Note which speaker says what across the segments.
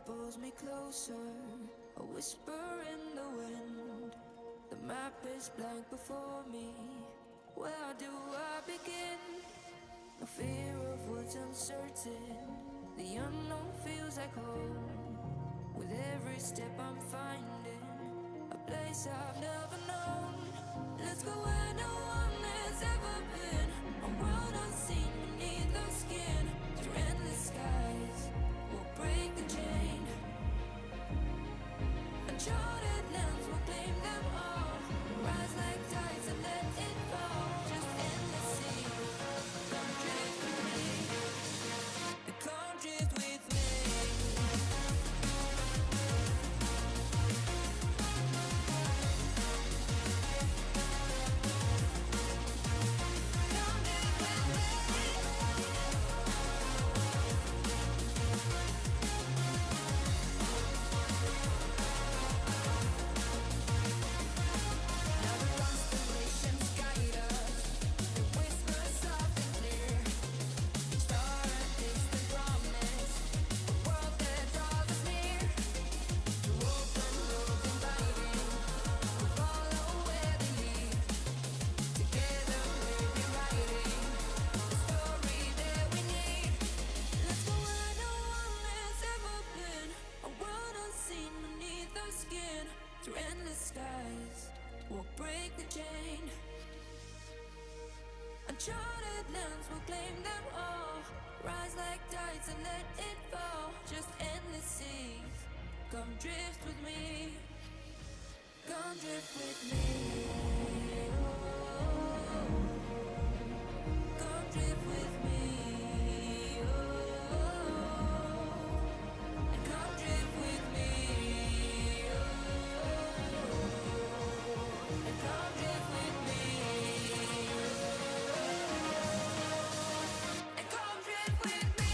Speaker 1: pulls me closer, a whisper in the wind. The map is blank before me. Where do I begin? No fear of what's uncertain. The unknown feels like home. With every step I'm finding a place I've never known. Let's go where no one has ever been. A world unseen beneath our skin. Through endless skies, we'll break the chain. Uncharted lands will claim them all. Rise like tides and let it fall. Just endless sea. Come drift with me. Come drift with me. Through endless skies, we'll break the chain. Uncharted lands will claim them all. Rise like tides and let it fall. Just endless seas. Come drift with me. Come drift with me. Oh, come drift with me. Oh, and come drift with me. Come drift with me. And come drift with me.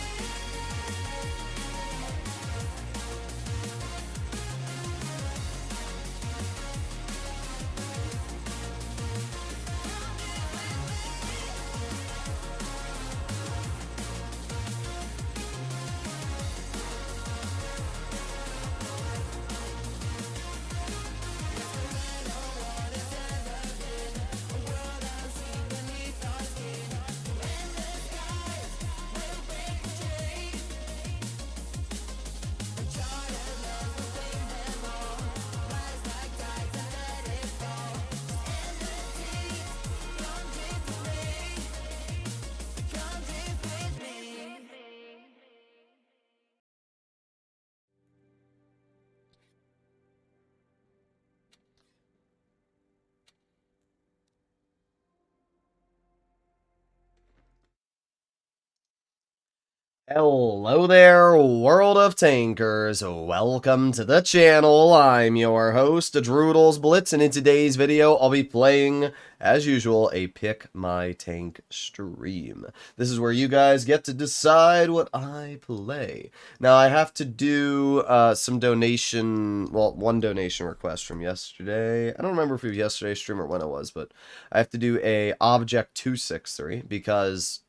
Speaker 2: Hello there, world of tankers. Welcome to the channel. I'm your host, Droodles Blitz, and in today's video, I'll be playing, as usual, a Pick My Tank stream. This is where you guys get to decide what I play. Now, I have to do some donation, well, one donation request from yesterday. I don't remember if it was yesterday's stream or when it was, but I have to do a Object 263 because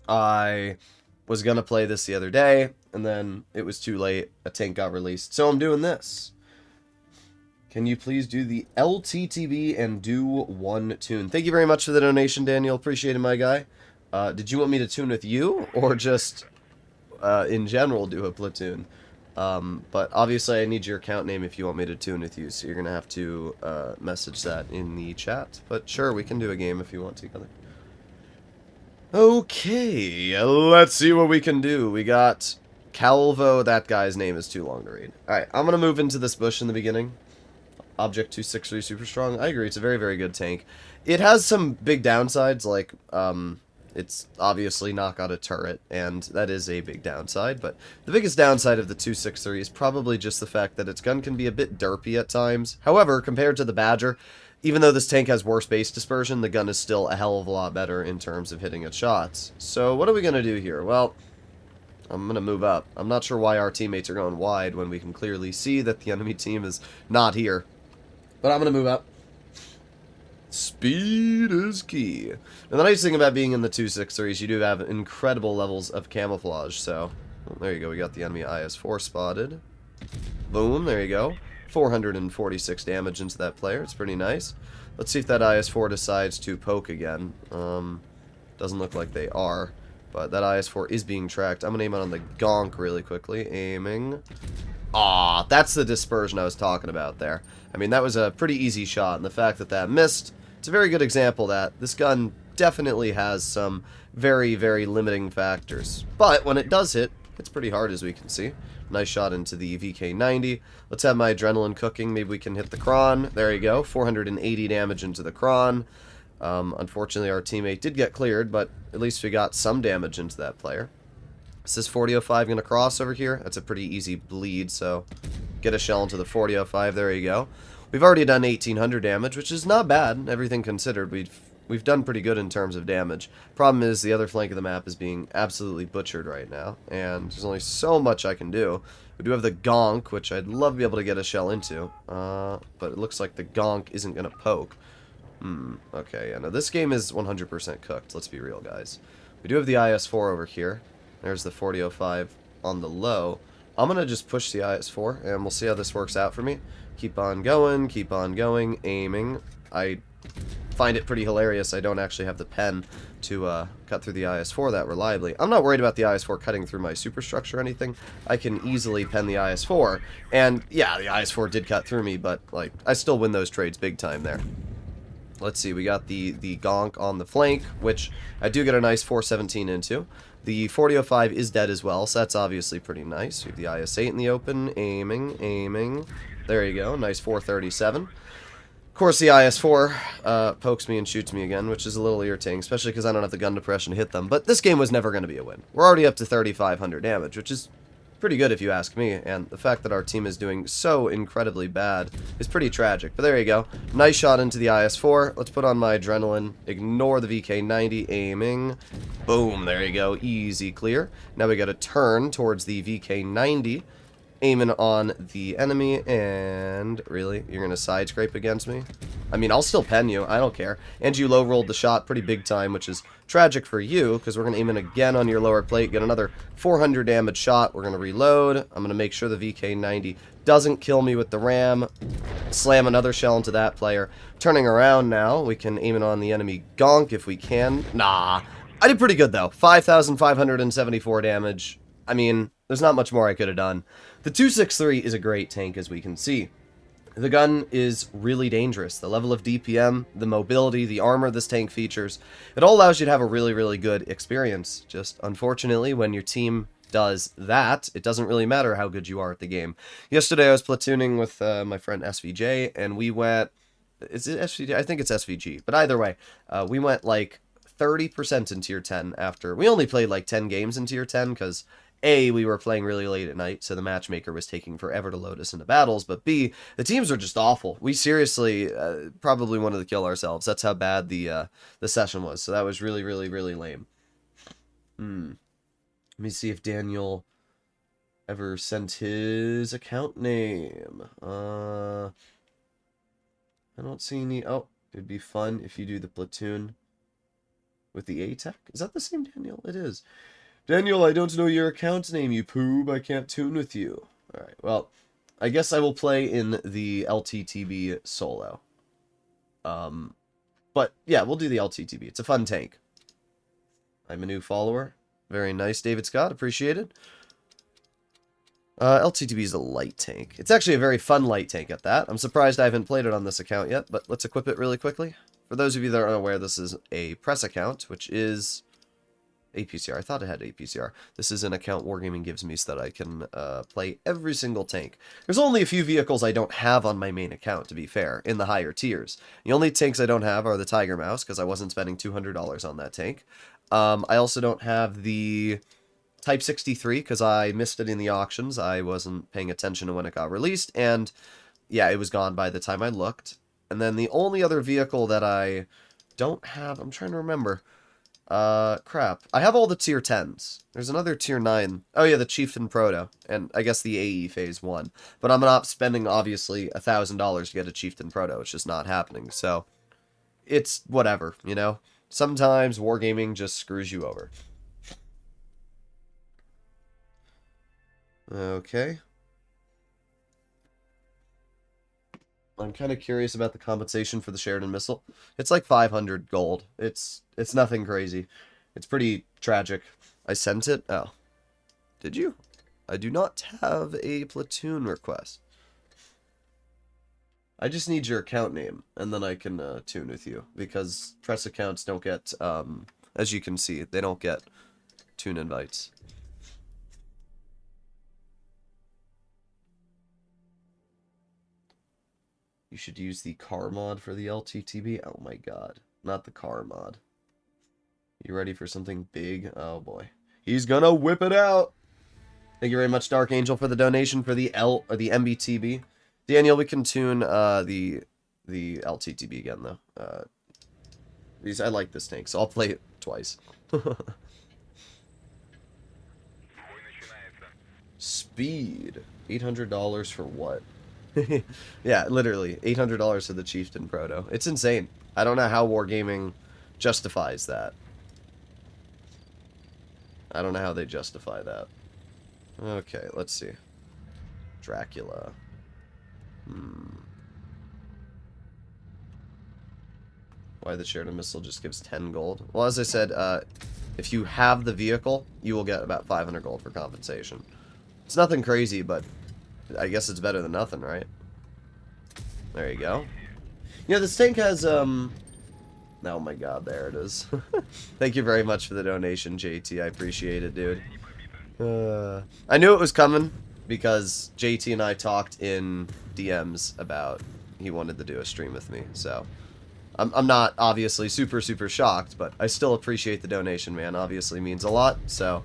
Speaker 2: I was gonna play this the other day, and then it was too late. A tank got released, so I'm doing this. Can you please do the LTTB and do one tune? Thank you very much for the donation, Daniel. Appreciate it, my guy. Did you want me to tune with you, or just in general do a platoon? But obviously I need your account name if you want me to tune with you, so you're gonna have to message that in the chat. But sure, we can do a game if you want together. Okay, let's see what we can do. We got Calvo. That guy's name is too long to read. Alright, I'm going to move into this bush in the beginning. Object 263 super strong. I agree, it's a very, very good tank. It has some big downsides, like, it's obviously not got a turret, and that is a big downside, but the biggest downside of the 263 is probably just the fact that its gun can be a bit derpy at times. However, compared to the Badger, even though this tank has worse base dispersion, the gun is still a hell of a lot better in terms of hitting its shots. So what are we going to do here? Well, I'm going to move up. I'm not sure why our teammates are going wide when we can clearly see that the enemy team is not here. But I'm going to move up. Speed is key. And the nice thing about being in the 263 is you do have incredible levels of camouflage, so Oh, there you go, we got the enemy IS-4 spotted. Boom, there you go. 446 damage into that player. It's pretty nice. Let's see if that IS-4 decides to poke again. Doesn't look like they are, but that IS-4 is being tracked. I'm going to aim it on the gonk really quickly. Aiming. Ah, that's the dispersion I was talking about there. I mean, that was a pretty easy shot, and the fact that that missed, it's a very good example that this gun definitely has some very, very limiting factors. But when it does hit, it's pretty hard, as we can see. Nice shot into the VK90. Let's have my adrenaline cooking. Maybe we can hit the Kron. There you go. 480 damage into the Kron. Unfortunately, our teammate did get cleared, but at least we got some damage into that player. Is this 4005 going to cross over here? That's a pretty easy bleed, so get a shell into the 4005. There you go. We've already done 1800 damage, which is not bad, everything considered. We've done pretty good in terms of damage. Problem is, the other flank of the map is being absolutely butchered right now, and there's only so much I can do. We do have the gonk, which I'd love to be able to get a shell into, but it looks like the gonk isn't going to poke. Okay, yeah, no, this game is 100% cooked, let's be real, guys. We do have the IS-4 over here. There's the 4005 on the low. I'm going to just push the IS-4, and we'll see how this works out for me. Keep on going, aiming. I find it pretty hilarious I don't actually have the pen to cut through the IS-4 that reliably. I'm not worried about the IS-4 cutting through my superstructure or anything. I can easily pen the IS-4, and yeah, the IS-4 did cut through me, but like I still win those trades big time there. Let's see, we got the gonk on the flank, which I do get a nice 417 into. The 4005 is dead as well, so that's obviously pretty nice. We have the IS-8 in the open, aiming. There you go, nice 437. Of course, the IS-4 pokes me and shoots me again, which is a little irritating, especially because I don't have the gun depression to hit them. But this game was never going to be a win. We're already up to 3,500 damage, which is pretty good if you ask me, and the fact that our team is doing so incredibly bad is pretty tragic. But there you go. Nice shot into the IS-4. Let's put on my adrenaline. Ignore the VK90. Aiming. Boom. There you go. Easy clear. Now we got to turn towards the VK90. Aiming on the enemy, and really, you're going to side scrape against me? I mean, I'll still pen you, I don't care. And you low rolled the shot pretty big time, which is tragic for you, because we're going to aim in again on your lower plate, get another 400 damage shot. We're going to reload. I'm going to make sure the VK90 doesn't kill me with the ram. Slam another shell into that player. Turning around now, we can aim it on the enemy gonk if we can. Nah, I did pretty good though. 5,574 damage. I mean, there's not much more I could have done. The 263 is a great tank, as we can see. The gun is really dangerous. The level of DPM, the mobility, the armor this tank features, it all allows you to have a really, really good experience. Just, unfortunately, when your team does that, it doesn't really matter how good you are at the game. Yesterday, I was platooning with my friend SVJ, and we went... Is it SVJ? I think it's SVG. But either way, we went like 30% in Tier 10 after... We only played like 10 games in Tier 10, because... A, we were playing really late at night, so the matchmaker was taking forever to load us into battles, but B, the teams are just awful. We seriously probably wanted to kill ourselves. That's how bad the session was, so that was really, really, really lame. Let me see if Daniel ever sent his account name. I don't see any... Oh, it'd be fun if you do the platoon with the A-Tech. Is that the same Daniel? It is. Daniel, I don't know your account name, you poob. I can't tune with you. Alright, well, I guess I will play in the LTTB solo. But, yeah, we'll do the LTTB. It's a fun tank. I'm a new follower. Very nice, David Scott. Appreciated. LTTB is a light tank. It's actually a very fun light tank at that. I'm surprised I haven't played it on this account yet, but let's equip it really quickly. For those of you that are unaware, this is a press account, which is... APCR. I thought it had APCR. This is an account Wargaming gives me so that I can play every single tank. There's only a few vehicles I don't have on my main account, to be fair, in the higher tiers. The only tanks I don't have are the Tiger Mouse, because I wasn't spending $200 on that tank. I also don't have the Type 63, because I missed it in the auctions. I wasn't paying attention to when it got released, and yeah, it was gone by the time I looked. And then the only other vehicle that I don't have, I'm trying to remember... crap. I have all the tier 10s. There's another tier 9. Oh yeah, the Chieftain Proto. And I guess the AE Phase 1. But I'm not spending, obviously, $1,000 to get a Chieftain Proto. It's just not happening. So, it's whatever, you know? Sometimes Wargaming just screws you over. Okay. I'm kind of curious about the compensation for the Sheridan missile. It's like 500 gold. It's nothing crazy. It's pretty tragic. I sent it? Oh. Did you? I do not have a platoon request. I just need your account name, and then I can tune with you. Because press accounts don't get, as you can see, they don't get tune invites. You should use the car mod for the LTTB. Oh my god. Not the car mod. You ready for something big? Oh boy. He's gonna whip it out! Thank you very much, Dark Angel, for the donation for the MBT-B. Daniel, we can tune the LTTB again, though. I like this tank, so I'll play it twice. Speed. $800 for what? Yeah, literally. $800 for the Chieftain Proto. It's insane. I don't know how Wargaming justifies that. I don't know how they justify that. Okay, let's see. Dracula. Why the Sheridan missile just gives 10 gold? Well, as I said, if you have the vehicle, you will get about 500 gold for compensation. It's nothing crazy, but I guess it's better than nothing, right? There you go. You know, this tank has, oh my god, there it is. Thank you very much for the donation, JT. I appreciate it, dude. I knew it was coming because JT and I talked in DMs about he wanted to do a stream with me, so I'm not obviously super shocked, but I still appreciate the donation, man. Obviously means a lot. So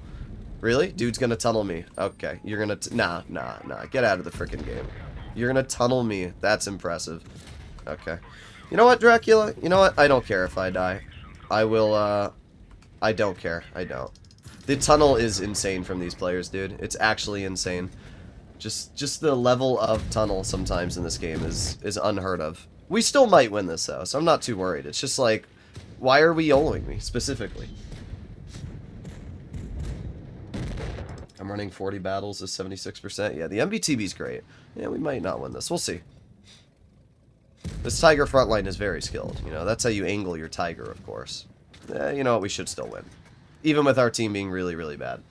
Speaker 2: really, dude's gonna tunnel me. Okay, you're gonna nah, get out of the freaking game. You're gonna tunnel me. That's impressive. Okay, you know what, Dracula, you know what, I don't care if I die. I will I don't care. I don't. The tunnel is insane from these players, dude. It's actually insane. Just the level of tunnel sometimes in this game is unheard of. We still might win this, though, so I'm not too worried. It's just like, why are we YOLOing me, specifically? I'm running 40 battles is 76%. Yeah, the MBT-B's great. Yeah, we might not win this. We'll see. This Tiger frontline is very skilled. You know, that's how you angle your Tiger, of course. You know what? We should still win. Even with our team being really bad.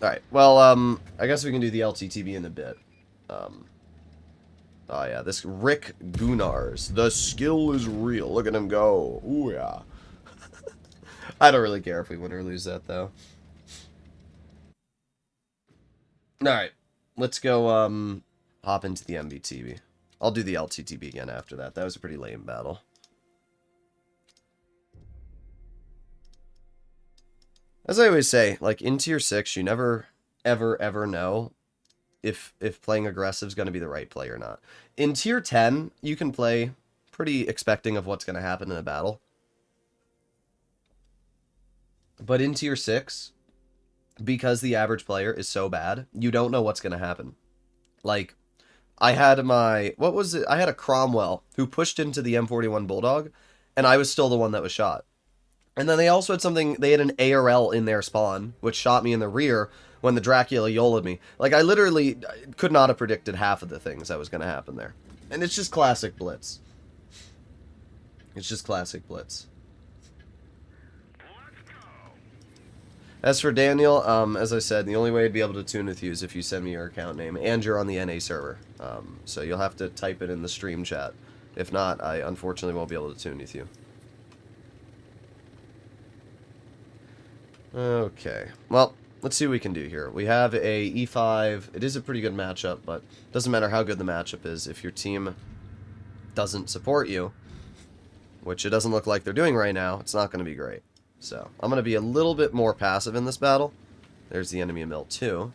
Speaker 2: Alright, well, I guess we can do the LTTB in a bit. Oh yeah, this Rick Gunars. The skill is real. Look at him go. Ooh, yeah. I don't really care if we win or lose that, though. Alright, let's go, hop into the MBT-B. I'll do the LTTB again after that. That was a pretty lame battle. As I always say, like, in Tier 6, you never, ever know if playing aggressive is going to be the right play or not. In Tier 10, you can play pretty expecting of what's going to happen in a battle. But in Tier 6, because the average player is so bad, you don't know what's going to happen. Like, I had my, what was it? I had a Cromwell who pushed into the M41 Bulldog, and I was still the one that was shot. And then they also had something, they had an ARL in their spawn, which shot me in the rear when the Dracula YOLO'd me. Like, I literally could not have predicted half of the things that was going to happen there. And it's just classic Blitz. It's just classic Blitz. As for Daniel, as I said, the only way I'd be able to tune with you is if you send me your account name, and you're on the NA server. So you'll have to type it in the stream chat. If not, I unfortunately won't be able to tune with you. Okay, well, let's see what we can do here. We have a E5. It is a pretty good matchup, but it doesn't matter how good the matchup is. If your team doesn't support you, which it doesn't look like they're doing right now, it's not going to be great. So, I'm going to be a little bit more passive in this battle. There's the enemy mill too.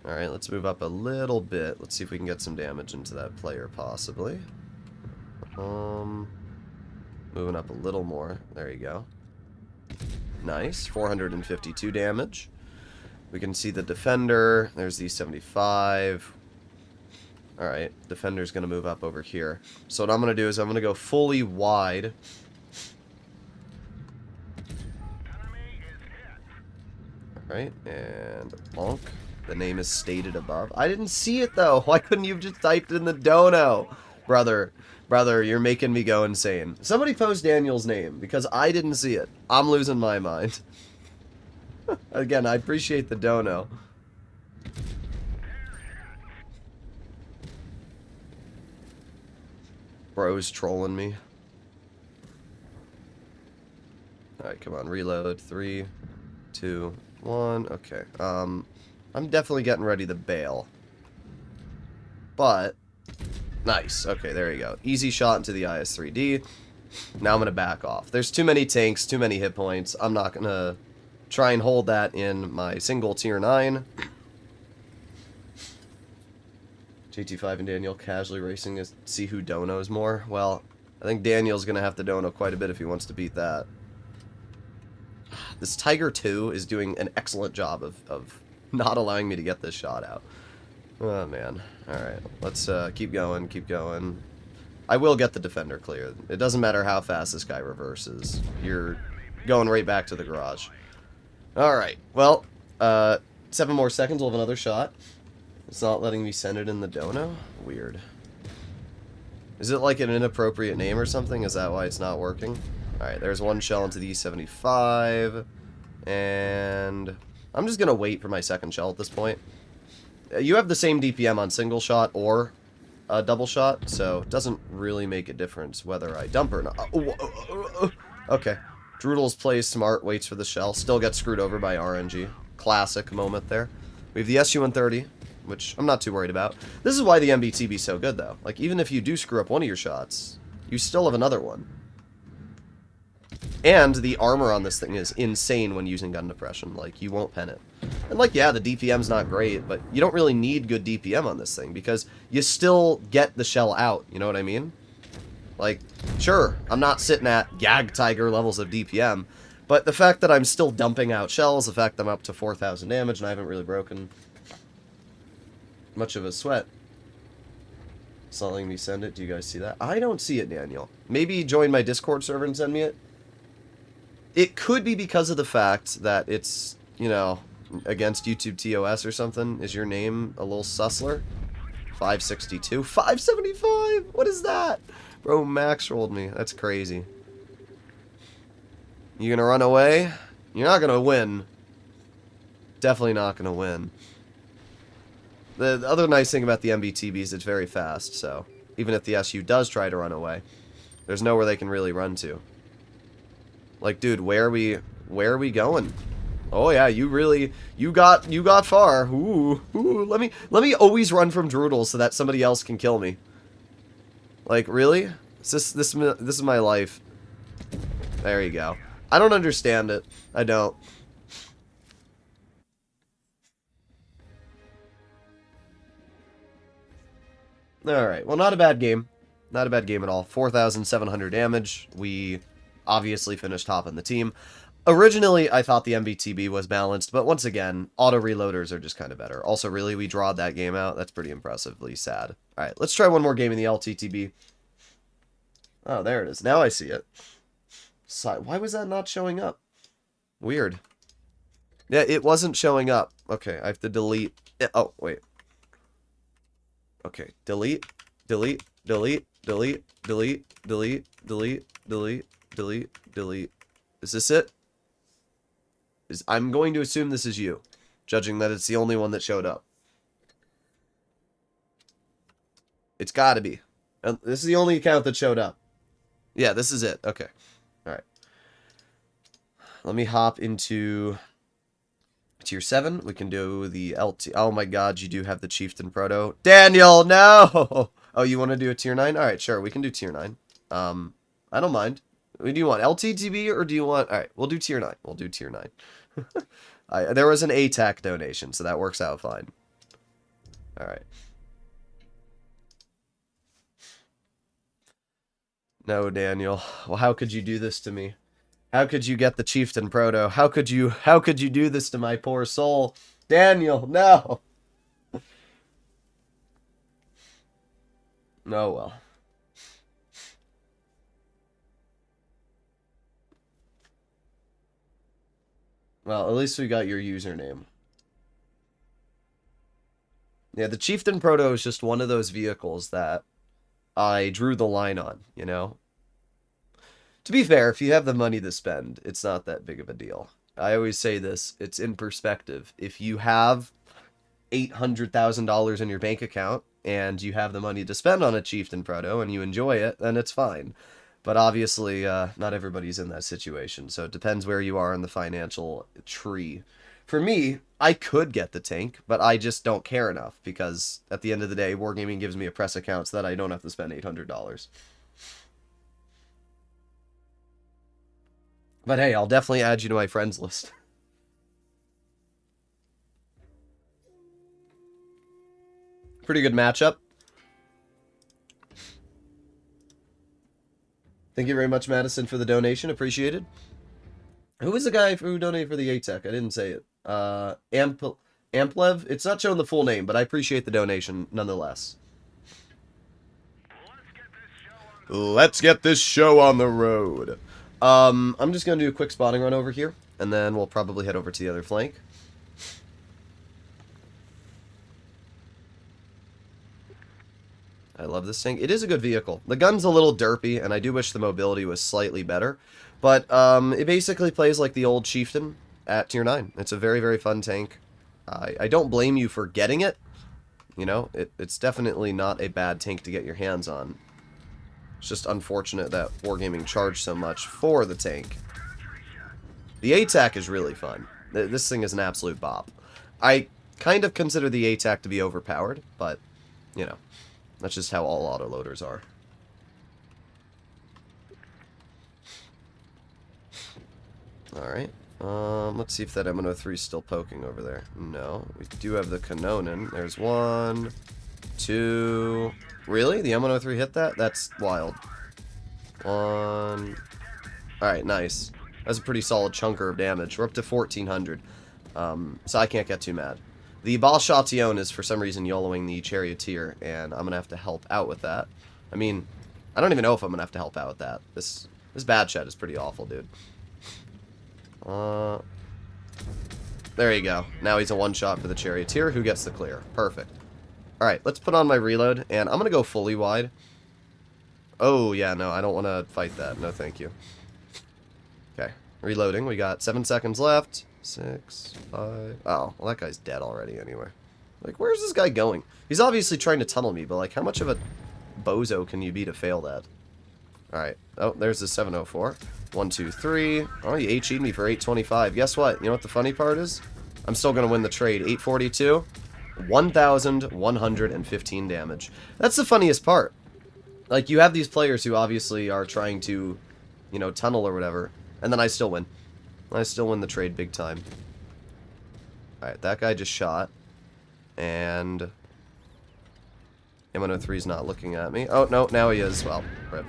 Speaker 2: Alright, let's move up a little bit. Let's see if we can get some damage into that player, possibly. Moving up a little more. There you go. Nice. 452 damage. We can see the defender. There's the 75. Alright, defender's going to move up over here. So what I'm going to do is I'm going to go fully wide. Alright, and bonk. The name is stated above. I didn't see it, though. Why couldn't you have just typed in the dono? Brother, you're making me go insane. Somebody post Daniel's name, because I didn't see it. I'm losing my mind. Again, I appreciate the dono. Bro's trolling me. Alright, come on, reload. 3, 2, 1. Okay. I'm definitely getting ready to bail. But, nice. Okay, there you go. Easy shot into the IS-3D. Now I'm going to back off. There's too many tanks, too many hit points. I'm not going to try and hold that in my single tier 9. JT5 and Daniel casually racing to see who donos more. Well, I think Daniel's going to have to dono quite a bit if he wants to beat that. This Tiger 2 is doing an excellent job of not allowing me to get this shot out. Oh, man. Alright, let's keep going, keep going. I will get the defender clear. It doesn't matter how fast this guy reverses. You're going right back to the garage. Alright, well, 7 more seconds, we'll have another shot. It's not letting me send it in the dono? Weird. Is it like an inappropriate name or something? Is that why it's not working? Alright, there's one shell into the E75. And I'm just going to wait for my second shell at this point. You have the same DPM on single shot or double shot, so it doesn't really make a difference whether I dump or not. Okay. Droodles plays smart, waits for the shell. Still gets screwed over by RNG. Classic moment there. We have the SU-130, which I'm not too worried about. This is why the MBT-B is so good, though. Like, even if you do screw up one of your shots, you still have another one. And the armor on this thing is insane when using gun depression. Like, you won't pen it. And, like, yeah, the DPM's not great, but you don't really need good DPM on this thing because you still get the shell out. You know what I mean? Like, sure, I'm not sitting at Gag Tiger levels of DPM, but the fact that I'm still dumping out shells, the fact that I'm up to 4,000 damage and I haven't really broken much of a sweat. It's not letting me send it. Do you guys see that? I don't see it, Daniel. Maybe join my Discord server and send me it. It could be because of the fact that it's, you know, against YouTube TOS or something. Is your name a little sussler? 562? 575? What is that? Bro, Max rolled me. That's crazy. You gonna run away? You're not gonna win. Definitely not gonna win. The other nice thing about the MBT-B is it's very fast, so even if the SU does try to run away, there's nowhere they can really run to. Like, dude, where are we going? Oh yeah, you got far. Ooh, let me always run from Droodles so that somebody else can kill me. Like, really? This is my life. There you go. I don't understand it. I don't. Alright, well, not a bad game. Not a bad game at all. 4,700 damage. We obviously finished top in the team. Originally, I thought the MBT-B was balanced, but once again, auto-reloaders are just kind of better. Also, really, we drawed that game out. That's pretty impressively sad. Alright, let's try one more game in the LTTB. Oh, there it is. Now I see it. Why was that not showing up? Weird. Yeah, it wasn't showing up. Okay, I have to delete it. Oh, wait. Okay, delete, delete, delete, delete, delete, delete, delete, delete, delete, delete. Is this it? I'm going to assume this is you, judging that it's the only one that showed up. It's gotta be. This is the only account that showed up. Yeah, this is it. Okay. Alright. Let me hop into tier 7. We can do the LT. Oh my god, you do have the Chieftain Proto. Daniel, no! Oh, you want to do a tier 9? Alright, sure. We can do tier 9. I don't mind. Do you want LTTB or do you want... Alright, we'll do tier 9. We'll do tier 9. There was an ATAC donation, so that works out fine. Alright. No, Daniel. Well, how could you do this to me? How could you get the Chieftain Proto? How could you do this to my poor soul? Daniel, no! Oh, well. Well, at least we got your username. Yeah, the Chieftain Proto is just one of those vehicles that I drew the line on, you know? To be fair, if you have the money to spend, it's not that big of a deal. I always say this, it's in perspective. If you have $800,000 in your bank account and you have the money to spend on a Chieftain Proto and you enjoy it, then it's fine. But obviously, not everybody's in that situation, so it depends where you are in the financial tree. For me, I could get the tank, but I just don't care enough, because at the end of the day, Wargaming gives me a press account so that I don't have to spend $800. But hey, I'll definitely add you to my friends list. Pretty good matchup. Thank you very much, Madison, for the donation. Appreciated. Who was the guy who donated for the ATEC? I didn't say it. Amplev? It's not showing the full name, but I appreciate the donation nonetheless. Let's get this show on the road. I'm just going to do a quick spotting run over here, and then we'll probably head over to the other flank. I love this thing. It is a good vehicle. The gun's a little derpy, and I do wish the mobility was slightly better. But it basically plays like the old Chieftain at Tier 9. It's a very, very fun tank. I don't blame you for getting it. You know, it's definitely not a bad tank to get your hands on. It's just unfortunate that Wargaming charged so much for the tank. The ATAC is really fun. This thing is an absolute bop. I kind of consider the ATAC to be overpowered, but, you know, that's just how all autoloaders are. Alright. Let's see if that M103 is still poking over there. No. We do have the Kanonen. There's one, two... Really? The M103 hit that? That's wild. One... Alright, nice. That's a pretty solid chunker of damage. We're up to 1,400. So I can't get too mad. The Balshation is for some reason YOLOing the Charioteer, and I'm going to have to help out with that. I mean, I don't even know if I'm going to have to help out with that. This bad shot is pretty awful, dude. There you go. Now he's a one-shot for the Charioteer, who gets the clear. Perfect. Alright, let's put on my reload, and I'm going to go fully wide. Oh, yeah, no, I don't want to fight that. No, thank you. Okay, reloading. We got 7 seconds left. 6, 5... Oh, well, that guy's dead already anyway. Like, where's this guy going? He's obviously trying to tunnel me, but, like, how much of a bozo can you be to fail that? Alright. Oh, there's the 704. 1, 2, 3. Oh, you HE'd me for 825. Guess what? You know what the funny part is? I'm still going to win the trade. 842. 1,115 damage. That's the funniest part. Like, you have these players who obviously are trying to, you know, tunnel or whatever, and then I still win. I still win the trade big time. Alright, that guy just shot. And... M103's not looking at me. Oh, no, now he is. Well, rip.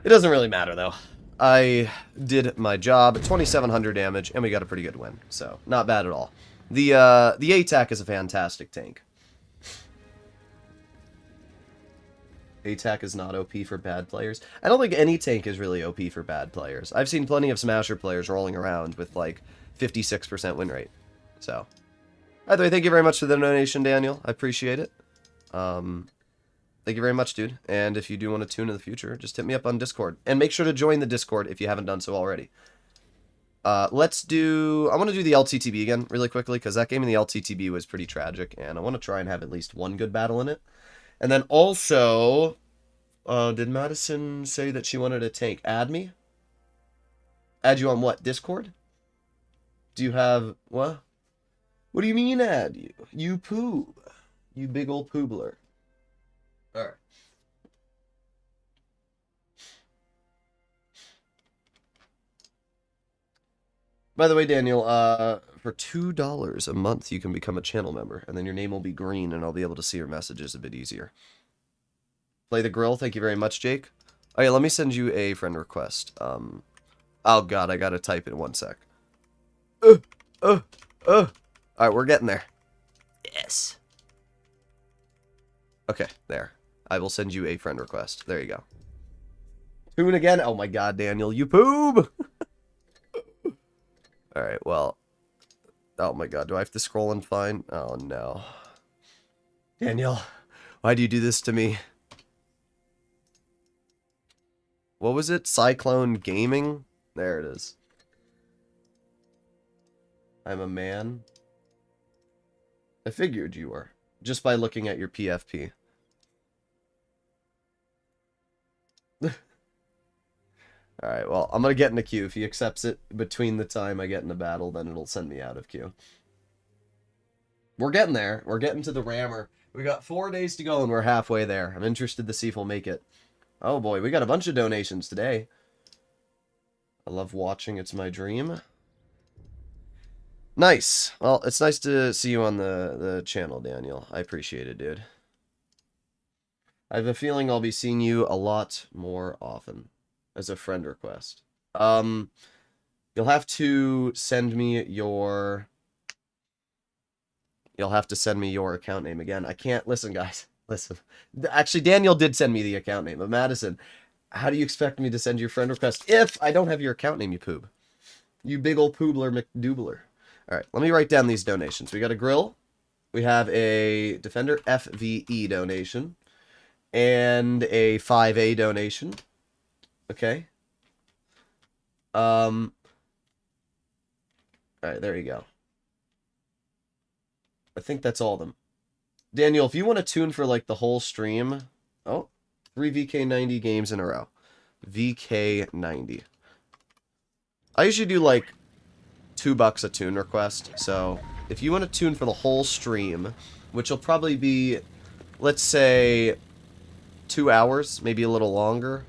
Speaker 2: It doesn't really matter, though. I did my job. 2,700 damage, and we got a pretty good win. So, not bad at all. The ATAC is a fantastic tank. ATAC is not OP for bad players. I don't think any tank is really OP for bad players. I've seen plenty of Smasher players rolling around with, like, 56% win rate. So, either way, thank you very much for the donation, Daniel. I appreciate it. Thank you very much, dude. And if you do want to tune in the future, just hit me up on Discord. And make sure to join the Discord if you haven't done so already. Let's do... I want to do the LTTB again really quickly, because that game in the LTTB was pretty tragic, and I want to try and have at least one good battle in it. And then also... did Madison say that she wanted a tank? Add me? Add you on what? Discord? Do you have... What? What do you mean add you? You poob. You big old poobler. Alright. By the way, Daniel, for $2 a month, you can become a channel member, and then your name will be green, and I'll be able to see your messages a bit easier. Play the Grille, thank you very much, Jake. Oh yeah, let me send you a friend request. Oh god, I gotta type it in 1 sec. Alright, we're getting there. Yes. Okay, there. I will send you a friend request. There you go. Tune again? Oh my god, Daniel, you poob! Alright, well. Oh my god, do I have to scroll and find? Oh no. Daniel, why do you do this to me? What was it? Cyclone Gaming? There it is. I'm a man. I figured you were. Just by looking at your PFP. Alright, well, I'm gonna get in the queue. If he accepts it between the time I get in the battle, then it'll send me out of queue. We're getting there. We're getting to the rammer. We got 4 days to go and we're halfway there. I'm interested to see if we'll make it. Oh boy, we got a bunch of donations today. I love watching. It's my dream. Nice. Well, it's nice to see you on the channel, Daniel. I appreciate it, dude. I have a feeling I'll be seeing you a lot more often as a friend request. You'll have to send me your... You'll have to send me your account name again. I can't... Listen, guys. Listen. Actually, Daniel did send me the account name. But Madison, how do you expect me to send your friend request if I don't have your account name, you poob? You big ol' poobler McDoobler. Alright, let me write down these donations. We got a Grille. We have a Defender FVE donation. And a 5A donation. Okay. Alright, there you go. I think that's all of them. Daniel, if you want to tune for, like, the whole stream... Oh, 3 VK90 games in a row. VK90. I usually do, like, $2 a tune request. So, if you want to tune for the whole stream, which will probably be, let's say, 2 hours, maybe a little longer,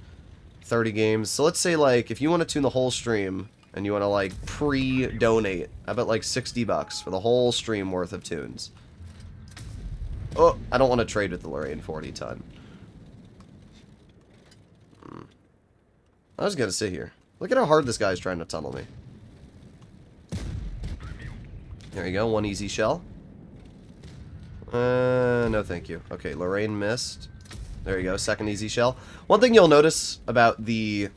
Speaker 2: 30 games. So let's say, like, if you want to tune the whole stream, and you want to, like, pre-donate, I bet, like, $60 for the whole stream worth of tunes. Oh, I don't want to trade with the Lorraine 40 ton. I was gonna sit here. Look at how hard this guy's trying to tunnel me. There you go, one easy shell. No thank you. Okay, Lorraine missed. There you go, second easy shell. One thing you'll notice about the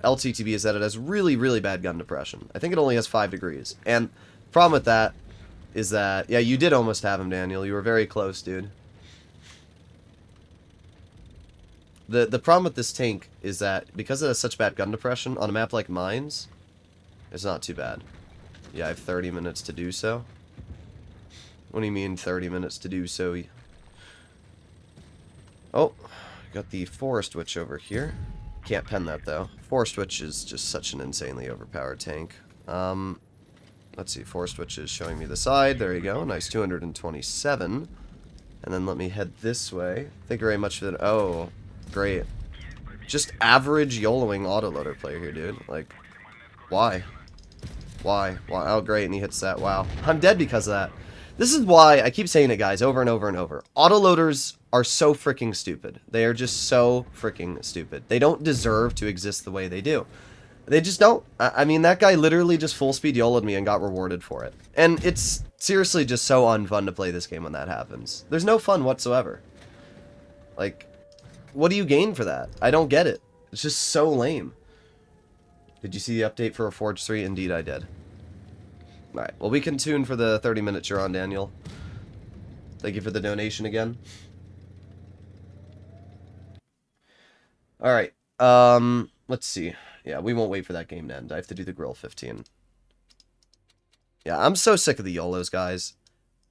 Speaker 2: LTTB is that it has really, really bad gun depression. I think it only has 5 degrees. And the problem with that is that... Yeah, you did almost have him, Daniel. You were very close, dude. The problem with this tank is that because it has such bad gun depression, on a map like Mines, it's not too bad. Yeah, I have 30 minutes to do so. What do you mean 30 minutes to do so? Oh, got the Forest Witch over here. Can't pen that, though. Forest Witch is just such an insanely overpowered tank. Let's see, Forest Witch is showing me the side. There you go, nice 227. And then let me head this way. Thank you very much for that. Oh, great. Just average YOLOing autoloader player here, dude. Like, why? Why? Oh, great, and he hits that. Wow. I'm dead because of that. This is why I keep saying it, guys, over and over and over. Autoloaders are so freaking stupid. They are just so freaking stupid. They don't deserve to exist the way they do. They just don't. I mean, that guy literally just full speed YOLO'd me and got rewarded for it. And it's seriously just so unfun to play this game when that happens. There's no fun whatsoever. Like, what do you gain for that? I don't get it. It's just so lame. Did you see the update for Reforged 3? Indeed, I did. Alright, well, we can tune for the 30 minutes you're on, Daniel. Thank you for the donation again. Alright, let's see. Yeah, we won't wait for that game to end. I have to do the Grille 15. Yeah, I'm so sick of the YOLOs, guys.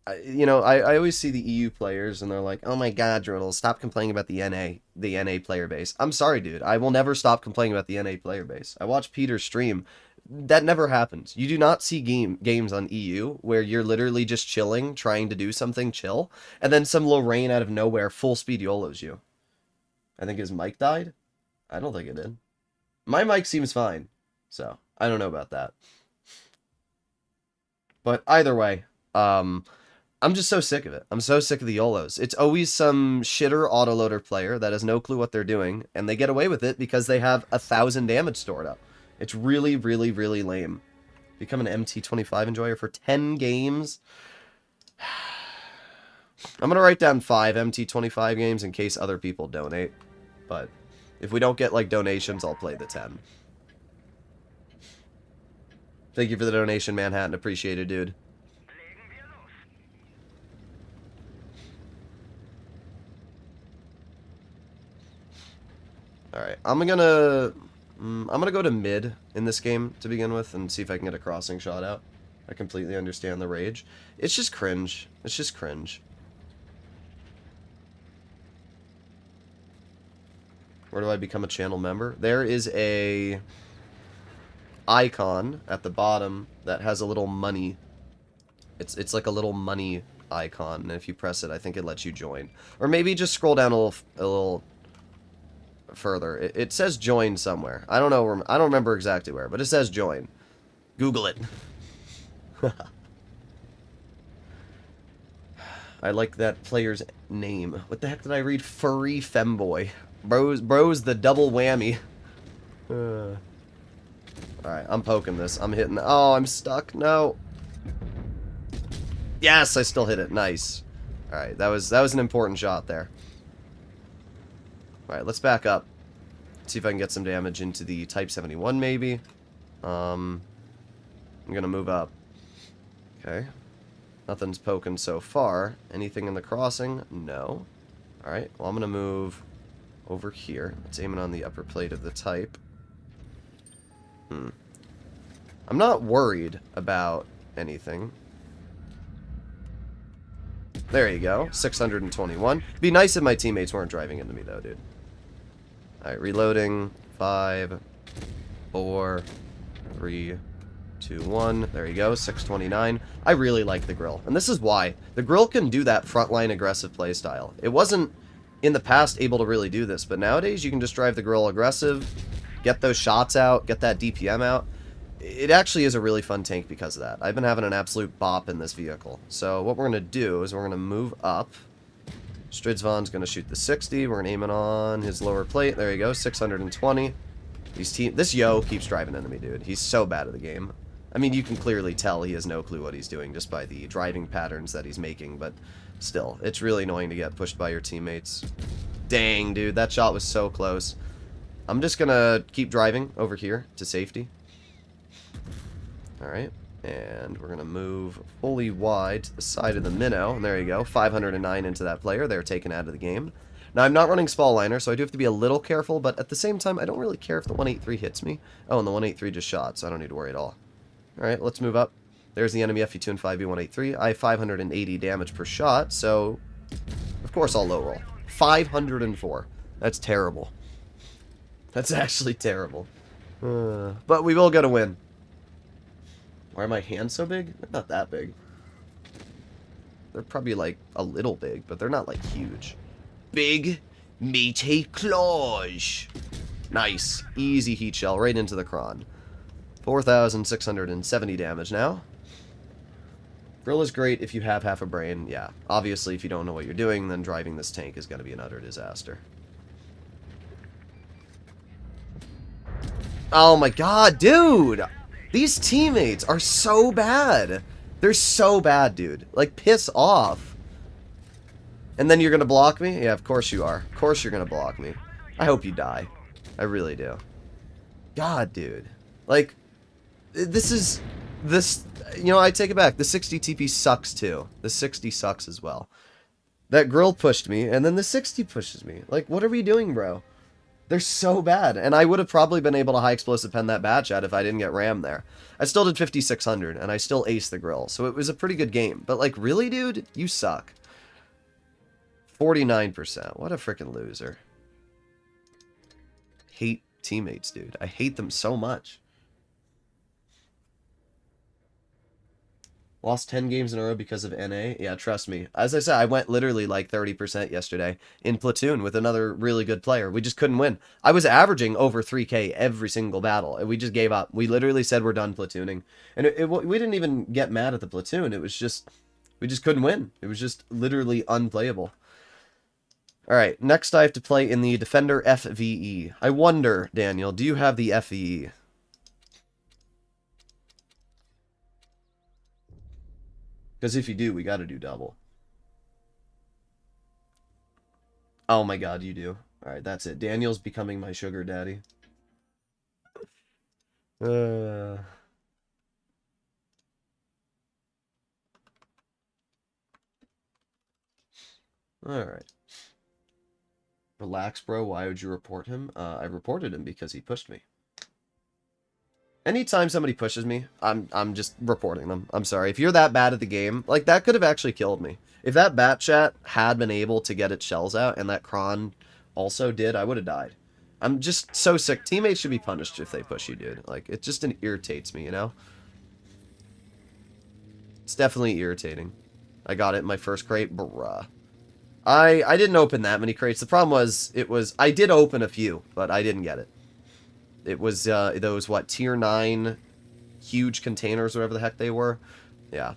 Speaker 2: I always see the EU players, and they're like, oh my god, Droodles, stop complaining about the NA player base. I'm sorry, dude. I will never stop complaining about the NA player base. I watch Peter's stream. That never happens. You do not see games on EU where you're literally just chilling, trying to do something chill, and then some Lorraine out of nowhere full speed YOLOs you. I think his mic died? I don't think it did. My mic seems fine, so I don't know about that. But either way, I'm just so sick of it. I'm so sick of the YOLOs. It's always some shitter autoloader player that has no clue what they're doing, and they get away with it because they have 1,000 damage stored up. It's really, really, really lame. Become an MT-25 enjoyer for 10 games. I'm going to write down 5 MT-25 games in case other people donate. But if we don't get, like, donations, I'll play the 10. Thank you for the donation, Manhattan. Appreciate it, dude. Alright, I'm gonna go to mid in this game to begin with and see if I can get a crossing shot out. I completely understand the rage. It's just cringe. It's just cringe. Where do I become a channel member? There is a icon at the bottom that has a little money. It's like a little money icon, and if you press it, I think it lets you join. Or maybe just scroll down a little further. It says join somewhere. I don't know. I don't remember exactly where, but it says join. Google it. I like that player's name. What the heck did I read? Furry femboy. Bro's the double whammy. Alright, I'm poking this. I'm hitting. Oh, I'm stuck. No. Yes, I still hit it. Nice. Alright, that was an important shot there. Alright, let's back up. See if I can get some damage into the Type 71, maybe. I'm gonna move up. Okay. Nothing's poking so far. Anything in the crossing? No. Alright, well, I'm gonna move over here. It's aiming on the upper plate of the Type. I'm not worried about anything. There you go. 621. It'd be nice if my teammates weren't driving into me, though, dude. Alright, reloading. 5, 4, 3, 2, 1. There you go. 629. I really like the Grille. And this is why. The Grille can do that frontline aggressive playstyle. It wasn't, in the past, able to really do this. But nowadays, you can just drive the Grille aggressive, get those shots out, get that DPM out. It actually is a really fun tank because of that. I've been having an absolute bop in this vehicle. So what we're going to do is we're going to move up. Stridsvan's going to shoot the 60. We're going to aim it on his lower plate. There you go, 620. This yo keeps driving into me, dude. He's so bad at the game. I mean, you can clearly tell he has no clue what he's doing just by the driving patterns that he's making. But still, it's really annoying to get pushed by your teammates. Dang, dude, that shot was so close. I'm just going to keep driving over here to safety. Alright, and we're going to move fully wide to the side of the minnow. And there you go, 509 into that player. They're taken out of the game. Now, I'm not running Spall Liner, so I do have to be a little careful, but at the same time, I don't really care if the 183 hits me. Oh, and the 183 just shot, so I don't need to worry at all. Alright, let's move up. There's the enemy FE2 and 5B183. I have 580 damage per shot, so of course I'll low roll. 504. That's terrible. That's actually terrible. But we will get a win. Why are my hands so big? They're not that big. They're probably like a little big, but they're not like huge. Big, meaty claws. Nice. Easy heat shell right into the cron. 4,670 damage now. Grille is great if you have half a brain. Yeah, obviously if you don't know what you're doing, then driving this tank is going to be an utter disaster. Oh my god, dude! These teammates are so bad. They're so bad, dude. Like, piss off. And then you're going to block me? Yeah, of course you are. Of course you're going to block me. I hope you die. I really do. God, dude. Like, this... You know, I take it back. The 60 TP sucks, too. The 60 sucks as well. That Grille pushed me, and then the 60 pushes me. Like, what are we doing, bro? They're so bad, and I would have probably been able to high explosive pen that batch out if I didn't get rammed there. I still did 5,600, and I still aced the Grille, so it was a pretty good game. But, like, really, dude? You suck. 49%. What a freaking loser. Hate teammates, dude. I hate them so much. Lost 10 games in a row because of NA? Yeah, trust me. As I said, I went literally like 30% yesterday in Platoon with another really good player. We just couldn't win. I was averaging over 3K every single battle, and we just gave up. We literally said we're done platooning. And we didn't even get mad at the platoon. It was just, we just couldn't win. It was just literally unplayable. Alright, next I have to play in the Defender FVE. I wonder, Daniel, do you have the FVE? Because if you do, we gotta do double. Oh my god, you do. Alright, that's it. Daniel's becoming my sugar daddy. Alright. Relax, bro. Why would you report him? I reported him because he pushed me. Anytime somebody pushes me, I'm just reporting them. I'm sorry. If you're that bad at the game, like, that could have actually killed me. If that bat chat had been able to get its shells out, and that Kron also did, I would have died. I'm just so sick. Teammates should be punished if they push you, dude. Like, it just irritates me, you know? It's definitely irritating. I got it in my first crate. Bruh. I didn't open that many crates. The problem was, I did open a few, but I didn't get it. It was, those, what, tier 9 huge containers, whatever the heck they were. Yeah.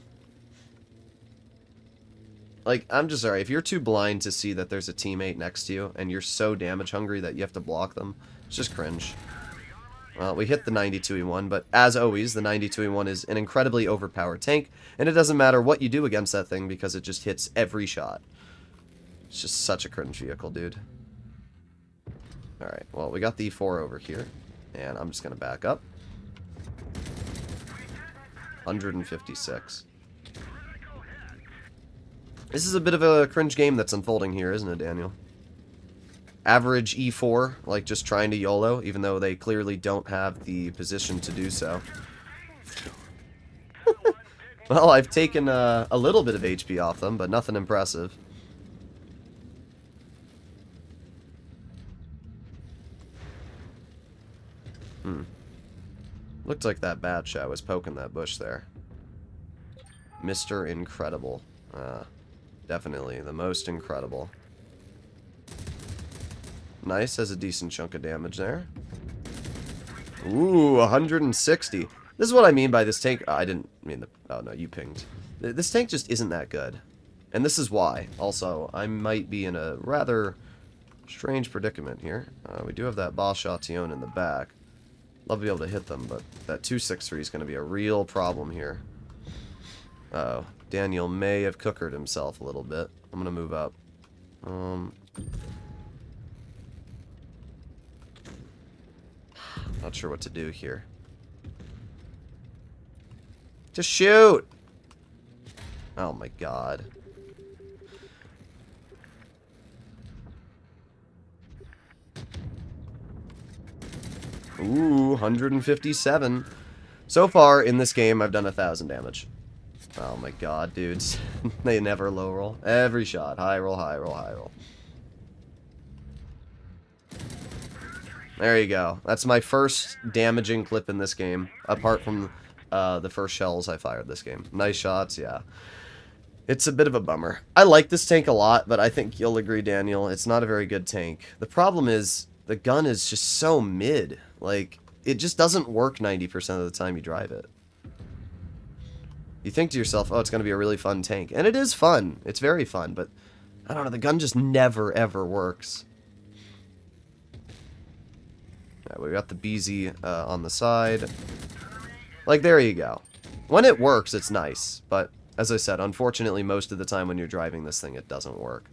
Speaker 2: Like, I'm just sorry. If you're too blind to see that there's a teammate next to you, and you're so damage hungry that you have to block them, it's just cringe. Well, we hit the 92E1, but as always, the 92E1 is an incredibly overpowered tank, and it doesn't matter what you do against that thing because it just hits every shot. It's just such a cringe vehicle, dude. Alright, well, we got the E4 over here. And I'm just going to back up. 156. This is a bit of a cringe game that's unfolding here, isn't it, Daniel? Average E4, like just trying to YOLO, even though they clearly don't have the position to do so. Well, I've taken a little bit of HP off them, but nothing impressive. Looked like that bad shot was poking that bush there. Mr. Incredible. Definitely the most incredible. Nice, has a decent chunk of damage there. Ooh, 160. This is what I mean by this tank. I didn't mean the... Oh, no, you pinged. This tank just isn't that good. And this is why. Also, I might be in a rather strange predicament here. We do have that Bashation in the back. Love to be able to hit them, but that 263 is going to be a real problem here. Uh-oh. Daniel may have cookered himself a little bit. I'm going to move up. Not sure what to do here. Just shoot! Oh my god. Ooh, 157. So far in this game, I've done 1,000 damage. Oh my god, dudes. They never low roll. Every shot. High roll, high roll, high roll. There you go. That's my first damaging clip in this game, apart from the first shells I fired this game. Nice shots, yeah. It's a bit of a bummer. I like this tank a lot, but I think you'll agree, Daniel, it's not a very good tank. The problem is, the gun is just so mid. Like, it just doesn't work 90% of the time you drive it. You think to yourself, oh, it's going to be a really fun tank. And it is fun. It's very fun, but I don't know, the gun just never, ever works. Alright, we got the BZ on the side. Like, there you go. When it works, it's nice. But, as I said, unfortunately, most of the time when you're driving this thing, it doesn't work.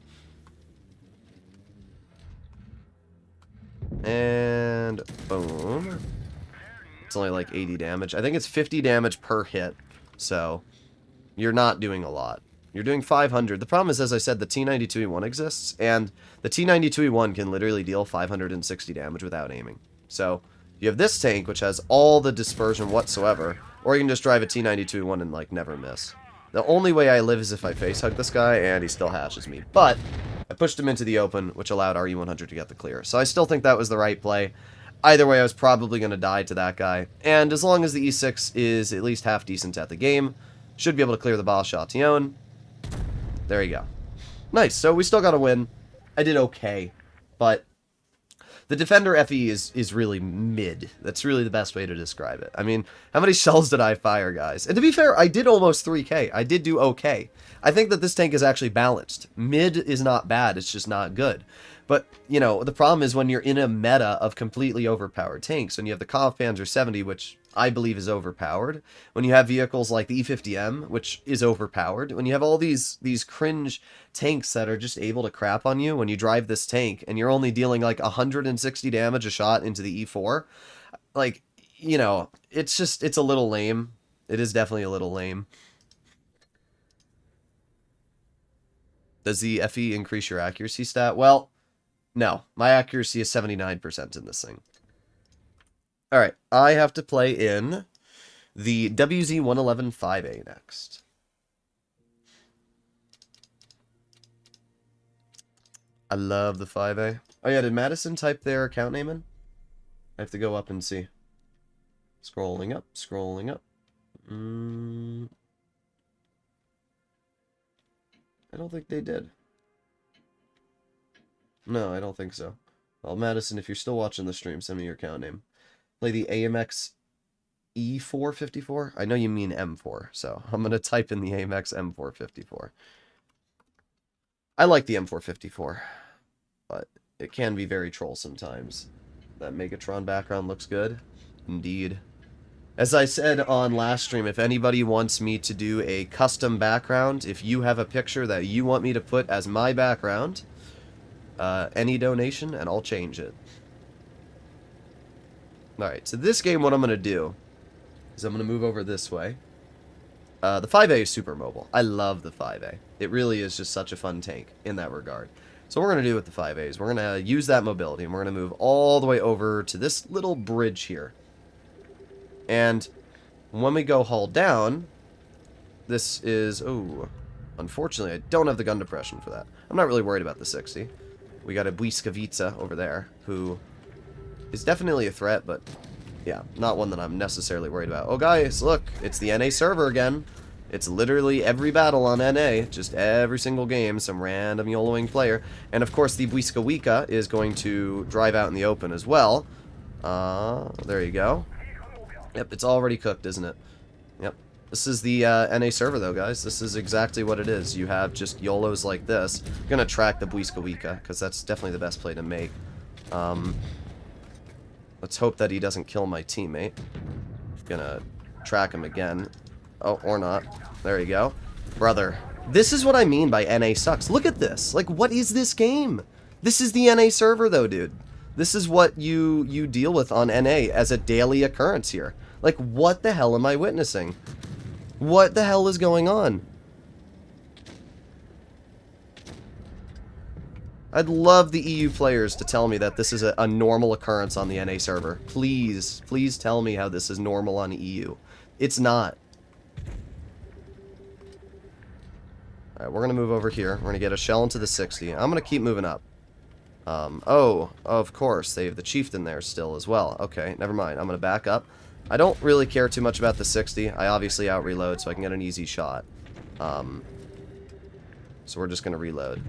Speaker 2: And boom. It's only like 80 damage. I think it's 50 damage per hit. So, you're not doing a lot. You're doing 500. The problem is, as I said, the T92E1 exists. And the T92E1 can literally deal 560 damage without aiming. So, you have this tank, which has all the dispersion whatsoever. Or you can just drive a T92E1 and, like, never miss. The only way I live is if I facehug this guy, and he still hashes me. But, I pushed him into the open, which allowed our E100 to get the clear. So I still think that was the right play. Either way, I was probably going to die to that guy. And as long as the E6 is at least half decent at the game, should be able to clear the Bashation. There you go. Nice, so we still got a win. I did okay, but the Defender FE is really mid. That's really the best way to describe it. I mean, how many shells did I fire, guys? And to be fair, I did almost 3k. I did do okay. I think that this tank is actually balanced. Mid is not bad, it's just not good. But, you know, the problem is when you're in a meta of completely overpowered tanks, when you have the Kampfpanzer 70, which I believe is overpowered, when you have vehicles like the E50M, which is overpowered, when you have all these cringe tanks that are just able to crap on you when you drive this tank, and you're only dealing like 160 damage a shot into the E4, like, you know, it's a little lame. It is definitely a little lame. Does the FE increase your accuracy stat? Well, no. My accuracy is 79% in this thing. Alright, I have to play in the WZ-111 5A next. I love the 5A. Oh yeah, did Madison type their account name in? I have to go up and see. Scrolling up, scrolling up. I don't think they did. No, I don't think so. Well, Madison, if you're still watching the stream, send me your account name. Play the AMX E454? I know you mean M4, so I'm going to type in the AMX M454. I like the M454, but it can be very troll sometimes. That Megatron background looks good. Indeed. As I said on last stream, if anybody wants me to do a custom background, if you have a picture that you want me to put as my background, any donation, and I'll change it. Alright, so this game, what I'm going to do is I'm going to move over this way. The 5A is super mobile. I love the 5A. It really is just such a fun tank in that regard. So what we're going to do with the 5A is we're going to use that mobility, and we're going to move all the way over to this little bridge here. And when we go hull down, this is... Oh, unfortunately, I don't have the gun depression for that. I'm not really worried about the 60. We got a Błyskawica over there, who is definitely a threat, but yeah, not one that I'm necessarily worried about. Oh, guys, look, it's the NA server again. It's literally every battle on NA, just every single game, some random YOLOing player. And of course, the Błyskawica is going to drive out in the open as well. There you go. Yep, it's already cooked, isn't it? Yep. This is the NA server, though, guys. This is exactly what it is. You have just YOLOs like this. I'm going to track the Błyskawica, because that's definitely the best play to make. Let's hope that he doesn't kill my teammate. Gonna track him again. Oh, or not. There you go. Brother, this is what I mean by NA sucks. Look at this. Like, what is this game? This is the NA server, though, dude. This is what you deal with on NA as a daily occurrence here. Like, what the hell am I witnessing? What the hell is going on? I'd love the EU players to tell me that this is a normal occurrence on the NA server. Please, please tell me how this is normal on EU. It's not. Alright, we're going to move over here. We're going to get a shell into the 60. I'm going to keep moving up. Oh, of course, they have the Chieftain there still as well. Okay, never mind. I'm going to back up. I don't really care too much about the 60. I obviously out-reload so I can get an easy shot. So we're just going to reload.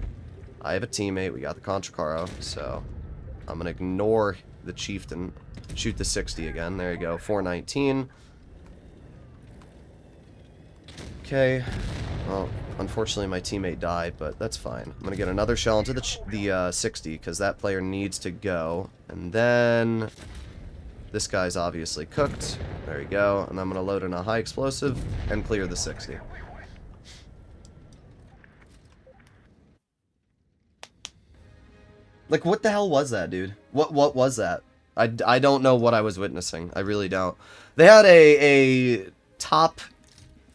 Speaker 2: I have a teammate. We got the Contracaro, so I'm going to ignore the Chieftain. Shoot the 60 again. There you go. 419. Okay. Well, unfortunately my teammate died, but that's fine. I'm going to get another shell into the 60, because that player needs to go. And then this guy's obviously cooked. There you go. And I'm going to load in a high explosive and clear the 60. Like, what the hell was that, dude? What was that? I don't know what I was witnessing. I really don't. They had a top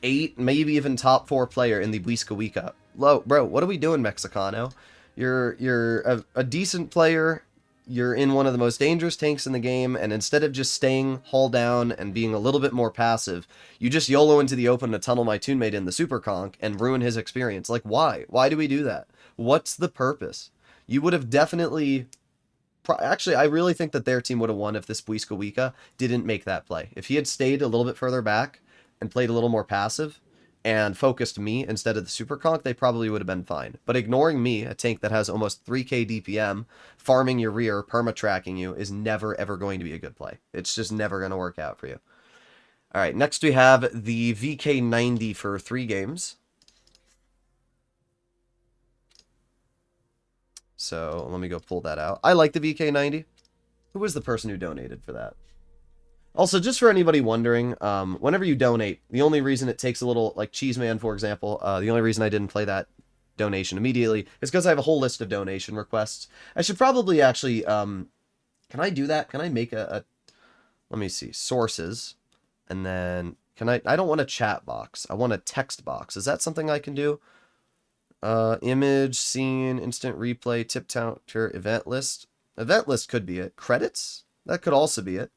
Speaker 2: 8, maybe even top 4 player in the Błyskawica. Bro, what are we doing, Mexicano? You're a decent player. You're in one of the most dangerous tanks in the game, and instead of just staying hull down and being a little bit more passive, you just YOLO into the open to tunnel my teammate in the super conk and ruin his experience. Like, why? Why do we do that? What's the purpose? You would have definitely... Actually, I really think that their team would have won if this Błyskawica didn't make that play. If he had stayed a little bit further back and played a little more passive and focused me instead of the super conk, they probably would have been fine. But ignoring me, a tank that has almost 3k DPM, farming your rear, perma-tracking you, is never, ever going to be a good play. It's just never going to work out for you. Alright, next we have the VK90 for 3 games. So, let me go pull that out. I like the VK90. Who was the person who donated for that? Also, just for anybody wondering, whenever you donate, the only reason it takes a little, like Cheeseman, for example, the only reason I didn't play that donation immediately is because I have a whole list of donation requests. I should probably actually, can I do that? Can I make let me see, sources, and then, I don't want a chat box. I want a text box. Is that something I can do? Image, scene, instant replay, tip counter, event list. Event list could be it. Credits? That could also be it.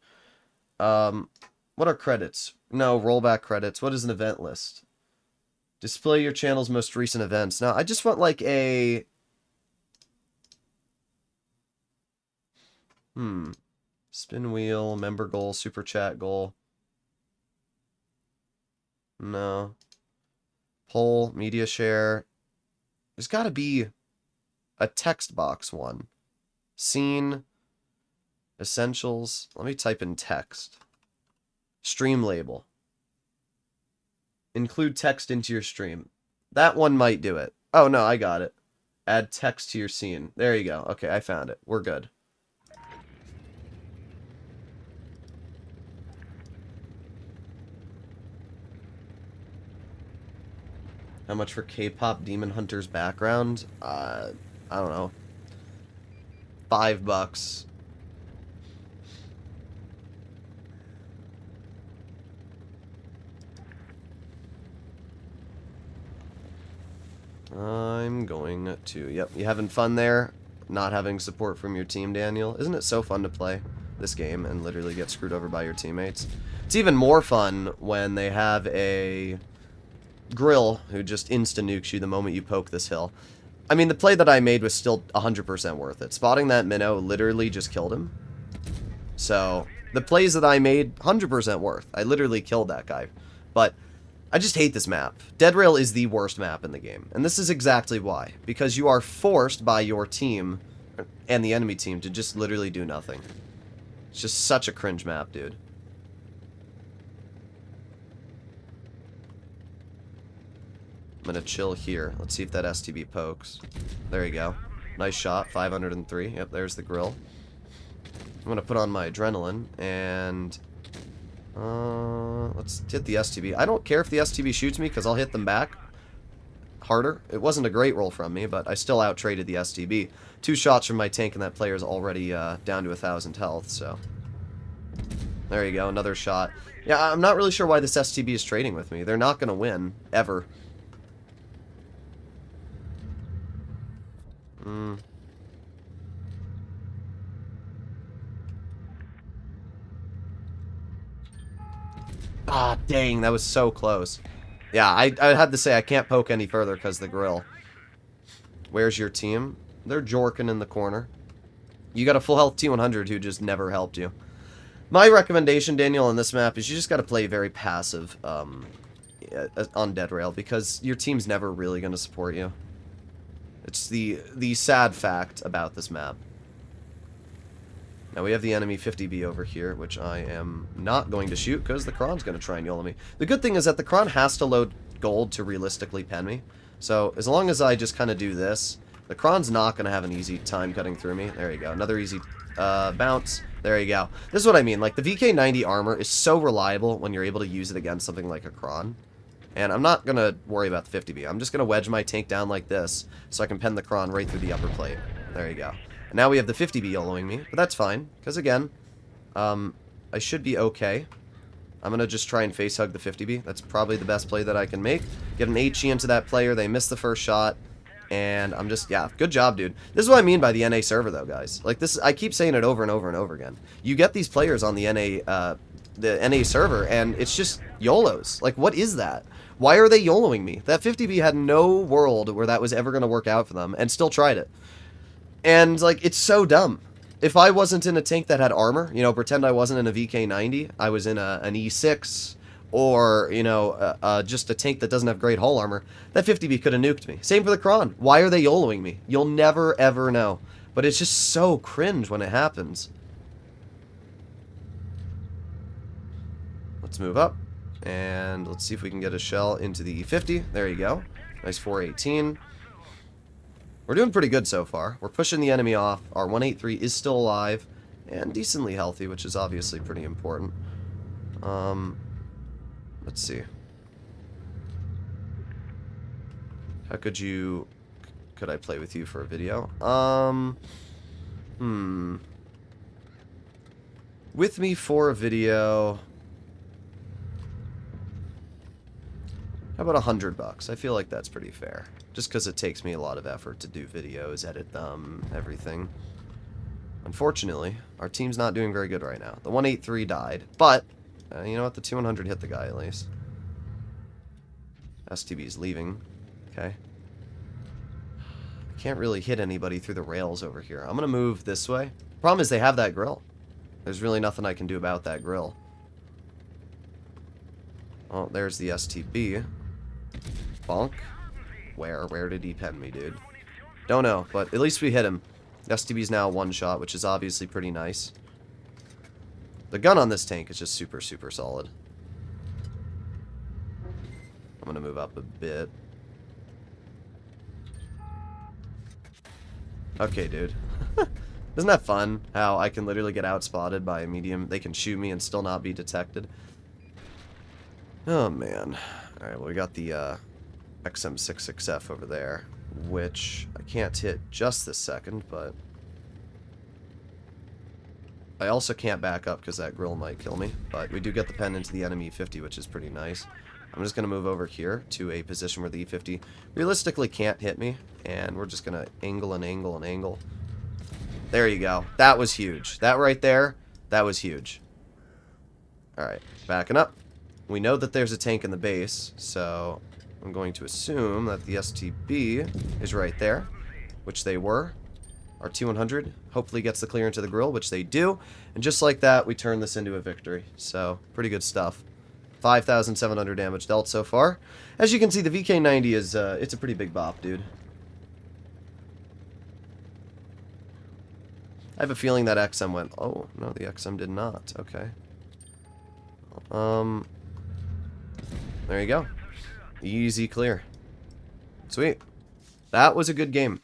Speaker 2: What are credits? No, rollback credits. What is an event list? Display your channel's most recent events. Now, I just want like a... Spin wheel, member goal, super chat goal. No. Poll, media share. There's got to be a text box one. Scene. Essentials. Let me type in text. Stream label. Include text into your stream. That one might do it. Oh, no, I got it. Add text to your scene. There you go. Okay, I found it. We're good. How much for K-pop Demon Hunter's background? I don't know. $5. I'm going to... Yep, you having fun there? Not having support from your team, Daniel? Isn't it so fun to play this game and literally get screwed over by your teammates? It's even more fun when they have a Grille who just insta-nukes you the moment you poke this hill. I mean, the play that I made was still 100% worth it. Spotting that minnow literally just killed him. So, the plays that I made, 100% worth. I literally killed that guy. But I just hate this map. Dead Rail is the worst map in the game. And this is exactly why. Because you are forced by your team and the enemy team to just literally do nothing. It's just such a cringe map, dude. I'm going to chill here. Let's see if that STB pokes. There you go. Nice shot. 503. Yep, there's the Grille. I'm going to put on my adrenaline and... let's hit the STB. I don't care if the STB shoots me because I'll hit them back harder. It wasn't a great roll from me, but I still out-traded the STB. 2 shots from my tank and that player's already down to 1,000 health, so... There you go, another shot. Yeah, I'm not really sure why this STB is trading with me. They're not going to win, ever. Ah, dang, that was so close. Yeah, I had to say I can't poke any further because of the Grille. Where's your team? They're jorking in the corner. You got a full health T100 who just never helped you. My recommendation, Daniel, on this map is you just got to play very passive on Dead Rail because your team's never really going to support you. It's the sad fact about this map. Now we have the enemy 50B over here, which I am not going to shoot because the Kron's going to try and YOLO me. The good thing is that the Kron has to load gold to realistically pen me. So as long as I just kind of do this, the Kron's not going to have an easy time cutting through me. There you go. Another easy bounce. There you go. This is what I mean. Like the VK90 armor is so reliable when you're able to use it against something like a Kron. And I'm not going to worry about the 50B. I'm just going to wedge my tank down like this so I can pen the Kron right through the upper plate. There you go. And now we have the 50B YOLOing me, but that's fine. Because again, I should be okay. I'm going to just try and face hug the 50B. That's probably the best play that I can make. Get an HE into that player. They missed the first shot. And I'm just, yeah, good job, dude. This is what I mean by the NA server, though, guys. Like, this, I keep saying it over and over and over again. You get these players on the NA server, and it's just YOLOs. Like, what is that? Why are they YOLOing me? That 50B had no world where that was ever going to work out for them, and still tried it. And, like, it's so dumb. If I wasn't in a tank that had armor, you know, pretend I wasn't in a VK90, I was in an E6, or, you know, just a tank that doesn't have great hull armor, that 50B could have nuked me. Same for the Kron. Why are they YOLOing me? You'll never, ever know. But it's just so cringe when it happens. Let's move up. And let's see if we can get a shell into the E50. There you go. Nice 418. We're doing pretty good so far. We're pushing the enemy off. Our 183 is still alive and decently healthy, which is obviously pretty important. Let's see. How could I play with you for a video? With me for a video. How about $100? I feel like that's pretty fair. Just because it takes me a lot of effort to do videos, edit them, everything. Unfortunately, our team's not doing very good right now. The 183 died, but you know what? The 200 hit the guy at least. STB's leaving. Okay. I can't really hit anybody through the rails over here. I'm going to move this way. Problem is they have that grill. There's really nothing I can do about that grill. Oh, there's the STB. Bonk. Where did he pen me, dude? Don't know, but at least we hit him. STB's now one shot, which is obviously pretty nice. The gun on this tank is just super, super solid. I'm gonna move up a bit. Okay, dude. Isn't that fun? How I can literally get outspotted by a medium. They can shoot me and still not be detected. Oh, man. Alright, well, we got the XM66F over there, which I can't hit just this second, but I also can't back up because that grill might kill me, but we do get the pen into the enemy E50, which is pretty nice. I'm just going to move over here to a position where the E50 realistically can't hit me, and we're just going to angle and angle and angle. There you go. That was huge. That right there, that was huge. Alright, backing up. We know that there's a tank in the base, so I'm going to assume that the STB is right there, which they were. Our T100 hopefully gets the clear into the grill, which they do. And just like that, we turn this into a victory. So, pretty good stuff. 5,700 damage dealt so far. As you can see, the VK90 is, it's a pretty big bop, dude. I have a feeling that XM went... Oh, no, the XM did not. Okay. There you go. Easy clear. Sweet. That was a good game.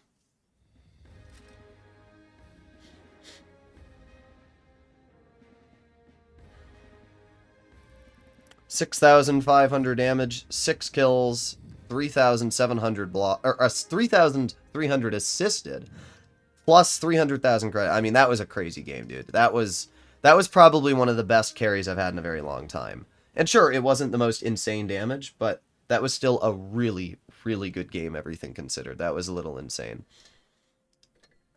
Speaker 2: $6,500 damage, 6 kills, 3,700 block, or 3,300 assisted, plus 300,000 credit. I mean, that was a crazy game, dude. That was probably one of the best carries I've had in a very long time. And sure, it wasn't the most insane damage, but that was still a really, really good game, everything considered. That was a little insane.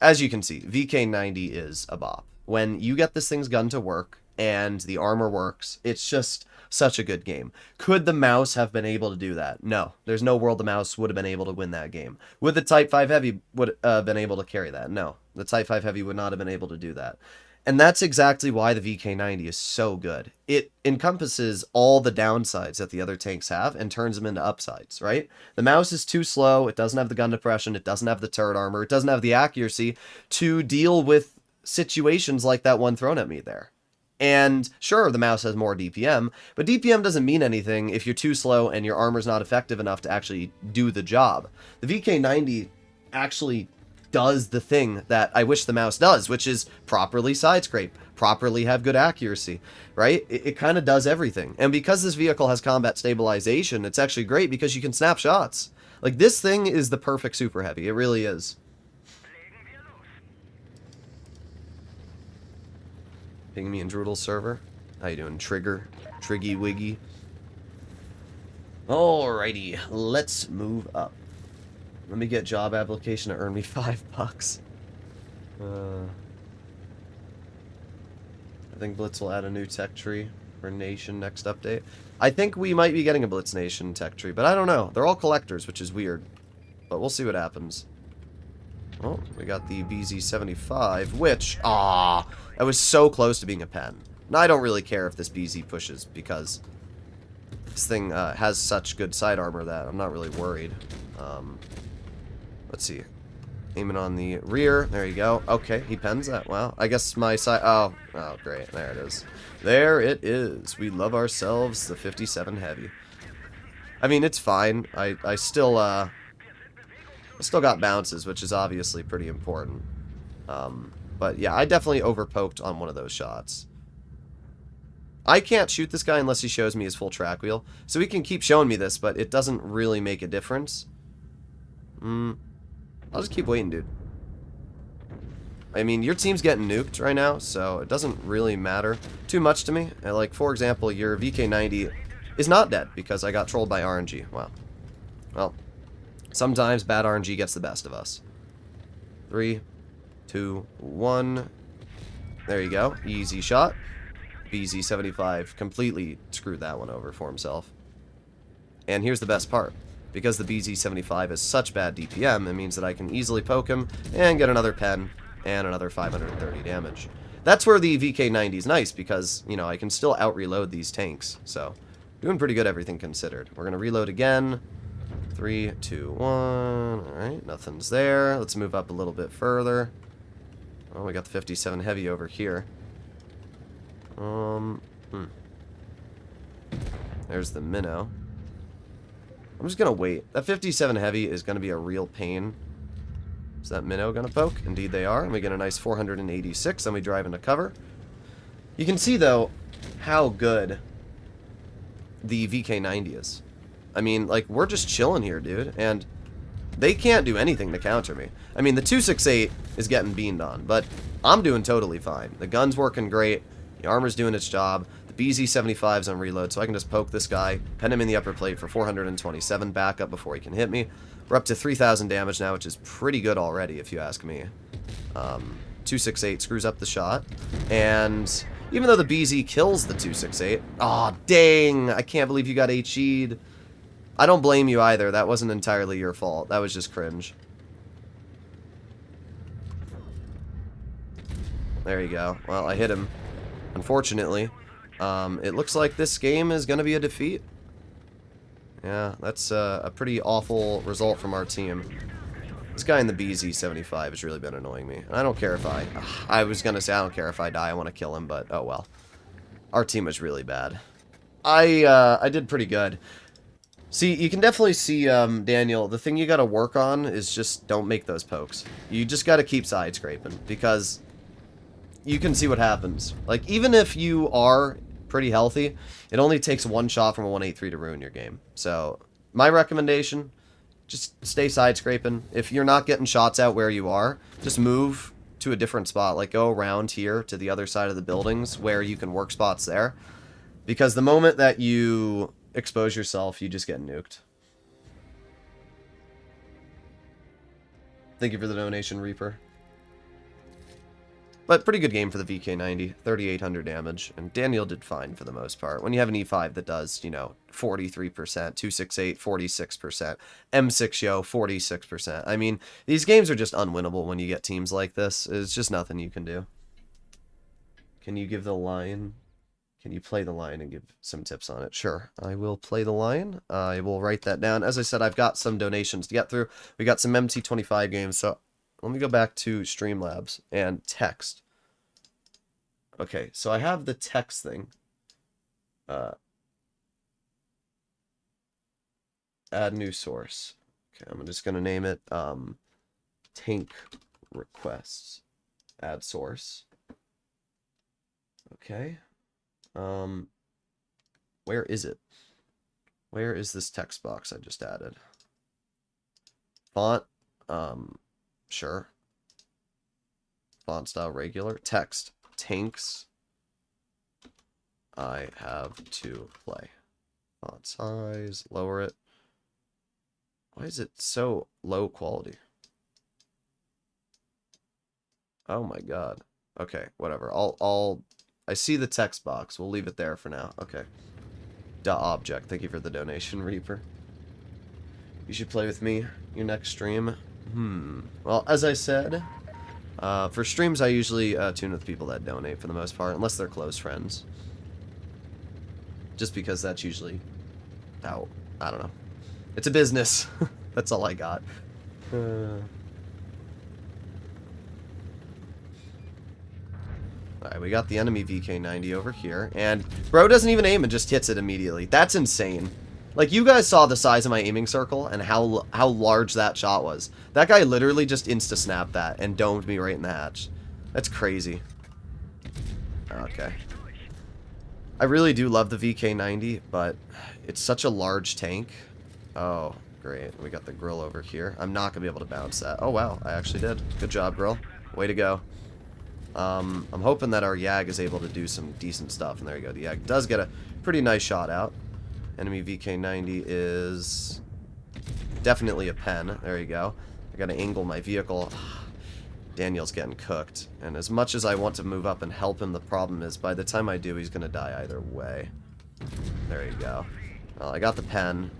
Speaker 2: As you can see, VK90 is a bop. When you get this thing's gun to work, and the armor works, it's just such a good game. Could the mouse have been able to do that? No. There's no world the mouse would have been able to win that game. Would the Type 5 Heavy would been able to carry that? No. The Type 5 Heavy would not have been able to do that. And that's exactly why the VK90 is so good. It encompasses all the downsides that the other tanks have and turns them into upsides, right? The mouse is too slow, it doesn't have the gun depression, it doesn't have the turret armor, it doesn't have the accuracy to deal with situations like that one thrown at me there. And sure, the mouse has more DPM, but DPM doesn't mean anything if you're too slow and your armor's not effective enough to actually do the job. The VK90 actually does the thing that I wish the mouse does, which is properly side scrape, properly have good accuracy, right? It kind of does everything. And because this vehicle has combat stabilization, it's actually great because you can snap shots. Like, this thing is the perfect super heavy. It really is. Ping me in Droodles server. How you doing, Trigger? Triggy Wiggy. Alrighty, let's move up. Let me get job application to earn me $5. I think Blitz will add a new tech tree for Nation next update. I think we might be getting a Blitz Nation tech tree, but I don't know. They're all collectors, which is weird. But we'll see what happens. Oh, we got the BZ75, which, that was so close to being a pen. Now, I don't really care if this BZ pushes, because this thing has such good side armor that I'm not really worried. Let's see. Aiming on the rear. There you go. Okay, he pens that. Wow. I guess my side... Oh, great. There it is. There it is. We love ourselves the 57 Heavy. I mean, it's fine. I still got bounces, which is obviously pretty important. But yeah, I definitely overpoked on one of those shots. I can't shoot this guy unless he shows me his full track wheel. So he can keep showing me this, but it doesn't really make a difference. I'll just keep waiting, dude. I mean, your team's getting nuked right now, so it doesn't really matter too much to me. Like, for example, your VK90 is not dead because I got trolled by RNG. Wow. Well, sometimes bad RNG gets the best of us. 3, 2, 1. There you go. Easy shot. BZ75 completely screwed that one over for himself. And here's the best part. Because the BZ75 is such bad DPM, it means that I can easily poke him and get another pen and another 530 damage. That's where the VK90 is nice because, you know, I can still out-reload these tanks. So, doing pretty good everything considered. We're going to reload again. 3, 2, 1. Alright, nothing's there. Let's move up a little bit further. Oh, we got the 57 heavy over here. There's the minnow. I'm just gonna wait. That 57 heavy is gonna be a real pain. Is that minnow gonna poke? Indeed they are. And we get a nice 486, and we drive into cover. You can see, though, how good the VK90 is. I mean, like, we're just chilling here, dude. And they can't do anything to counter me. I mean, the 268 is getting beamed on, but I'm doing totally fine. The gun's working great. The armor's doing its job. The BZ75's on reload, so I can just poke this guy, pen him in the upper plate for 427 backup before he can hit me. We're up to 3,000 damage now, which is pretty good already, if you ask me. 268 screws up the shot, and even though the BZ kills the 268... Aw, dang! I can't believe you got HE'd. I don't blame you either. That wasn't entirely your fault. That was just cringe. There you go. Well, I hit him. Unfortunately. It looks like this game is going to be a defeat. Yeah, that's a pretty awful result from our team. This guy in the BZ75 has really been annoying me. I don't care if I was going to say I don't care if I die. I want to kill him, but oh well. Our team was really bad. I did pretty good. See, you can definitely see, Daniel, the thing you gotta work on is just don't make those pokes. You just gotta keep side scraping, because you can see what happens. Like, even if you are pretty healthy, it only takes one shot from a 183 to ruin your game. So, my recommendation, just stay side scraping. If you're not getting shots out where you are, just move to a different spot. Like, go around here to the other side of the buildings where you can work spots there. Because the moment that you expose yourself, you just get nuked. Thank you for the donation, Reaper. But pretty good game for the VK90. 3,800 damage. And Daniel did fine for the most part. When you have an E5 that does, you know, 43%, 268, 46%, M6 Yo, 46%. I mean, these games are just unwinnable when you get teams like this. It's just nothing you can do. Can you give the line... Can you play the line and give some tips on it? Sure, I will play the line. I will write that down. As I said, I've got some donations to get through. We got some MT25 games, so let me go back to Streamlabs and text. Okay, so I have the text thing. Add new source. Okay, I'm just going to name it tank requests. Add source. Okay. Where is it? Where is this text box I just added? Font, sure. Font style regular. Text, tanks. I have to play. Font size, lower it. Why is it so low quality? Oh my god. Okay, whatever. I see the text box. We'll leave it there for now. Okay. .object. Thank you for the donation, Reaper. You should play with me your next stream. Well, as I said, for streams I usually tune with people that donate for the most part, unless they're close friends. Just because that's usually how, I don't know. It's a business. That's all I got. Alright, we got the enemy VK90 over here, and bro doesn't even aim and just hits it immediately. That's insane. Like, you guys saw the size of my aiming circle and how large that shot was. That guy literally just insta-snapped that and domed me right in the hatch. That's crazy. Okay. I really do love the VK90, but it's such a large tank. Oh, great. We got the Grille over here. I'm not going to be able to bounce that. Oh, wow. I actually did. Good job, Grille. Way to go. I'm hoping that our Yag is able to do some decent stuff. And there you go. The Yag does get a pretty nice shot out. Enemy VK90 is definitely a pen. There you go. I gotta angle my vehicle. Daniel's getting cooked. And as much as I want to move up and help him, the problem is by the time I do, he's gonna die either way. There you go. Well, I got the pen.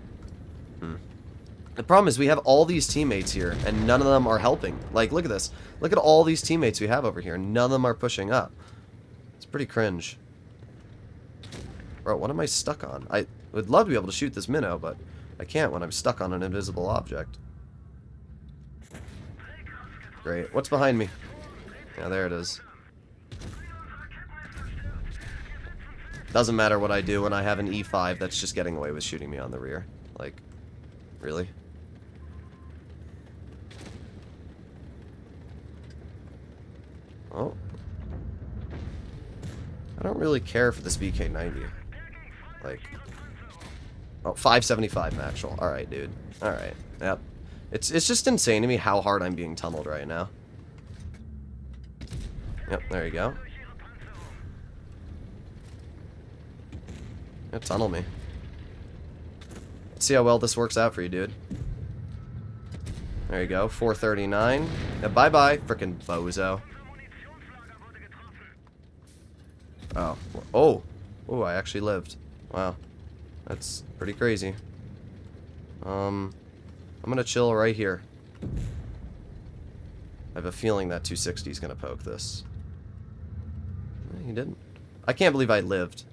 Speaker 2: The problem is we have all these teammates here, and none of them are helping. Like, look at this. Look at all these teammates we have over here, and none of them are pushing up. It's pretty cringe. Bro, what am I stuck on? I would love to be able to shoot this minnow, but I can't when I'm stuck on an invisible object. Great. What's behind me? Yeah, there it is. Doesn't matter what I do when I have an E5 that's just getting away with shooting me on the rear. Like, really? Oh. I don't really care for this VK90. Like, oh, 575 Maxwell. Alright, dude. Alright. Yep. It's just insane to me how hard I'm being tunneled right now. Yep, there you go. Yeah, tunnel me. Let's see how well this works out for you, dude. There you go, 439. Yeah, bye-bye, frickin' bozo. Oh. Oh! Oh, I actually lived. Wow. That's pretty crazy. I'm gonna chill right here. I have a feeling that 260 is gonna poke this. He didn't. I can't believe I lived.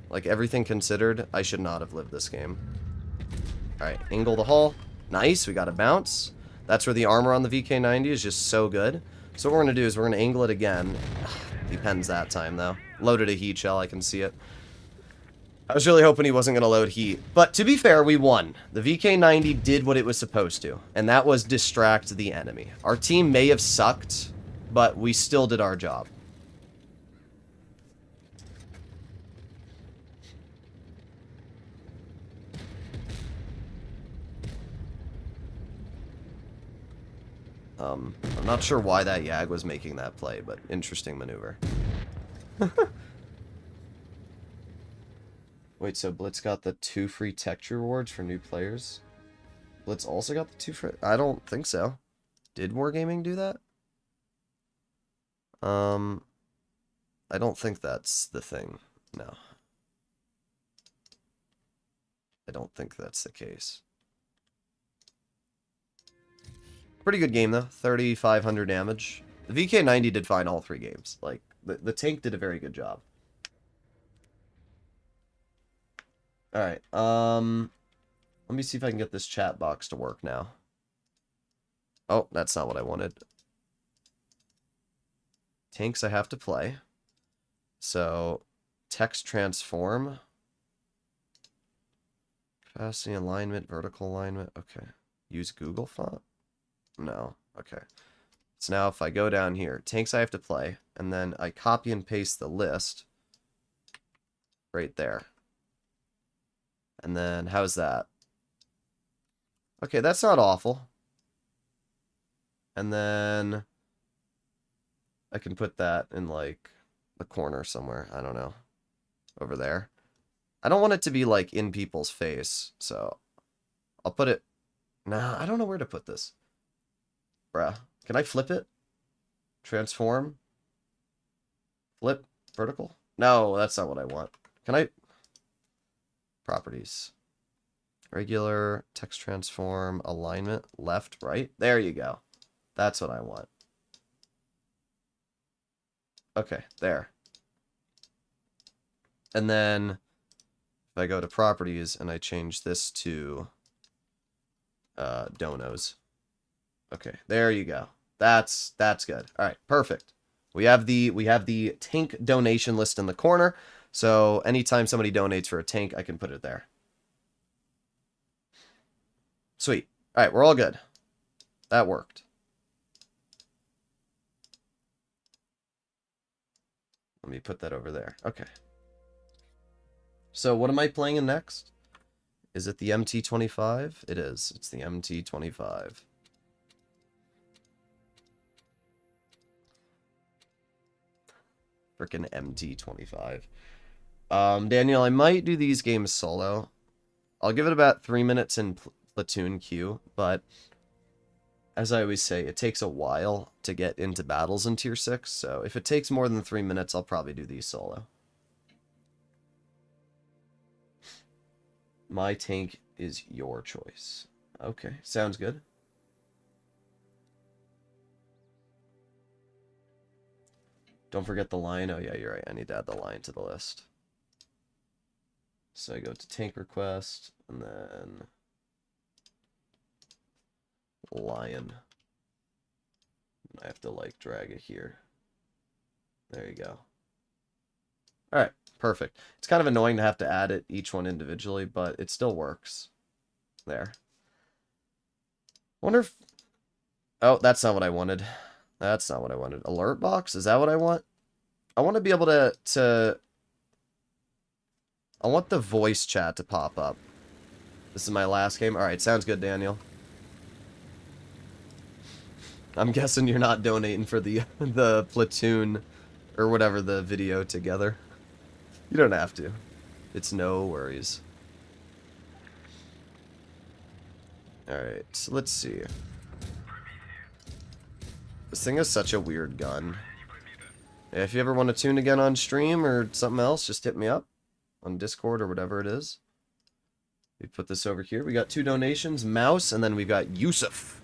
Speaker 2: Like, everything considered, I should not have lived this game. Alright, angle the hull. Nice, we got a bounce. That's where the armor on the VK90 is just so good. So what we're going to do is we're going to angle it again. Depends that time, though. Loaded a heat shell, I can see it. I was really hoping he wasn't going to load heat. But to be fair, we won. The VK90 did what it was supposed to, and that was distract the enemy. Our team may have sucked, but we still did our job. I'm not sure why that Yag was making that play, but interesting maneuver. Wait, so Blitz got the 2 free texture rewards for new players? Blitz also got the 2 free... I don't think so. Did Wargaming do that? I don't think that's the thing. No. I don't think that's the case. Pretty good game, though. 3,500 damage. The VK90 did fine all 3 games. Like, the tank did a very good job. Alright, let me see if I can get this chat box to work now. Oh, that's not what I wanted. Tanks I have to play. So, text transform. Capacity alignment, vertical alignment. Okay. Use Google font? No. Okay. So now if I go down here, tanks I have to play, and then I copy and paste the list right there. And then, how's that? Okay, that's not awful. And then I can put that in, like, the corner somewhere. I don't know. Over there. I don't want it to be, like, in people's face, so I'll put it... Nah, I don't know where to put this. Bruh. Can I flip it? Transform? Flip? Vertical? No, that's not what I want. Can I... Properties. Regular, text transform, alignment, left, right. There you go. That's what I want. Okay, there. And then if I go to properties and I change this to donos. Okay, there you go. That's good. All right, perfect. We have the tank donation list in the corner. So anytime somebody donates for a tank, I can put it there. Sweet. All right, we're all good. That worked. Let me put that over there. Okay. So what am I playing in next? Is it the MT-25? It is. It's the MT-25. Frickin' MT-25. Daniel, I might do these games solo. I'll give it about 3 minutes in Platoon queue, but as I always say, it takes a while to get into battles in Tier 6, so if it takes more than 3 minutes, I'll probably do these solo. My tank is your choice. Okay, sounds good. Don't forget the line. Oh, yeah, you're right. I need to add the line to the list. So I go to tank request, and then lion. I have to, like, drag it here. There you go. Alright, perfect. It's kind of annoying to have to add it, each one individually, but it still works. There. Wonder if... Oh, that's not what I wanted. That's not what I wanted. Alert box? Is that what I want? I want to be able to... I want the voice chat to pop up. This is my last game. Alright, sounds good, Daniel. I'm guessing you're not donating for the Platoon or whatever the video together. You don't have to. It's no worries. Alright, so let's see. This thing is such a weird gun. Yeah, if you ever want to tune again on stream or something else, just hit me up on Discord or whatever it is. We put this over here. We got 2 donations, Mouse, and then we've got Yusuf.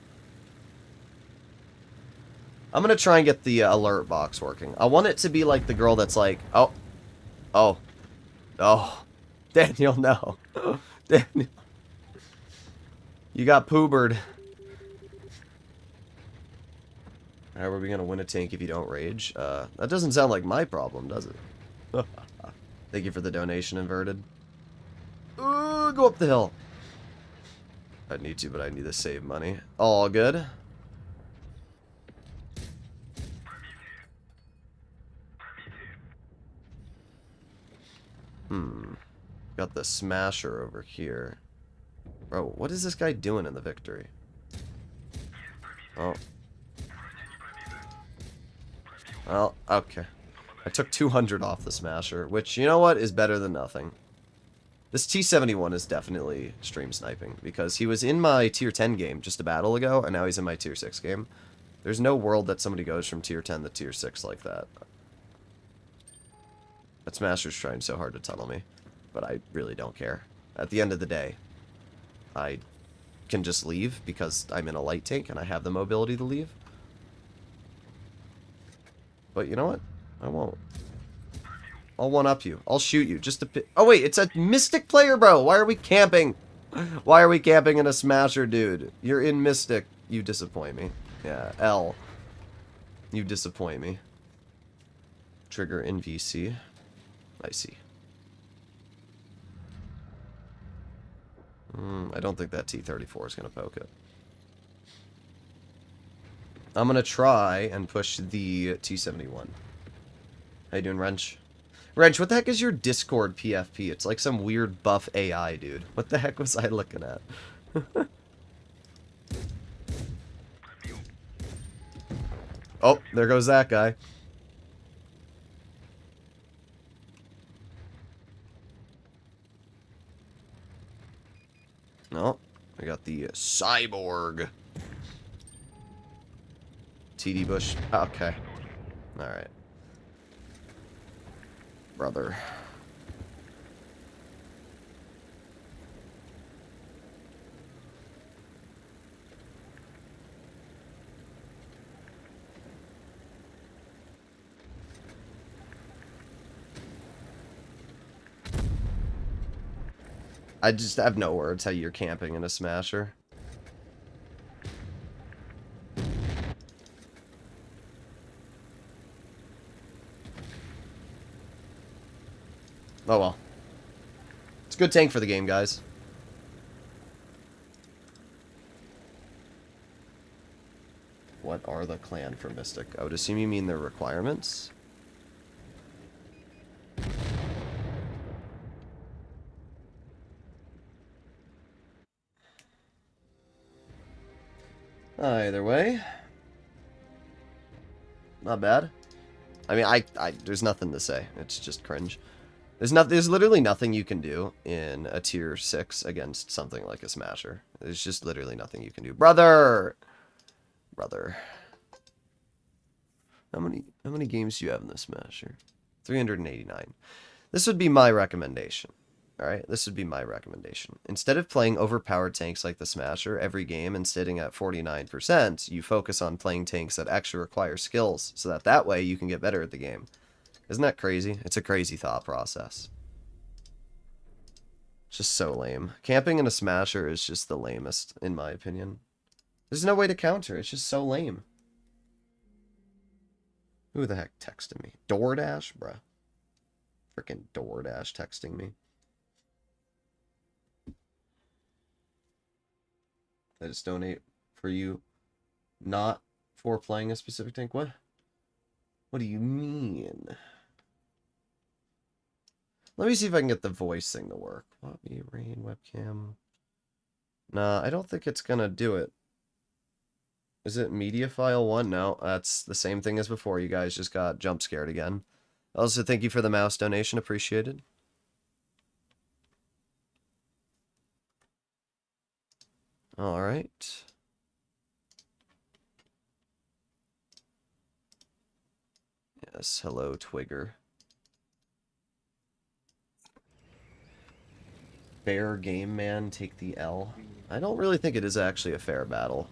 Speaker 2: I'm going to try and get the alert box working. I want it to be like the girl that's like, oh, Daniel, no. Daniel. You got poobered. How are we going to win a tank if you don't rage? That doesn't sound like my problem, does it? Thank you for the donation, Inverted. Go up the hill. I need to, but I need to save money. All good. Got the Smasher over here. Bro, what is this guy doing in the Victory? Oh. Well, okay. I took 200 off the Smasher, which, you know what, is better than nothing. This T71 is definitely stream sniping, because he was in my Tier 10 game just a battle ago, and now he's in my Tier 6 game. There's no world that somebody goes from Tier 10 to Tier 6 like that. That Smasher's trying so hard to tunnel me, but I really don't care. At the end of the day, I can just leave because I'm in a light tank and I have the mobility to leave. But you know what? I won't. I'll one-up you. I'll shoot you. Just to... Oh, wait. It's a Mystic player, bro. Why are we camping? Why are we camping in a Smasher, dude? You're in Mystic. You disappoint me. Yeah, L. You disappoint me. Trigger in VC. I see. I don't think that T34 is going to poke it. I'm going to try and push the T71. How you doing, Wrench? Wrench, what the heck is your Discord PFP? It's like some weird buff AI, dude. What the heck was I looking at? Oh, there goes that guy. No, I got the Cyborg. TD Bush. Okay. Alright. Brother. I just have no words how you're camping in a Smasher. Oh well. It's a good tank for the game, guys. What are the clan for Mystic? I would assume you mean their requirements. Either way. Not bad. I mean, there's nothing to say. It's just cringe. There's literally nothing you can do in a tier 6 against something like a Smasher. There's just literally nothing you can do. Brother! Brother. How many games do you have in the Smasher? 389. This would be my recommendation. Alright, this would be my recommendation. Instead of playing overpowered tanks like the Smasher every game and sitting at 49%, you focus on playing tanks that actually require skills, so that way you can get better at the game. Isn't that crazy? It's a crazy thought process. It's just so lame. Camping in a Smasher is just the lamest, in my opinion. There's no way to counter. It's just so lame. Who the heck texted me? DoorDash? Bruh. Freaking DoorDash texting me. I just donate for you, not for playing a specific tank. What? What do you mean? Let me see if I can get the voice thing to work. What me rain webcam? Nah, I don't think it's gonna do it. Is it media file 1? No, that's the same thing as before. You guys just got jump scared again. Also, thank you for the mouse donation. Appreciated. All right. Yes, hello, Twigger. Fair game, man. Take the L. I don't really think it is actually a fair battle,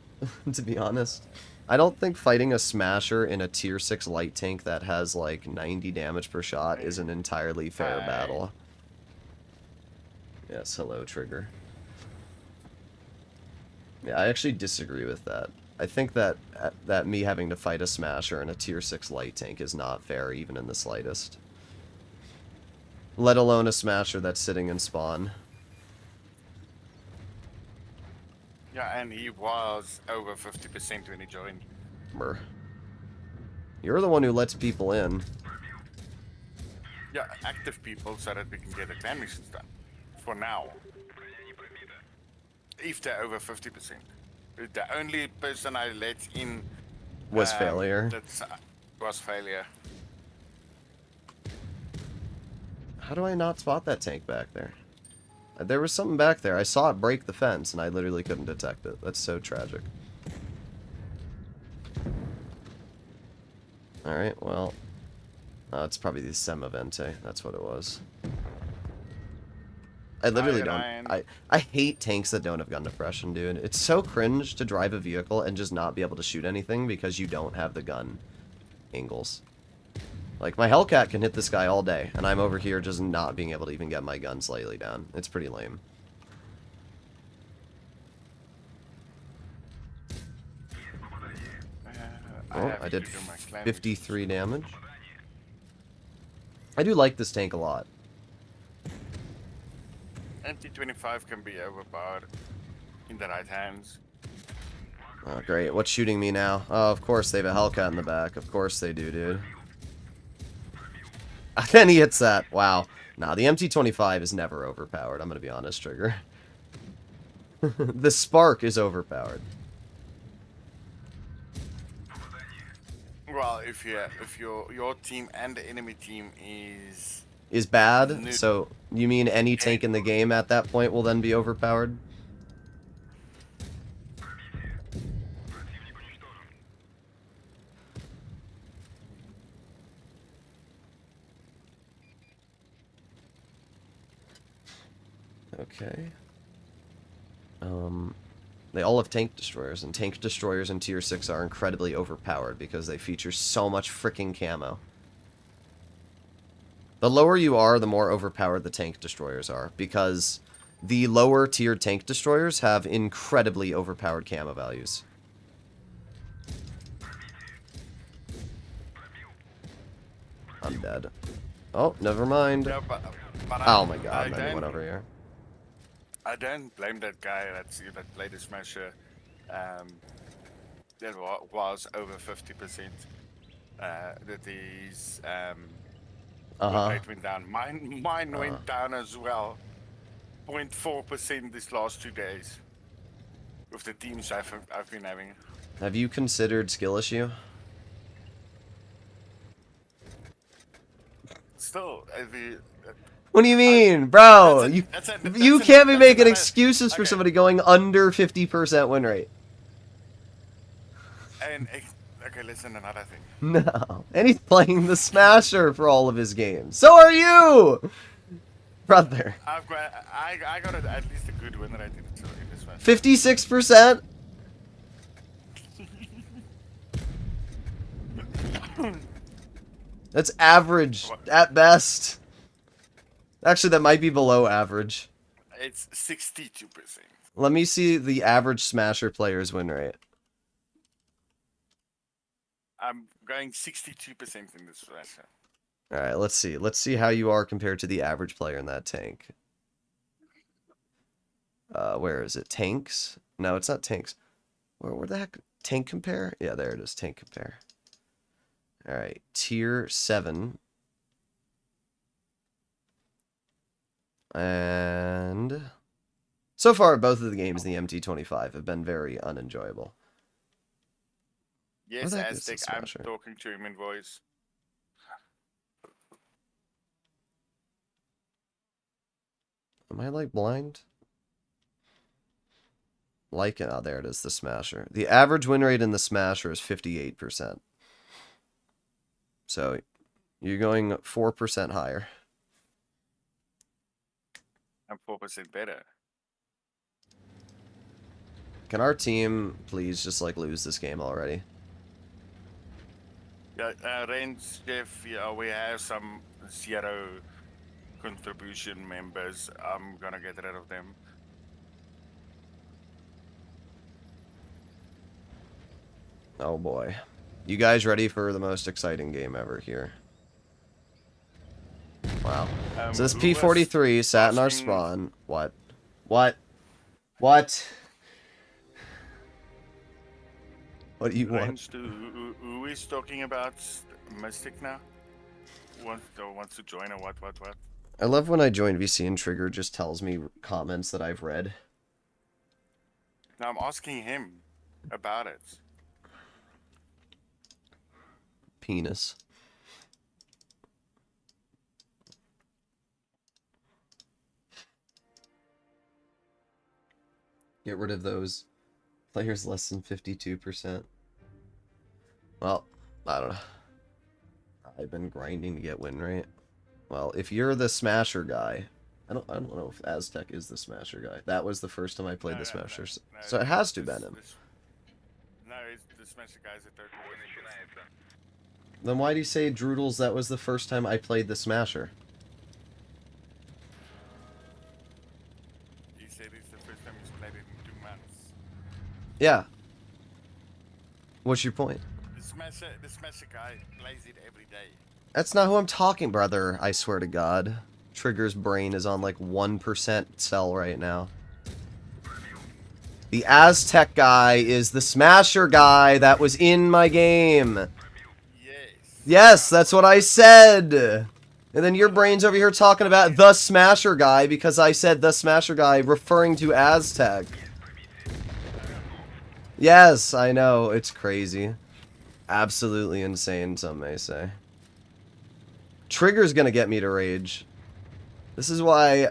Speaker 2: to be honest. I don't think fighting a Smasher in a tier 6 light tank that has like 90 damage per shot is an entirely fair battle. Yes, hello, Trigger. Yeah, I actually disagree with that. I think that me having to fight a Smasher in a tier 6 light tank is not fair, even in the slightest. Let alone a Smasher that's sitting in spawn.
Speaker 3: Yeah, and he was over 50% when he joined.
Speaker 2: Brr. You're the one who lets people in.
Speaker 3: Yeah, active people so that we can get the clan missions done. For now. If they're over 50%. The only person I let in
Speaker 2: Was failure.
Speaker 3: Was failure.
Speaker 2: How do I not spot that tank back there? There was something back there. I saw it break the fence, and I literally couldn't detect it. That's so tragic. Alright, well... it's probably the Semavente. That's what it was. I literally don't... I hate tanks that don't have gun depression, dude. It's so cringe to drive a vehicle and just not be able to shoot anything because you don't have the gun angles. Like, my Hellcat can hit this guy all day, and I'm over here just not being able to even get my gun slightly down. It's pretty lame. Oh, I did 53 damage. I do like this tank a lot.
Speaker 3: MT-25 can be overpowered in the right hands.
Speaker 2: Oh, great. What's shooting me now? Oh, of course they have a Hellcat in the back. Of course they do, dude. Then he hits that. Wow. Nah, the MT-25 is never overpowered. I'm going to be honest, Trigger. The Spark is overpowered.
Speaker 3: Well, if your team and the enemy team
Speaker 2: is bad, so you mean any tank in the game at that point will then be overpowered? Okay. They all have tank destroyers, and tank destroyers in tier 6 are incredibly overpowered because they feature so much freaking camo. The lower you are, the more overpowered the tank destroyers are, because the lower tier tank destroyers have incredibly overpowered camo values. I'm dead. Oh, never mind.
Speaker 3: Yeah, but
Speaker 2: oh my god, man, he went over here.
Speaker 3: I don't blame that guy that played the Smasher. That was over 50%. That his rate went down. Mine went down as well. 0.4% this last 2 days. With the teams I've been having.
Speaker 2: Have you considered skill issue?
Speaker 3: Still,
Speaker 2: What do you mean, bro? You can't be making
Speaker 3: another-
Speaker 2: excuses for
Speaker 3: okay.
Speaker 2: somebody going under 50% win rate.
Speaker 3: And okay, listen, another thing.
Speaker 2: No. And he's playing the Smasher for all of his games. So are you! Brother.
Speaker 3: I got at least a good win rate in this one.
Speaker 2: 56%? That's average at best. Actually, that might be below average.
Speaker 3: It's 62%.
Speaker 2: Let me see the average Smasher player's win rate.
Speaker 3: I'm going 62% in this Smasher.
Speaker 2: Alright, let's see. Let's see how you are compared to the average player in that tank. Where is it? Tanks? No, it's not tanks. Where the heck? Tank compare? Yeah, there it is. Tank compare. Alright, tier 7. And so far, both of the games in the MT-25 have been very unenjoyable.
Speaker 3: Yes,
Speaker 2: the heck is
Speaker 3: Aztec,
Speaker 2: this
Speaker 3: I'm
Speaker 2: Smasher?
Speaker 3: talking to him in voice.
Speaker 2: Am I, like, blind? Like it. Oh, there it is, the Smasher. The average win rate in the Smasher is 58%. So, you're going 4% higher.
Speaker 3: I'm 4% better.
Speaker 2: Can our team please just, like, lose this game already?
Speaker 3: Yeah, Range Chef, yeah, we have some 0 contribution members. I'm gonna get rid of them.
Speaker 2: Oh boy. You guys ready for the most exciting game ever here? Wow. So this P43 sat in our spawn. What? What? What? What do you want?
Speaker 3: Range, who is talking about Mystic now? Wants to join or what?
Speaker 2: I love when I join VC and Trigger just tells me comments that I've read.
Speaker 3: Now I'm asking him about it.
Speaker 2: Penis. Get rid of those players less than 52%. Well, I don't know. I've been grinding to get win rate. Well, if you're the Smasher guy, I don't know if Aztec is the Smasher guy. That was the first time I played the Smasher, so it has to have been him.
Speaker 3: No, it's the Smasher guy's at 30%.
Speaker 2: Then why do you say, Droodles, that was the first time I played the Smasher?
Speaker 3: He said it's the first time he's played it in 2 months.
Speaker 2: Yeah. What's your point?
Speaker 3: The Smasher guy plays it every day.
Speaker 2: That's not who I'm talking, brother. I swear to God. Trigger's brain is on like 1% cell right now. The Aztec guy is the Smasher guy that was in my game.
Speaker 3: Yes.
Speaker 2: Yes, that's what I said. And then your brain's over here talking about the Smasher guy because I said the Smasher guy referring to Aztec. Yes, I know. It's crazy. Absolutely insane, some may say. Trigger's gonna get me to rage. This is why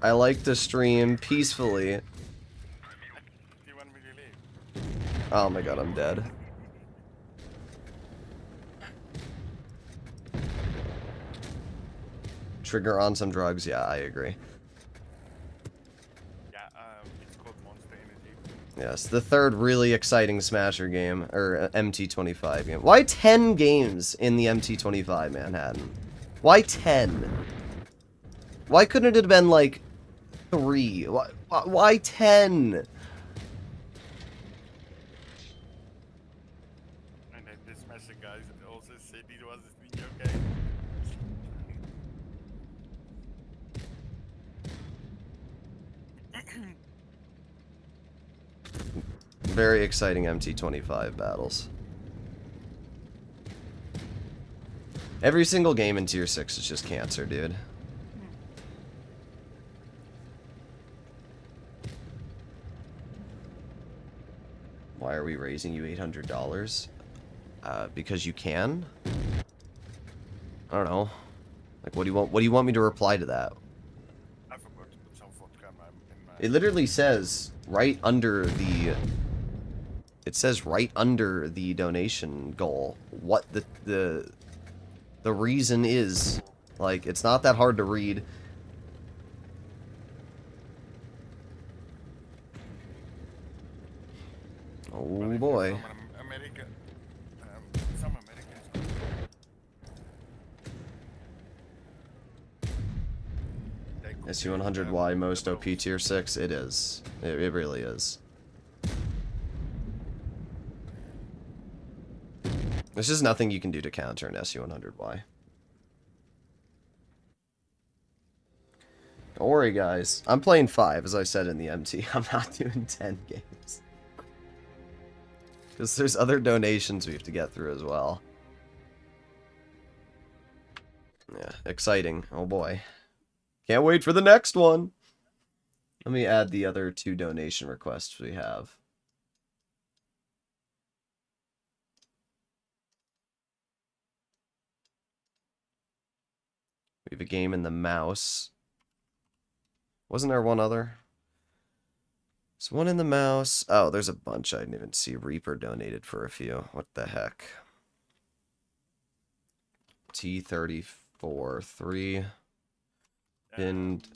Speaker 2: I like to stream peacefully.
Speaker 3: Do you want me to leave?
Speaker 2: Oh my god, I'm dead. Trigger on some drugs? Yeah, I agree.
Speaker 3: Yeah, it's called Monster Energy.
Speaker 2: Yes, the third really exciting Smasher game, or MT-25 game. Why 10 games in the MT-25 Manhattan? Why 10? Why couldn't it have been like 3? Why 10?
Speaker 3: And then this Smasher guy also said he was okay.
Speaker 2: Very exciting MT-25 battles. Every single game in Tier 6 is just cancer, dude. Why are we raising you $800? Because you can? I don't know. Like, what do you want me to reply to that?
Speaker 3: I forgot to put some vodka in my...
Speaker 2: It literally says right under the... It says right under the donation goal what the reason is. Like, it's not that hard to read. Oh boy.
Speaker 3: Some Americans.
Speaker 2: SU-100Y most OP tier 6. It is. It really is. There's just nothing you can do to counter an SU-100Y. Don't worry, guys. I'm playing 5, as I said in the MT. I'm not doing 10 games. Because there's other donations we have to get through as well. Yeah, exciting. Oh boy. Can't wait for the next one. Let me add the other 2 donation requests we have. We have a game in the mouse. Wasn't there one other? There's one in the mouse. Oh, there's a bunch I didn't even see. Reaper donated for a few. What the heck? T34-3. And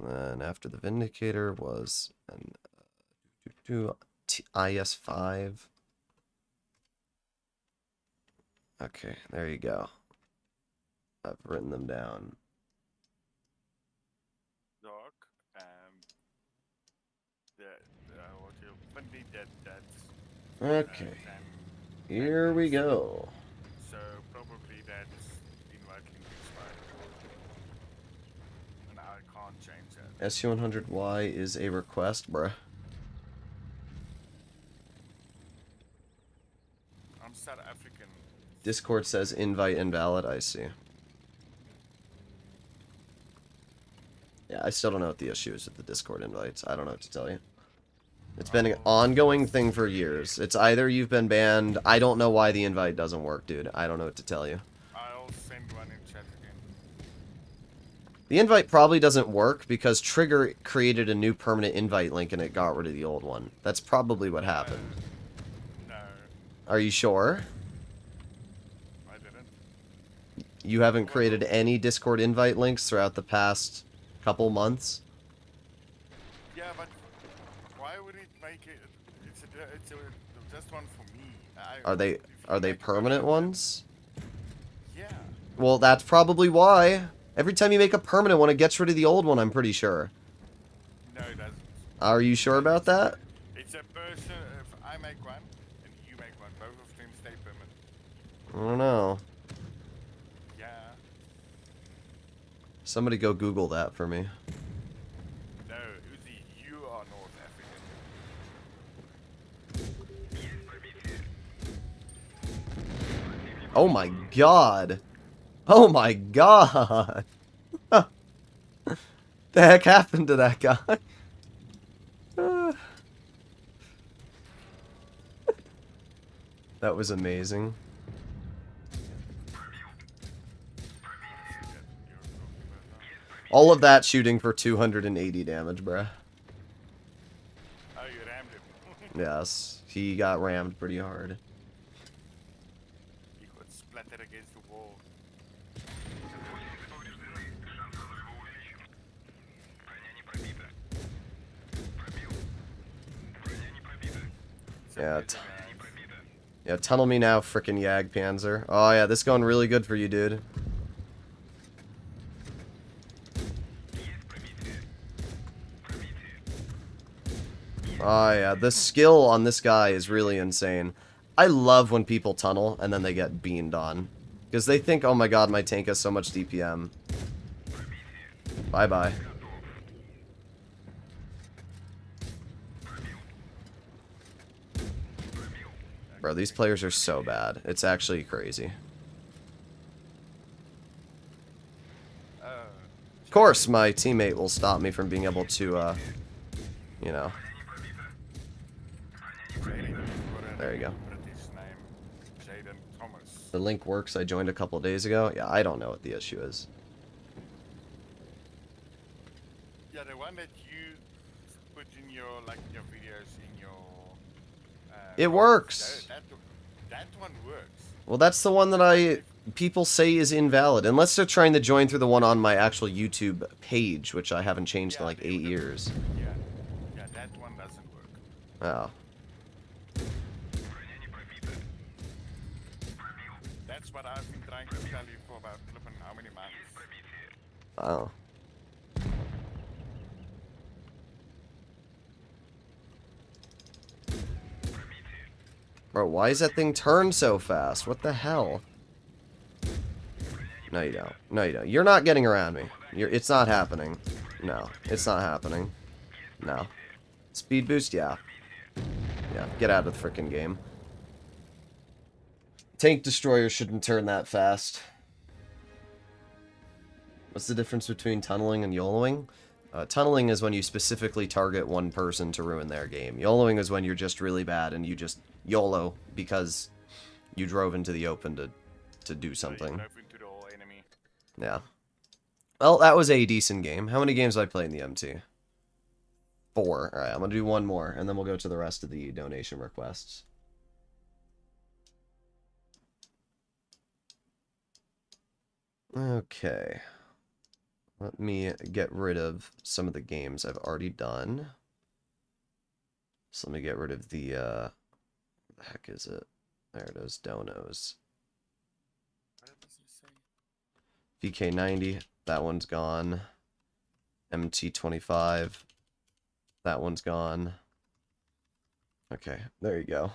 Speaker 2: then after the Vindicator was an IS5. Okay, there you go. I've written them down. Okay, here we go.
Speaker 3: So probably that's inviting expired. And I can't change that.
Speaker 2: SU-100Y is a request, bruh.
Speaker 3: I'm South African.
Speaker 2: Discord says invite invalid, I see. Yeah, I still don't know what the issue is with the Discord invites. I don't know what to tell you. It's been an ongoing thing for years. It's either you've been banned. I don't know why the invite doesn't work, dude. I don't know what to tell you.
Speaker 3: I'll send one in chat again.
Speaker 2: The invite probably doesn't work because Trigger created a new permanent invite link and it got rid of the old one. That's probably what happened.
Speaker 3: No.
Speaker 2: Are you sure?
Speaker 3: I didn't.
Speaker 2: You haven't created any Discord invite links throughout the past couple months?
Speaker 3: Yeah, but why would it make it? It's just one for me.
Speaker 2: Are they permanent ones?
Speaker 3: Yeah.
Speaker 2: Well, that's probably why. Every time you make a permanent one, it gets rid of the old one, I'm pretty sure.
Speaker 3: No, it doesn't.
Speaker 2: Are you sure about that?
Speaker 3: It's a person. If I make one and you make one, both of them stay permanent.
Speaker 2: I don't know.
Speaker 3: Yeah.
Speaker 2: Somebody go Google that for me.
Speaker 3: No, Uzi, you are North African.
Speaker 2: Oh my god. Oh my god. The heck happened to that guy? That was amazing. All of that shooting for 280 damage, bruh.
Speaker 3: Oh, you rammed him.
Speaker 2: Yes, he got rammed pretty hard.
Speaker 3: He got splattered against the wall.
Speaker 2: Yeah, yeah, tunnel me now, frickin' Jagdpanzer. Oh yeah, this is going really good for you, dude. Oh yeah, the skill on this guy is really insane. I love when people tunnel and then they get beamed on. Because they think, oh my god, my tank has so much DPM. Bye-bye. Bro, these players are so bad. It's actually crazy. Of course, my teammate will stop me from being able to, you know. There you go.
Speaker 3: British name, Jaden Thomas.
Speaker 2: The link works. I joined a couple days ago. Yeah, I don't know what the issue is.
Speaker 3: Yeah, the one that you put in your your videos in your.
Speaker 2: It works.
Speaker 3: That one works.
Speaker 2: Well, that's the one that people say is invalid, unless they're trying to join through the one on my actual YouTube page, which I haven't changed in like 8 years.
Speaker 3: Yeah, that one doesn't work.
Speaker 2: Oh.
Speaker 3: That's what I've been trying to tell you for about how many months.
Speaker 2: Oh. Bro, why is that thing turned so fast? What the hell? No, you don't. No, you don't. You're not getting around me. It's not happening. No, it's not happening. No. Speed boost? Yeah. Yeah, get out of the frickin' game. Tank destroyer shouldn't turn that fast. What's the difference between tunneling and YOLOing? Tunneling is when you specifically target one person to ruin their game. YOLOing is when you're just really bad and you just YOLO because you drove into the open to do something. Yeah. Well, that was a decent game. How many games did I play in the MT? 4. Alright, I'm gonna do one more, and then we'll go to the rest of the donation requests. Okay. Let me get rid of some of the games I've already done. So let me get rid of the, what the heck is it? There it is, donos. VK90, that one's gone. MT25, that one's gone. Okay, there you go.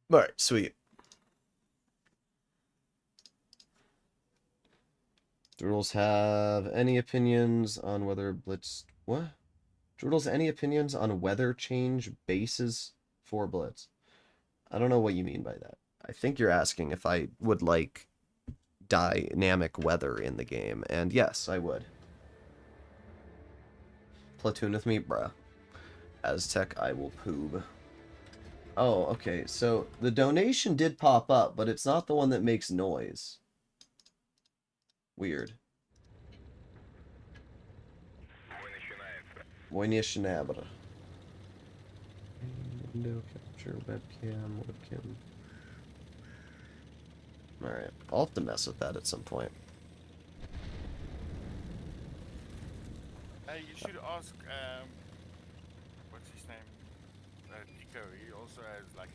Speaker 2: Alright, sweet. Droodles have any opinions on whether Blitz... What? Droodles, any opinions on weather change bases for Blitz? I don't know what you mean by that. I think you're asking if I would like dynamic weather in the game, and yes, I would. Platoon with me, bruh. Aztec, I will poob. Oh, okay, so the donation did pop up, but it's not the one that makes noise. Weird. Window capture, webcam. Alright, I'll have to mess with that at some point.
Speaker 3: Hey, you should ask, what's his name? Nico. He also has like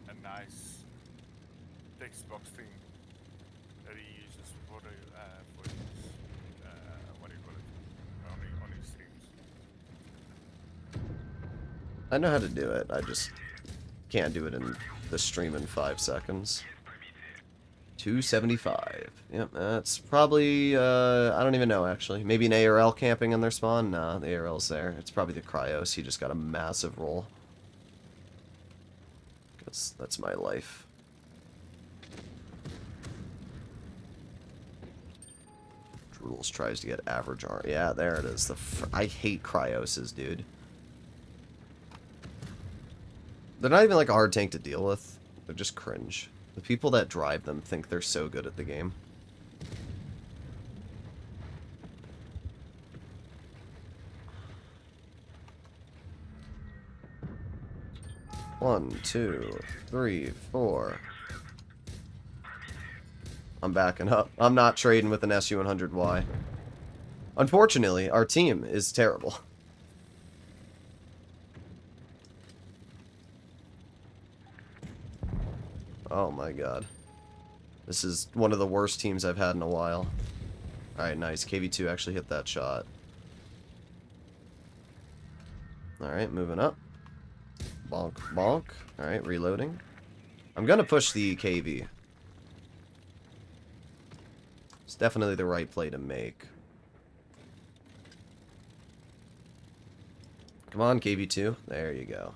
Speaker 3: a nice text box thing that he uses for the for his, what do you call it? On his streams.
Speaker 2: I know how to do it, I just can't do it in the stream in 5 seconds. 275. Yep, that's probably, I don't even know, actually. Maybe an ARL camping on their spawn? Nah, the ARL's there. It's probably the Cryos. He just got a massive roll. Because that's my life. Droodles tries to get average R. Yeah, there it is. I hate Cryoses, dude. They're not even like a hard tank to deal with. They're just cringe. The people that drive them think they're so good at the game. One, two, three, four. I'm backing up. I'm not trading with an SU-100Y. Unfortunately, our team is terrible. Oh my god. This is one of the worst teams I've had in a while. Alright, nice. KV2 actually hit that shot. Alright, moving up. Bonk, bonk. Alright, reloading. I'm gonna push the KV. It's definitely the right play to make. Come on, KV2. There you go.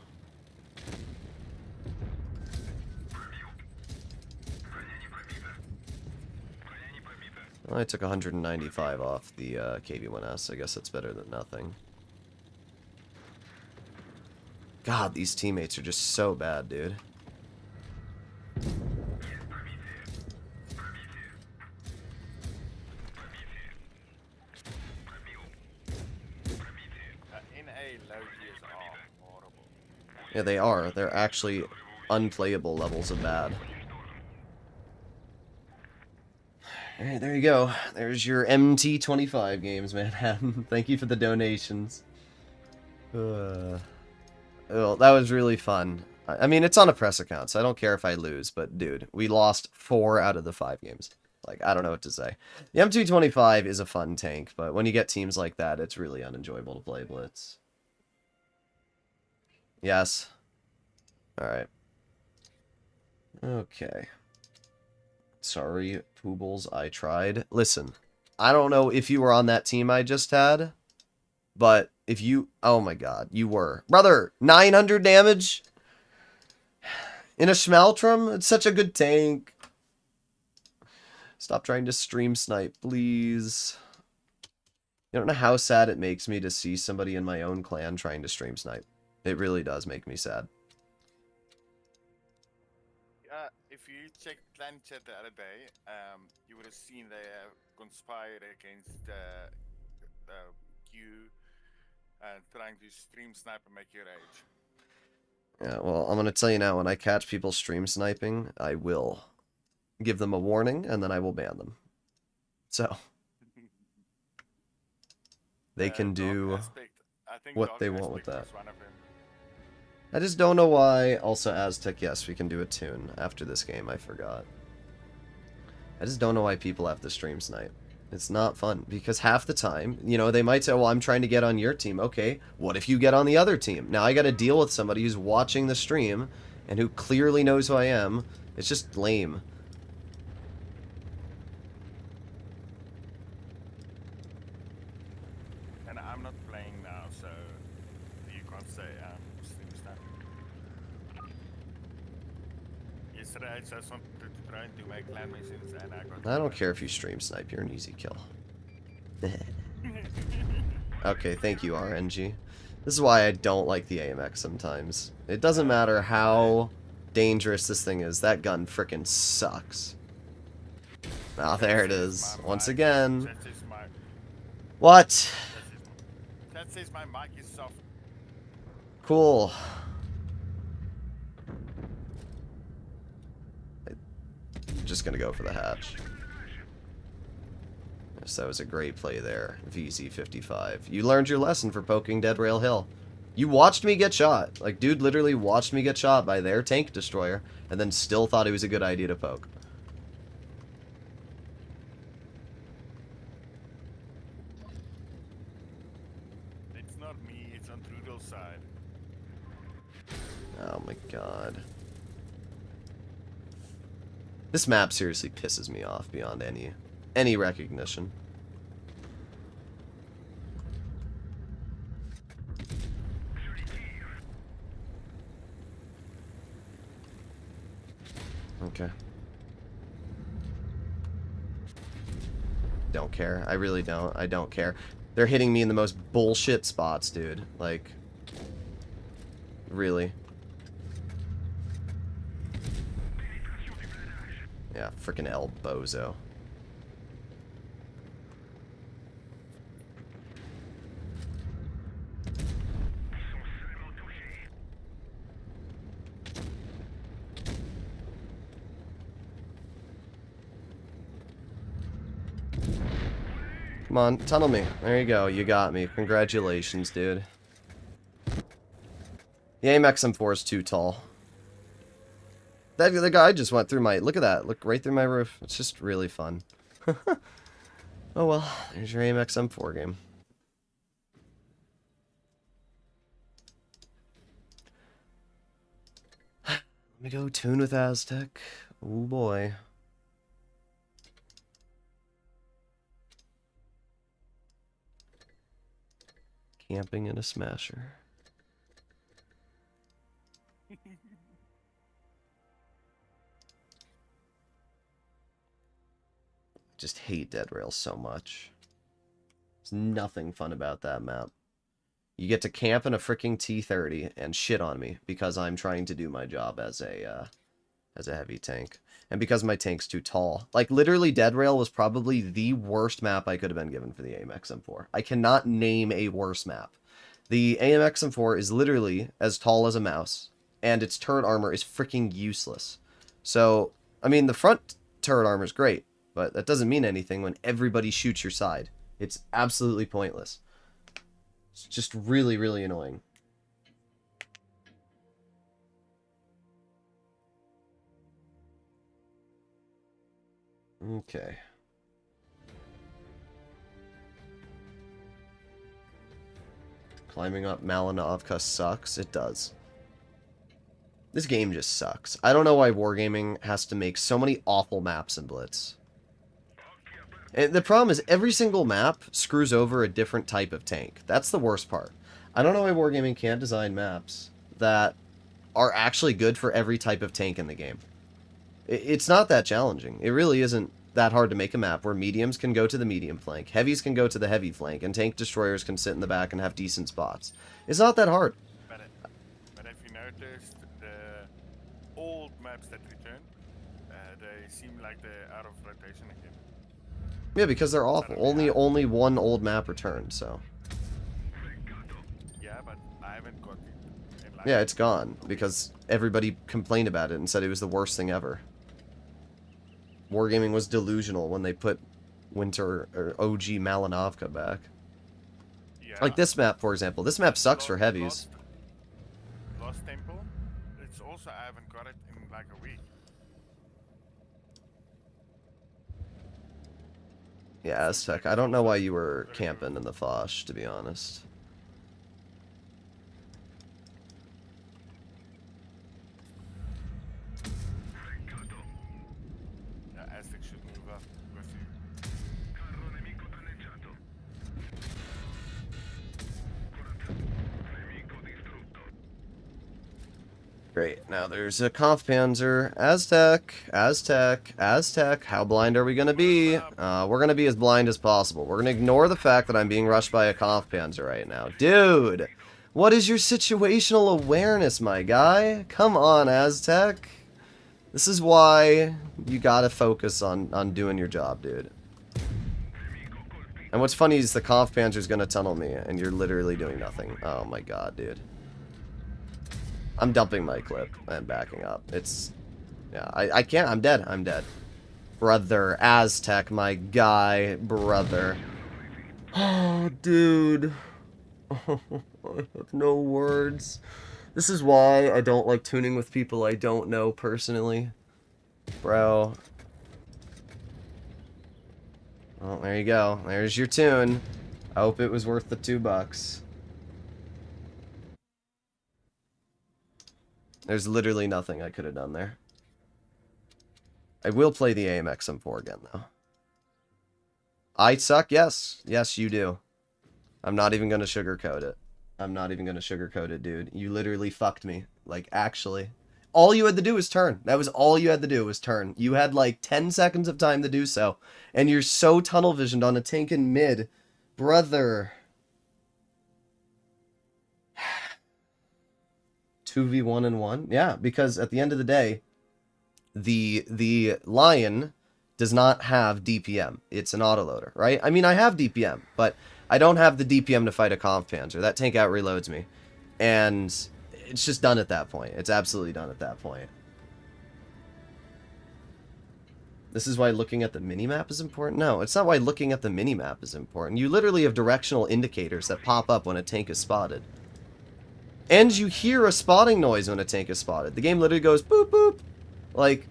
Speaker 2: Well, I took 195 off the KV1S. I guess that's better than nothing. God, these teammates are just so bad, dude. Yeah, they are. They're actually unplayable levels of bad. Alright, there you go. There's your MT-25 games, man. Thank you for the donations. Well, that was really fun. I mean, it's on a press account, so I don't care if I lose, but dude, we lost 4 out of the 5 games. Like, I don't know what to say. The M225 is a fun tank, but when you get teams like that, it's really unenjoyable to play Blitz. Yes. Alright. Okay. Sorry, Poobles, I tried. Listen, I don't know if you were on that team I just had, but if you... Oh my god, you were. Brother, 900 damage? In a Schmaltrum? It's such a good tank. Stop trying to stream snipe, please. You don't know how sad it makes me to see somebody in my own clan trying to stream snipe. It really does make me sad.
Speaker 3: If you checked clan chat the other day, you would have seen they conspired against you trying to stream snipe and make you rage.
Speaker 2: Yeah, well, I'm going to tell you now, when I catch people stream sniping, I will give them a warning, and then I will ban them. So, they can do what they want with that. I just don't know why. Also, Aztec, yes, we can do a tune after this game, I forgot. I just don't know why people have to stream snipe. It's not fun, because half the time, you know, they might say, well, I'm trying to get on your team. Okay, what if you get on the other team? Now I gotta deal with somebody who's watching the stream, and who clearly knows who I am. It's just lame.
Speaker 3: And I'm not playing now, so you can't say stream snipe. Yesterday I just wanted to try and do my clan missions, and
Speaker 2: I don't care if you stream snipe, you're an easy kill. Okay, thank you, RNG. This is why I don't like the AMX sometimes. It doesn't matter how dangerous this thing is, that gun frickin' sucks. Ah, there it is. Once again. What?
Speaker 3: That says my mic is soft.
Speaker 2: Cool. I'm just gonna go for the hatch. Yes, that was a great play there, VZ55. You learned your lesson for poking Dead Rail Hill. You watched me get shot. Like, dude literally watched me get shot by their tank destroyer, and then still thought it was a good idea to poke.
Speaker 3: It's not me, it's on Droodles' side.
Speaker 2: Oh my god. This map seriously pisses me off beyond any recognition. Okay. Don't care. I really don't. I don't care. They're hitting me in the most bullshit spots, dude. Like, really. Yeah, frickin' El Bozo. Come on, tunnel me. There you go. You got me. Congratulations, dude. The AMX M4 is too tall. The guy just went through my... Look at that. Look right through my roof. It's just really fun. Oh well. There's your AMX M4 game. Let me go tune with Aztec. Oh boy. Camping in a smasher. Just hate Dead Rail so much. There's nothing fun about that map. You get to camp in a freaking T30 and shit on me because I'm trying to do my job as a heavy tank. And because my tank's too tall. Like, literally, Dead Rail was probably the worst map I could have been given for the AMX M4. I cannot name a worse map. The AMX M4 is literally as tall as a mouse, and its turret armor is freaking useless. So, I mean, the front turret armor is great, but that doesn't mean anything when everybody shoots your side. It's absolutely pointless. It's just really, really annoying. Okay. Climbing up Malinovka sucks. It does. This game just sucks. I don't know why Wargaming has to make so many awful maps in Blitz. And the problem is every single map screws over a different type of tank. That's the worst part. I don't know why Wargaming can't design maps that are actually good for every type of tank in the game. It's not that challenging. It really isn't that hard to make a map where mediums can go to the medium flank, heavies can go to the heavy flank, and tank destroyers can sit in the back and have decent spots. It's not that hard.
Speaker 3: But if you noticed, the old maps that return, they seem like they're out of rotation again.
Speaker 2: Yeah, because they're awful. Only one old map returned, so.
Speaker 3: Yeah, but I haven't got it.
Speaker 2: Yeah, it's gone because everybody complained about it and said it was the worst thing ever. Wargaming was delusional when they put Winter or OG Malinovka back.
Speaker 3: Yeah.
Speaker 2: Like this map, for example. This map sucks for heavies.
Speaker 3: Lost Temple. It's also I haven't got it in like a week.
Speaker 2: Yeah, Aztec. I don't know why you were camping in the Foch, to be honest.
Speaker 3: Aztec should move up with you.
Speaker 2: Great. Now there's a Kampfpanzer. Aztec. Aztec. Aztec. How blind are we going to be? We're going to be as blind as possible. We're going to ignore the fact that I'm being rushed by a Kampfpanzer right now. Dude! What is your situational awareness, my guy? Come on, Aztec. This is why you gotta focus on doing your job, dude. And what's funny is the Kampfpanzer's gonna tunnel me, and you're literally doing nothing. Oh my god, dude. I'm dumping my clip and backing up. It's... Yeah, I can't. I'm dead. I'm dead. Brother. Aztec, my guy. Brother. Oh, dude. Oh, I have no words. This is why I don't like tuning with people I don't know personally. Bro. Well, there you go. There's your tune. I hope it was worth the $2. There's literally nothing I could have done there. I will play the AMX M4 again, though. I suck? Yes. Yes, you do. I'm not even going to sugarcoat it. I'm not even going to sugarcoat it, dude. You literally fucked me. Like, actually. All you had to do was turn. That was all you had to do was turn. You had, like, 10 seconds of time to do so. And you're so tunnel-visioned on a tank in mid. Brother. 2v1 and 1? Yeah, because at the end of the day, the Lion does not have DPM. It's an autoloader, right? I mean, I have DPM, but I don't have the DPM to fight a Kampfpanzer. That tank out reloads me. And it's just done at that point. It's absolutely done at that point. This is why looking at the minimap is important? No, it's not why looking at the minimap is important. You literally have directional indicators that pop up when a tank is spotted. And you hear a spotting noise when a tank is spotted. The game literally goes boop boop. Like,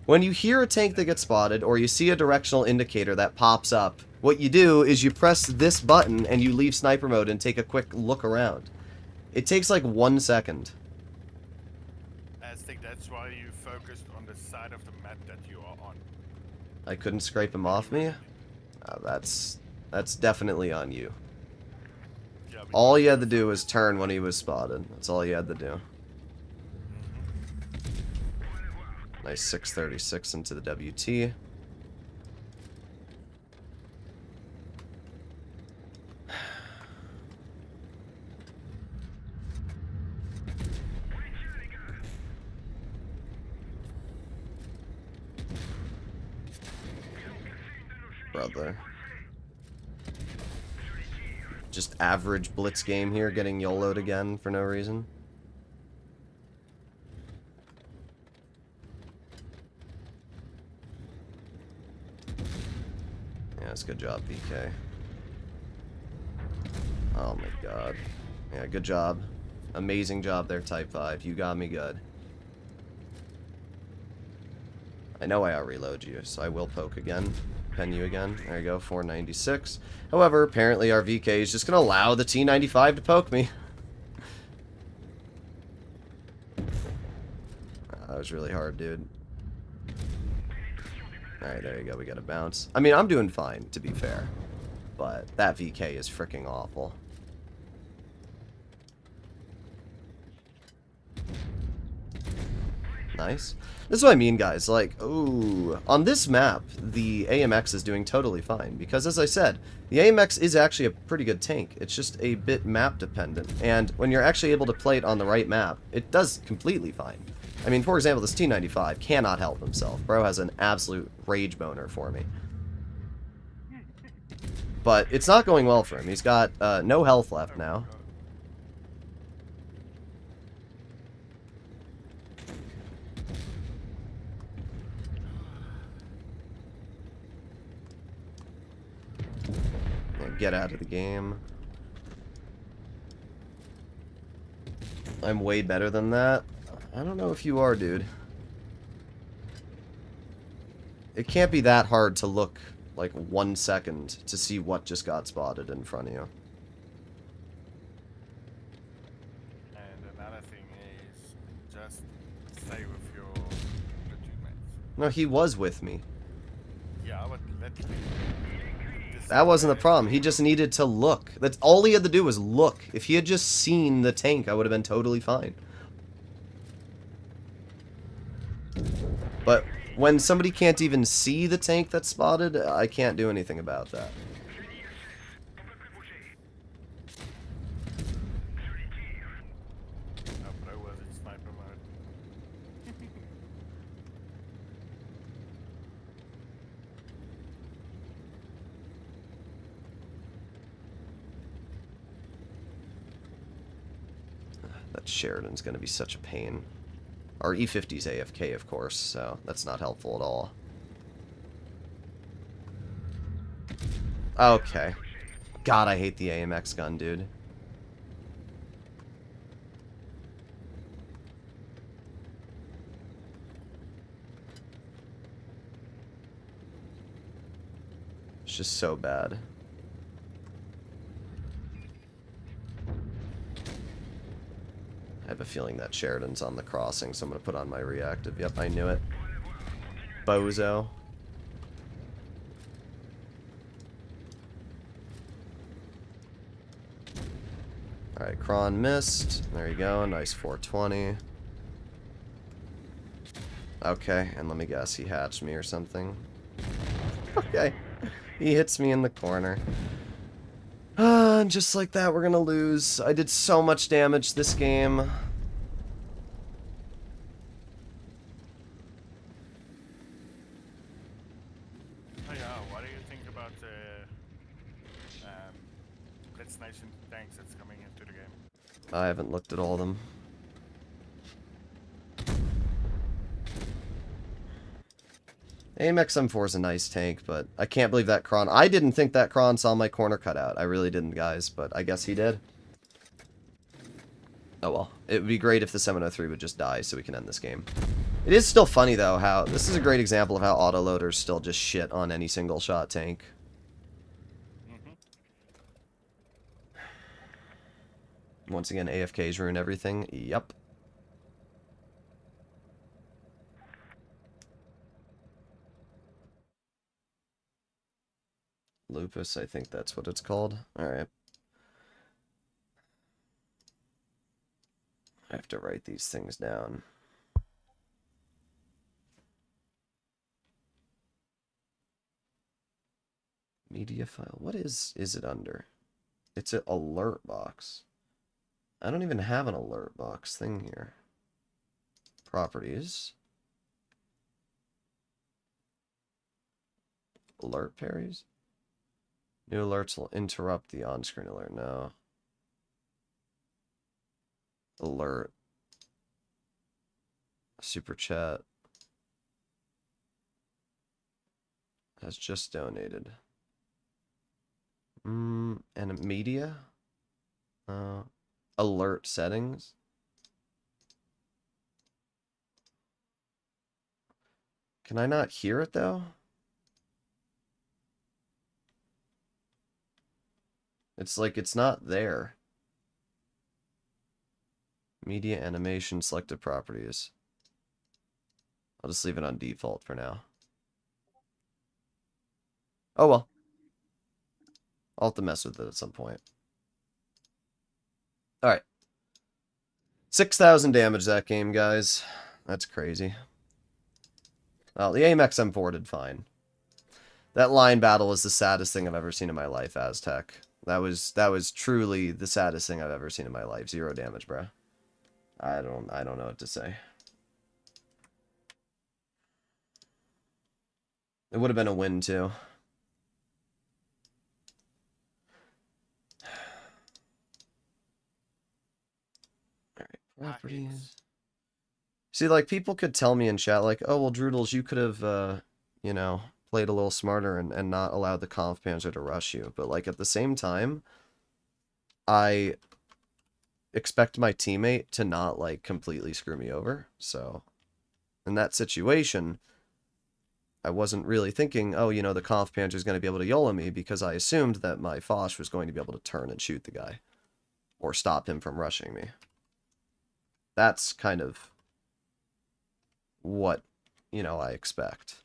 Speaker 2: when you hear a tank that gets spotted, or you see a directional indicator that pops up, what you do is you press this button and you leave sniper mode and take a quick look around. It takes like 1 second.
Speaker 3: I think that's why you focused on the side of the map that you are on.
Speaker 2: I couldn't scrape him off me? That's definitely on you.
Speaker 3: Yeah,
Speaker 2: All you had to do was turn when he was spotted. That's all you had to do. Nice 636 into the WT. brother. Just average blitz game here, getting YOLO'd again for no reason. Yeah, it's a good job, VK. Oh my god. Yeah, good job. Amazing job there, Type 5. You got me good. I know I out-reload you, so I will poke again. Pen you again. There you go, 496. However, apparently our VK is just going to allow the T95 to poke me. That was really hard, dude. Alright, there you go. We got a bounce. I mean, I'm doing fine, to be fair. But that VK is freaking awful. Nice. This is what I mean, guys. Like, ooh, on this map, the AMX is doing totally fine. Because, as I said, the AMX is actually a pretty good tank. It's just a bit map dependent. And when you're actually able to play it on the right map, it does completely fine. I mean, for example, this T95 cannot help himself. Bro has an absolute rage boner for me. But it's not going well for him. He's got no health left now. Get out of the game. I'm way better than that. I don't know if you are, dude. It can't be that hard to look like 1 second to see what just got spotted in front of you.
Speaker 3: And another thing is just stay with your platoon mates.
Speaker 2: No, he was with me.
Speaker 3: Yeah, but let me.
Speaker 2: That wasn't the problem. He just needed to look. That's all he had to do was look. If he had just seen the tank, I would have been totally fine. But when somebody can't even see the tank that's spotted, I can't do anything about that. That Sheridan's going to be such a pain. Our E50's AFK, of course, so that's not helpful at all. Okay. God, I hate the AMX gun, dude. It's just so bad. I have a feeling that Sheridan's on the crossing, so I'm going to put on my reactive. Yep, I knew it. Bozo. Alright, Kron missed. There you go, nice 420. Okay, and let me guess, he hatched me or something. Okay, he hits me in the corner. And just like that, we're gonna lose. I did so much damage this game.
Speaker 3: Oh yeah, what do you think about the Blitz Nation tanks that's coming into the game?
Speaker 2: I haven't looked at all of them. AMX M4 is a nice tank, but I can't believe that Kron... I didn't think that Kron saw my corner cut out. I really didn't, guys, but I guess he did. Oh well. It would be great if the 703 would just die so we can end this game. It is still funny, though, how... This is a great example of how autoloaders still just shit on any single shot tank. Once again, AFKs ruin everything. Yep. Lupus, I think that's what it's called. Alright. I have to write these things down. Media file. What is it under? It's an alert box. I don't even have an alert box thing here. Properties. Alert parries? New alerts will interrupt the on-screen alert. No. Alert. Super chat. Has just donated. And media? Alert settings? Can I not hear it though? It's like it's not there. Media animation selected properties. I'll just leave it on default for now. Oh well. I'll have to mess with it at some point. Alright. 6,000 damage that game, guys. That's crazy. Well, the AMX M4 did fine. That line battle was the saddest thing I've ever seen in my life, Aztec. That was truly the saddest thing I've ever seen in my life. 0 damage, bruh. I don't know what to say. It would have been a win too. Alright, properties. See, like, people could tell me in chat, like, oh, well, Droodles, you could have, you know, played a little smarter and not allowed the Conf Panzer to rush you. But, like, at the same time, I expect my teammate to not, like, completely screw me over. So, in that situation, I wasn't really thinking, oh, you know, the Conf Panzer is going to be able to YOLO me, because I assumed that my Foch was going to be able to turn and shoot the guy. Or stop him from rushing me. That's kind of what, you know, I expect.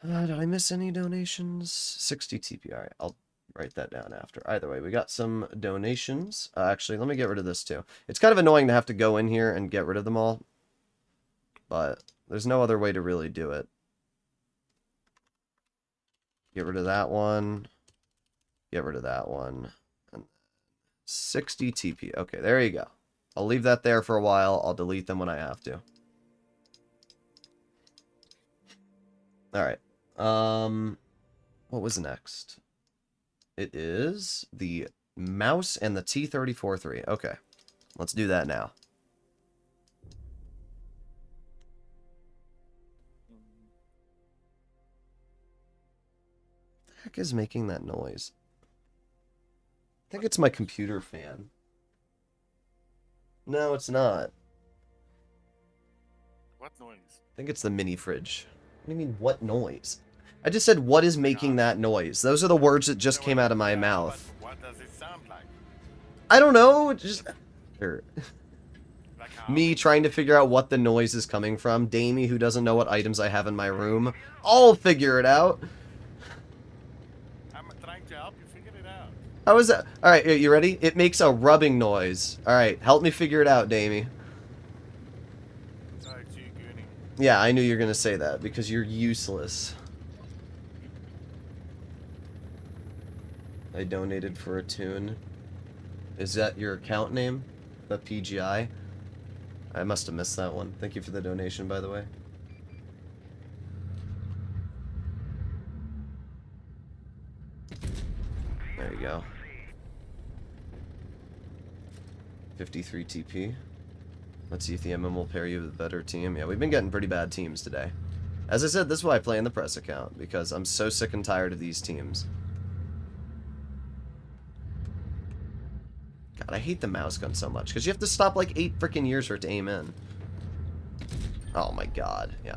Speaker 2: Did I miss any donations? 60 TP. Alright, I'll write that down after. Either way, we got some donations. Actually, let me get rid of this too. It's kind of annoying to have to go in here and get rid of them all. But there's no other way to really do it. Get rid of that one. Get rid of that one. And 60 TP. Okay, there you go. I'll leave that there for a while. I'll delete them when I have to. Alright. What was next? It is the mouse and the T34-3. Okay. Let's do that now. What the heck is making that noise? I think it's my computer fan. No, it's not.
Speaker 3: What noise?
Speaker 2: I think it's the mini fridge. What do you mean, what noise? I just said, what is making that noise? Those are the words that just came out of my mouth.
Speaker 3: What does it sound like?
Speaker 2: I don't know. Just
Speaker 3: Like how?
Speaker 2: me trying to figure out what the noise is coming from. Damie, who doesn't know what items I have in my room. I'll figure it out.
Speaker 3: I'm trying to help you figure it out.
Speaker 2: How is that? All right, you ready? It makes a rubbing noise. All right, help me figure it out, Damie.
Speaker 3: Sorry, to you, Goonie.
Speaker 2: Yeah, I knew you were gonna say that because you're useless. I donated for a tune. Is that your account name? The PGI? I must have missed that one. Thank you for the donation, by the way. There you go. 53 TP. Let's see if the MM will pair you with a better team. Yeah, we've been getting pretty bad teams today. As I said, this is why I play in the press account, because I'm so sick and tired of these teams. God, I hate the mouse gun so much, because you have to stop like 8 freaking years for it to aim in. Oh my god, yeah.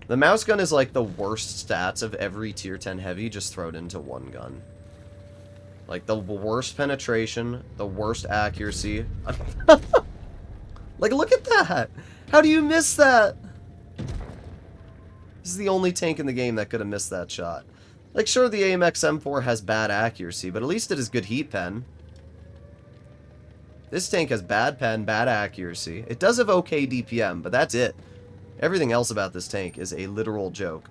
Speaker 2: The mouse gun is like the worst stats of every tier 10 heavy just thrown into one gun. Like the worst penetration, the worst accuracy. Like, look at that! How do you miss that? This is the only tank in the game that could have missed that shot. Like, sure, the AMX M4 has bad accuracy, but at least it has good heat pen. This tank has bad pen, bad accuracy. It does have okay DPM, but that's it. Everything else about this tank is a literal joke.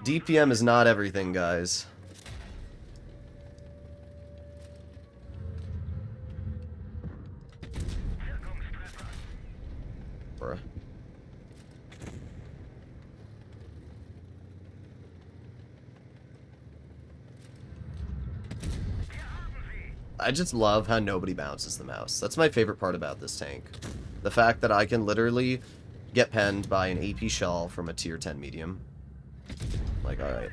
Speaker 2: DPM is not everything, guys. I just love how nobody bounces the mouse. That's my favorite part about this tank. The fact that I can literally get penned by an AP shell from a tier 10 medium. Like, alright.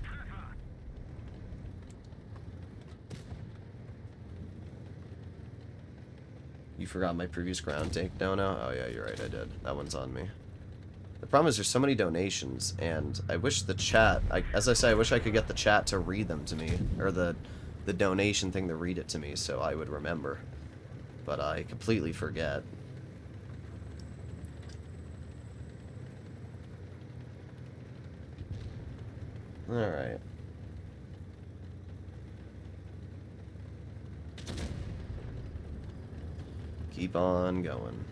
Speaker 2: You forgot my previous ground tank dono? Oh yeah, you're right, I did. That one's on me. The problem is there's so many donations, and I wish the chat, as I say, I wish I could get the chat to read them to me, or the donation thing to read it to me so I would remember. But I completely forget. Alright. Keep on going.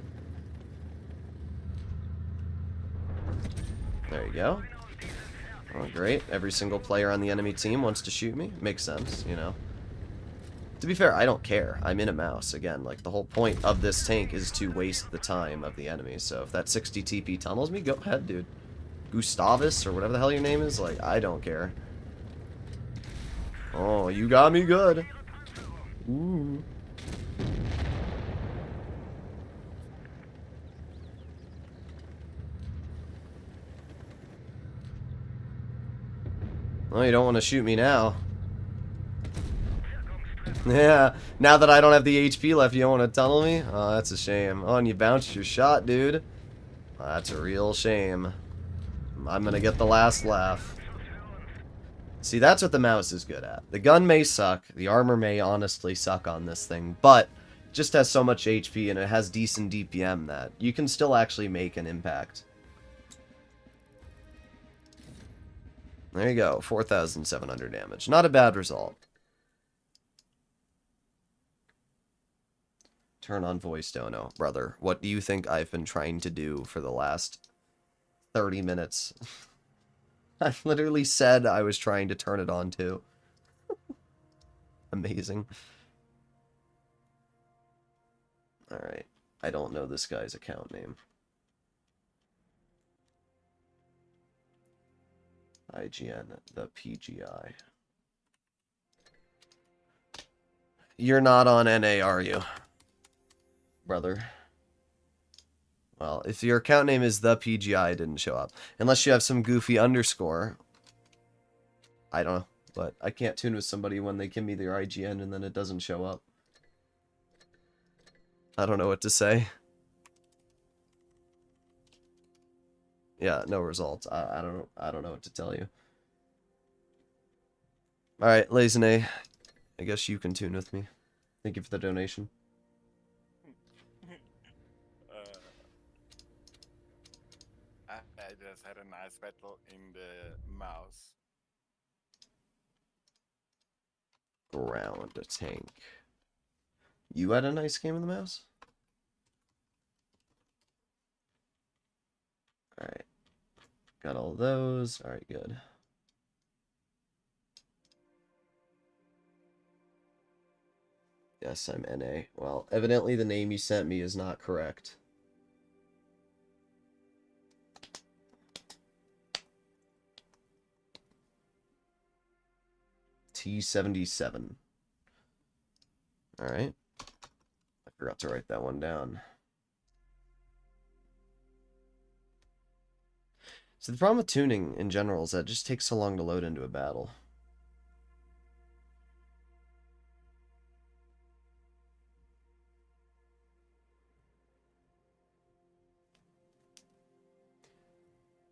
Speaker 2: There you go. Oh, great. Every single player on the enemy team wants to shoot me. Makes sense, you know. To be fair, I don't care. I'm in a mouse. Again, like, the whole point of this tank is to waste the time of the enemy. So if that 60 TP tunnels me, go ahead, dude. Gustavus, or whatever the hell your name is, like, I don't care. Oh, you got me good. Ooh. Well, you don't want to shoot me now. Yeah, now that I don't have the HP left, you don't want to tunnel me? Oh, that's a shame. Oh, and you bounced your shot, dude. Oh, that's a real shame. I'm gonna get the last laugh. See, that's what the mouse is good at. The gun may suck, the armor may honestly suck on this thing, but it just has so much HP and it has decent DPM that you can still actually make an impact. There you go, 4,700 damage. Not a bad result. Turn on voice dono. Brother, what do you think I've been trying to do for the last 30 minutes? I literally said I was trying to turn it on too. Amazing. Alright. I don't know this guy's account name. IGN, the PGI. You're not on NA, are you? Brother. Well, if your account name is the PGI, it didn't show up. Unless you have some goofy underscore. I don't know. But I can't tune with somebody when they give me their IGN and then it doesn't show up. I don't know what to say. Yeah, no results. I don't know what to tell you. Alright, Lazine. I guess you can tune with me. Thank you for the donation.
Speaker 3: I just had a nice battle in the mouse.
Speaker 2: Ground a tank. You had a nice game in the mouse? Alright. Got all those. Alright, good. Yes, I'm NA. Well, evidently the name you sent me is not correct. T77. Alright. I forgot to write that one down. So the problem with tuning in general is that it just takes so long to load into a battle.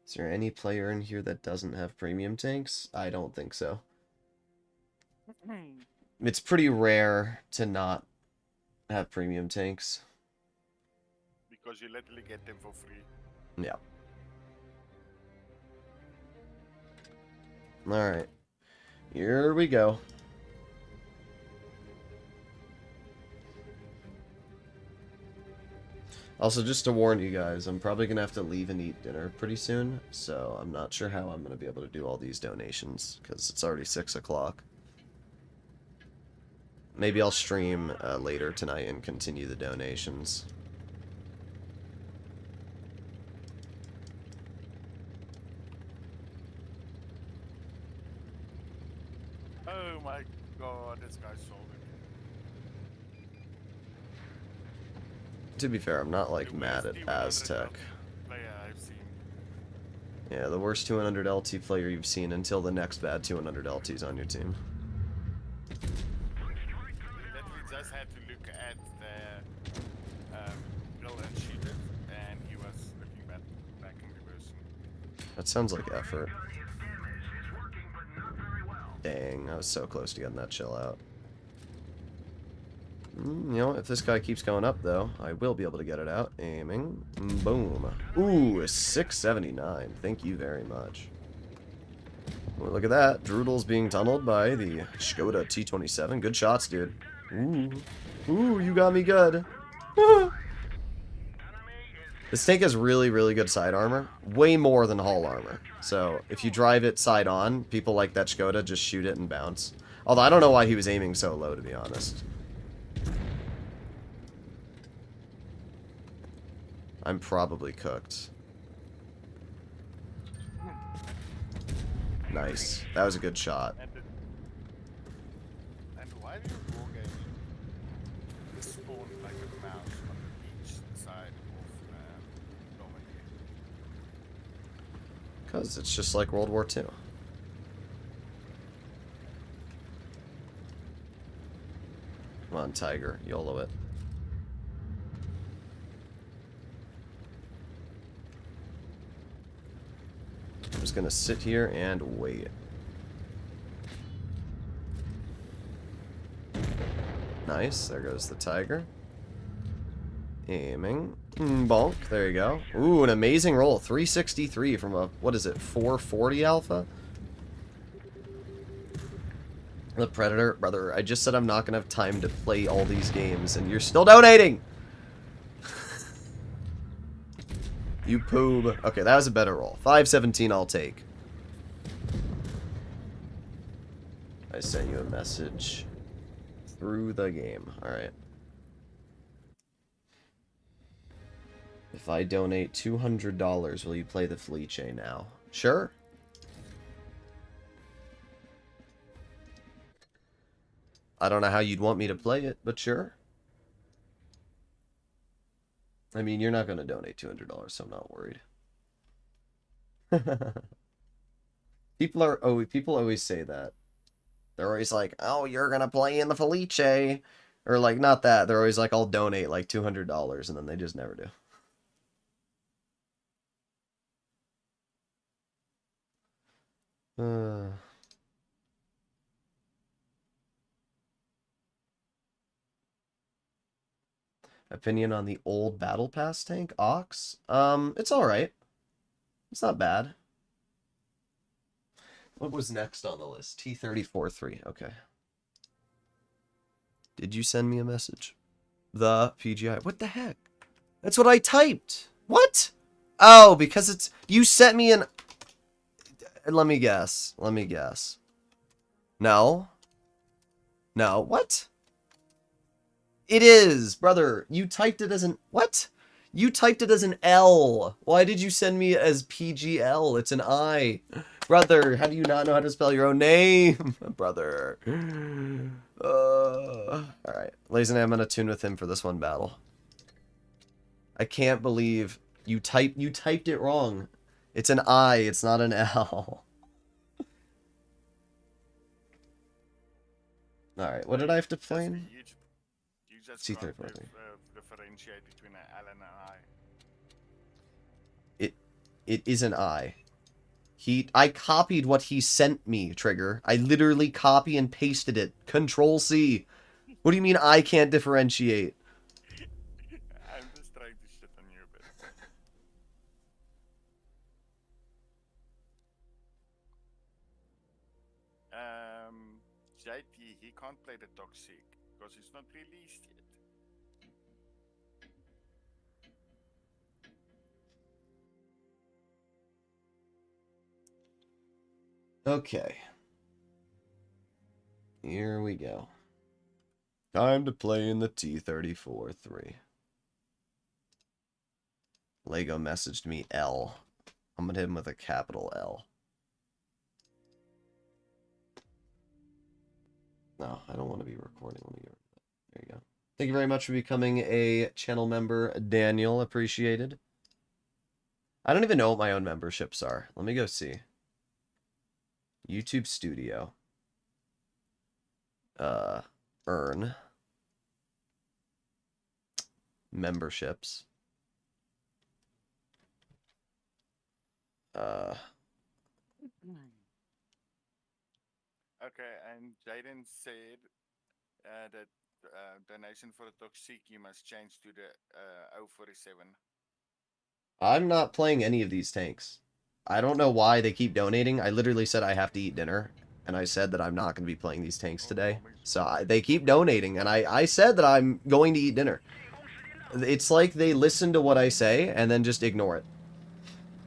Speaker 2: Is there any player in here that doesn't have premium tanks? I don't think so. It's pretty rare to not have premium tanks.
Speaker 3: Because you literally get them for free.
Speaker 2: Yeah. Alright. Here we go. Also, just to warn you guys, I'm probably going to have to leave and eat dinner pretty soon, so I'm not sure how I'm going to be able to do all these donations, because it's already 6 o'clock. Maybe I'll stream later tonight and continue the donations.
Speaker 3: Oh my god, this guy's so good.
Speaker 2: To be fair, I'm not like mad at Aztec.
Speaker 3: I've seen.
Speaker 2: Yeah, the worst 200 LT player you've seen until the next bad 200 LT's on your team.
Speaker 3: That we just had to look at the Grille and shoot it, and he was looking back in reverse.
Speaker 2: That sounds like effort. Dang, I was so close to getting that chill out. You know, if this guy keeps going up, though, I will be able to get it out. Aiming. Boom. Ooh, a 679. Thank you very much. Oh, look at that. Droodles being tunneled by the Skoda T27. Good shots, dude. Ooh. Ooh, you got me good. This tank has really, really good side armor. Way more than hull armor. So, if you drive it side on, people like that Skoda just shoot it and bounce. Although, I don't know why he was aiming so low, to be honest. I'm probably cooked. Nice. That was a good shot.
Speaker 3: And why do you wargaming spawn like a mouse on each side of Normandy?
Speaker 2: Because it's just like World War II. Come on, Tiger. YOLO it. I'm just gonna sit here and wait. Nice. There goes the Tiger. Aiming. Bonk. There you go. Ooh, an amazing roll. 363 from a, what is it, 440 alpha? The Predator. Brother, I just said I'm not gonna have time to play all these games, and you're still donating! You poob. Okay, that was a better roll. 517 I'll take. I sent you a message through the game. Alright. If I donate $200, will you play the Fleece now? Sure. I don't know how you'd want me to play it, but sure. I mean, you're not going to donate $200, so I'm not worried. People always say that. They're always like, oh, you're going to play in the Felice. Or, like, not that. They're always like, I'll donate, like, $200, and then they just never do. Opinion on the old Battle Pass tank, Ox? It's alright. It's not bad. What was next on the list? T34-3, okay. Did you send me a message? The PGI. What the heck? That's what I typed. What? Oh, because it's... You sent me an... Let me guess. Let me guess. No. No. What? It is, brother. You typed it as an... What? You typed it as an L. Why did you send me as PGL? It's an I. Brother, how do you not know how to spell your own name? Brother. Alright. Lazy, I'm gonna tune with him for this one battle. I can't believe you typed it wrong. It's an I, it's not an L. Alright, what did I have to play?
Speaker 3: You just
Speaker 2: C34.
Speaker 3: Differentiate between an L and an I.
Speaker 2: It is an I. I copied what he sent me, Trigger. I literally copy and pasted it. Control C. What do you mean I can't differentiate?
Speaker 3: I'm just trying to shit on you a bit. JT, he can't play the Toxic because it's not released yet.
Speaker 2: Okay. Here we go. Time to play in the T34-3. Lego messaged me L. I'm gonna hit him with a capital L. No, I don't want to be recording. Let me go. There you go. Thank you very much for becoming a channel member, Daniel. Appreciated. I don't even know what my own memberships are. Let me go see. YouTube Studio. Earn. Memberships.
Speaker 3: Okay, and Jaden said that donation for the Toxic you must change to the 047.
Speaker 2: I'm not playing any of these tanks. I don't know why they keep donating. I literally said I have to eat dinner, and I said that I'm not going to be playing these tanks today. So they keep donating, and I said that I'm going to eat dinner. It's like they listen to what I say and then just ignore it.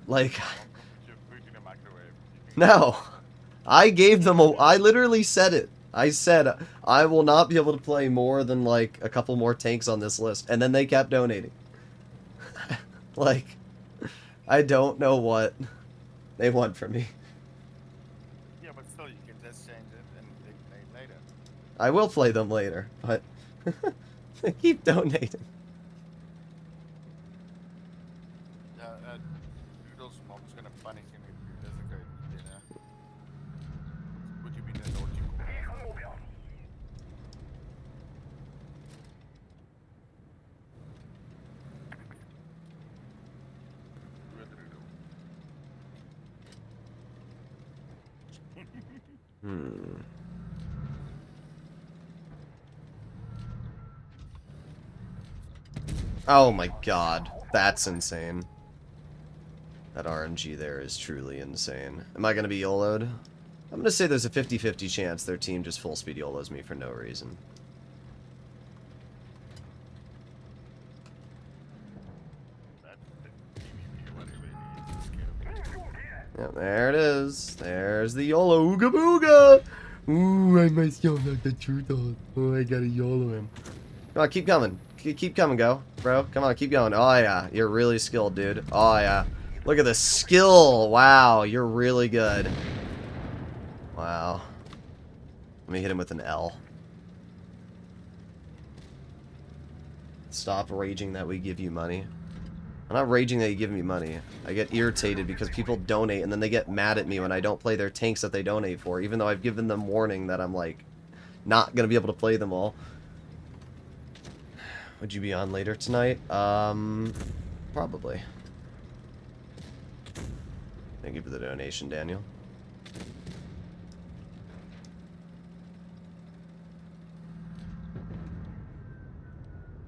Speaker 2: Like, no. I gave them I literally said it. I said, I will not be able to play more than, like, a couple more tanks on this list. And then they kept donating. Like, I don't know what they want from me.
Speaker 3: Yeah, but still, you can just change it and they play later.
Speaker 2: I will play them later, but they keep donating.
Speaker 3: Droodles' mom's gonna punish him if he doesn't go to dinner. Would you be the naughty boy?
Speaker 2: Oh my god, that's insane. That RNG there is truly insane. Am I going to be YOLO'd? I'm going to say there's a 50-50 chance their team just full speed YOLOs me for no reason. Yeah, there it is. There's the YOLO. Ooga booga! Ooh, I might YOLO the Droodles. Oh, I gotta YOLO him. Come on, keep coming. Keep coming, go, bro. Come on, keep going. Oh, yeah. You're really skilled, dude. Oh, yeah. Look at the skill. Wow, you're really good. Wow. Let me hit him with an L. Stop raging that we give you money. I'm not raging that you give me money. I get irritated because people donate and then they get mad at me when I don't play their tanks that they donate for, even though I've given them warning that I'm, like, not going to be able to play them all. Would you be on later tonight? Probably. Thank you for the donation, Daniel.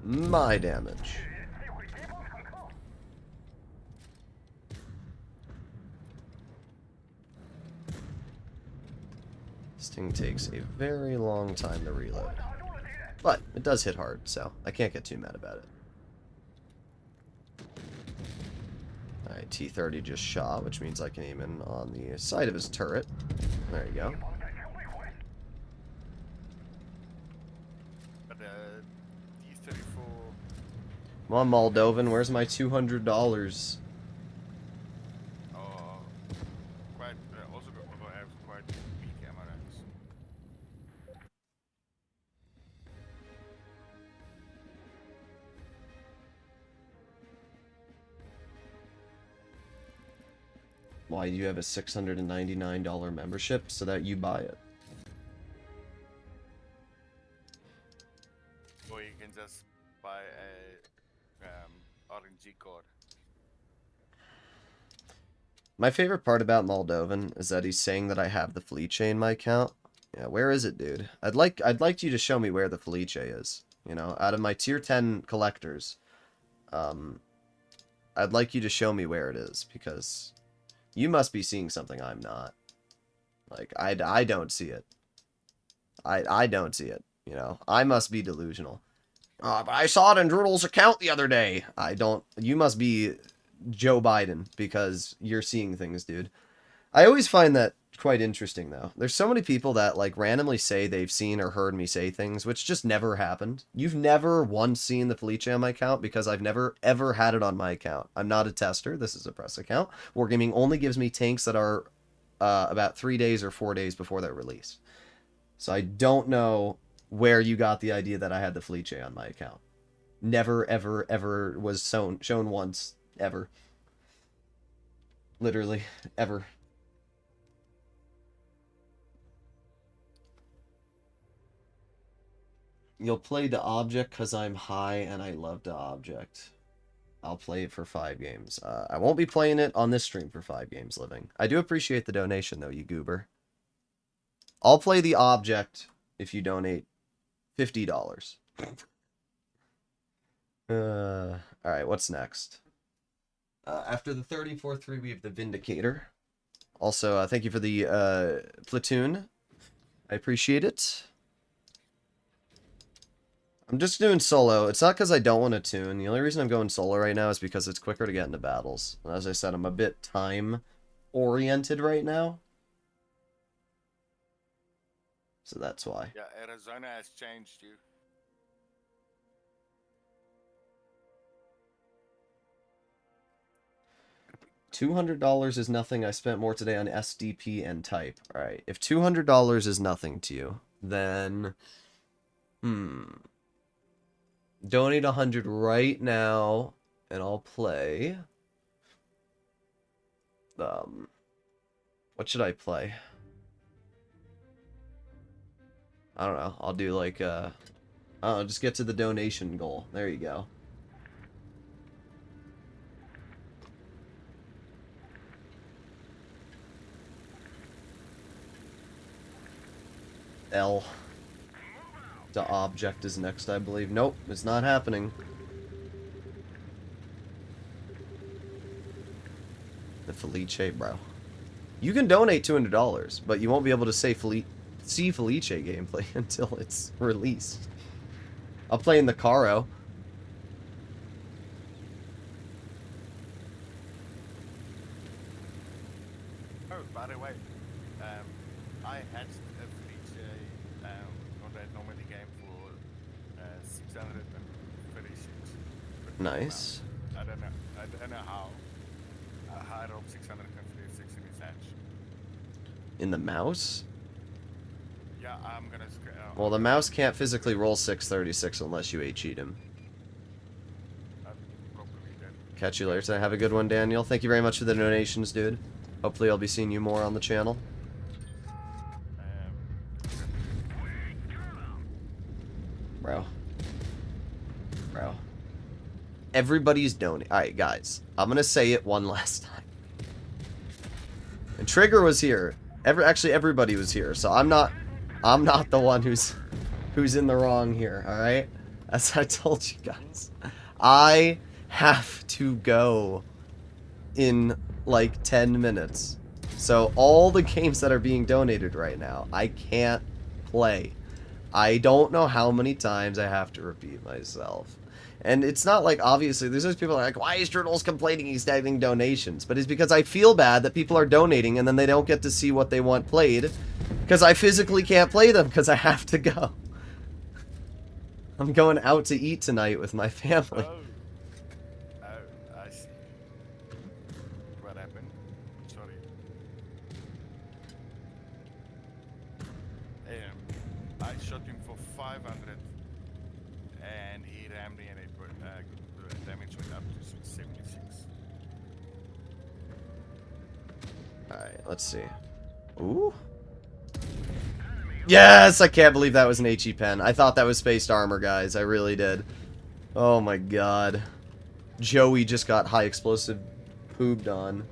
Speaker 2: My damage. This thing takes a very long time to reload. But it does hit hard, so I can't get too mad about it. Alright, T30 just shot, which means I can aim in on the side of his turret. There you go.
Speaker 3: But T34.
Speaker 2: Come on, Moldovan, where's my $200?
Speaker 3: Quite also have quite weak ammo ranks.
Speaker 2: Why do you have a $699 membership? So that you buy it.
Speaker 3: Or you can just buy a RNG card.
Speaker 2: My favorite part about Moldovan is that he's saying that I have the Felice in my account. Yeah, where is it, dude? I'd like you to show me where the Felice is. You know, out of my tier 10 collectors, I'd like you to show me where it is, because you must be seeing something I'm not. Like, I don't see it. I don't see it, you know. I must be delusional. But I saw it in Droodles' account the other day. I don't... You must be Joe Biden, because you're seeing things, dude. I always find that quite interesting, though. There's so many people that, like, randomly say they've seen or heard me say things, which just never happened. You've never once seen the Felice on my account, because I've never, ever had it on my account. I'm not a tester. This is a press account. Wargaming only gives me tanks that are about 3 days or 4 days before they're released. So I don't know where you got the idea that I had the Felice on my account. Never, ever, ever was shown once. Ever. Literally. Ever. You'll play the object because I'm high and I love the object. I'll play it for 5 games. I won't be playing it on this stream for 5 games living. I do appreciate the donation, though, you goober. I'll play the object if you donate $50. Alright, what's next? After the 34-3, we have the Vindicator. Also, thank you for the Platoon. I appreciate it. I'm just doing solo. It's not because I don't want to tune. The only reason I'm going solo right now is because it's quicker to get into battles. And as I said, I'm a bit time-oriented right now. So that's why.
Speaker 3: Yeah, Arizona has changed you.
Speaker 2: $200 is nothing. I spent more today on SDP and type. Alright, if $200 is nothing to you, then... Donate 100 right now, and I'll play... What should I play? I don't know. I'll do like, I'll just get to the donation goal. There you go. L. The object is next, I believe. Nope, it's not happening. The Felice, bro. You can donate $200, but you won't be able to see Felice gameplay until it's released. I'll play in the Caro.
Speaker 3: Oh, by the way, I hatched a Felice on that Normandy game for 636.
Speaker 2: Nice.
Speaker 3: I don't know how. I rolled 656 in his hatch.
Speaker 2: In the mouse?
Speaker 3: Yeah, I'm gonna.
Speaker 2: Well, the mouse can't physically roll 636 unless you cheat him. Catch you later today. Have a good one, Daniel. Thank you very much for the donations, dude. Hopefully I'll be seeing you more on the channel. Bro. Everybody's donating. Alright, guys. I'm gonna say it one last time. And Trigger was here. Actually, everybody was here. So I'm not the one who's in the wrong here, alright? As I told you guys. I have to go in like 10 minutes. So all the games that are being donated right now, I can't play. I don't know how many times I have to repeat myself. And it's not like, obviously, there's those people that are like, why is Droodles complaining he's getting donations? But it's because I feel bad that people are donating and then they don't get to see what they want played. Because I physically can't play them because I have to go. I'm going out to eat tonight with my family.
Speaker 3: Oh, I see. What happened? Sorry. I shot him for 500 and he rammed me and it damage went up to 76.
Speaker 2: Alright, let's see. Ooh. Yes! I can't believe that was an HE pen. I thought that was spaced armor, guys. I really did. Oh my god. Joey just got high explosive pooped on.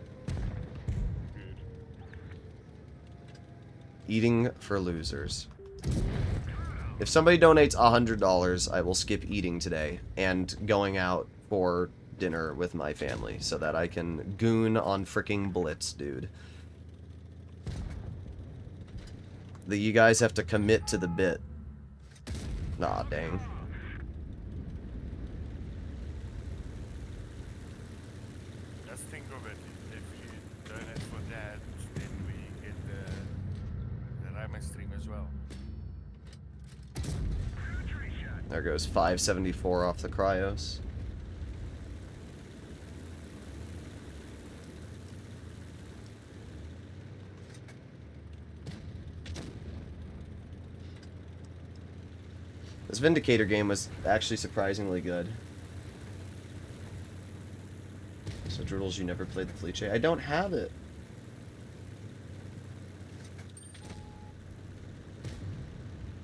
Speaker 2: Eating for losers. If somebody donates $100, I will skip eating today and going out for dinner with my family so that I can goon on fricking Blitz, dude. You guys have to commit to the bit. Aw, dang.
Speaker 3: Just think of it. If you donate for that, then we get the Ramen stream as well.
Speaker 2: There goes 574 off the cryos. This Vindicator game was actually surprisingly good. So, Droodles, you never played the Fleet Chase? I don't have it.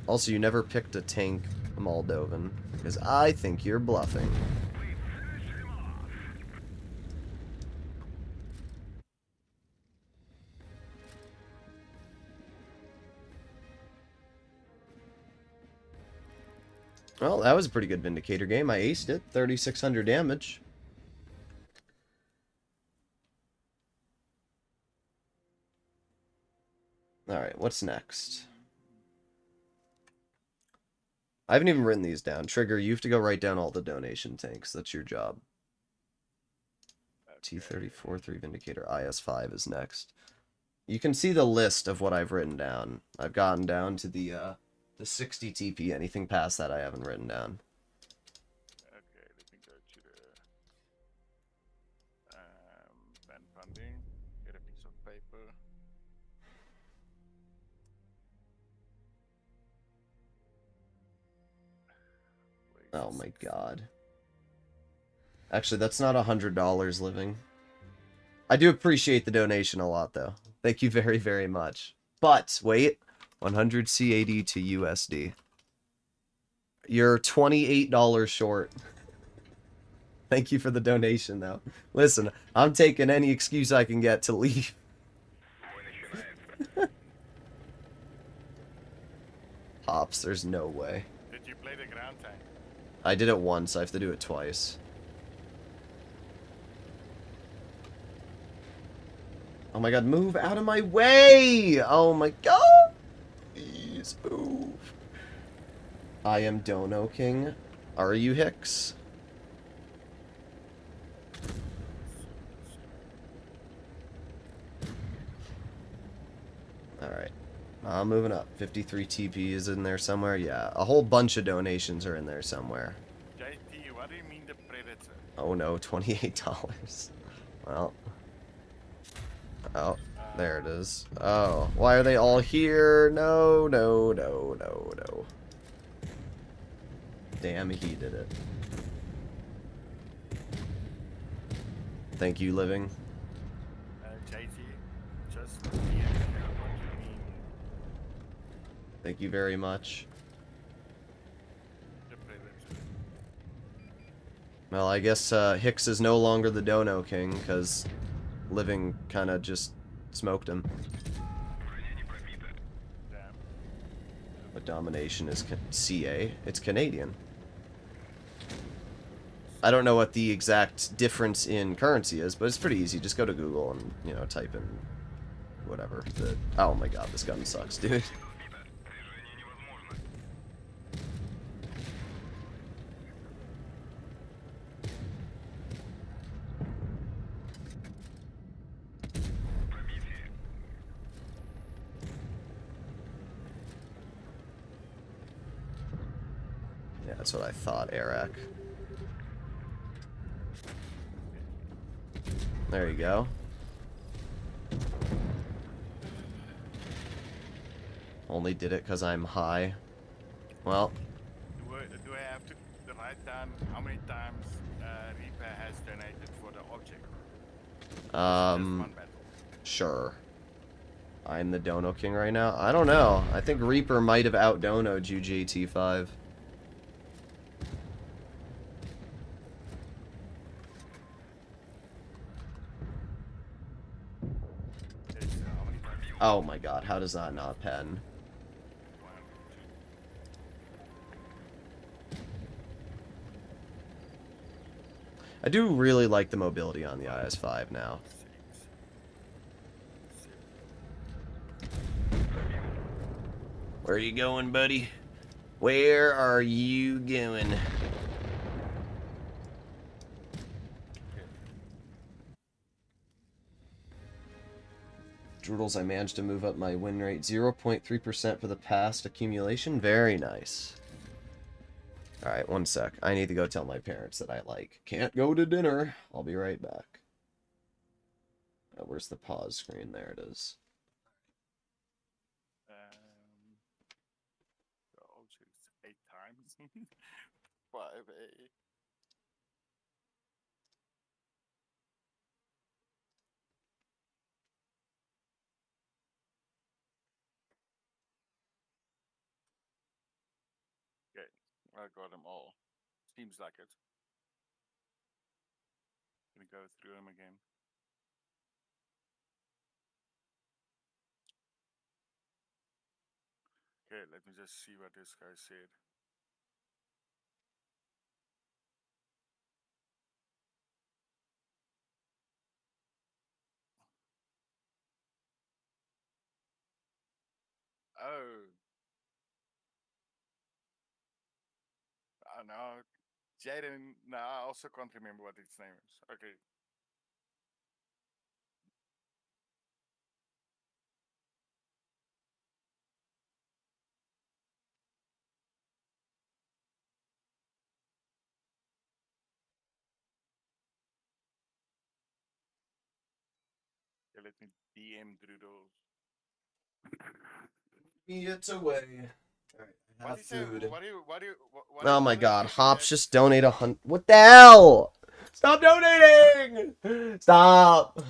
Speaker 2: Also, you never picked a tank Moldovan, because I think you're bluffing. Well, that was a pretty good Vindicator game. I aced it. 3,600 damage. Alright, what's next? I haven't even written these down. Trigger, you have to go write down all the donation tanks. That's your job. T34-3 Vindicator. IS-5 is next. You can see the list of what I've written down. I've gotten down to the 60 TP. Anything past that I haven't written down.
Speaker 3: Okay, let me go to the band funding. Get a piece of paper.
Speaker 2: Oh my god. Actually, that's not $100 living. I do appreciate the donation a lot, though. Thank you very, very much. But, wait. 100 CAD to USD. You're $28 short. Thank you for the donation, though. Listen, I'm taking any excuse I can get to leave. Pops, there's no way.
Speaker 3: Did you play the ground tank?
Speaker 2: I did it once. I have to do it twice. Oh my god, move out of my way! Oh my god! Please move. I am Dono King. Are you, Hicks? Alright. I'm moving up. 53 TP is in there somewhere. Yeah, a whole bunch of donations are in there somewhere.
Speaker 3: JT, what do you mean the Predator?
Speaker 2: Oh no, $28. Well. Oh, there it is. Oh, why are they all here? No, no, no, no, no. Damn, he did it. Thank you, Living.
Speaker 3: JT, just what you mean.
Speaker 2: Thank you very much.
Speaker 3: The Predator.
Speaker 2: Well, I guess Hicks is no longer the Dono King, because Living kind of just smoked him.
Speaker 3: Damn.
Speaker 2: But domination is CA. It's Canadian. I don't know what the exact difference in currency is, but it's pretty easy. Just go to Google and, you know, type in whatever. Oh my god, this gun sucks, dude. Yeah, that's what I thought, Eric. There you go. Only did it because I'm high. Well.
Speaker 3: Do I have to write down how many times Reaper has donated for the object? One battle.
Speaker 2: Sure. I'm the Dono King right now? I don't know. I think Reaper might have out-donoed you, JT5. Oh my god, how does that not pen? I do really like the mobility on the IS-5 now. Where are you going, buddy? Where are you going? Droodles, I managed to move up my win rate 0.3% for the past accumulation. Very nice. Alright, one sec. I need to go tell my parents that I, can't go to dinner. I'll be right back. Oh, where's the pause screen? There it is.
Speaker 3: The object's 8 times. 5A. Okay, I got them all. Seems like it. Gonna go through them again. Okay, let me just see what this guy said. Oh, no, Jaden. No, I also can't remember what its name is. Okay. Okay, let me DM Droodles.
Speaker 2: It's away. Alright, I
Speaker 3: What
Speaker 2: have
Speaker 3: do you say?
Speaker 2: food.
Speaker 3: What
Speaker 2: Oh my
Speaker 3: what did
Speaker 2: god,
Speaker 3: you say
Speaker 2: Hops,
Speaker 3: that?
Speaker 2: just donate 100. What the hell? Stop donating! Stop!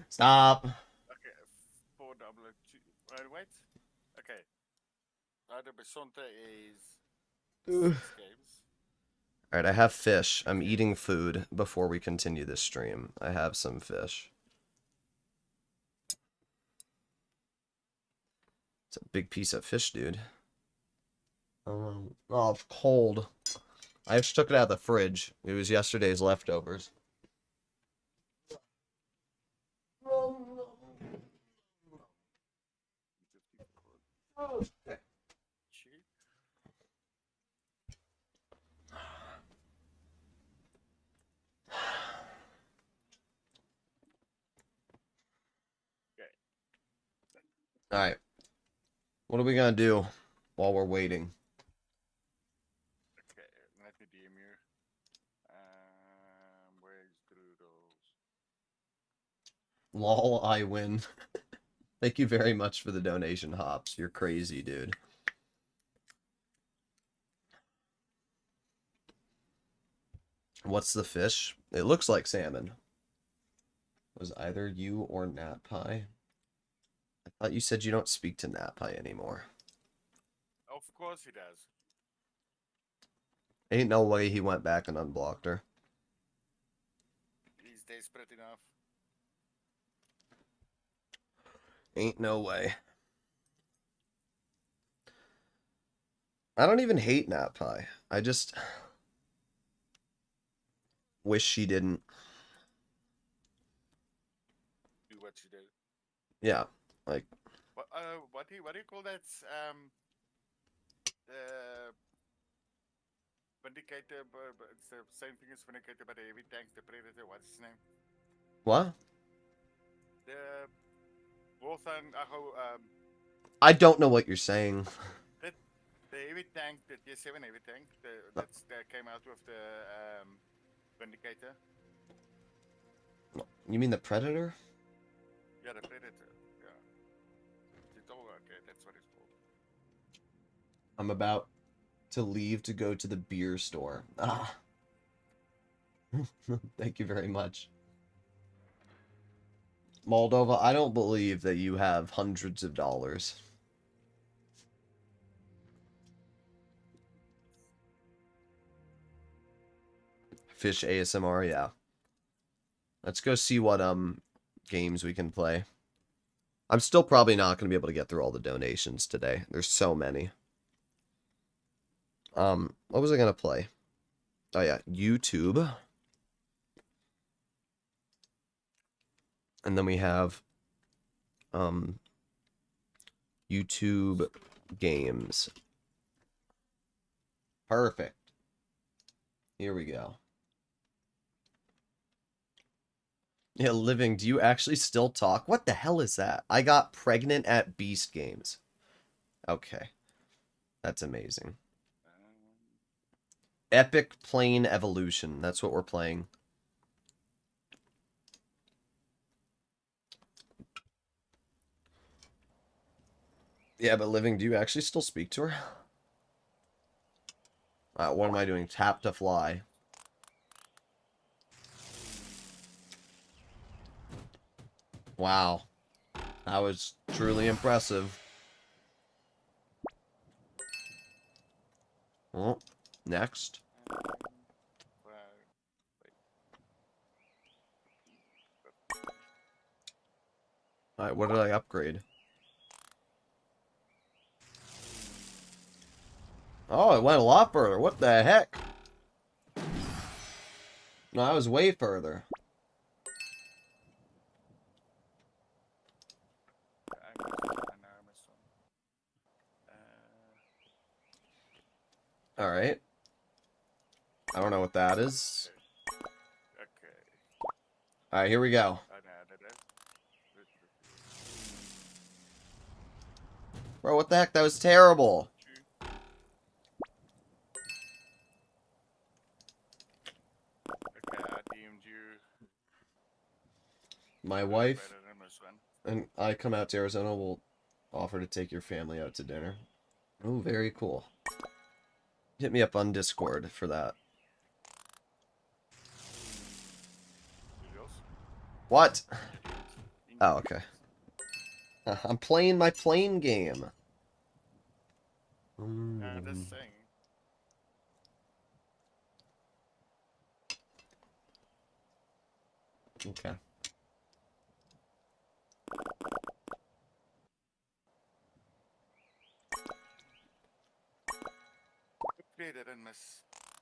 Speaker 2: Stop.
Speaker 3: Okay, 4 2. Wait. Okay. The Besonte is 6 games.
Speaker 2: Alright, I have fish. I'm eating food before we continue this stream. I have some fish. It's a big piece of fish, dude. Oh, it's cold. I just took it out of the fridge. It was yesterday's leftovers.
Speaker 3: Okay.
Speaker 2: Alright. What are we gonna do while we're waiting?
Speaker 3: Okay, let me DM you. Where's Droodles?
Speaker 2: Lol, I win. Thank you very much for the donation, Hops. You're crazy, dude. What's the fish? It looks like salmon. Was either you or Nat Pie? I thought you said you don't speak to Nat Pie anymore.
Speaker 3: Of course he does.
Speaker 2: Ain't no way he went back and unblocked her.
Speaker 3: He's desperate enough.
Speaker 2: Ain't no way. I don't even hate Nat Pie. I just wish she didn't.
Speaker 3: Do what you do.
Speaker 2: Yeah, like.
Speaker 3: What do you call that? The Vindicator, but it's the same thing as Vindicator, but the heavy tanks, the Predator. What's his name?
Speaker 2: What?
Speaker 3: The Wolfan.
Speaker 2: I don't know what you're saying.
Speaker 3: The heavy tank, the T7 heavy tank, that came out with the Vindicator.
Speaker 2: You mean the Predator?
Speaker 3: Yeah, the Predator. Yeah. It's all okay. That's what it's called.
Speaker 2: I'm about to leave to go to the beer store. Ah. Thank you very much. Moldova, I don't believe that you have hundreds of dollars. Fish ASMR, yeah. Let's go see what games we can play. I'm still probably not going to be able to get through all the donations today. There's so many. What was I going to play? Oh yeah, YouTube. And then we have YouTube games. Perfect. Here we go. Yeah, Living, do you actually still talk? What the hell is that? I got pregnant at Beast Games. Okay. That's amazing. Epic Plane Evolution. That's what we're playing. Yeah, but Living, do you actually still speak to her? What am I doing? Tap to fly. Wow. That was truly impressive. Well, next. Alright, what did I upgrade? Oh, it went a lot further. What the heck? No, I was way further. Alright. I don't know what that is. Alright, here we go. Bro, what the heck? That was terrible. My wife and I come out to Arizona, we'll offer to take your family out to dinner. Oh, very cool. Hit me up on Discord for that. What? Oh, okay. I'm playing my plane game.
Speaker 3: This thing.
Speaker 2: Okay.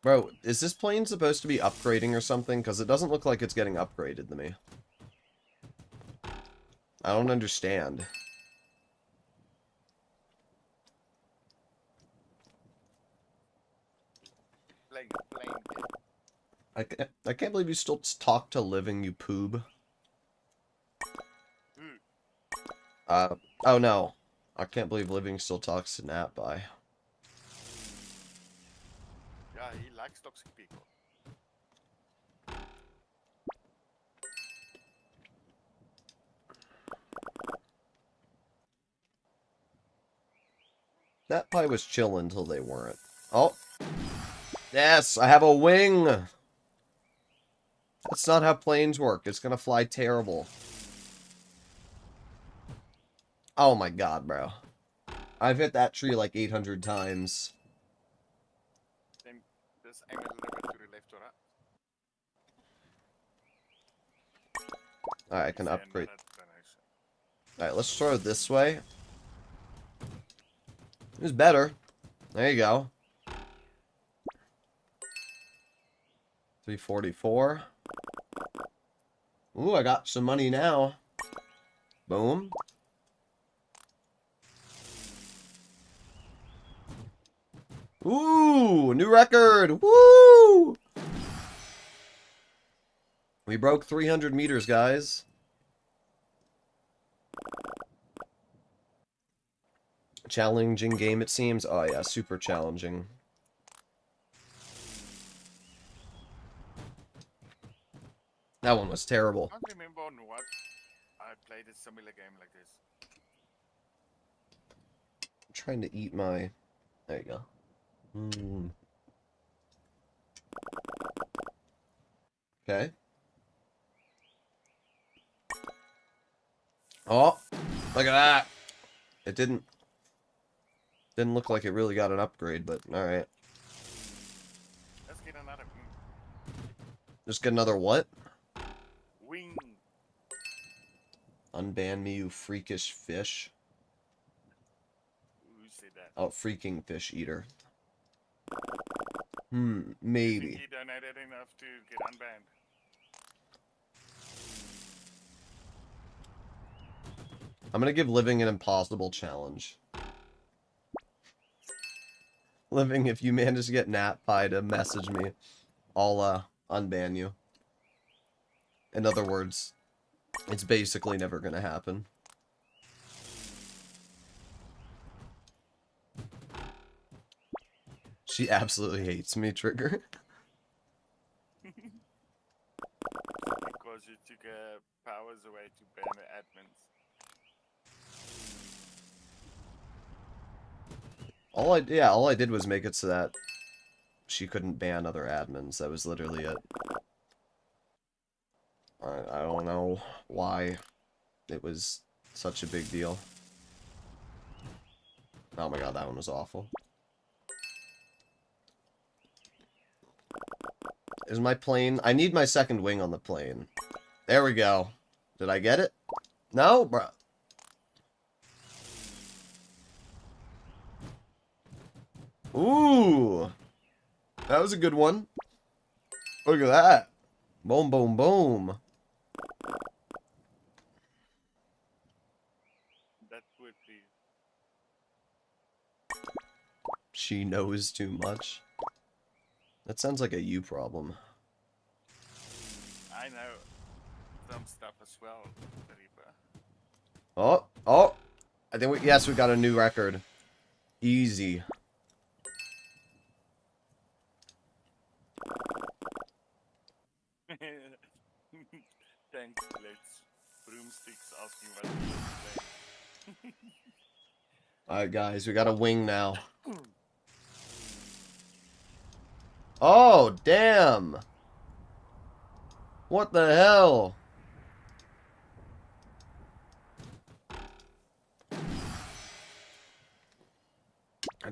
Speaker 2: Bro, is this plane supposed to be upgrading or something? Because it doesn't look like it's getting upgraded to me. I don't understand. I can't believe you still talk to living, you poob. Oh no. I can't believe living still talks to Nat by.
Speaker 3: Yeah, he likes toxic people.
Speaker 2: That pie was chill until they weren't. Oh. Yes, I have a wing. That's not how planes work. It's gonna fly terrible. Oh my god, bro. I've hit that tree like 800 times.
Speaker 3: Then just aim a little bit to the left or right.
Speaker 2: Alright, I can upgrade. Alright, let's throw it this way. It was better. There you go. 344. Ooh, I got some money now. Boom. Ooh, new record. Woo! We broke 300 meters, guys. Challenging game, it seems. Oh, yeah, super challenging. That one was terrible.
Speaker 3: I can't remember on what I played a similar game like this.
Speaker 2: I'm trying to eat my... There you go. Okay. Oh, look at that. It didn't look like it really got an upgrade, but alright.
Speaker 3: Let's get another wing.
Speaker 2: Just get another what?
Speaker 3: Wing.
Speaker 2: Unban me, you freakish fish.
Speaker 3: Who said that?
Speaker 2: Oh, freaking fish eater. Maybe.
Speaker 3: You donated enough to get unbanned.
Speaker 2: I'm gonna give Living an impossible challenge. Living, if you manage to get NatPie to message me, I'll unban you. In other words, it's basically never gonna happen. She absolutely hates me, Trigger.
Speaker 3: Because you took powers away to ban the admins.
Speaker 2: All I did was make it so that she couldn't ban other admins. That was literally it. I don't know why it was such a big deal. Oh my god, that one was awful. Is my plane... I need my second wing on the plane. There we go. Did I get it? No? Bruh. Ooh. That was a good one. Look at that. Boom, boom, boom.
Speaker 3: That would be.
Speaker 2: She knows too much. That sounds like a you problem.
Speaker 3: I know some stuff as well, Reaper.
Speaker 2: Oh, oh. I think yes, we got a new record. Easy.
Speaker 3: Thanks, Blitz. Broomsticks asking what you play.
Speaker 2: Alright, guys, we got a wing now. Oh, damn. What the hell?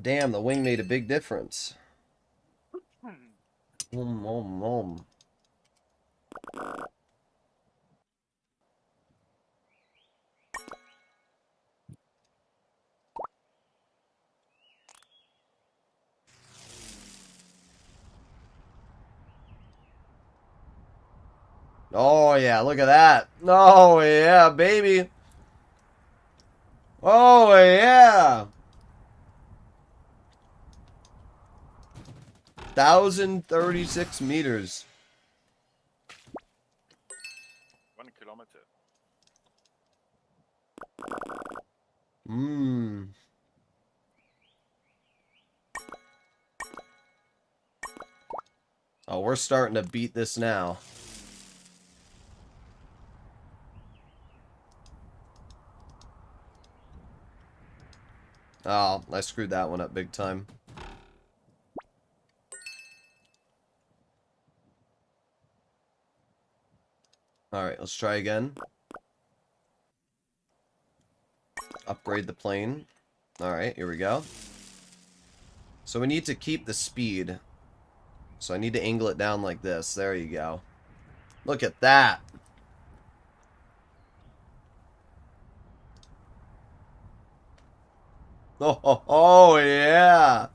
Speaker 2: Damn, the wing made a big difference. Oh, yeah, look at that. Oh, yeah, baby. Oh, yeah. 1,036 meters.
Speaker 3: 1 kilometer.
Speaker 2: Oh, we're starting to beat this now. Oh, I screwed that one up big time. Alright, let's try again. Upgrade the plane. Alright, here we go. So we need to keep the speed. So I need to angle it down like this. There you go. Look at that. Oh, yeah.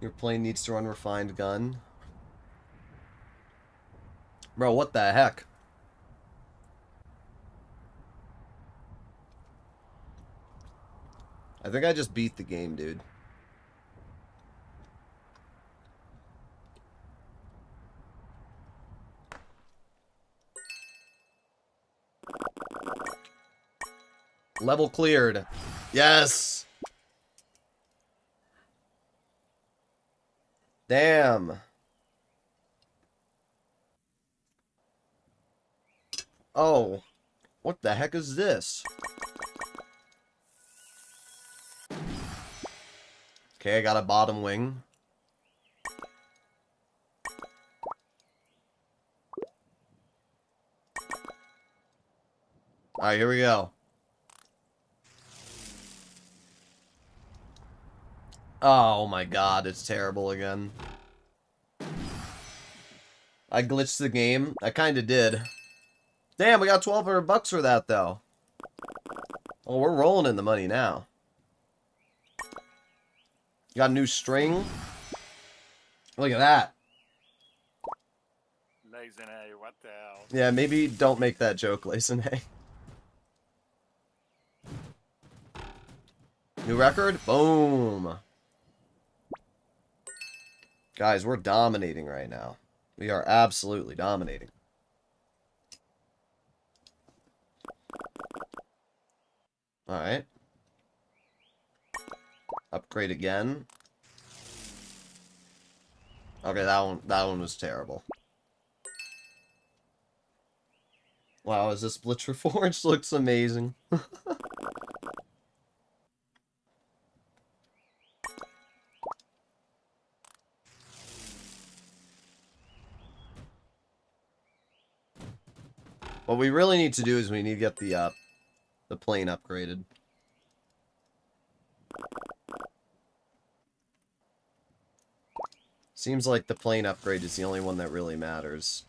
Speaker 2: Your plane needs to run refined gun. Bro, what the heck? I think I just beat the game, dude. Level cleared. Yes! Damn. Oh. What the heck is this? Okay, I got a bottom wing. Alright, here we go. Oh my god, it's terrible again. I glitched the game. I kinda did. Damn, we got 1,200 bucks for that, though. Oh, we're rolling in the money now. Got a new string. Look at that.
Speaker 3: Lazen, hey, what the hell?
Speaker 2: Yeah, maybe don't make that joke, Layson. Hey. New record? Boom. Guys, we're dominating right now. We are absolutely dominating. Alright. Upgrade again. Okay, that one was terrible. Wow, is this Blitz Reforged? Looks amazing. What we really need to do is we need to get the plane upgraded. Seems like the plane upgrade is the only one that really matters.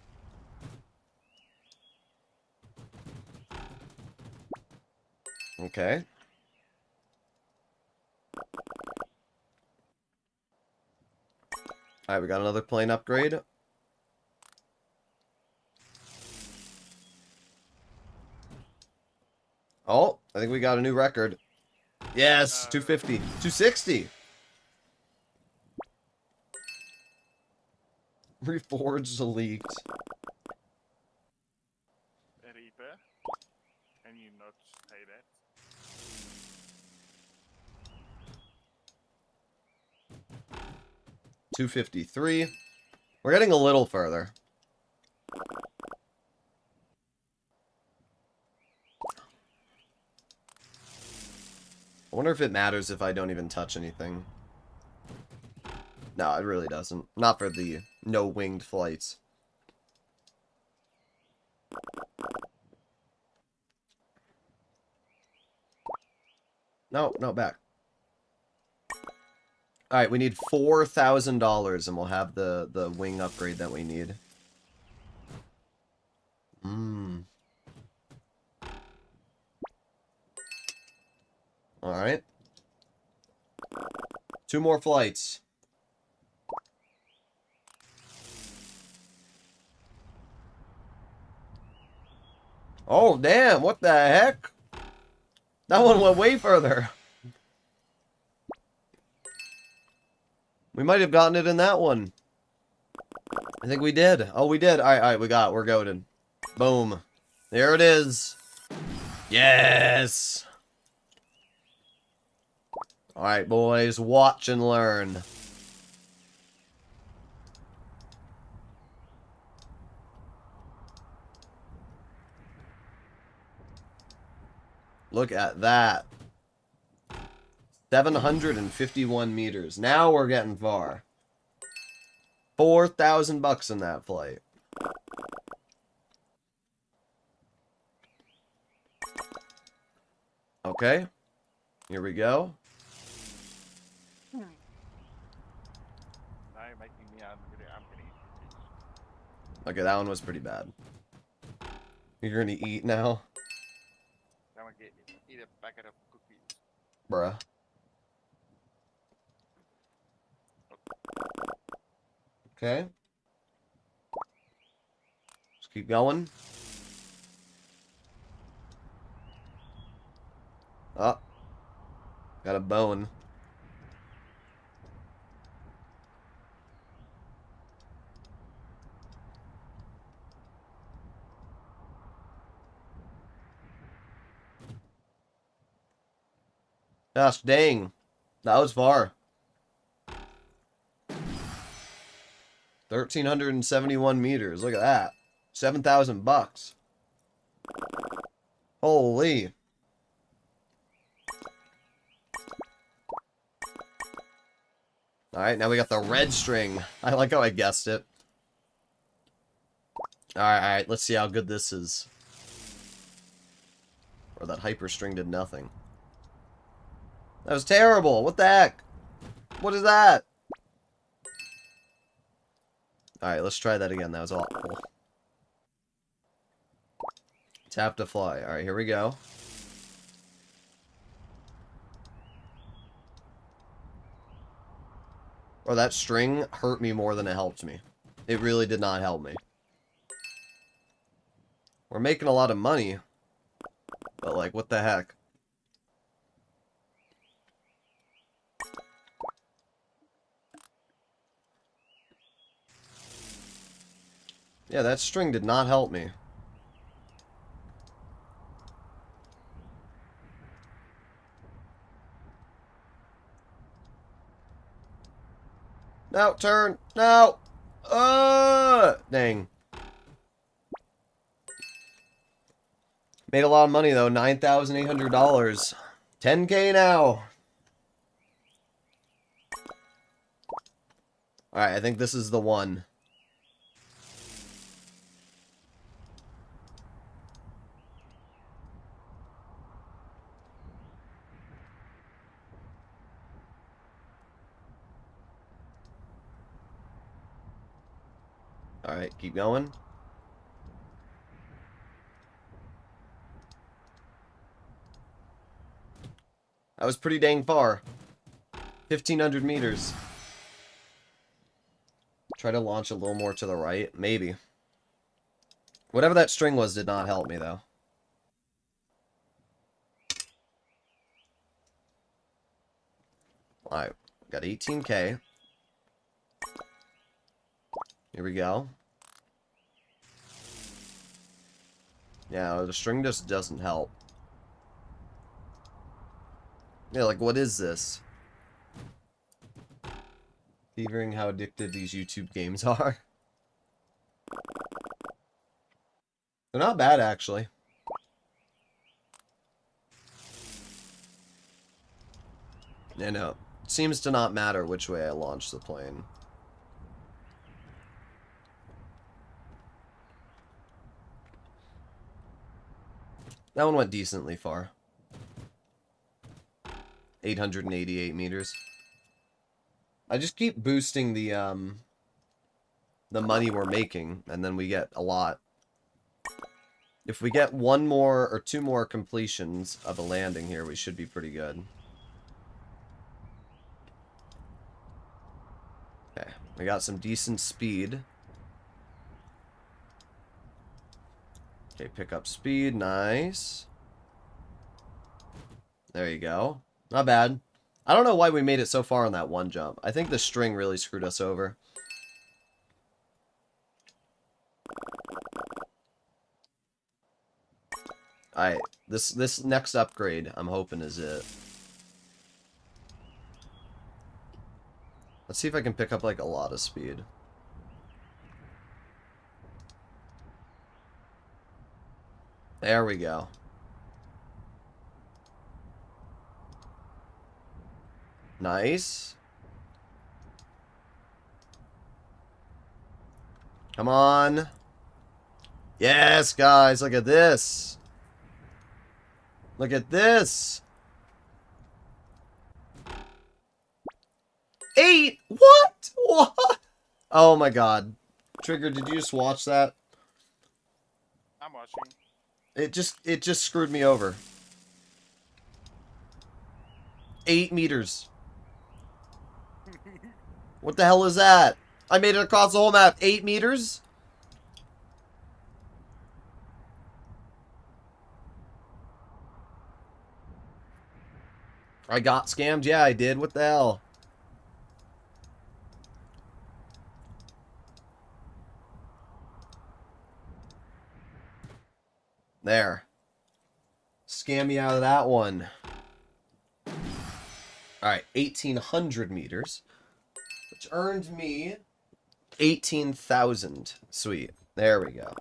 Speaker 2: Okay. Alright, we got another plane upgrade. Oh, I think we got a new record. Yes, 250. 260! Reforged leaked.
Speaker 3: Reaper. Can you not say that?
Speaker 2: $253. We're getting a little further. I wonder if it matters if I don't even touch anything. No, it really doesn't. Not for the no-winged flights. No, back. Alright, we need $4,000 and we'll have the wing upgrade that we need. Alright. 2 more flights. Oh, damn, what the heck? That one went way further. We might have gotten it in that one. I think we did. Oh, we did. Alright, we're goated. Boom. There it is. Yes! Alright, boys, watch and learn. Look at that. 751 meters. Now we're getting far. 4,000 bucks in that flight. Okay. Here we go.
Speaker 3: Now you're making me angry.
Speaker 2: Okay, that one was pretty bad. You're gonna eat now?
Speaker 3: I'm gonna eat a packet of cookies.
Speaker 2: Bruh. Okay. Just keep going. Oh. Got a bone. Gosh dang. That was far. 1,371 meters. Look at that. 7,000 bucks. Holy. Alright, now we got the red string. I like how I guessed it. Alright, let's see how good this is. Or that hyper string did nothing. That was terrible. What the heck? What is that? Alright, let's try that again. That was awful. Tap to fly. Alright, here we go. Or that string hurt me more than it helped me. It really did not help me. We're making a lot of money. But, like, what the heck? Yeah, that string did not help me. No, turn. No. Dang. Made a lot of money, though. $9,800. 10K now. Alright, I think this is the one. Alright, keep going. That was pretty dang far. 1,500 meters. Try to launch a little more to the right. Maybe. Whatever that string was did not help me, though. Alright, got 18K. Here we go. Yeah, the string just doesn't help. Yeah, like, what is this? Fevering how addictive these YouTube games are. They're not bad, actually. Yeah, no. It seems to not matter which way I launch the plane. That one went decently far. 888 meters. I just keep boosting the money we're making, and then we get a lot. If we get one more or two more completions of a landing here, we should be pretty good. Okay, we got some decent speed. Okay, pick up speed, nice. There you go. Not bad. I don't know why we made it so far on that one jump. I think the string really screwed us over. Alright, this next upgrade, I'm hoping, is it. Let's see if I can pick up, like, a lot of speed. There we go. Nice. Come on. Yes, guys, look at this. Look at this. 8? What? What? Oh my god. Trigger, did you just watch that?
Speaker 3: I'm watching.
Speaker 2: It just screwed me over. 8 meters. What the hell is that? I made it across the whole map. 8 meters? I got scammed? Yeah, I did. What the hell? There. Scam me out of that one. Alright, 1,800 meters. Which earned me 18,000. Sweet. There we go.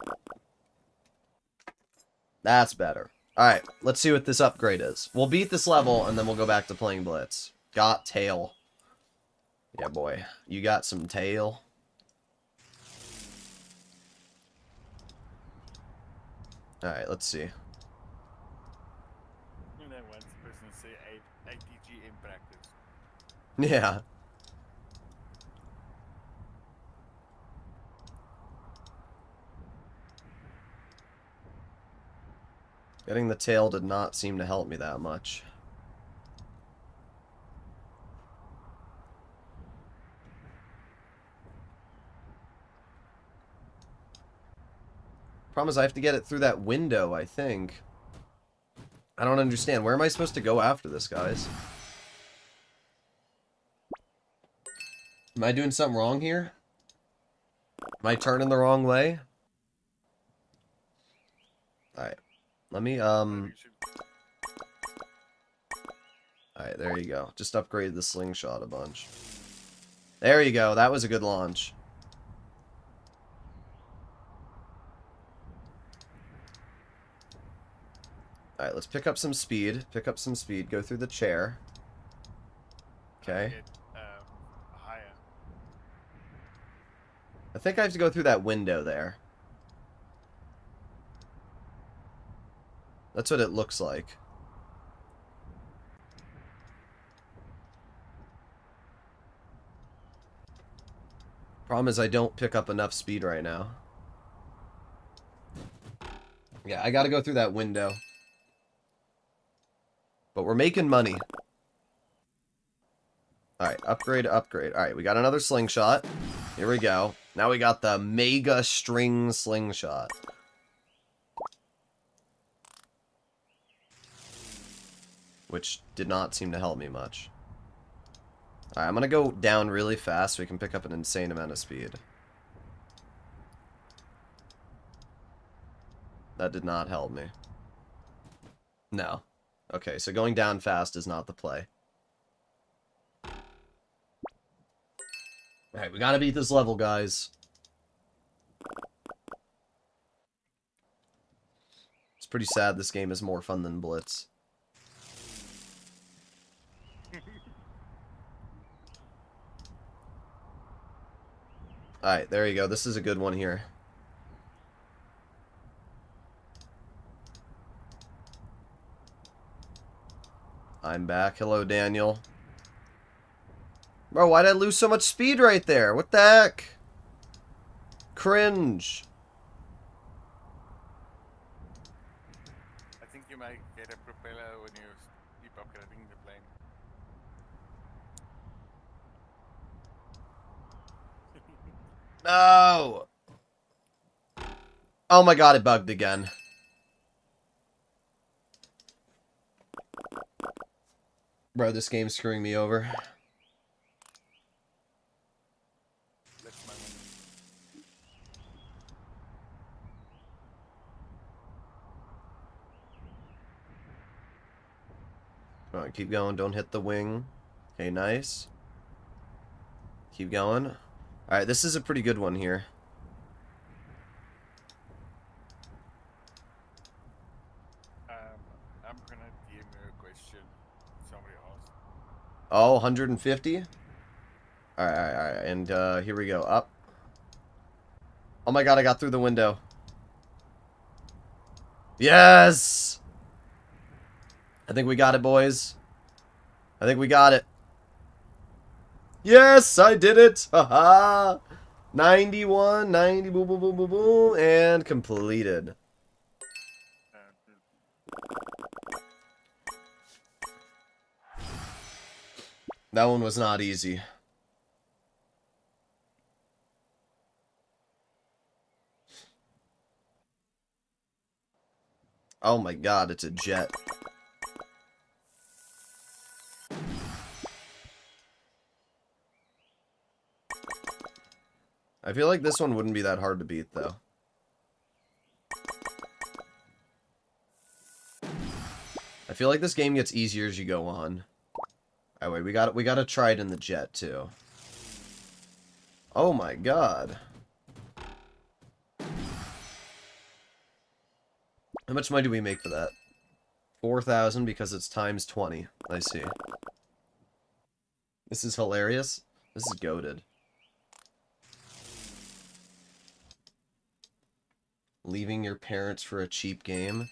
Speaker 2: That's better. Alright, let's see what this upgrade is. We'll beat this level, and then we'll go back to playing Blitz. Got tail. Yeah, boy. You got some tail. Alright, let's see.
Speaker 3: And then one person say ATG in practice.
Speaker 2: Yeah. Getting the tail did not seem to help me that much. Problem is I have to get it through that window, I think. I don't understand. Where am I supposed to go after this, guys? Am I doing something wrong here? Am I turning the wrong way? Alright. Let me, Alright, there you go. Just upgrade the slingshot a bunch. There you go. That was a good launch. Alright, let's pick up some speed. Pick up some speed. Go through the chair. Okay.
Speaker 3: Higher.
Speaker 2: I think I have to go through that window there. That's what it looks like. Problem is I don't pick up enough speed right now. Yeah, I gotta go through that window. But we're making money. Alright, upgrade, upgrade. Alright, we got another slingshot. Here we go. Now we got the mega string slingshot. Which did not seem to help me much. Alright, I'm gonna go down really fast so we can pick up an insane amount of speed. That did not help me. No. Okay, so going down fast is not the play. Alright, we gotta beat this level, guys. It's pretty sad this game is more fun than Blitz. Alright, there you go. This is a good one here. I'm back. Hello, Daniel. Bro, why'd I lose so much speed right there? What the heck? Cringe.
Speaker 3: I think you might get a propeller when you keep upgrading the plane.
Speaker 2: No! Oh my god, it bugged again. Bro, this game's screwing me over.
Speaker 3: That's my one.
Speaker 2: Alright, keep going. Don't hit the wing. Okay, nice. Keep going. Alright, this is a pretty good one here.
Speaker 3: I'm gonna DM you a question somebody asked.
Speaker 2: Oh, 150? Alright, alright, alright. And, here we go. Up. Oh my god, I got through the window. Yes! I think we got it, boys. I think we got it. Yes, I did it! Haha! 91, 90, boom, boom, boom, boom, boom, and completed. That one was not easy. Oh my god, it's a jet. I feel like this one wouldn't be that hard to beat, though. I feel like this game gets easier as you go on. Alright, wait, we gotta try it in the jet, too. Oh my god. How much money do we make for that? 4,000 because it's times 20. I see. This is hilarious. This is goated. Leaving your parents for a cheap game.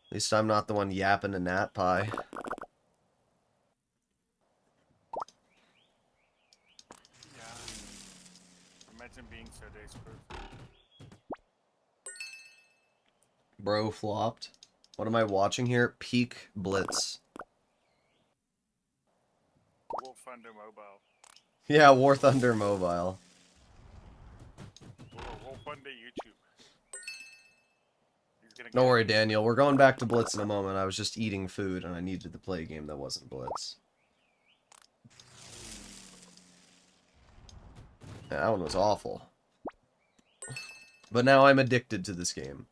Speaker 2: At least I'm not the one yapping a gnat pie.
Speaker 3: Yeah. Imagine being so desperate.
Speaker 2: Bro flopped. What am I watching here? Peak Blitz.
Speaker 3: War Thunder Mobile.
Speaker 2: Yeah, War Thunder Mobile.
Speaker 3: War Thunder YouTube.
Speaker 2: Don't worry, Daniel. We're going back to Blitz in a moment. I was just eating food, and I needed to play a game that wasn't Blitz. Yeah, that one was awful. But now I'm addicted to this game.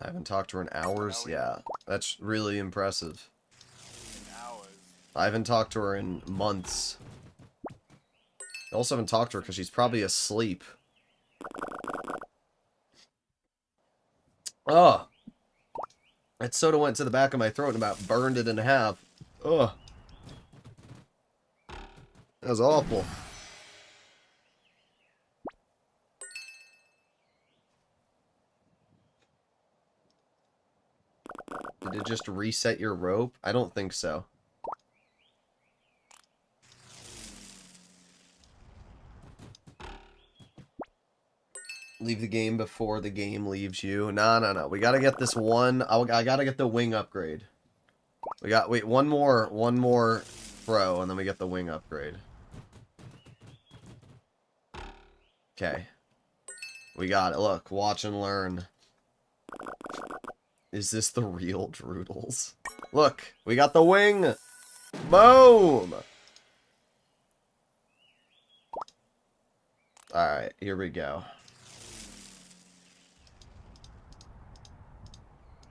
Speaker 2: I haven't talked to her in hours? Yeah, that's really impressive.
Speaker 3: In hours.
Speaker 2: I haven't talked to her in months. I also haven't talked to her because she's probably asleep. Oh, that soda went to the back of my throat and about burned it in half. Ugh. That was awful. Did it just reset your rope? I don't think so. Leave the game before the game leaves you. No. We gotta get this one. I gotta get the wing upgrade. Wait, one more throw, and then we get the wing upgrade. Okay. We got it. Look, watch and learn. Is this the real Droodles? Look, we got the wing! Boom! Alright, here we go.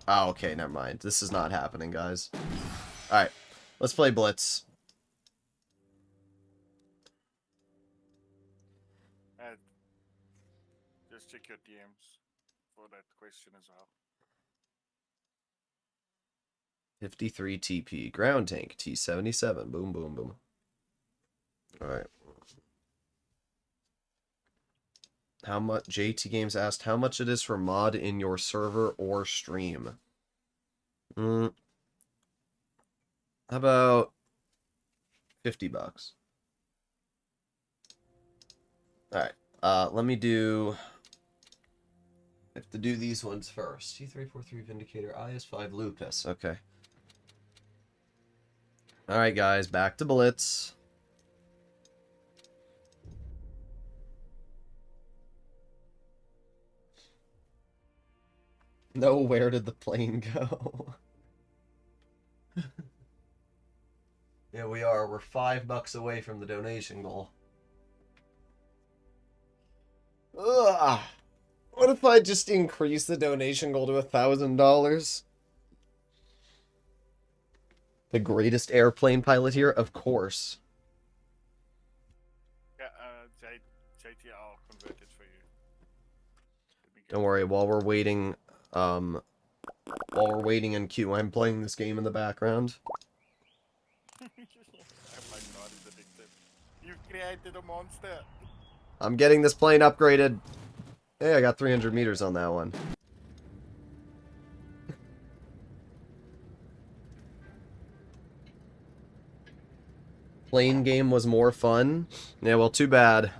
Speaker 2: Oh, okay, never mind. This is not happening, guys. Alright, let's play Blitz.
Speaker 3: Just check your DMs for that question as well.
Speaker 2: 53 TP. Ground tank. T77. Boom, boom, boom. Alright. How much? JT Games asked how much it is for mod in your server or stream. How about $50? Alright. Let me do... I have to do these ones first. T34-3 Vindicator, IS5 Lupus. Okay. Alright, guys. Back to Blitz. No, where did the plane go? Yeah, we are. We're $5 away from the donation goal. Ugh. What if I just increase the donation goal to $1,000? The greatest airplane pilot here? Of course.
Speaker 3: Yeah, JT, I'll convert it for you.
Speaker 2: Don't worry, while we're waiting in queue, I'm playing this game in the background.
Speaker 3: Oh my god, it's addictive. You've created a monster.
Speaker 2: I'm getting this plane upgraded. Hey, I got 300 meters on that one. Plane game was more fun. Yeah, well, too bad.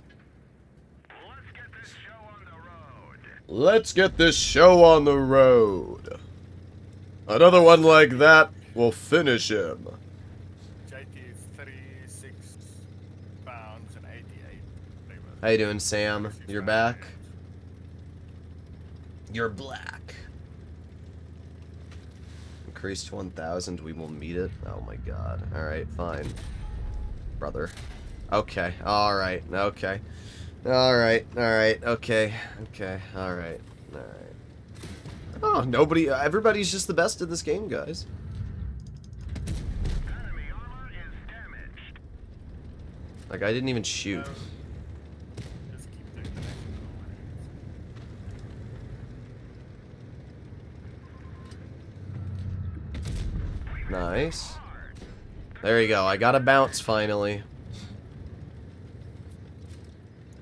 Speaker 2: Let's get this show on the road. Another one like that will finish him.
Speaker 3: JT is 36 pounds and 88.
Speaker 2: How you doing, Sam? You're back? You're black. Increase to 1,000. We will meet it. Oh my god. Alright, fine. Brother. Okay. Alright. Okay. Alright. Alright. Okay. Okay. Alright. Alright. Oh, nobody. Everybody's just the best at this game, guys. Like, I didn't even shoot.
Speaker 3: Just keep doing the next one.
Speaker 2: Nice. There you go. I got a bounce finally.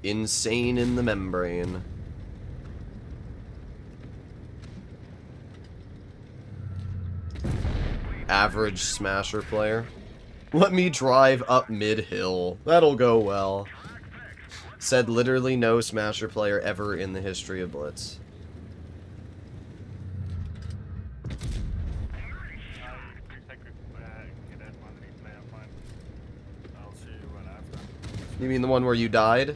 Speaker 2: Insane in the membrane. Average smasher player. Let me drive up mid-hill. That'll go well. Said literally no smasher player ever in the history of Blitz. You mean the one where you died?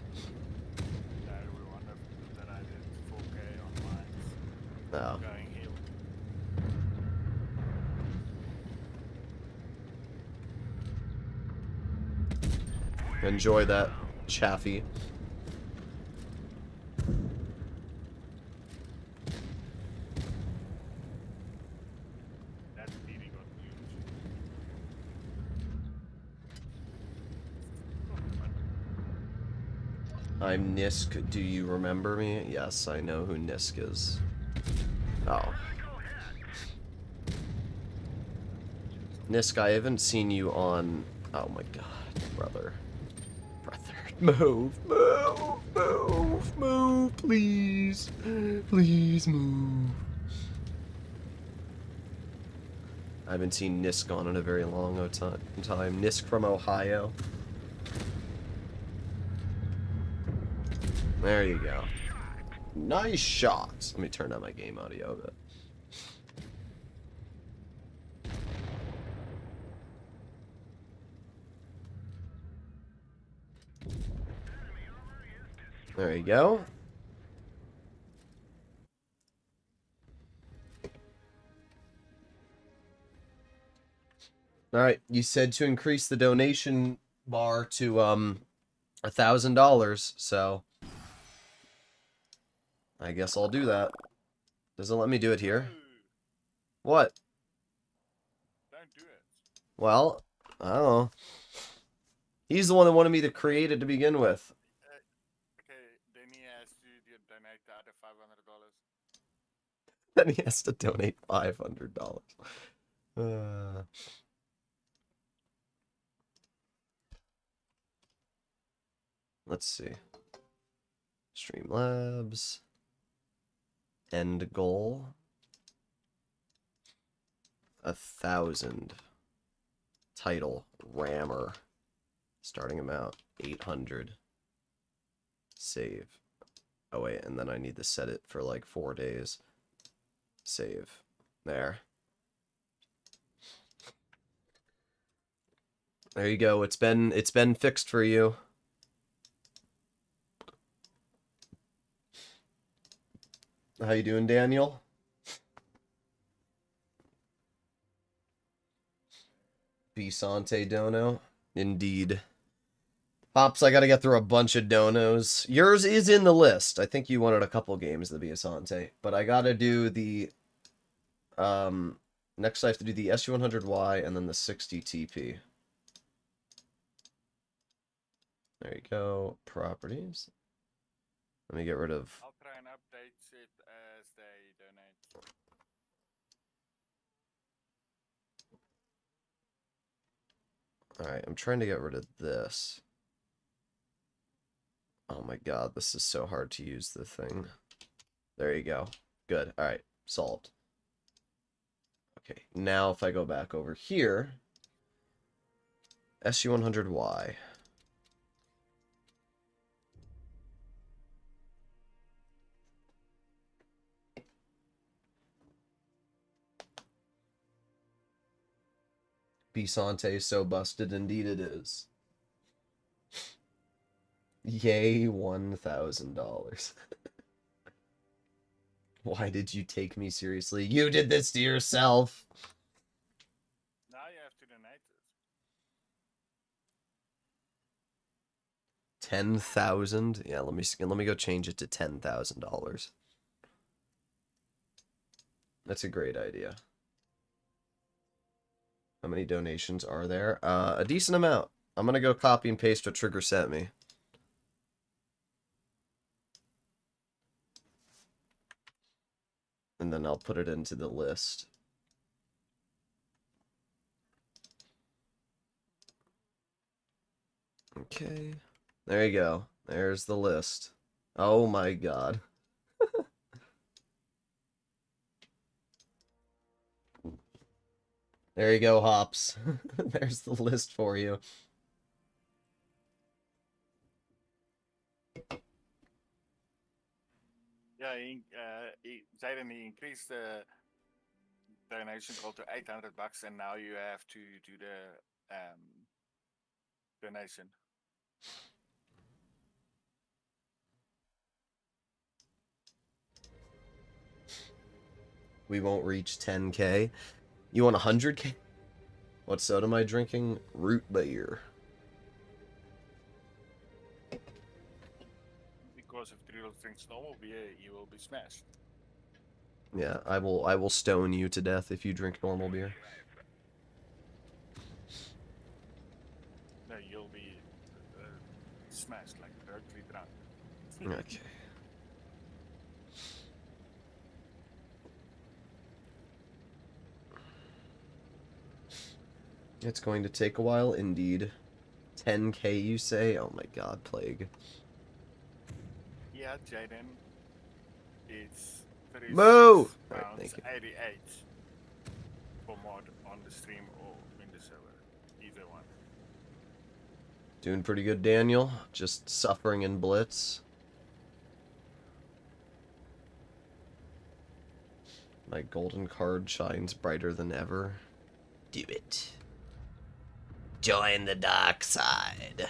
Speaker 2: No. Enjoy that, Chaffee. I'm Nisk. Do you remember me? Yes, I know who Nisk is. Oh. Nisk, I haven't seen you on... Oh my god, brother. Move, please. Please move. I haven't seen Nisk on in a very long time. Nisk from Ohio. There you go. Nice shots. Let me turn down my game audio a bit. There you go. Alright, you said to increase the donation bar to $1,000, so I guess I'll do that. Doesn't let me do it here. What?
Speaker 3: Don't do it.
Speaker 2: Well, I don't know. He's the one that wanted me to create it to begin with.
Speaker 3: Okay, then he has to donate the other $500.
Speaker 2: Then he has to donate $500. Let's see. Streamlabs. End goal. 1,000. Title. Rammer. Starting amount. 800. Save. Oh wait, and then I need to set it for like 4 days. Save. There. There you go. It's been fixed for you. How you doing, Daniel? Bisante Dono. Indeed. Pops, I gotta get through a bunch of donos. Yours is in the list. I think you wanted a couple games of the Bisante. But I gotta do the... next I have to do the SU100Y and then the 60 TP. There you go. Properties. Let me get rid of...
Speaker 3: I'll try and update it as they donate.
Speaker 2: Alright, I'm trying to get rid of this. Oh my god, this is so hard to use, the thing. There you go. Good. Alright, solved. Okay, now if I go back over here... SU100Y. Bisante so busted, indeed it is. Yay, $1,000. Why did you take me seriously? You did this to yourself.
Speaker 3: Now you have to donate it.
Speaker 2: 10,000? Yeah, let me go change it to $10,000. That's a great idea. How many donations are there? A decent amount. I'm gonna go copy and paste what Trigger sent me. And then I'll put it into the list. Okay. There you go. There's the list. Oh my god. There you go, Hops. There's the list for you.
Speaker 3: Yeah, Zayden, he increased the donation goal to $800, and now you have to do the donation.
Speaker 2: We won't reach 10K. You want 100K? What soda am I drinking? Root beer.
Speaker 3: Because if Droodles drinks normal beer, you will be smashed.
Speaker 2: Yeah, I will stone you to death if you drink normal beer.
Speaker 3: No, you'll be smashed, like directly drunk.
Speaker 2: Okay. It's going to take a while, indeed. 10K, you say? Oh my god, Plague.
Speaker 3: Yeah, Jaden. It's
Speaker 2: Moo! Alright,
Speaker 3: pounds
Speaker 2: thank you.
Speaker 3: 88 for mod on the stream or in the server. Either one.
Speaker 2: Doing pretty good, Daniel. Just suffering in Blitz. My golden card shines brighter than ever. Do it. Join the dark side.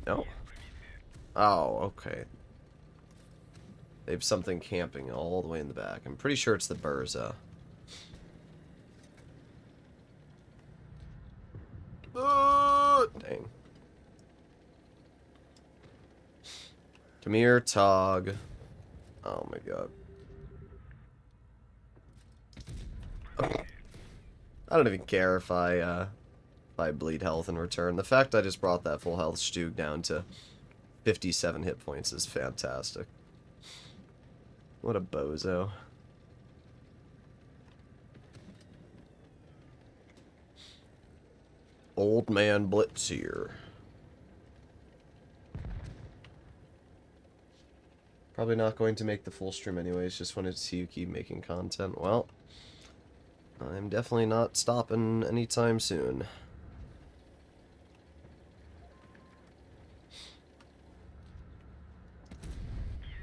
Speaker 2: No? Oh, okay. They have something camping all the way in the back. I'm pretty sure it's the Burza. Dang. Come here, Tog. Oh my god. I don't even care if I bleed health in return. The fact I just brought that full health Stug down to 57 hit points is fantastic. What a bozo. Old man Blitz here. Probably not going to make the full stream anyways, just wanted to see you keep making content. Well, I'm definitely not stopping anytime soon.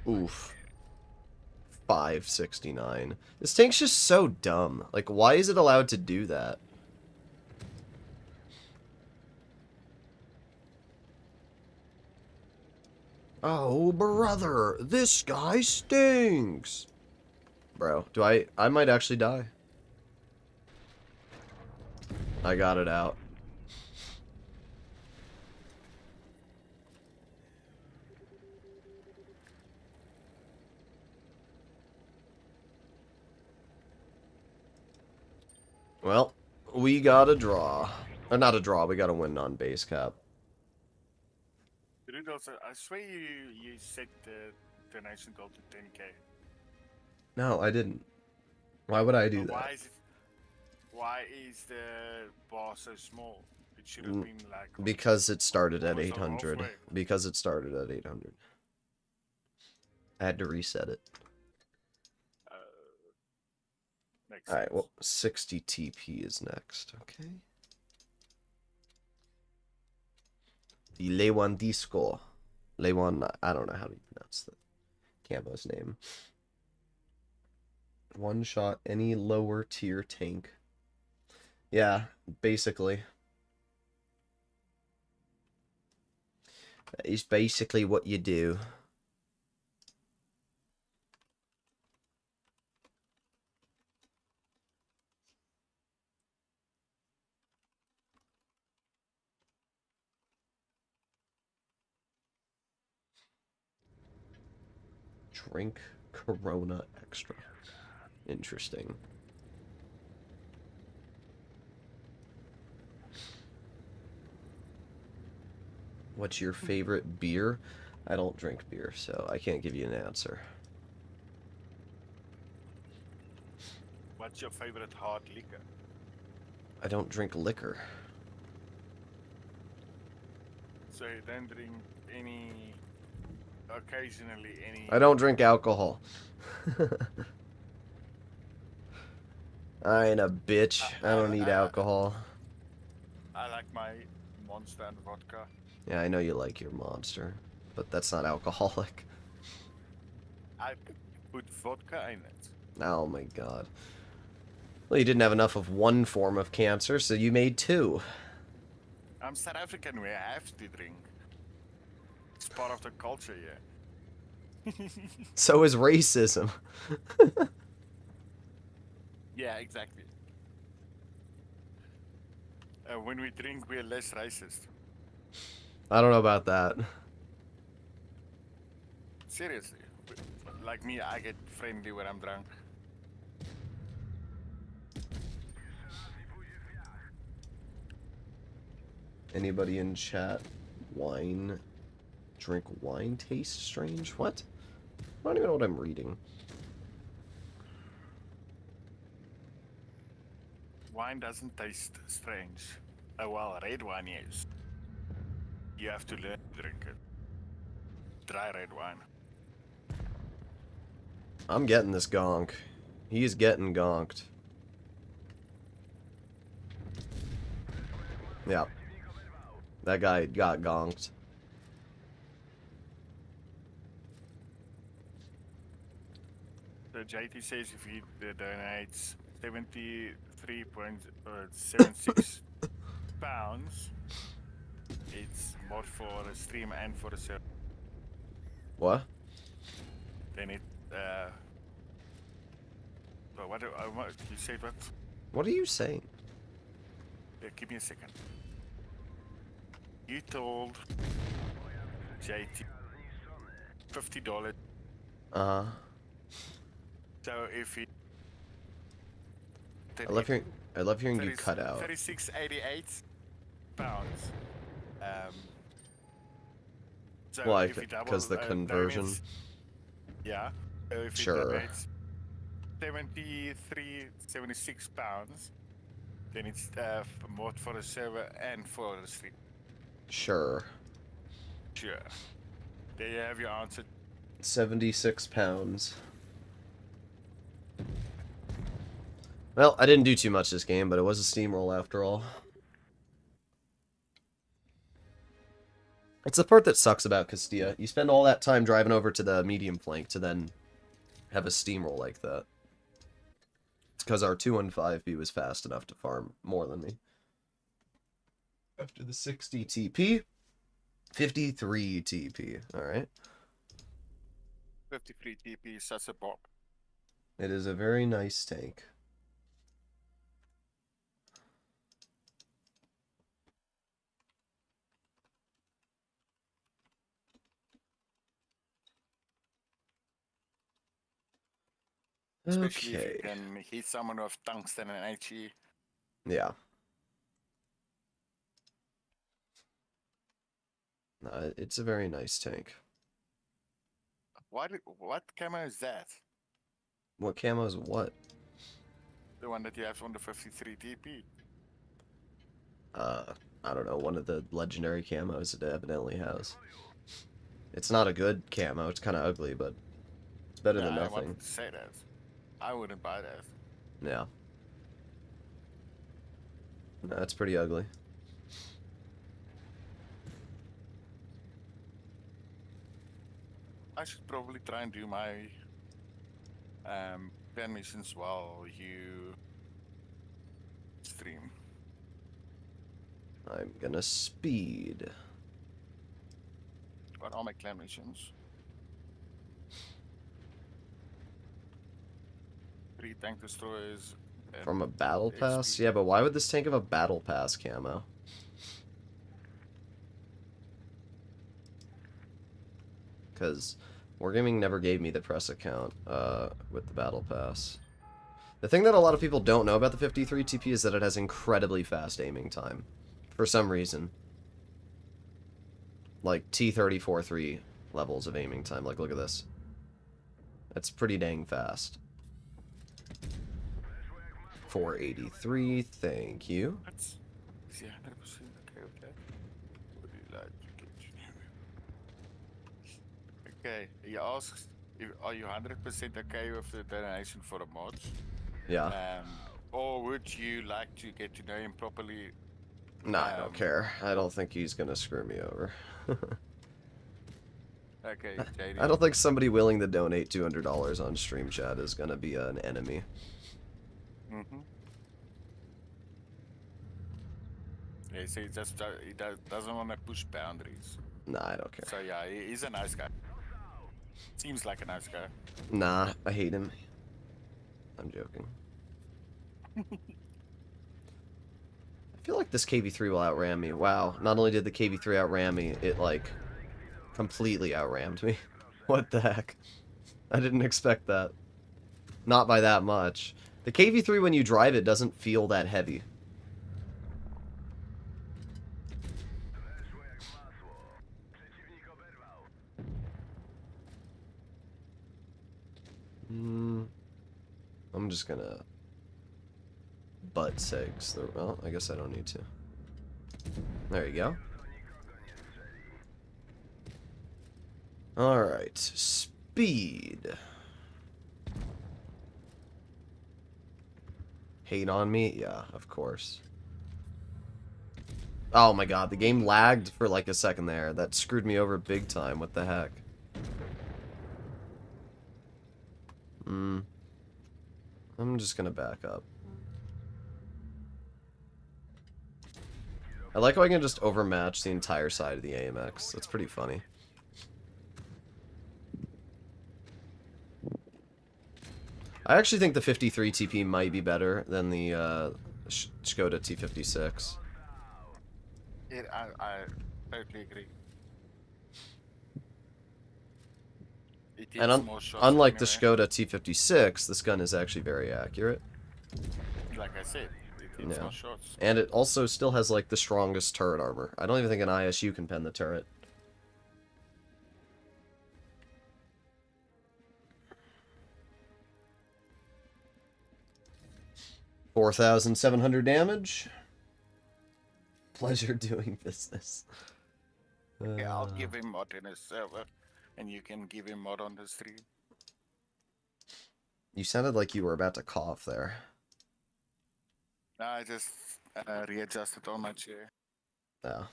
Speaker 2: Oof. 569. This tank's just so dumb. Like, why is it allowed to do that? Oh, brother, this guy stinks. Bro, I might actually die. I got it out. Well, we got a draw. Or not a draw, we got a win on base cap.
Speaker 3: Droodles, I swear you set the donation goal to 10k.
Speaker 2: No, I didn't. Why would I do that?
Speaker 3: Why is the bar so small? It should have been like...
Speaker 2: Because it started at
Speaker 3: almost
Speaker 2: 800.
Speaker 3: halfway.
Speaker 2: Because it started at 800. I had to reset it.
Speaker 3: Makes
Speaker 2: Alright,
Speaker 3: sense.
Speaker 2: well, 60 TP is next, okay? The Lewandisco. Lewan, I don't know how to pronounce the Cambo's name. One shot any lower tier tank. Yeah, basically. That is basically what you do. Drink Corona Extra. Interesting. What's your favorite beer? I don't drink beer, so I can't give you an answer.
Speaker 3: What's your favorite hard liquor?
Speaker 2: I don't drink liquor.
Speaker 3: So you don't drink any... Occasionally any...
Speaker 2: I don't drink alcohol. I ain't a bitch. I don't need alcohol.
Speaker 3: I like my Monster and vodka.
Speaker 2: Yeah, I know you like your Monster, but that's not alcoholic.
Speaker 3: I put vodka in it.
Speaker 2: Oh my god. Well, you didn't have enough of one form of cancer, so you made two.
Speaker 3: I'm South African, we have to drink. It's part of the culture, yeah.
Speaker 2: So is racism.
Speaker 3: Yeah, exactly. When we drink, we're less racist.
Speaker 2: I don't know about that.
Speaker 3: Seriously. Like me, I get friendly when I'm drunk.
Speaker 2: Anybody in chat? Wine? Drink wine taste strange? What? I don't even know what I'm reading.
Speaker 3: Wine doesn't taste strange. Oh well, red wine is. You have to learn to drink it. Dry red wine.
Speaker 2: I'm getting this gonk. He's getting gonked. Yeah. That guy got gonked.
Speaker 3: So JT says if he donates 73.76 pounds, it's more for a stream and for a server.
Speaker 2: What?
Speaker 3: Then it, but what, you said what?
Speaker 2: What are you saying?
Speaker 3: Yeah, give me a second. You told JT $50. So if he...
Speaker 2: I love hearing you cut out.
Speaker 3: 36.88 pounds. So
Speaker 2: Why?
Speaker 3: if he
Speaker 2: Because the conversion?
Speaker 3: donates, yeah. So if
Speaker 2: Sure.
Speaker 3: he donates 73.76 pounds, then it's more for the server and for the stream.
Speaker 2: Sure.
Speaker 3: Sure. There you have your answer.
Speaker 2: 76 pounds. Well, I didn't do too much this game, but it was a steamroll after all. It's the part that sucks about Castilla. You spend all that time driving over to the medium flank to then have a steamroll like that. It's because our 215B was fast enough to farm more than me. After the 60 TP, 53 TP. Alright.
Speaker 3: 53 TP, such a bop.
Speaker 2: It is a very nice tank.
Speaker 3: Especially if
Speaker 2: Okay.
Speaker 3: you can hit someone with tungsten and HE.
Speaker 2: Yeah. It's a very nice tank.
Speaker 3: What camo is that?
Speaker 2: What camo is what?
Speaker 3: The one that you have on the 53 TP.
Speaker 2: I don't know, one of the legendary camos it evidently has. It's not a good camo, it's kind of ugly, but it's better than
Speaker 3: I
Speaker 2: nothing.
Speaker 3: wanted to say that. I wouldn't buy that.
Speaker 2: Yeah. That's pretty ugly.
Speaker 3: I should probably try and do my pen missions while you stream.
Speaker 2: I'm gonna speed.
Speaker 3: What are my clan missions? 3 tank destroyers.
Speaker 2: From a battle
Speaker 3: XP.
Speaker 2: pass? Yeah, but why would this tank have a battle pass camo? Because Wargaming never gave me the press account with the battle pass. The thing that a lot of people don't know about the 53 TP is that it has incredibly fast aiming time. For some reason. Like T34-3 levels of aiming time. Like, look at this. That's pretty dang fast. 483, thank you.
Speaker 3: Is he 100% okay with that? Would you like to get... Okay, he asks, are you 100% okay with the donation for the mods?
Speaker 2: Yeah.
Speaker 3: Or would you like to get to know him properly?
Speaker 2: Nah, I don't care. I don't think he's gonna screw me over.
Speaker 3: Okay, JD.
Speaker 2: I don't think somebody willing to donate $200 on stream chat is gonna be an enemy.
Speaker 3: Mm-hmm. Yeah, so he doesn't want to push boundaries.
Speaker 2: Nah, I don't care.
Speaker 3: So yeah, he's a nice guy. Seems like a nice guy.
Speaker 2: Nah, I hate him. I'm joking. I feel like this KV3 will outram me. Wow, not only did the KV3 outram me, it, like, completely outrammed me. What the heck? I didn't expect that. Not by that much. The KV3, when you drive it, doesn't feel that heavy. I'm just gonna butt segs the... Well, I guess I don't need to. There you go. Alright, speed. Hate on me? Yeah, of course. Oh my god, the game lagged for like a second there. That screwed me over big time. What the heck? I'm just gonna back up. I like how I can just overmatch the entire side of the AMX. That's pretty funny. I actually think the 53 TP might be better than the Skoda T56.
Speaker 3: I totally agree.
Speaker 2: And unlike the Skoda T56, this gun is actually very accurate.
Speaker 3: Like I said, it hits more shots.
Speaker 2: And it also still has like the strongest turret armor. I don't even think an ISU can pen the turret. $4,700 damage. Pleasure doing business.
Speaker 3: Yeah, I'll give him mod in his server, and you can give him mod on the stream.
Speaker 2: You sounded like you were about to cough there.
Speaker 3: No, I just readjusted on my chair.
Speaker 2: Yeah.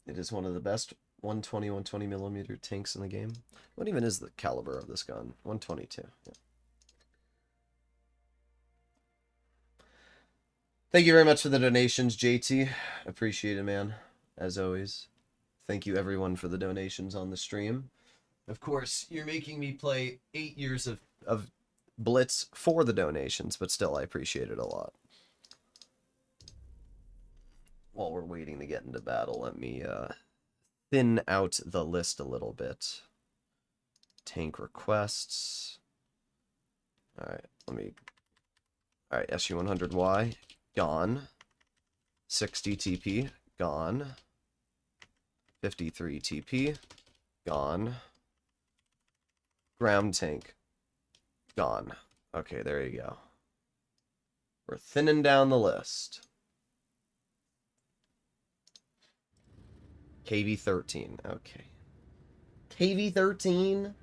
Speaker 2: It is one of the best 120 millimeter tanks in the game. What even is the caliber of this gun? 122. Yeah. Thank you very much for the donations, JT. Appreciate it, man. As always. Thank you, everyone, for the donations on the stream. Of course, you're making me play 8 years of Blitz for the donations, but still, I appreciate it a lot. While we're waiting to get into battle, let me thin out the list a little bit. Tank requests. Alright, Alright, SU-100Y, gone. 60 TP, gone. 53 TP, gone. Ground tank, gone. Okay, there you go. We're thinning down the list. KV-13, okay. KV-13?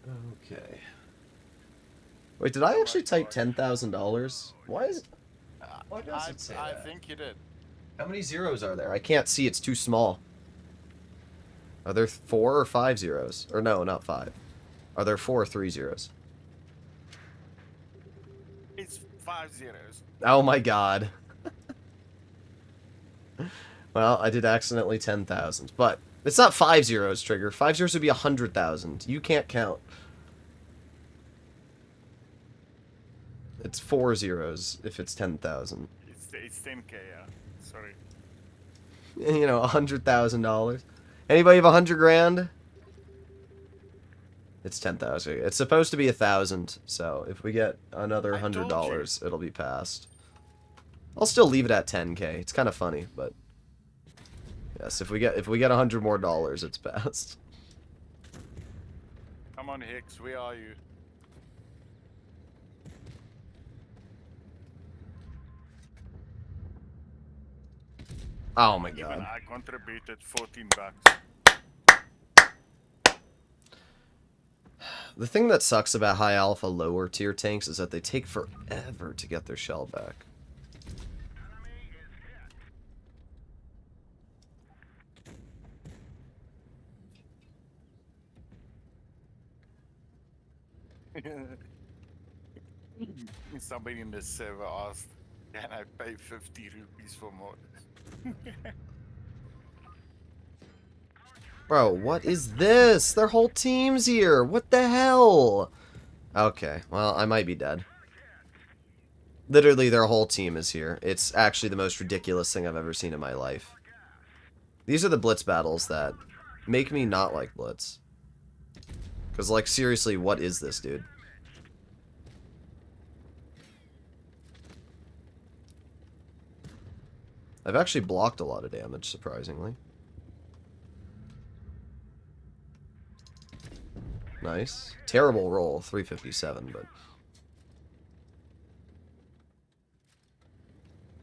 Speaker 2: Okay. Wait, did I actually type $10,000? Why is it? Why does it say that?
Speaker 3: I think you did.
Speaker 2: How many zeros are there? I can't see. It's too small. Are there 4 or 5 zeros? Or no, not 5. Are there 4 or 3 zeros?
Speaker 3: It's 5 zeros.
Speaker 2: Oh my god. Well, I did accidentally 10,000. But it's not 5 zeros, Trigger. 5 zeros would be 100,000. You can't count. It's 4 zeros if it's 10,000.
Speaker 3: It's 10K, yeah. Sorry.
Speaker 2: You know, $100,000. Anybody have 100 grand? It's 10,000. It's supposed to be 1,000. So if we get another $100, it'll be passed. I'll still leave it at 10K. It's kind of funny, but yes, if we get $100 more dollars, it's passed.
Speaker 3: Come on, Hicks. Where are you?
Speaker 2: Oh my
Speaker 3: Even
Speaker 2: god.
Speaker 3: I contributed $14.
Speaker 2: The thing that sucks about high alpha lower tier tanks is that they take forever to get their shell back.
Speaker 3: Somebody in the server asked, can I pay 50 rupees for more?
Speaker 2: Bro, what is this? Their whole team's here. What the hell? Okay, well, I might be dead. Literally, their whole team is here. It's actually the most ridiculous thing I've ever seen in my life. These are the Blitz battles that make me not like Blitz. Because, like, seriously, what is this, dude? I've actually blocked a lot of damage, surprisingly. Nice. Terrible roll, 357, but...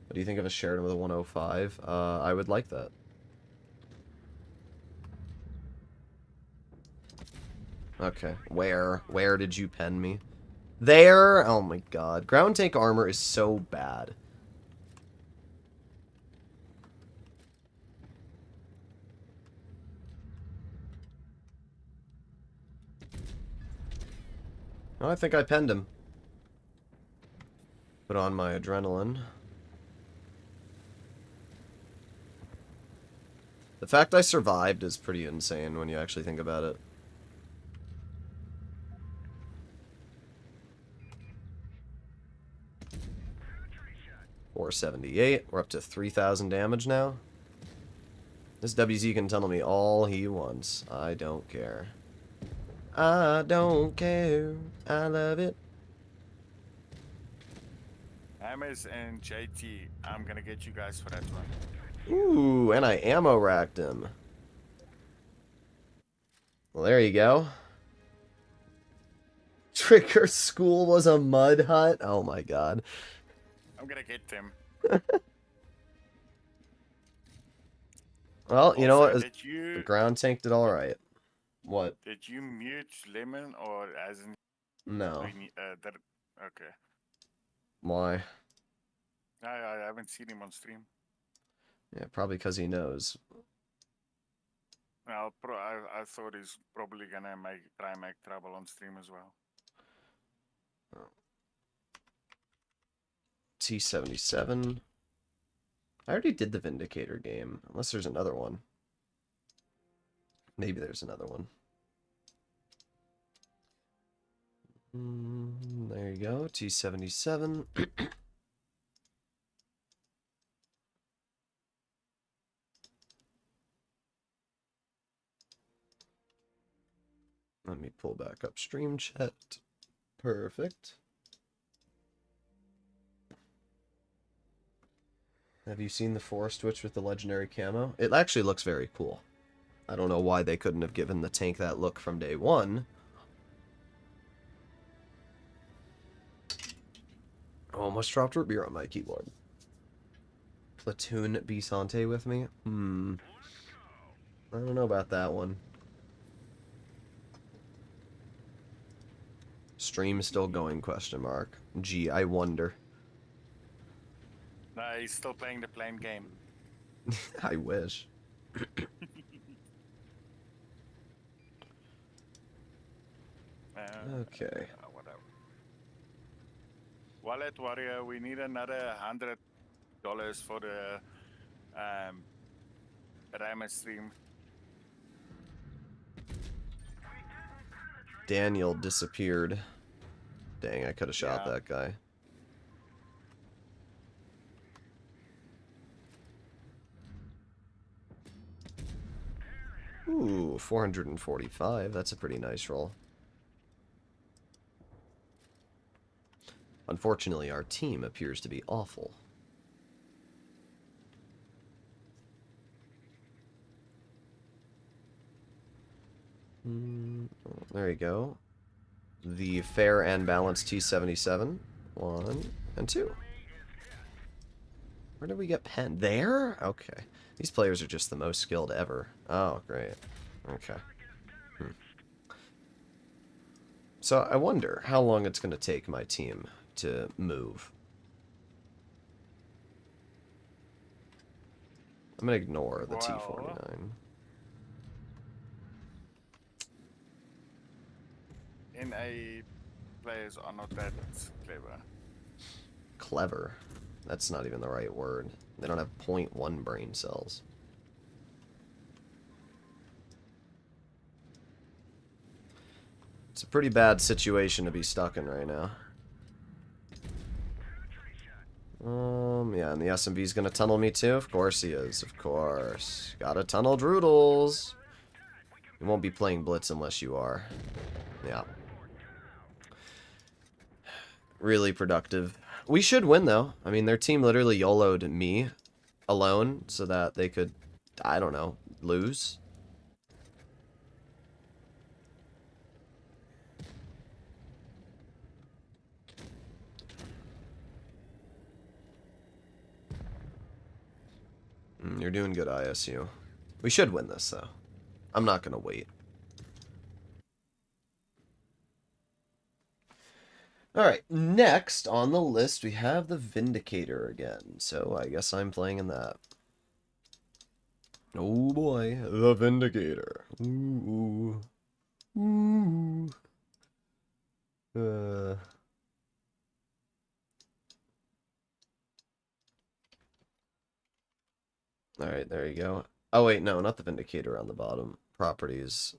Speaker 2: What do you think of a Sheridan with a 105? I would like that. Okay. Where did you pen me? There! Oh my god. Ground tank armor is so bad. Oh, I think I penned him. Put on my adrenaline. The fact I survived is pretty insane when you actually think about it. $478. We're up to 3,000 damage now. This WZ can tell me all he wants. I don't care. I don't care. I love it.
Speaker 3: Hammers and JT, I'm gonna get you guys for that one.
Speaker 2: Ooh, and I ammo racked him. Well, there you go. Trigger school was a mud hut. Oh my god.
Speaker 3: I'm gonna get them.
Speaker 2: Well, you know what?
Speaker 3: The
Speaker 2: The ground tank did alright. What?
Speaker 3: Did you mute Lemon or hasn't?
Speaker 2: No.
Speaker 3: Okay.
Speaker 2: Why?
Speaker 3: I haven't seen him on stream.
Speaker 2: Yeah, probably because he knows.
Speaker 3: Well, I thought he's probably gonna try and make trouble on stream as well.
Speaker 2: T77. I already did the Vindicator game, unless there's another one. Maybe there's another one. There you go, T77. Let me pull back up stream chat. Perfect. Have you seen the Forest Witch with the legendary camo? It actually looks very cool. I don't know why they couldn't have given the tank that look from day one. Oh, almost dropped root beer on my keyboard. Platoon Bisante with me? I don't know about that one. Stream still going, question mark. Gee, I wonder.
Speaker 3: No, he's still playing the plain game.
Speaker 2: I wish. Okay.
Speaker 3: Whatever. Wallet Warrior, we need another $100 for the Rammer stream.
Speaker 2: Daniel disappeared. Dang, I could have shot that guy. Ooh, 445. That's a pretty nice roll. Unfortunately, our team appears to be awful. There you go. The fair and balanced T77. 1 and 2. Where did we get pen? There? Okay. These players are just the most skilled ever. Oh, great. Okay. So I wonder how long it's going to take my team to move. I'm going to ignore the T49.
Speaker 3: NA players are not that clever.
Speaker 2: Clever? That's not even the right word. They don't have 0.1 brain cells. It's a pretty bad situation to be stuck in right now. Yeah, and the SMB's gonna tunnel me too? Of course he is, of course. Gotta tunnel Droodles. You won't be playing Blitz unless you are. Yeah. Really productive. We should win, though. I mean, their team literally YOLO'd me alone so that they could, I don't know, lose. You're doing good, ISU. We should win this, though. I'm not going to wait. Alright, next on the list we have the Vindicator again. So I guess I'm playing in that. Oh boy, the Vindicator. Ooh. Ooh. Alright, there you go. Oh, wait, no, not the Vindicator on the bottom. Properties.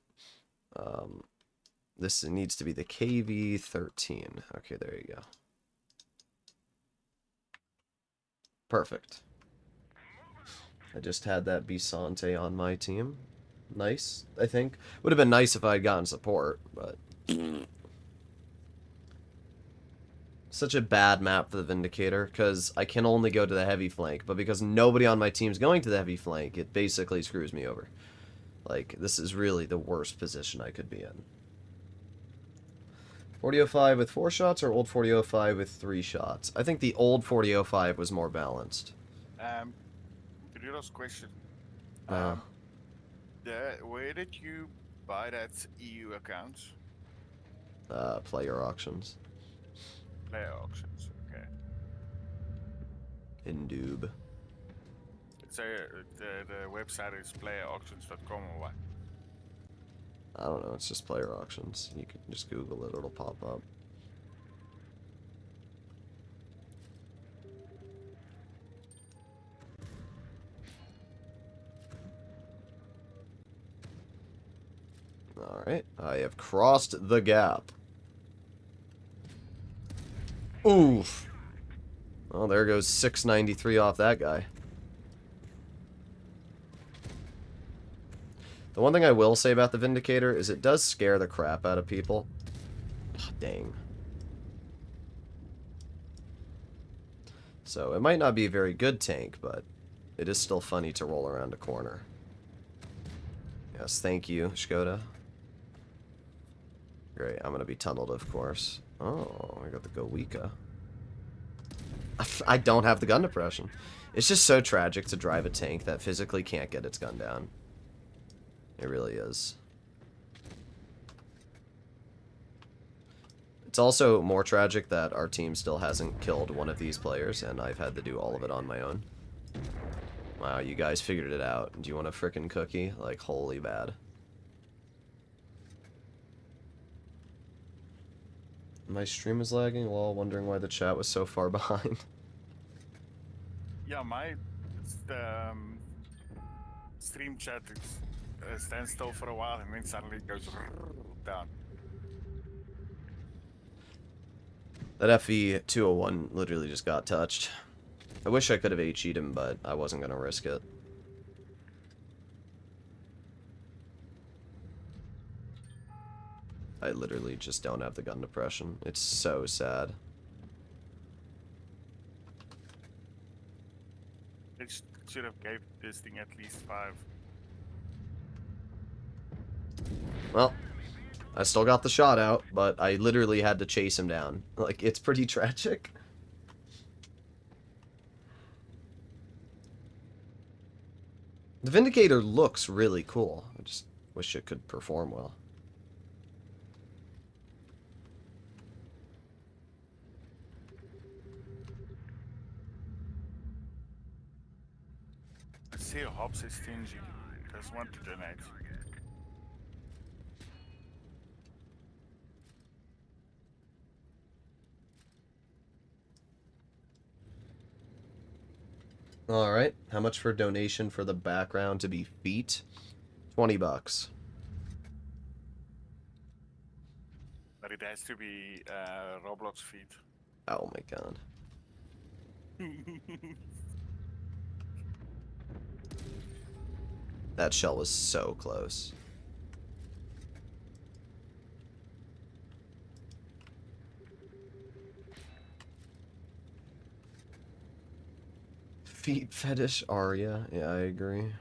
Speaker 2: This needs to be the KV-13. Okay, there you go. Perfect. I just had that Bisante on my team. Nice, I think. Would have been nice if I had gotten support, but... Such a bad map for the Vindicator, because I can only go to the heavy flank, but because nobody on my team's going to the heavy flank, it basically screws me over. Like, this is really the worst position I could be in. 4005 with 4 shots, or old 4005 with 3 shots? I think the old 4005 was more balanced.
Speaker 3: Droodles question.
Speaker 2: Uh,
Speaker 3: Where did you buy that EU account?
Speaker 2: player auctions.
Speaker 3: Player auctions, okay.
Speaker 2: Indoob.
Speaker 3: So the website is playerauctions.com or what?
Speaker 2: I don't know, it's just player auctions. You can just Google it, it'll pop up. Alright, I have crossed the gap. Oof. Well, there goes 693 off that guy. The one thing I will say about the Vindicator is it does scare the crap out of people. Oh, dang. So, it might not be a very good tank, but it is still funny to roll around a corner. Yes, thank you, Skoda. Great, I'm going to be tunneled, of course. Oh, I got the Goika. I don't have the gun depression. It's just so tragic to drive a tank that physically can't get its gun down. It really is. It's also more tragic that our team still hasn't killed one of these players, and I've had to do all of it on my own. Wow, you guys figured it out. Do you want a frickin' cookie? Like, holy bad. My stream is lagging, lol, wondering why the chat was so far behind.
Speaker 3: Yeah, my stream chat stands still for a while and then suddenly it goes down.
Speaker 2: That FV201 literally just got touched. I wish I could have HE'd him, but I wasn't going to risk it. I literally just don't have the gun depression. It's so sad.
Speaker 3: They should have gave this thing at least 5.
Speaker 2: Well, I still got the shot out, but I literally had to chase him down. Like, it's pretty tragic. The Vindicator looks really cool. I just wish it could perform well.
Speaker 3: I see Hobbs is stingy. Doesn't want to donate.
Speaker 2: Alright, how much for a donation for the background to be feet? $20.
Speaker 3: But it has to be Roblox feet.
Speaker 2: Oh my god. That shell was so close. Feet fetish Arya. Yeah, I agree.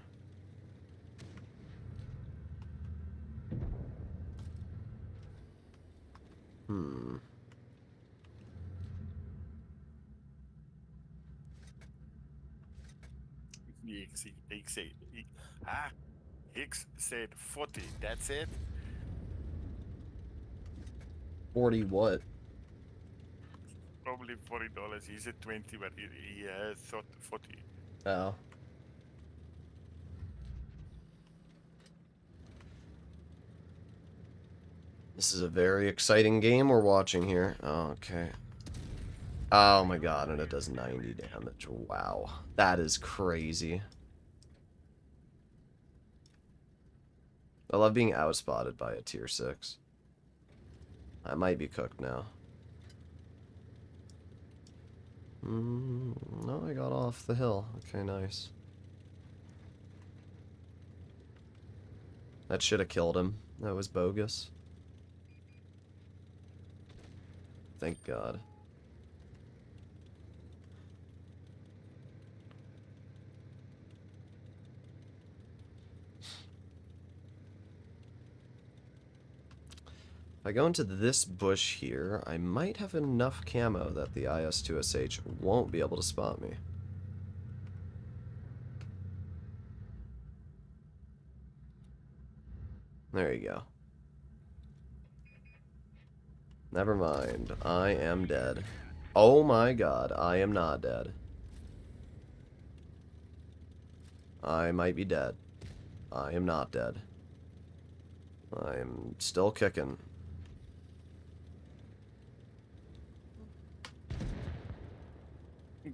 Speaker 3: Hicks said 40. That's it.
Speaker 2: 40 what?
Speaker 3: Probably $40. He said 20, but he thought 40.
Speaker 2: Oh. This is a very exciting game we're watching here. Oh, okay. Oh my god, and it does 90 damage. Wow. That is crazy. I love being outspotted by a tier 6. I might be cooked now. No, I got off the hill. Okay, nice. That should have killed him. That was bogus. Thank God. If I go into this bush here, I might have enough camo that the IS-2SH won't be able to spot me. There you go. Never mind. I am dead. Oh my God, I am not dead. I might be dead. I am not dead. I am still kicking.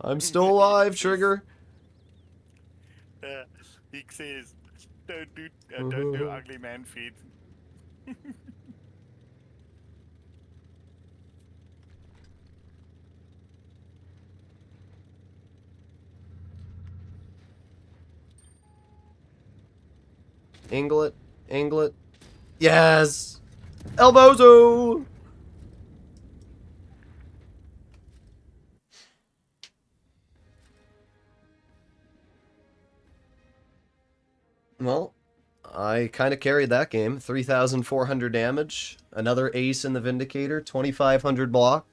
Speaker 2: I'm still alive, Trigger.
Speaker 3: He says, don't do ugly man feet.
Speaker 2: Anglet. Anglet. Yes! Elbozo! Well, I kind of carried that game. 3,400 damage. Another ace in the Vindicator. 2,500 block.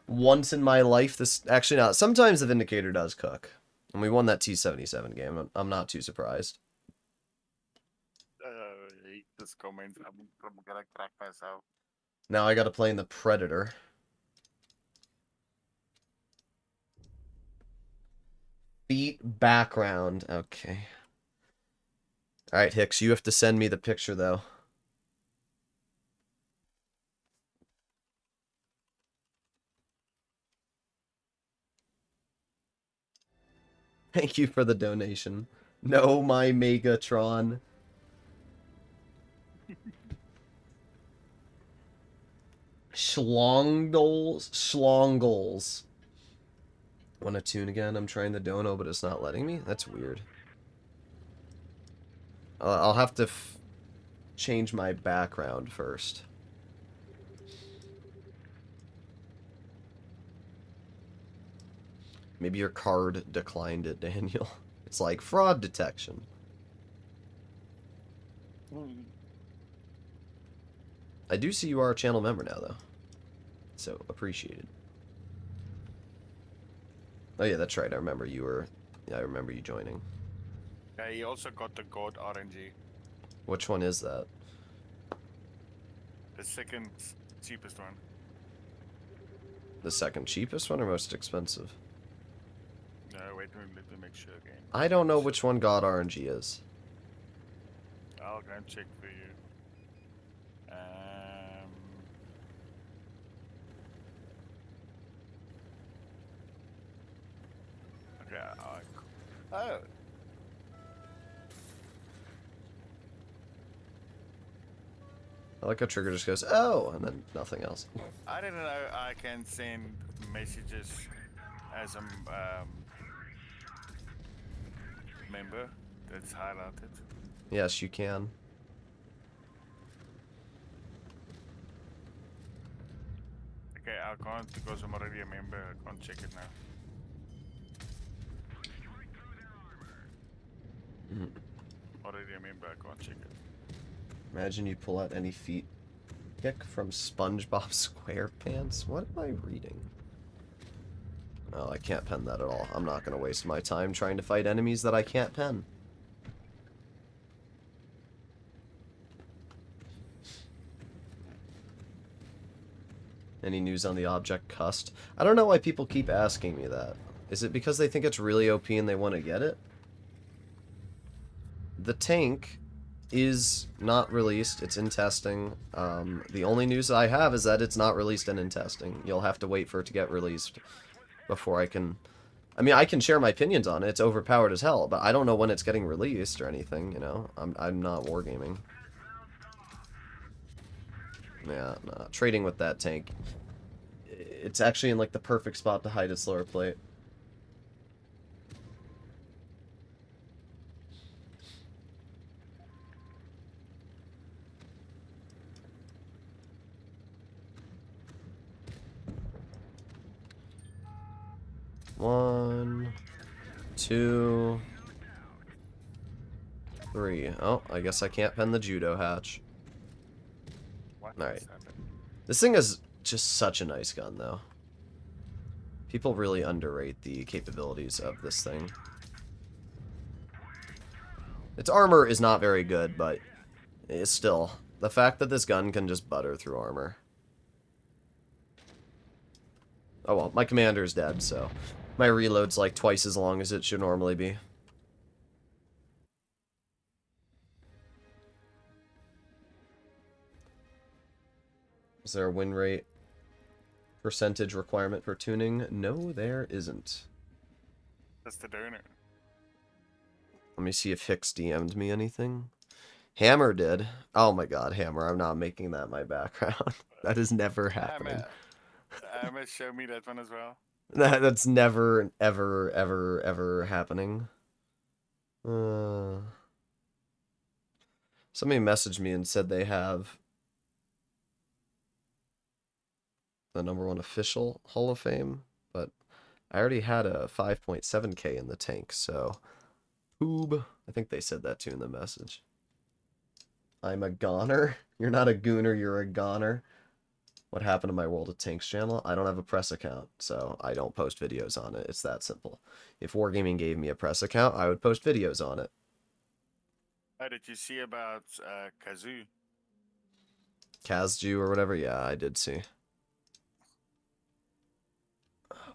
Speaker 2: Once in my life, this... Actually, not. Sometimes the Vindicator does cook. And we won that T77 game. I'm not too surprised.
Speaker 3: This comment, I'm gonna crack myself.
Speaker 2: Now I gotta play in the Predator. Beat background. Okay. Alright, Hicks, you have to send me the picture, though. Thank you for the donation. No, my Megatron. Schlongles. Want to tune again? I'm trying the dono, but it's not letting me? That's weird. I'll have to change my background first. Maybe your card declined it, Daniel. It's like fraud detection. I do see you are a channel member now, though. So, appreciated. Oh yeah, that's right. I remember you were... Yeah, I remember you joining.
Speaker 3: Yeah, he also got the God RNG.
Speaker 2: Which one is that?
Speaker 3: The second cheapest one.
Speaker 2: The second cheapest one or most expensive?
Speaker 3: No, wait, let me make sure again.
Speaker 2: I don't know which one God RNG is.
Speaker 3: I'll go and check for you. Okay, oh.
Speaker 2: I like how Trigger just goes, oh, and then nothing else.
Speaker 3: I didn't know I can send messages as a member that's highlighted.
Speaker 2: Yes, you can.
Speaker 3: Okay, I can't because I'm already a member. I can't check it now. Already a member, I can't check it.
Speaker 2: Imagine you pull out any feet pick from SpongeBob SquarePants. What am I reading? Oh, I can't pen that at all. I'm not going to waste my time trying to fight enemies that I can't pen. Any news on the object cust? I don't know why people keep asking me that. Is it because they think it's really OP and they want to get it? The tank is not released. It's in testing. The only news I have is that it's not released and in testing. You'll have to wait for it to get released before I can... I mean, I can share my opinions on it. It's overpowered as hell, but I don't know when it's getting released or anything, you know? I'm not wargaming. Yeah, nah, trading with that tank. It's actually in like the perfect spot to hide its lower plate. One, two, three. Oh, I guess I can't pen the judo hatch. Alright. This thing is just such a nice gun, though. People really underrate the capabilities of this thing. Its armor is not very good, but it's still... The fact that this gun can just butter through armor. Oh well, my commander's dead, so... My reload's like twice as long as it should normally be. Is there a win rate percentage requirement for tuning? No, there isn't.
Speaker 3: That's the donor.
Speaker 2: Let me see if Hicks DM'd me anything. Hammer did. Oh my god, Hammer, I'm not making that my background. That is never happening.
Speaker 3: Hammer, show me that one as well.
Speaker 2: That's never, ever, ever, ever happening. Somebody messaged me and said they have the #1 official Hall of Fame, but I already had a 5.7k in the tank, so Poob. I think they said that too in the message. I'm a goner. You're not a gooner, you're a goner. What happened to my World of Tanks channel? I don't have a press account, so I don't post videos on it. It's that simple. If Wargaming gave me a press account, I would post videos on it.
Speaker 3: How did you see about Kazoo?
Speaker 2: Kazju or whatever? Yeah, I did see.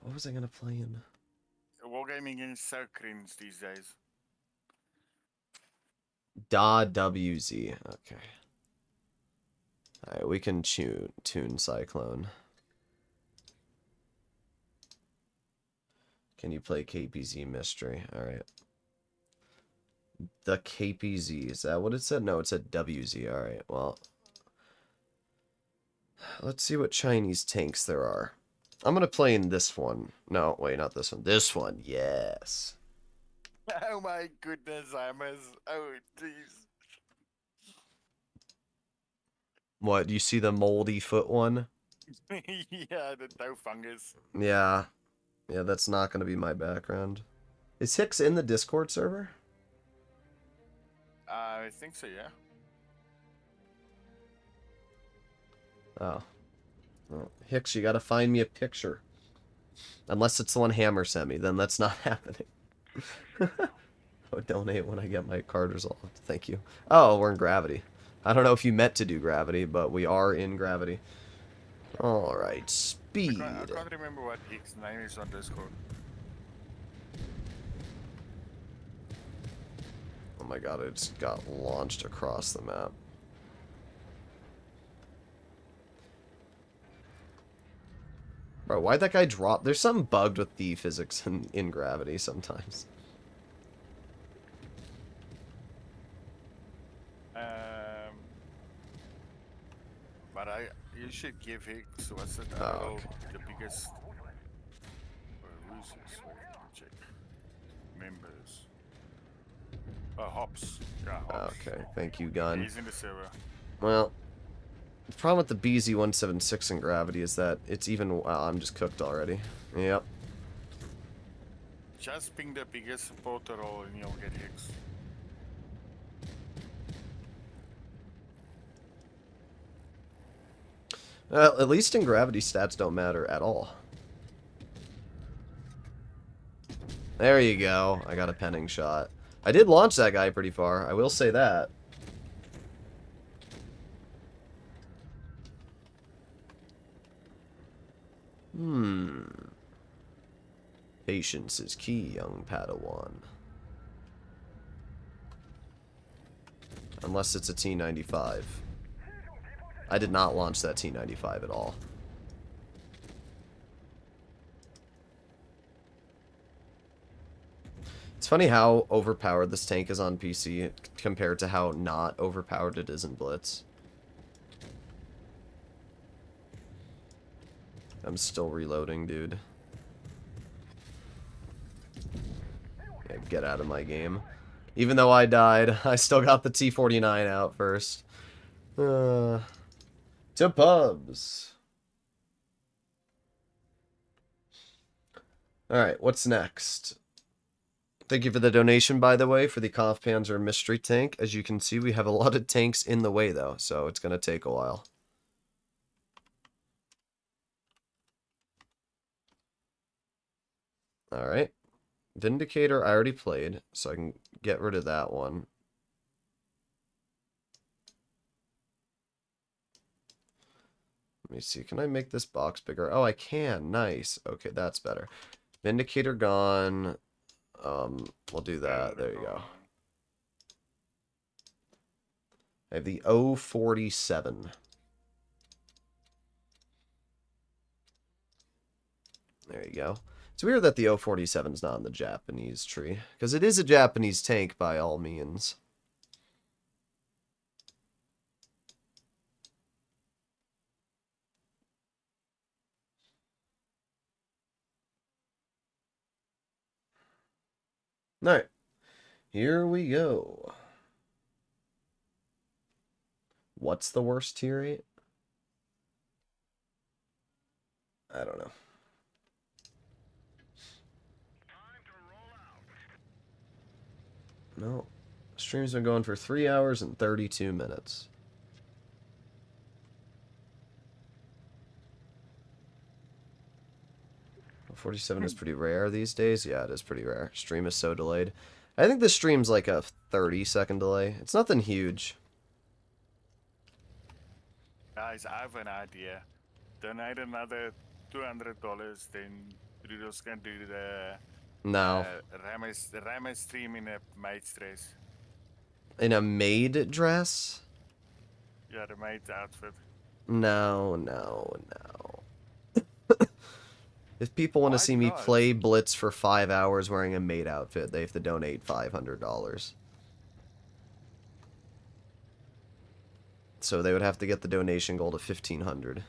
Speaker 2: What was I going to play in?
Speaker 3: Wargaming is so cringe these days.
Speaker 2: WZ. Okay. Alright, we can tune Cyclone. Can you play KPZ Mystery? Alright. The KPZ. Is that what it said? No, it said WZ. Alright, well. Let's see what Chinese tanks there are. I'm going to play in this one. No, wait, not this one. This one, yes.
Speaker 3: Oh my goodness, oh jeez.
Speaker 2: What, you see the moldy foot one?
Speaker 3: Yeah, the toe fungus.
Speaker 2: Yeah. Yeah, that's not going to be my background. Is Hicks in the Discord server?
Speaker 3: I think so, yeah.
Speaker 2: Oh. Well, Hicks, you gotta find me a picture. Unless it's the one Hammer sent me, then that's not happening. I'll donate when I get my card resolved. Thank you. Oh, we're in Gravity. I don't know if you meant to do Gravity, but we are in Gravity. Alright, speed.
Speaker 3: I can't remember what Hicks' name is on Discord.
Speaker 2: Oh my god, it just got launched across the map. Bro, why'd that guy drop? There's something bugged with the physics in Gravity sometimes.
Speaker 3: But you should give Hicks, what's it?
Speaker 2: Oh, okay.
Speaker 3: The biggest. Who's this? Wait, let me check. Members. Oh, Hops. Yeah, Hops.
Speaker 2: Okay, thank you, Gun.
Speaker 3: He's in the server.
Speaker 2: Well, the problem with the BZ-176 in Gravity is that it's even... Wow, I'm just cooked already. Yep.
Speaker 3: Just ping the biggest supporter role and you'll get Hicks.
Speaker 2: At least in Gravity, stats don't matter at all. There you go. I got a penning shot. I did launch that guy pretty far. I will say that. Patience is key, young Padawan. Unless it's a T95. I did not launch that T95 at all. It's funny how overpowered this tank is on PC compared to how not overpowered it is in Blitz. I'm still reloading, dude. Yeah, get out of my game. Even though I died, I still got the T49 out first. To pubs. Alright, what's next? Thank you for the donation, by the way, for the Kampfpanzer mystery tank. As you can see, we have a lot of tanks in the way, though, so it's going to take a while. Alright. Vindicator I already played, so I can get rid of that one. Let me see, can I make this box bigger? Oh, I can. Nice. Okay, that's better. Vindicator gone. We'll do that. There you go. I have the 047. There you go. It's weird that the 047 is not in the Japanese tree, because it is a Japanese tank by all means. Alright, here we go. What's the worst tier 8? I don't know. No. Stream's been going for 3 hours and 32 minutes. Well, 47 is pretty rare these days. Yeah, it is pretty rare. Stream is so delayed. I think the stream's like a 30-second delay. It's nothing huge.
Speaker 3: Guys, I have an idea. Donate another $200, then Droodles can do the
Speaker 2: No.
Speaker 3: Rama stream in a maid's dress.
Speaker 2: In a maid dress?
Speaker 3: Yeah, the maid's outfit.
Speaker 2: No, no, no. If people want to see me
Speaker 3: not?
Speaker 2: play Blitz for 5 hours wearing a maid outfit, they have to donate $500. So they would have to get the donation goal to $1,500.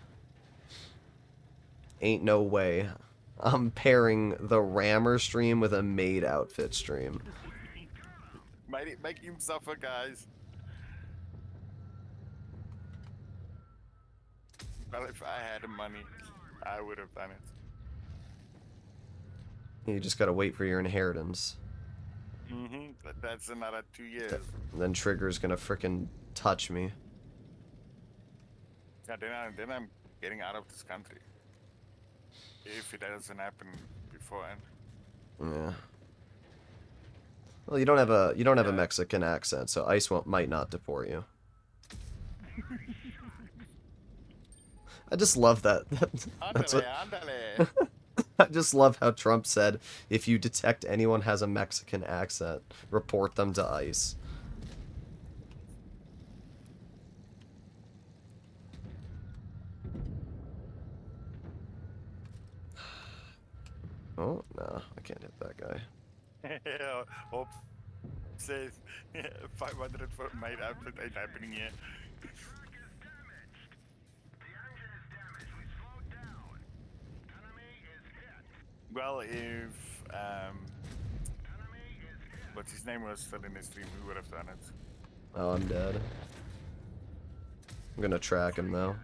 Speaker 2: Ain't no way. I'm pairing the rammer stream with a maid outfit stream.
Speaker 3: Make him suffer, guys. Well, if I had the money, I would have done it.
Speaker 2: You just gotta wait for your inheritance.
Speaker 3: But that's another 2 years.
Speaker 2: Then Trigger's gonna frickin' touch me.
Speaker 3: Yeah, then I'm getting out of this country. If it doesn't happen beforehand.
Speaker 2: Yeah. Well, you don't have a Mexican accent, so ICE might not deport you. I just love that. That's what,
Speaker 3: Andale.
Speaker 2: I just love how Trump said, if you detect anyone has a Mexican accent, report them to ICE. Oh, no, I can't hit that guy.
Speaker 3: Yeah, hope says 500 for maid outfit ain't happening here. Well, if what's his name was still in the stream, we would have done it.
Speaker 2: Oh, I'm dead. I'm gonna track him though.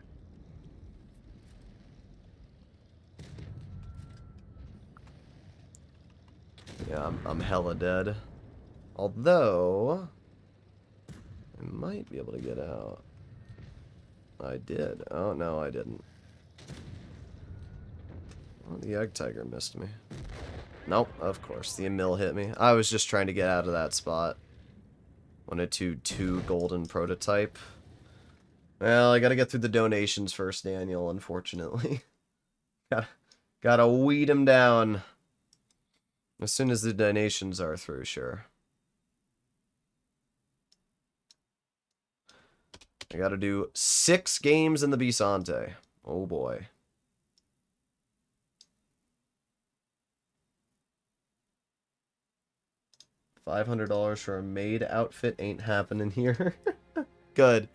Speaker 2: Yeah, I'm hella dead. Although I might be able to get out. I did. Oh no, I didn't. Oh, the Egg Tiger missed me. Nope, of course. The Emil hit me. I was just trying to get out of that spot. Wanted to 2 golden prototype. Well, I gotta get through the donations first, Daniel, unfortunately. Gotta weed them down. As soon as the donations are through, sure. I gotta do 6 games in the Bisante. Oh boy. $500 for a maid outfit ain't happening here. Good.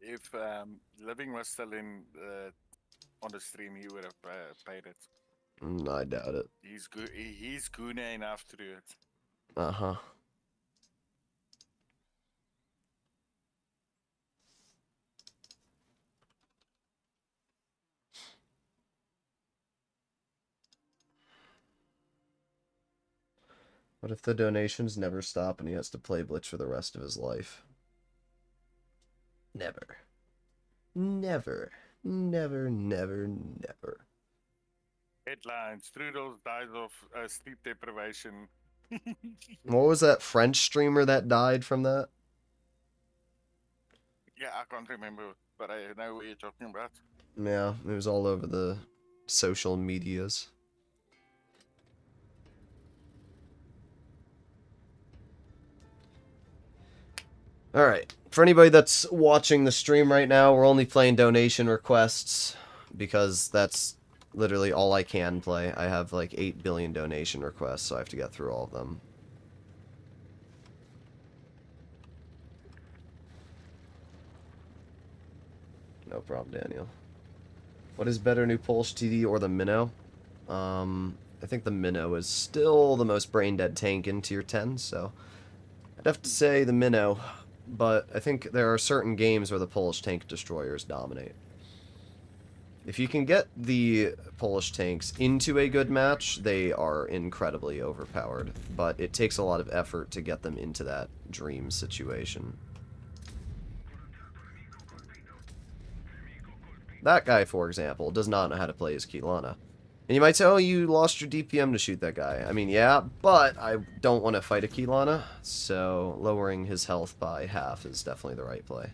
Speaker 3: if Living was still in on the stream, he would have paid it.
Speaker 2: I doubt it.
Speaker 3: He's good. He's good enough to do it.
Speaker 2: Uh-huh. What if the donations never stop and he has to play Blitz for the rest of his life? Never. Never. Never, never, never.
Speaker 3: Headlines: Droodles dies of sleep deprivation.
Speaker 2: What was that French streamer that died from that?
Speaker 3: Yeah, I can't remember, but I know what you're talking about.
Speaker 2: Yeah, it was all over the social medias. Alright, for anybody that's watching the stream right now, we're only playing donation requests because that's literally all I can play. I have like 8 billion donation requests, so I have to get through all of them. No problem, Daniel. What is better, new Polish TD or the Minnow? I think the Minnow is still the most brain-dead tank in tier 10, so I'd have to say the Minnow, but I think there are certain games where the Polish tank destroyers dominate. If you can get the Polish tanks into a good match, they are incredibly overpowered, but it takes a lot of effort to get them into that dream situation. That guy, for example, does not know how to play his Kilana. And you might say, oh, you lost your DPM to shoot that guy. I mean, yeah, but I don't want to fight a Kilana, so lowering his health by half is definitely the right play.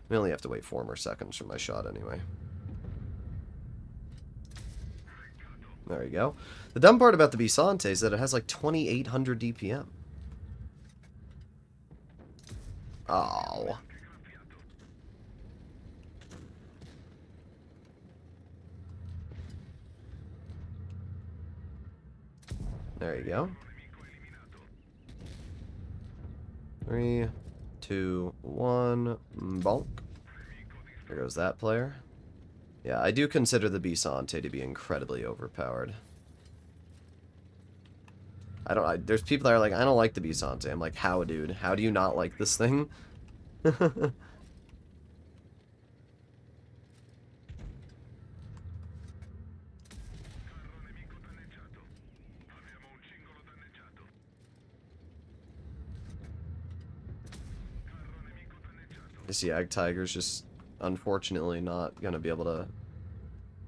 Speaker 2: We only have to wait 4 more seconds for my shot anyway. There you go. The dumb part about the Bisante is that it has like 2,800 DPM. Oh. There you go. 3, 2, 1, bonk. There goes that player. Yeah, I do consider the Bisante to be incredibly overpowered. There's people that are like, I don't like the Bisante. I'm like, how, dude? How do you not like this thing? This Yag Tiger's just unfortunately not gonna be able to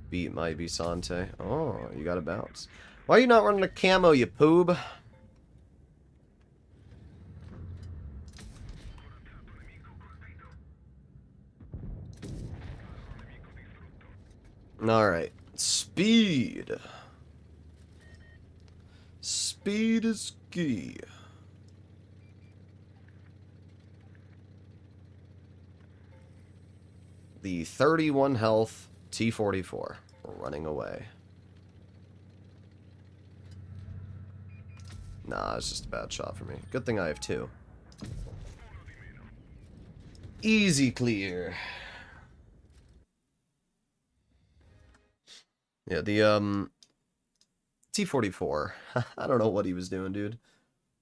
Speaker 2: beat my Bisante. Oh, you gotta bounce. Why are you not running a camo, you poob? Alright. Speed. Speed is key. The 31 health T34 running away. Nah, it's just a bad shot for me. Good thing I have 2. Easy clear. Yeah, the T44. I don't know what he was doing, dude.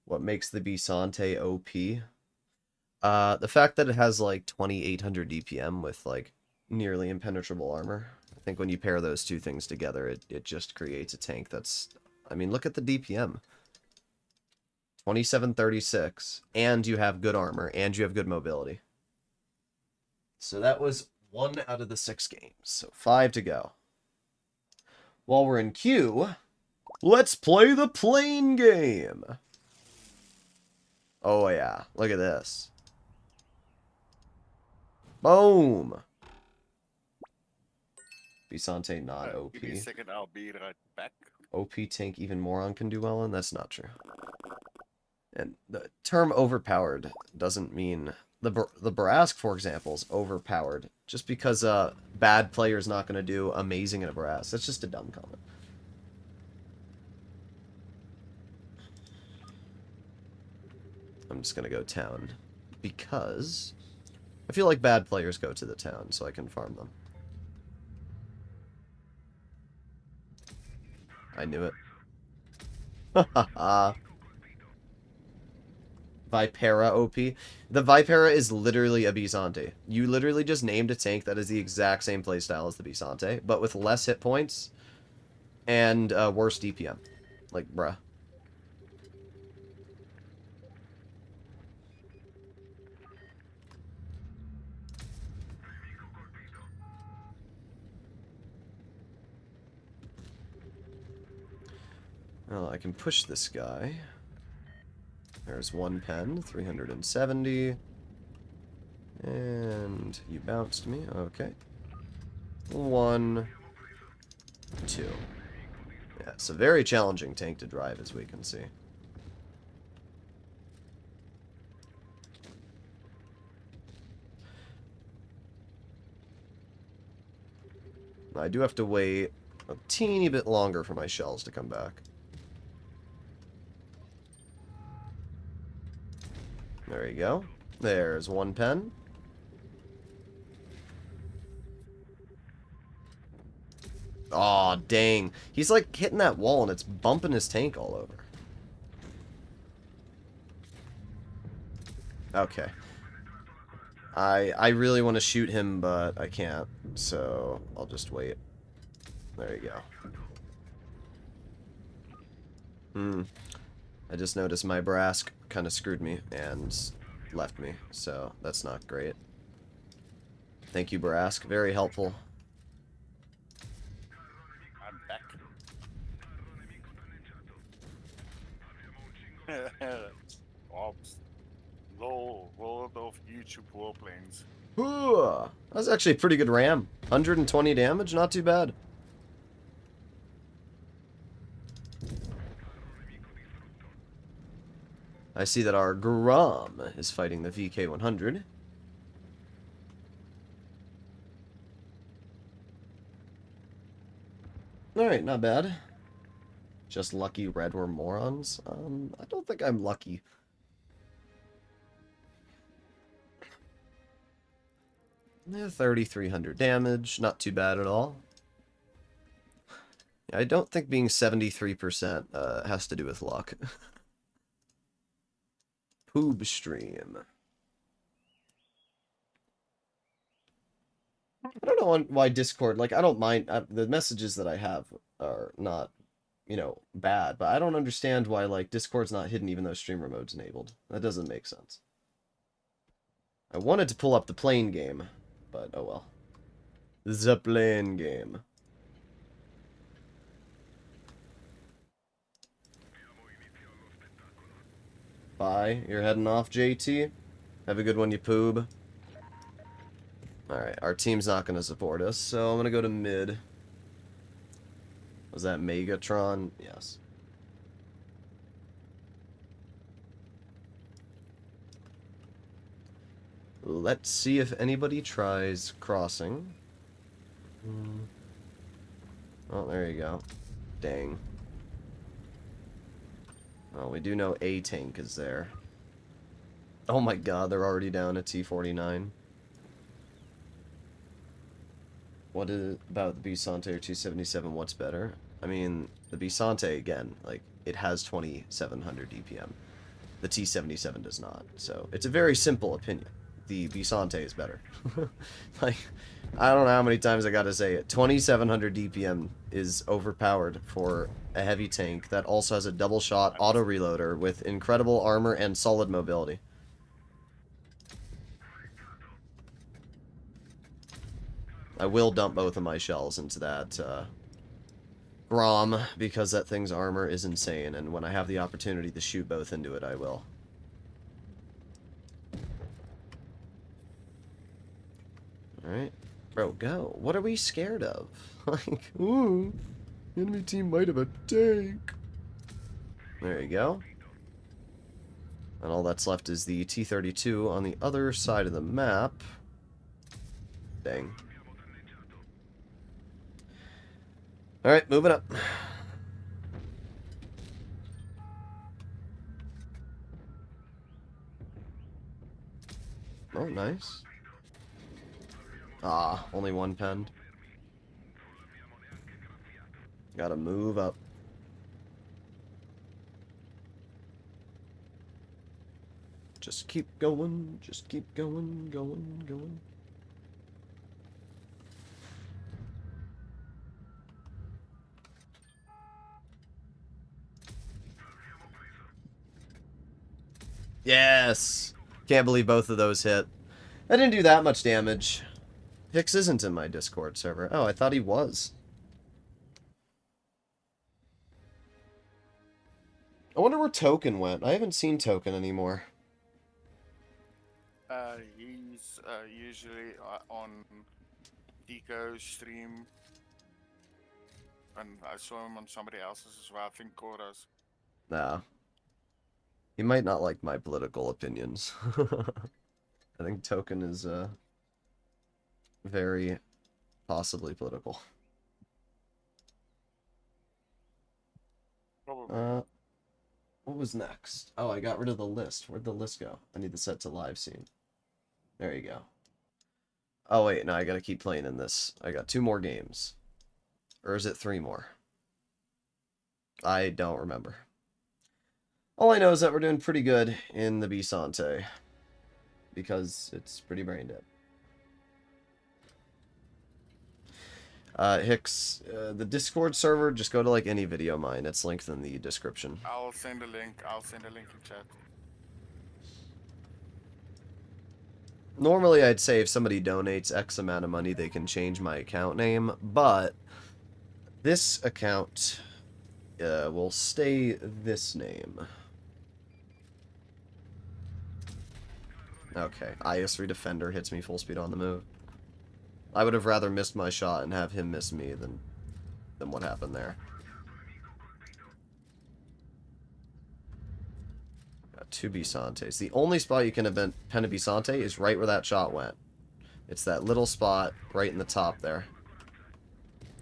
Speaker 2: What makes the Bisante OP? The fact that it has like 2,800 DPM with like nearly impenetrable armor. I think when you pair those two things together, it just creates a tank that's... I mean, look at the DPM. 2736, and you have good armor, and you have good mobility. So that was 1 out of the 6 games. So 5 to go. While we're in queue, let's play the plane game. Oh yeah, look at this. Boom. Bisante not OP.
Speaker 3: Give me a second, I'll be right back.
Speaker 2: OP tank even moron can do well in? That's not true. And the term overpowered doesn't mean... The Barask, for example, is overpowered. Just because a bad player is not going to do amazing in a Barask. That's just a dumb comment. I'm just going to go town. because I feel like bad players go to the town, so I can farm them. I knew it. Vipera OP. The Vipera is literally a Bisante. You literally just named a tank that is the exact same playstyle as the Bisante, but with less hit points and worse DPM. Like, bruh. Well, I can push this guy. There's one pen, 370. And you bounced me, okay. 1, 2. Yeah, it's a very challenging tank to drive, as we can see. I do have to wait a teeny bit longer for my shells to come back. There you go. There's one pen. Aw, dang. He's like hitting that wall and it's bumping his tank all over. Okay. I really want to shoot him, but I can't. So I'll just wait. There you go. I just noticed my brass kind of screwed me and left me, so that's not great. Thank you, Brask. Very helpful.
Speaker 3: I'm back. Ops. Low world of YouTube warplanes.
Speaker 2: Ooh, that's actually a pretty good ram. 120 damage, not too bad. I see that our Grom is fighting the VK100. Alright, not bad. Just lucky red were morons? I don't think I'm lucky. Yeah, 3,300 damage, not too bad at all. I don't think being 73% has to do with luck. Poob stream. I don't know why Discord, like, I don't mind, the messages that I have are not, you know, bad, but I don't understand why, like, Discord's not hidden even though streamer mode's enabled. That doesn't make sense. I wanted to pull up the plane game, but oh well. The plane game. Bye. You're heading off, JT? Have a good one, you poob. Alright, our team's not going to support us, so I'm going to go to mid. Was that Megatron? Yes. Let's see if anybody tries crossing. Oh, there you go. Dang. Well, we do know a tank is there. Oh my god, they're already down at T49. What is about the Bisante or 277? What's better? I mean, the Bisante, again, like, it has 2,700 DPM. The T77 does not. So, it's a very simple opinion. The Bisante is better. Like, I don't know how many times I gotta say it. 2,700 DPM is overpowered for a heavy tank that also has a double shot auto reloader with incredible armor and solid mobility. I will dump both of my shells into that Grom because that thing's armor is insane, and when I have the opportunity to shoot both into it, I will. Alright. Bro, go. What are we scared of? Like, ooh, enemy team might have a tank. There you go. And all that's left is the T-32 on the other side of the map. Dang. Alright, moving up. Oh, nice. Ah, only one penned. Gotta move up. Just keep going, just keep going, going. Yes! Can't believe both of those hit. I didn't do that much damage. Hicks isn't in my Discord server. Oh, I thought he was. I wonder where Token went. I haven't seen Token anymore.
Speaker 3: He's usually on Deco's stream. And I saw him on somebody else's as well, I think Cora's.
Speaker 2: Nah. He might not like my political opinions. I think Token is very possibly political.
Speaker 3: Probably.
Speaker 2: What was next? Oh, I got rid of the list. Where'd the list go? I need to set to live scene. There you go. Oh, wait, no, I gotta keep playing in this. I got 2 more games. Or is it 3 more? I don't remember. All I know is that we're doing pretty good in the Bisante. Because it's pretty brain dead. Hicks, the Discord server, just go to like any video mine. It's linked in the description.
Speaker 3: I'll send a link. I'll send a link in chat.
Speaker 2: Normally, I'd say if somebody donates X amount of money, they can change my account name, but this account will stay this name. Okay, IS3 Defender hits me full speed on the move. I would have rather missed my shot and have him miss me than what happened there. Got 2 Bisantes. The only spot you can pen a Bisante is right where that shot went. It's that little spot right in the top there.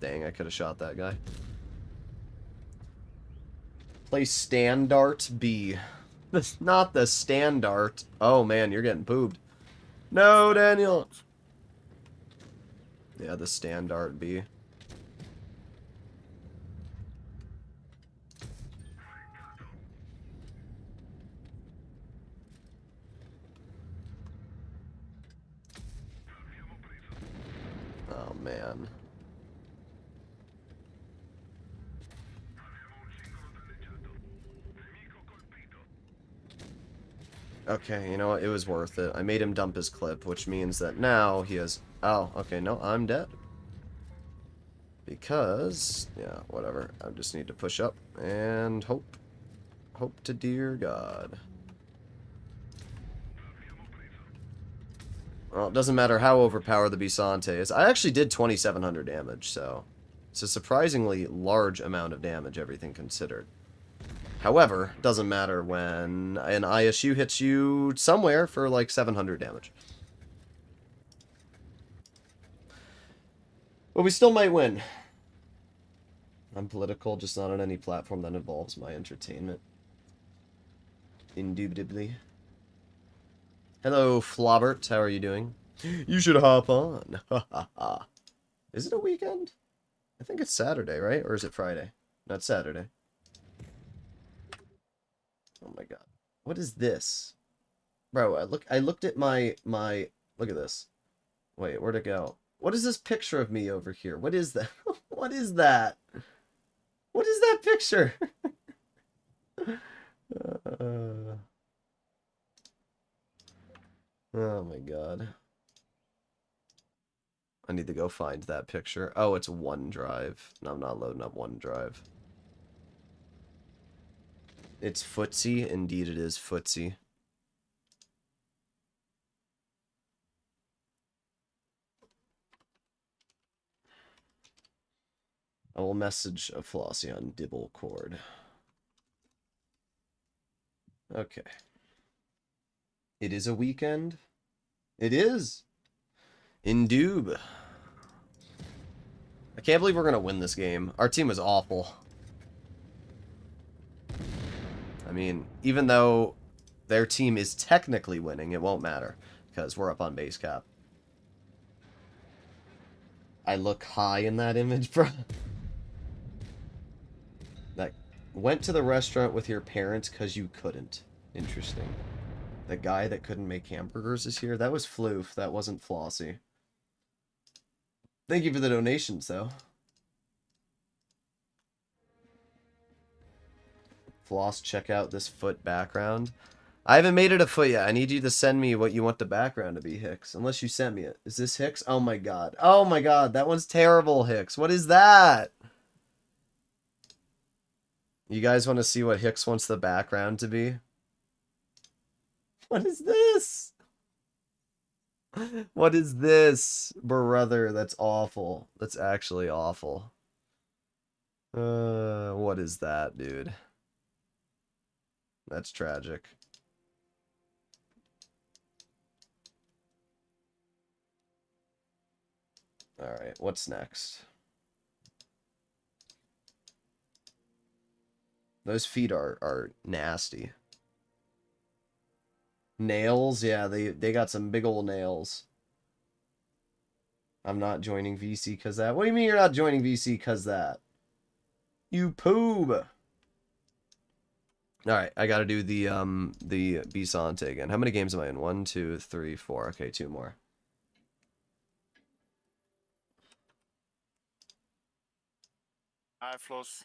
Speaker 2: Dang, I could have shot that guy. Play Standard B. Not the Standard. Oh man, you're getting pooped. No, Daniel. Yeah, the Standard B. Oh man. Okay, you know what? It was worth it. I made him dump his clip, which means that now he has... Oh, okay, no, I'm dead. Because... Yeah, whatever. I just need to push up and hope. Hope to dear God. Well, it doesn't matter how overpowered the Bisante is. I actually did 2,700 damage, so... It's a surprisingly large amount of damage, everything considered. However, doesn't matter when an ISU hits you somewhere for like 700 damage. But we still might win. I'm political, just not on any platform that involves my entertainment. Indubitably. Hello, Flobbert. How are you doing? You should hop on. Is it a weekend? I think it's Saturday, right? Or is it Friday? Not Saturday. Oh my god. What is this? Bro, I looked at my look at this. Wait, where'd it go? What is this picture of me over here? What is that? What is that? What is that picture? Oh my god. I need to go find that picture. Oh, it's OneDrive. No, I'm not loading up OneDrive. It's footsie. Indeed it is footsie. I will message a Flossie on Dibblecord. Okay. It is a weekend. It is. Indube. I can't believe we're going to win this game. Our team was awful. I mean, even though their team is technically winning, it won't matter because we're up on base cap. I look high in that image, bro. That went to the restaurant with your parents because you couldn't. Interesting. The guy that couldn't make hamburgers is here. That was Floof. That wasn't Flossie. Thank you for the donations, though. Floss, check out this foot background. I haven't made it a foot yet. I need you to send me what you want the background to be, Hicks. Unless you sent me it. Is this Hicks? Oh my god. Oh my god. That one's terrible, Hicks. What is that? You guys want to see what Hicks wants the background to be? What is this? What is this? Brother, that's awful. That's actually awful. What is that, dude? That's tragic. Alright, what's next? Those feet are nasty. Nails? Yeah, they got some big old nails. I'm not joining VC because that. What do you mean you're not joining VC because that? You poob. Alright, I gotta do the Bisante again. How many games am I in? 1, 2, 3, 4. Okay, 2 more.
Speaker 3: Hi, Floss.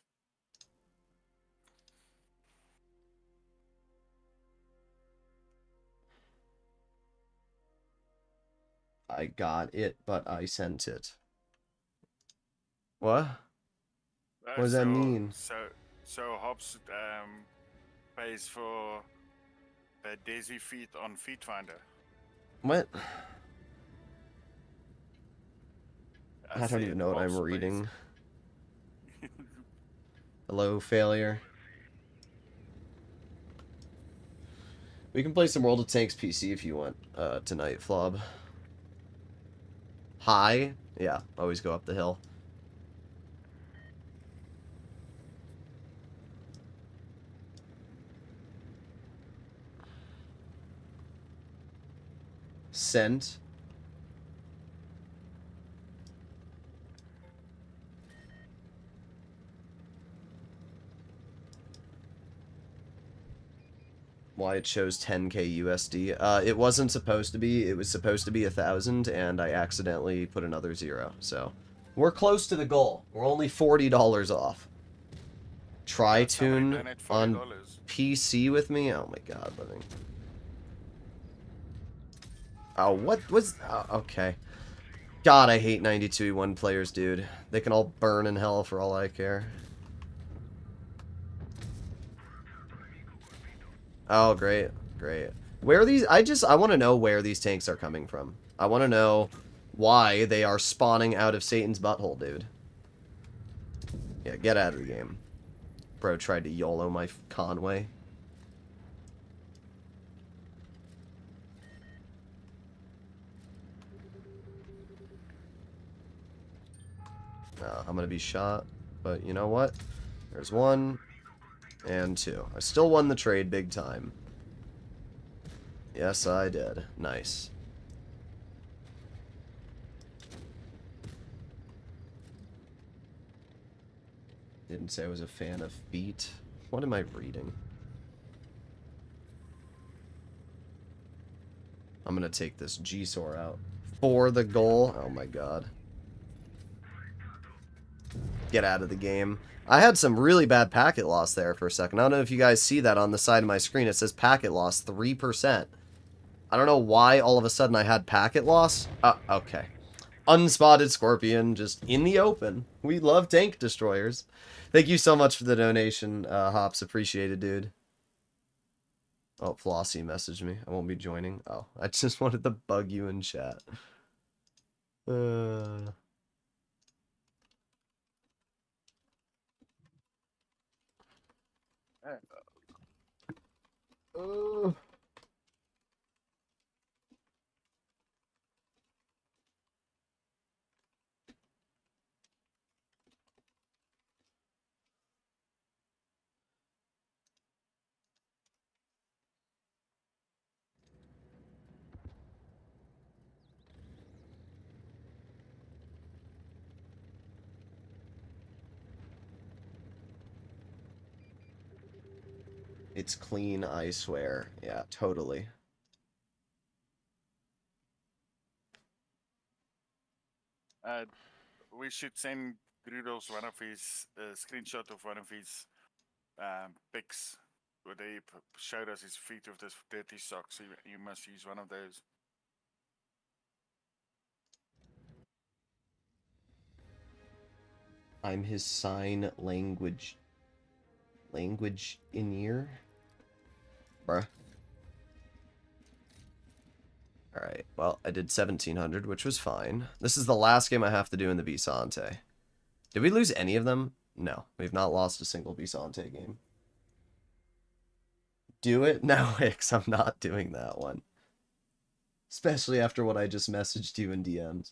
Speaker 2: I got it, but I sent it. What? What does that mean?
Speaker 3: So Hobbs pays for the Daisy feet on Feet Finder.
Speaker 2: What? I don't
Speaker 3: said
Speaker 2: even know what
Speaker 3: Hobbs
Speaker 2: I'm reading. Hello, failure. We can play some World of Tanks PC if you want tonight, Flob. High? Yeah, always go up the hill. Sent. Why it shows 10k USD. It wasn't supposed to be. It was supposed to be 1,000, and I accidentally put another 0. So we're close to the goal. We're only $40 off. Tune on PC with me. Oh my god, living. Oh, what was? Okay. God, I hate 92E1 players, dude. They can all burn in hell for all I care. Oh, great. Great. Where are these? I want to know where these tanks are coming from. I want to know why they are spawning out of Satan's butthole, dude. Yeah, get out of the game. Bro tried to YOLO my Conway. I'm going to be shot. But you know what? There's 1 and 2. I still won the trade big time. Yes, I did. Nice. Didn't say I was a fan of feet. What am I reading? I'm gonna take this G-Sor out for the goal. Oh my god. Get out of the game. I had some really bad packet loss there for a second. I don't know if you guys see that on the side of my screen. It says packet loss 3%. I don't know why all of a sudden I had packet loss. Okay. Unspotted Scorpion, just in the open. We love tank destroyers. Thank you so much for the donation, Hops. Appreciate it, dude. Oh, Flossie messaged me. I won't be joining. Oh, I just wanted to bug you in chat. It's clean, I swear. Yeah, totally.
Speaker 3: We should send Droodles one of his screenshot of one of his pics where they showed us his feet with this dirty socks. So you must use one of those.
Speaker 2: I'm his sign language in ear. Bruh. Alright, well, I did 1700, which was fine. This is the last game I have to do in the Visante. Did we lose any of them? No, we've not lost a single Visante game. Do it? No, Hicks, I'm not doing that one. Especially after what I just messaged you in DMs.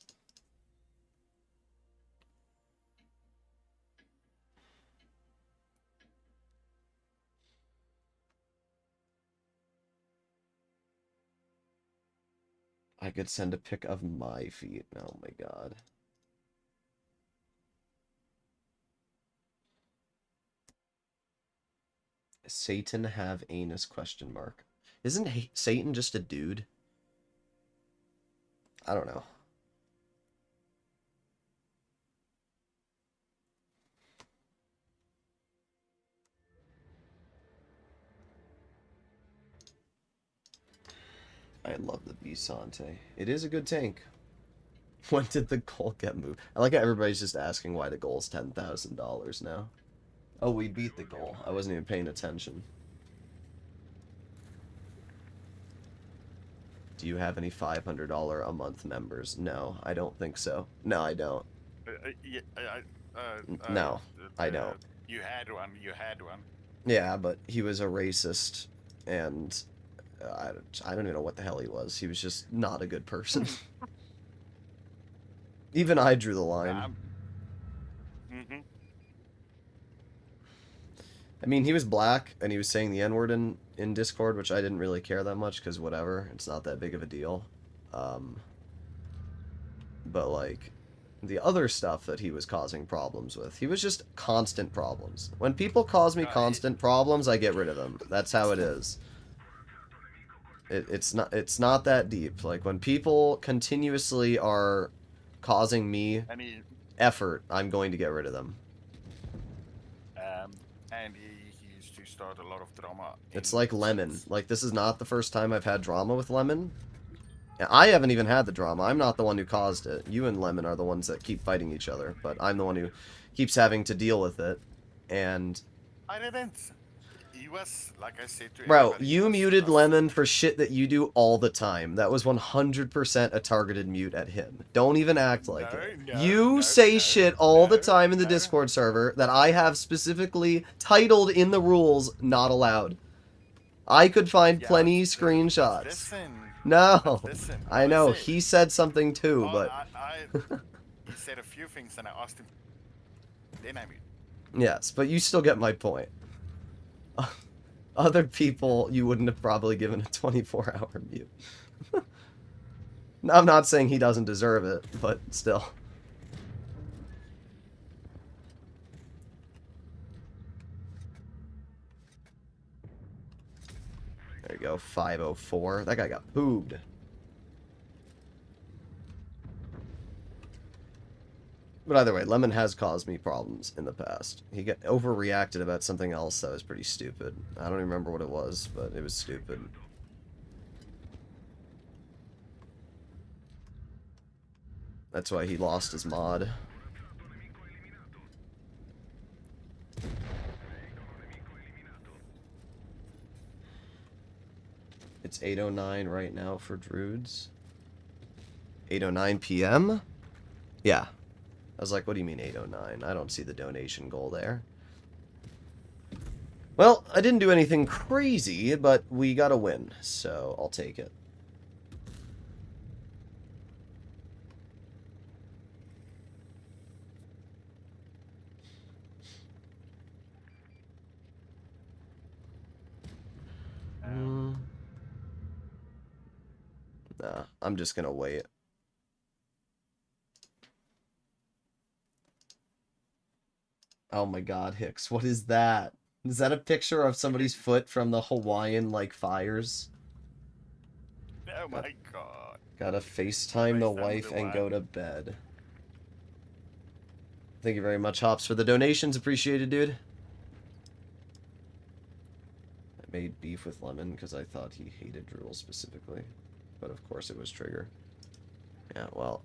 Speaker 2: I could send a pic of my feet. Oh my god. Satan have anus question mark. Isn't Satan just a dude? I don't know. I love the Visante. It is a good tank. When did the goal get moved? I like how everybody's just asking why the goal's $10,000 now. Oh, we beat the goal. I wasn't even paying attention. Do you have any $500 a month members? No, I don't think so. No, I don't. No, I don't.
Speaker 3: You had one. You had one.
Speaker 2: Yeah, but he was a racist, and I don't even know what the hell he was. He was just not a good person. Even I drew the line. I mean, he was black, and he was saying the N-word in Discord, which I didn't really care that much, because whatever, it's not that big of a deal. But, like, the other stuff that he was causing problems with, he was just constant problems. When people cause me constant problems, I get rid of them. That's how it is. It's not that deep. Like, when people continuously are causing me effort, I'm going to get rid of them.
Speaker 3: And he used to start a lot of drama.
Speaker 2: It's like Lemon. Like, this is not the first time I've had drama with Lemon. I haven't even had the drama. I'm not the one who caused it. You and Lemon are the ones that keep fighting each other, but I'm the one who keeps having to deal with it. And
Speaker 3: I didn't. He was, like I said to
Speaker 2: bro, you muted Lemon for shit that you do all the time. That was 100% a targeted mute at him. Don't even act like it. You say shit all the time in the Discord server that I have specifically titled in the rules not allowed. I could find plenty screenshots. No, I know, he said something too, but...
Speaker 3: He said a few things and I asked him, then I muted.
Speaker 2: Yes, but you still get my point. Other people, you wouldn't have probably given a 24-hour mute. I'm not saying he doesn't deserve it, but still. There you go, 504. That guy got boobed. But either way, Lemon has caused me problems in the past. He got overreacted about something else that was pretty stupid. I don't even remember what it was, but it was stupid. That's why he lost his mod. It's 8:09 right now for Druids. 8:09 p.m.? Yeah. I was like, what do you mean 8:09? I don't see the donation goal there. Well, I didn't do anything crazy, but we got a win, so I'll take it. Nah, I'm just gonna wait. Oh my god, Hicks, what is that? Is that a picture of somebody's foot from the Hawaiian, like, fires?
Speaker 3: Oh my god.
Speaker 2: Gotta FaceTime the wife and go to bed. Thank you very much, Hops, for the donations. Appreciated, dude. I made beef with Lemon because I thought he hated Droodles specifically. But of course it was Trigger. Yeah, well.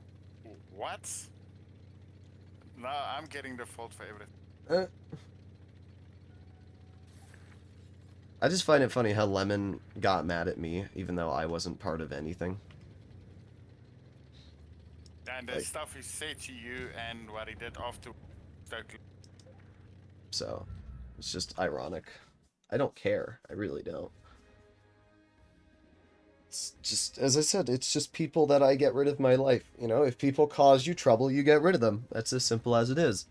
Speaker 3: What? No, I'm getting the fault for everything.
Speaker 2: I just find it funny how Lemon got mad at me, even though I wasn't part of anything.
Speaker 3: And the stuff he said to you and what he did after.
Speaker 2: So, it's just ironic. I don't care. I really don't. It's just, as I said, it's just people that I get rid of my life. You know, if people cause you trouble, you get rid of them. That's as simple as it is.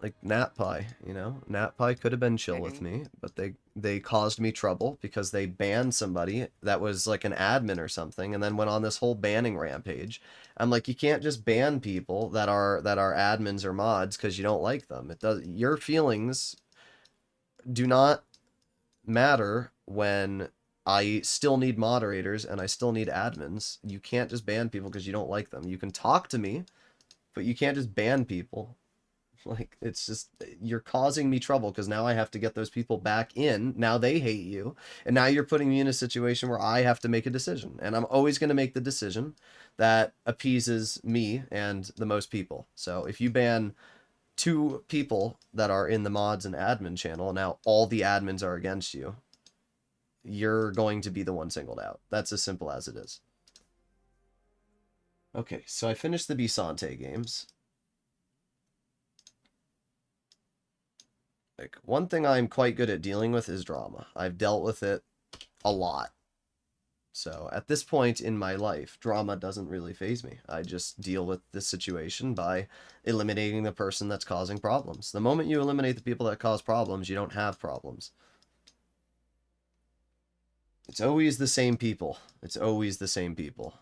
Speaker 2: Like NatPie, you know? NatPie could have been chill with me, but they caused me trouble because they banned somebody that was like an admin or something and then went on this whole banning rampage. I'm like, you can't just ban people that are admins or mods because you don't like them. It does. Your feelings do not matter when I still need moderators and I still need admins. You can't just ban people because you don't like them. You can talk to me, but you can't just ban people. Like, it's just, you're causing me trouble because now I have to get those people back in. Now they hate you. And now you're putting me in a situation where I have to make a decision. And I'm always going to make the decision that appeases me and the most people. So if you ban 2 people that are in the mods and admin channel, now all the admins are against you, you're going to be the one singled out. That's as simple as it is. Okay, so I finished the Bisante games. Like, one thing I'm quite good at dealing with is drama. I've dealt with it a lot. So, at this point in my life, drama doesn't really faze me. I just deal with this situation by eliminating the person that's causing problems. The moment you eliminate the people that cause problems, you don't have problems. It's always the same people. It's always the same people.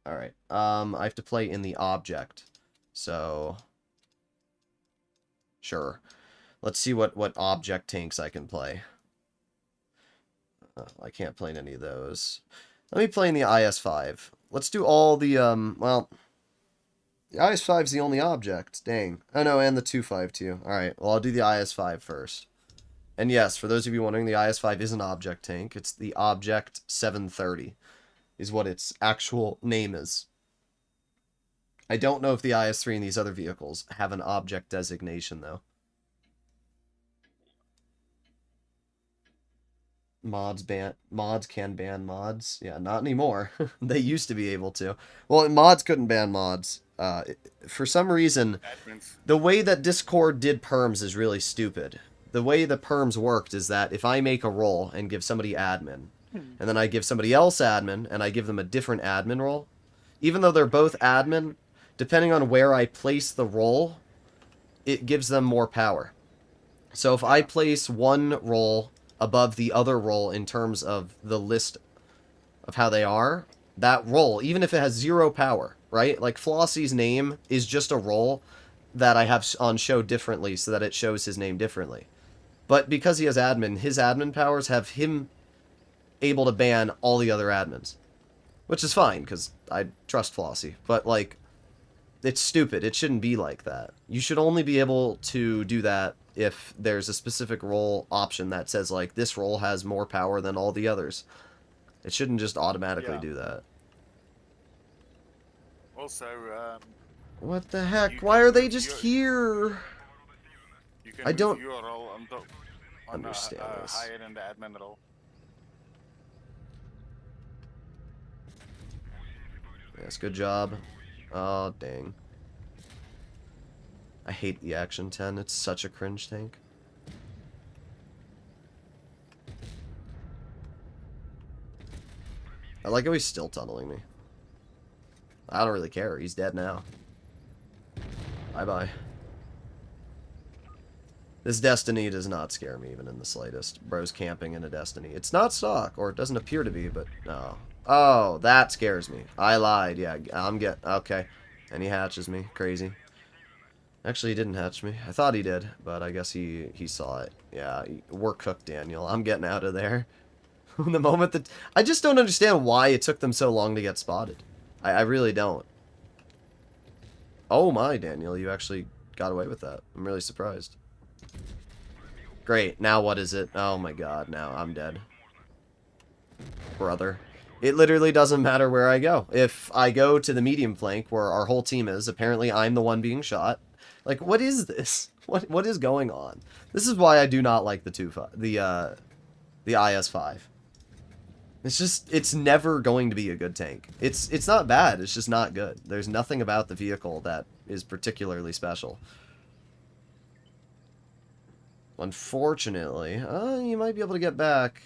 Speaker 2: Alright, I have to play in the object. So... Sure. Let's see what object tanks I can play. I can't play in any of those. Let me play in the IS-5. Let's do all the, well... The IS-5 is the only object. Dang. Oh, no, and the 2.5 too. Alright, well, I'll do the IS-5 first. And yes, for those of you wondering, the IS-5 is an object tank. It's the Object 730, is what its actual name is. I don't know if the IS-3 and these other vehicles have an object designation, though. Mods can ban mods. Yeah, not anymore. They used to be able to. Well, mods couldn't ban mods. For some reason, the way that Discord did perms is really stupid. The way the perms worked is that if I make a role and give somebody admin, and then I give somebody else admin, and I give them a different admin role, even though they're both admin, depending on where I place the role, it gives them more power. So if I place one role above the other role in terms of the list of how they are, that role, even if it has 0 power, right? Like Flossie's name is just a role that I have on show differently so that it shows his name differently. But because he has admin, his admin powers have him able to ban all the other admins. Which is fine, because I trust Flossie. But, like, it's stupid. It shouldn't be like that. You should only be able to do that if there's a specific role option that says, like, this role has more power than all the others. It shouldn't just automatically do that.
Speaker 3: Also,
Speaker 2: what the heck? Why are they just here? I don't
Speaker 3: your role
Speaker 2: understand this.
Speaker 3: higher than the admin role.
Speaker 2: Yes, good job. Oh, dang. I hate the Action 10. It's such a cringe tank. I like how he's still tunneling me. I don't really care. He's dead now. Bye-bye. This Destiny does not scare me even in the slightest. Bro's camping in a Destiny. It's not stock, or it doesn't appear to be, but no. Oh, that scares me. I lied. Yeah, okay. And he hatches me. Crazy. Actually, he didn't hatch me. I thought he did, but I guess he saw it. Yeah, we're cooked, Daniel. I'm getting out of there. The moment that... I just don't understand why it took them so long to get spotted. I really don't. Oh my, Daniel, you actually got away with that. I'm really surprised. Great, now what is it? Oh my god, now I'm dead. Brother. It literally doesn't matter where I go. If I go to the medium flank, where our whole team is, apparently I'm the one being shot. Like, what is this? What is going on? This is why I do not like the IS-5. It's just, it's never going to be a good tank. It's not bad, it's just not good. There's nothing about the vehicle that is particularly special. Unfortunately, you might be able to get back.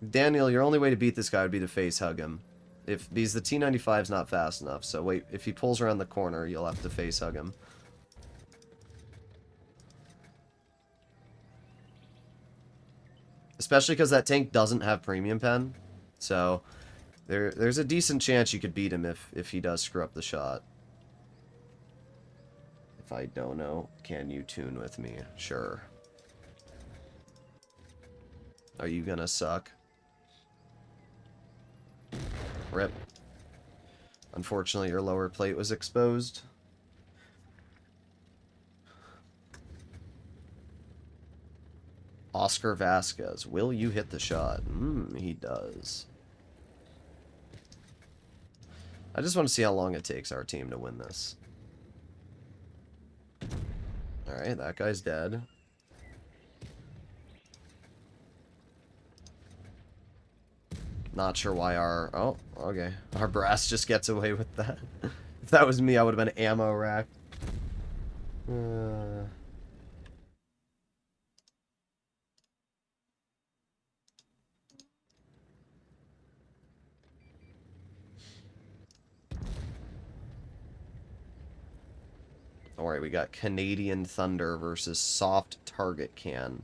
Speaker 2: Daniel, your only way to beat this guy would be to face hug him. Because the T95's not fast enough, so wait, if he pulls around the corner, you'll have to face hug him. Especially because that tank doesn't have premium pen. So, there's a decent chance you could beat him if he does screw up the shot. If I don't know, can you tune with me? Sure. Are you gonna suck? Rip. Unfortunately, your lower plate was exposed. Oscar Vasquez, will you hit the shot? He does. I just want to see how long it takes our team to win this. Alright, that guy's dead. Not sure why our... Oh, okay. Our brass just gets away with that. If that was me, I would have been ammo racked. Alright, we got Canadian Thunder versus Soft Target Can.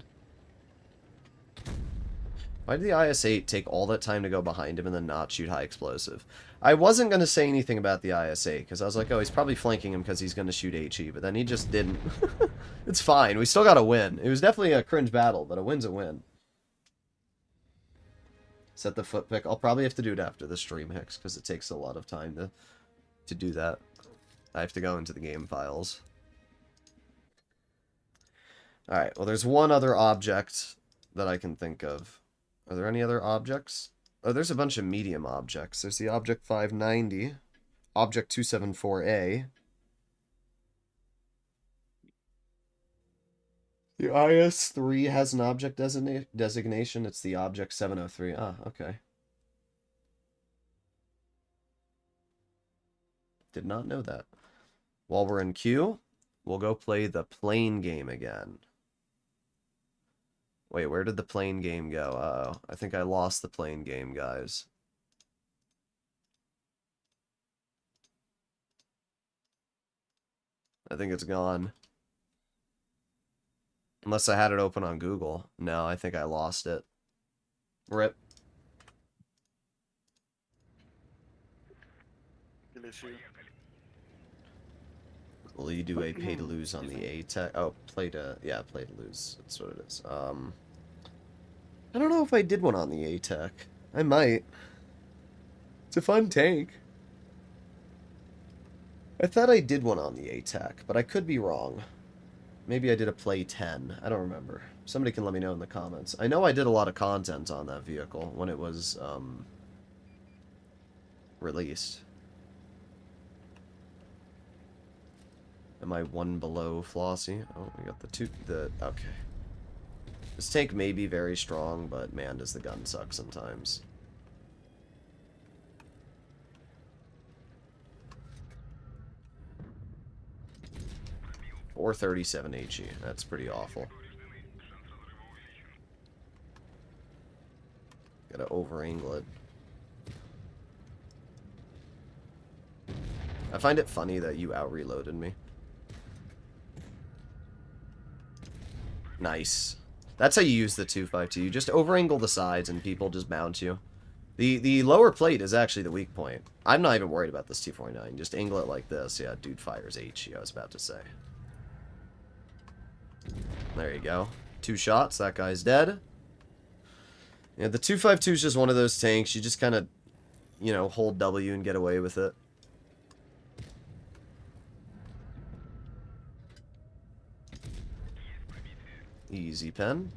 Speaker 2: Why did the IS-8 take all that time to go behind him and then not shoot high explosive? I wasn't going to say anything about the IS-8, because I was like, oh, he's probably flanking him because he's going to shoot HE, but then he just didn't. It's fine. We still got a win. It was definitely a cringe battle, but a win's a win. Set the foot pick. I'll probably have to do it after the stream, Hicks, because it takes a lot of time to do that. I have to go into the game files. Alright, well, there's one other object that I can think of. Are there any other objects? Oh, there's a bunch of medium objects. There's the Object 590, Object 274A. The IS-3 has an object designation. It's the Object 703. Ah, okay. Did not know that. While we're in queue, we'll go play the plane game again. Wait, where did the plane game go? Uh-oh. I think I lost the plane game, guys. I think it's gone. Unless I had it open on Google. No, I think I lost it. Rip. Will you do a pay to lose on the A-Tech? Oh, play to lose. That's what it is. I don't know if I did one on the A-Tech. I might. It's a fun tank. I thought I did one on the A-Tech, but I could be wrong. Maybe I did a play 10. I don't remember. Somebody can let me know in the comments. I know I did a lot of content on that vehicle when it was released. Am I one below Flossie? Oh, we got okay. This tank may be very strong, but man, does the gun suck sometimes. Or 37 HE. That's pretty awful. Gotta over-angle it. I find it funny that you out-reloaded me. Nice. That's how you use the 252. You just over-angle the sides and people just bounce you. The lower plate is actually the weak point. I'm not even worried about this T49. Just angle it like this. Yeah, dude fires HE, I was about to say. There you go. 2 shots. That guy's dead. Yeah, the 252 is just one of those tanks. You just kind of, you know, hold W and get away with it. Easy pen.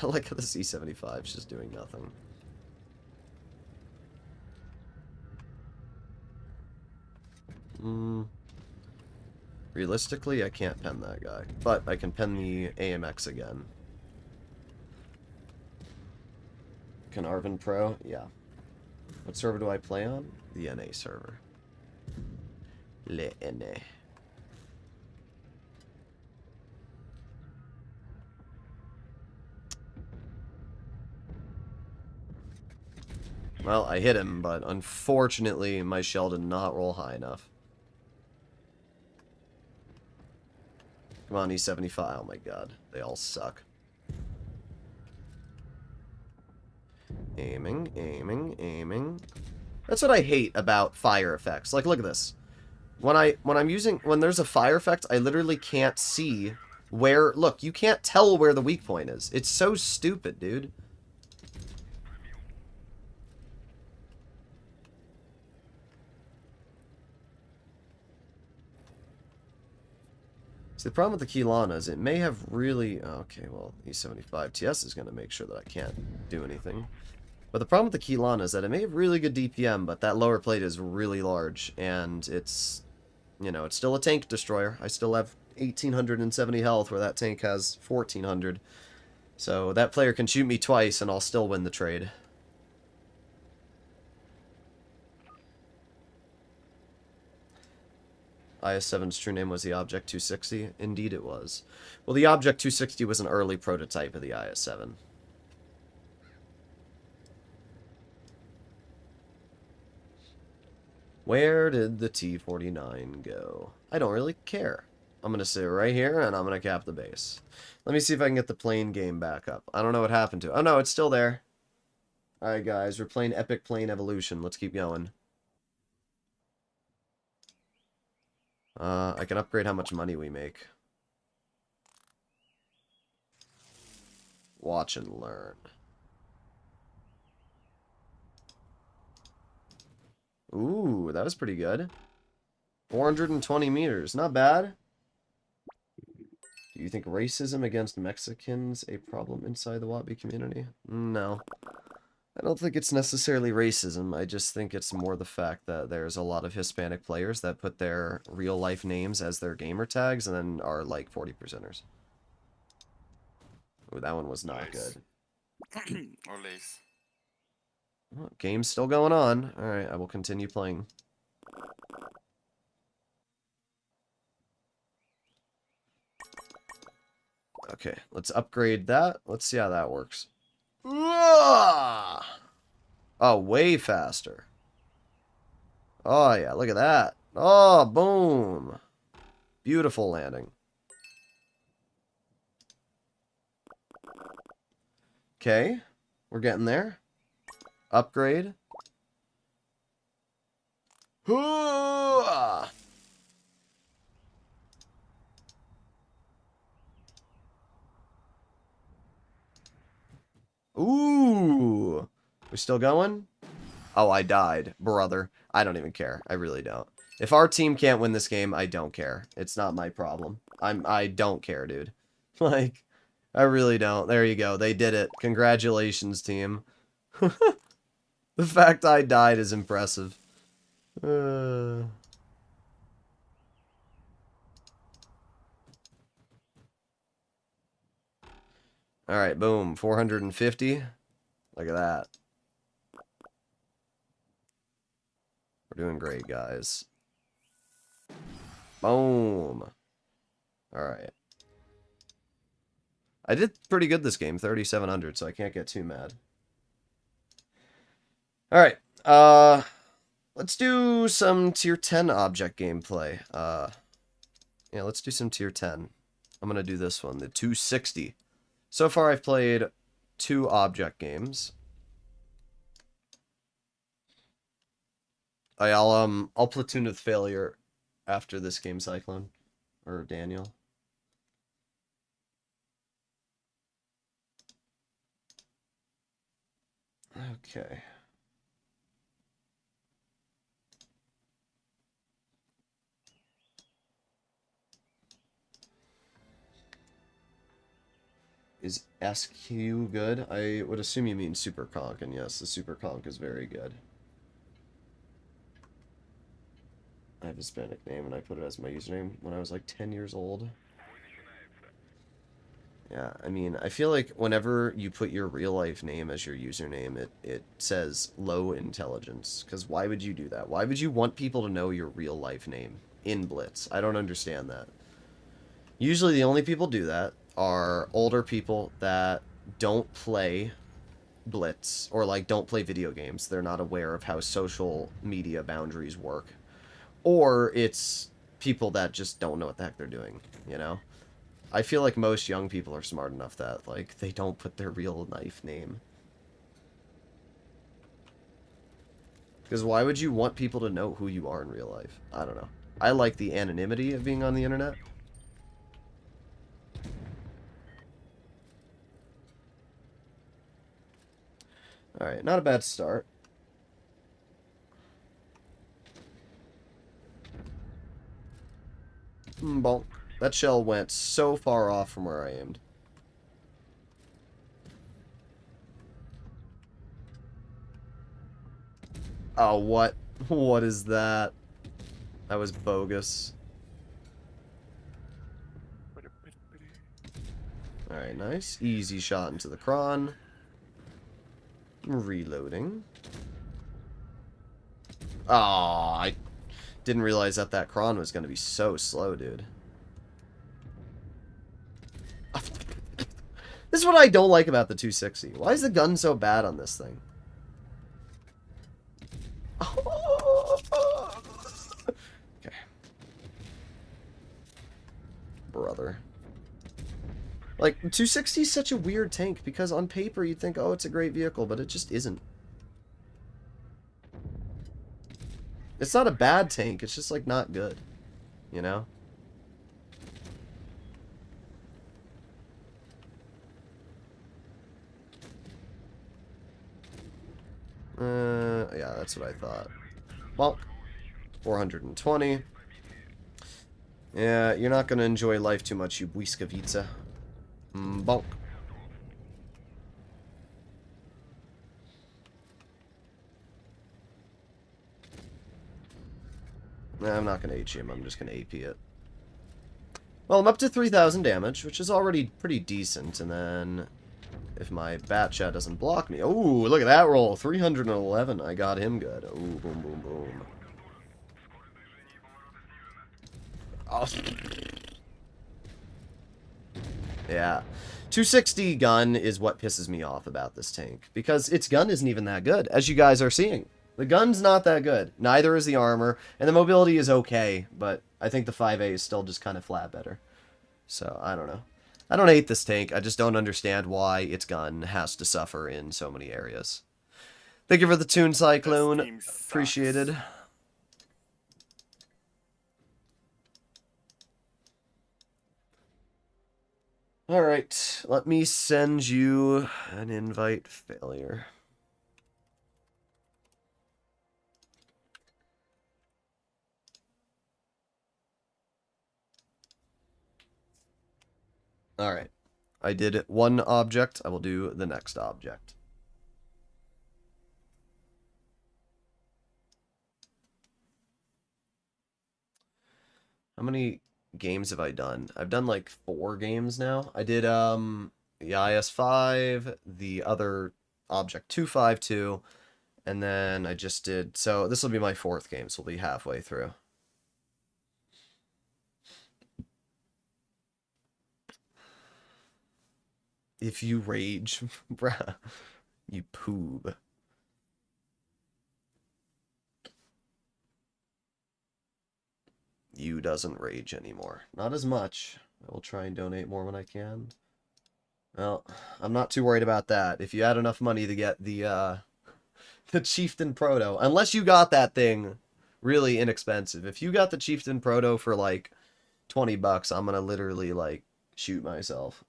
Speaker 2: I like how the C-75 is just doing nothing. Realistically, I can't pen that guy. But I can pen the AMX again. Carnarvon Pro? Yeah. What server do I play on? The NA server. Le NA. Well, I hit him, but unfortunately, my shell did not roll high enough. Come on, E75. Oh my god. They all suck. Aiming, aiming, aiming. That's what I hate about fire effects. Like, look at this. When there's a fire effect, I literally can't see where... Look, you can't tell where the weak point is. It's so stupid, dude. See, the problem with the Keylana is it may have really... Okay, well, E75 TS is going to make sure that I can't do anything. But the problem with the Keylana is that it may have really good DPM, but that lower plate is really large, and it's... You know, it's still a tank destroyer. I still have 1,870 health, where that tank has 1,400. So that player can shoot me twice, and I'll still win the trade. IS-7's true name was the Object 260. Indeed it was. Well, the Object 260 was an early prototype of the IS-7. Where did the T-49 go? I don't really care. I'm going to sit right here, and I'm going to cap the base. Let me see if I can get the plane game back up. I don't know what happened to it. Oh, no, it's still there. Alright, guys. We're playing Epic Plane Evolution. Let's keep going. I can upgrade how much money we make. Watch and learn. Ooh, that was pretty good. 420 meters. Not bad. Do you think racism against Mexicans a problem inside the Wattby community? No. I don't think it's necessarily racism. I just think it's more the fact that there's a lot of Hispanic players that put their real-life names as their gamer tags and then are like 40%ers. Ooh, that one was not good.
Speaker 3: Or less.
Speaker 2: Oh, game's still going on. Alright, I will continue playing. Okay, let's upgrade that. Let's see how that works. Oh, way faster. Oh, yeah, look at that. Oh, boom. Beautiful landing. Okay, we're getting there. Upgrade. Ooh. We still going? Oh, I died, brother. I don't even care. I really don't. If our team can't win this game, I don't care. It's not my problem. I don't care, dude. Like, I really don't. There you go. They did it. Congratulations, team. The fact I died is impressive. Alright, boom. 450. Look at that. We're doing great, guys. Boom. Alright. I did pretty good this game, 3,700, so I can't get too mad. Alright, let's do some tier 10 object gameplay. Yeah, let's do some tier 10. I'm gonna do this one, the 260. So far I've played 2 object games. I'll platoon with failure after this game, Cyclone? Or Daniel? Okay. Is SQ good? I would assume you mean Super Conk, and yes, the Super Conk is very good. I have a Hispanic name, and I put it as my username when I was like 10 years old. Yeah, I mean, I feel like whenever you put your real-life name as your username, it says low intelligence. Because why would you do that? Why would you want people to know your real-life name in Blitz? I don't understand that. Usually the only people do that are older people that don't play Blitz or like don't play video games. They're not aware of how social media boundaries work. Or it's people that just don't know what the heck they're doing, you know? I feel like most young people are smart enough that like they don't put their real life name. Because why would you want people to know who you are in real life? I don't know. I like the anonymity of being on the internet. Alright, not a bad start. Bonk. That shell went so far off from where I aimed. Oh, what? What is that? That was bogus. Alright, nice. Easy shot into the cron. Reloading. Oh, I didn't realize that that cron was going to be so slow, dude. This is what I don't like about the 260. Why is the gun so bad on this thing? Okay. Brother. Like, 260 is such a weird tank because on paper you'd think, oh, it's a great vehicle, but it just isn't. It's not a bad tank, it's just, like, not good. You know? Yeah, that's what I thought. Well, 420. Yeah, you're not gonna enjoy life too much, you Błyskawica. Bonk. Nah, I'm not gonna H him, I'm just gonna AP it. Well, I'm up to 3,000 damage, which is already pretty decent, and then if my bat chat doesn't block me. Oh, look at that roll. 311. I got him good. Oh, boom, boom, boom. Oh. Yeah. 260 gun is what pisses me off about this tank. Because its gun isn't even that good, as you guys are seeing. The gun's not that good. Neither is the armor. And the mobility is okay, but I think the 5A is still just kind of flat better. So, I don't know. I don't hate this tank, I just don't understand why its gun has to suffer in so many areas. Thank you for the tune, Cyclone. Appreciated. Alright, let me send you an invite failure. Alright. I did one object. I will do the next object. How many games have I done? I've done like 4 games now. I did the IS-5, the other object 252, and then I just did... So this will be my 4th game, so we'll be halfway through. If you rage, bruh, you poob. You doesn't rage anymore. Not as much. I will try and donate more when I can. Well, I'm not too worried about that. If you had enough money to get the Chieftain Proto, unless you got that thing really inexpensive. If you got the Chieftain Proto for like $20, I'm gonna literally like shoot myself.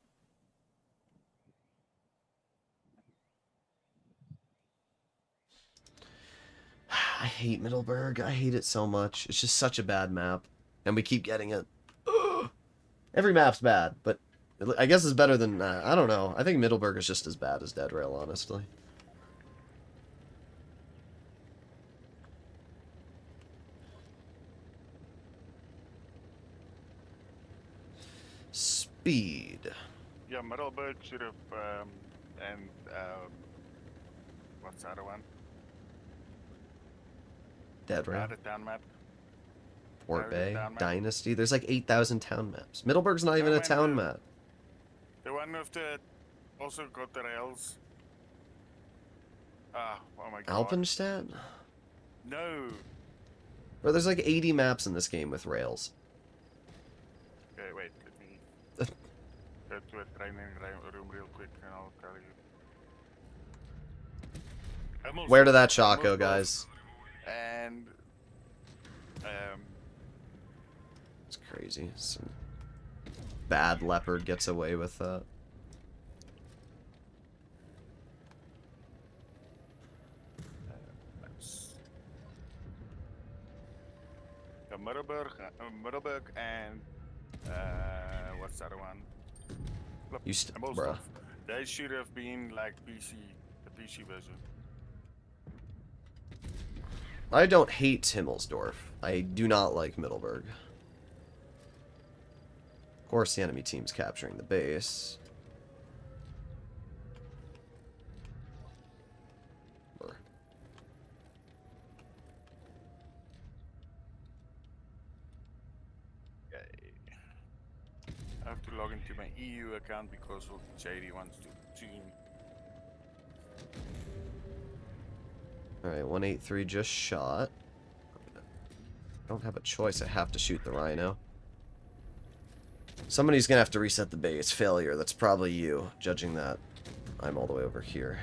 Speaker 2: I hate Middleburg. I hate it so much. It's just such a bad map. And we keep getting it. Every map's bad, but I guess it's better than... I don't know. I think Middleburg is just as bad as Dead Rail, honestly. Speed.
Speaker 3: Yeah, Middleburg should have... and... what's the other one?
Speaker 2: Dead Rail.
Speaker 3: The town map.
Speaker 2: Port Bay. Dynasty. There's like 8,000 town maps. Middleburg's not even a town map.
Speaker 3: The one with the... also got the rails. Ah, oh my god.
Speaker 2: Alpenstadt?
Speaker 3: No.
Speaker 2: Bro, there's like 80 maps in this game with rails.
Speaker 3: Okay, wait. Let me go to a training room real quick and I'll tell you.
Speaker 2: Where did that shot go, guys?
Speaker 3: And...
Speaker 2: It's crazy. Some bad leopard gets away with that.
Speaker 3: Middleburg and what's the other one?
Speaker 2: You bruh.
Speaker 3: They should have been like PC, the PC version.
Speaker 2: I don't hate Himmelsdorf. I do not like Middleburg. Of course, the enemy team's capturing the base.
Speaker 3: I have to log into my EU account because of JD wants to tune.
Speaker 2: Alright, 183 just shot. I don't have a choice. I have to shoot the Rhino. Somebody's gonna have to reset the base. Failure. That's probably you, judging that I'm all the way over here.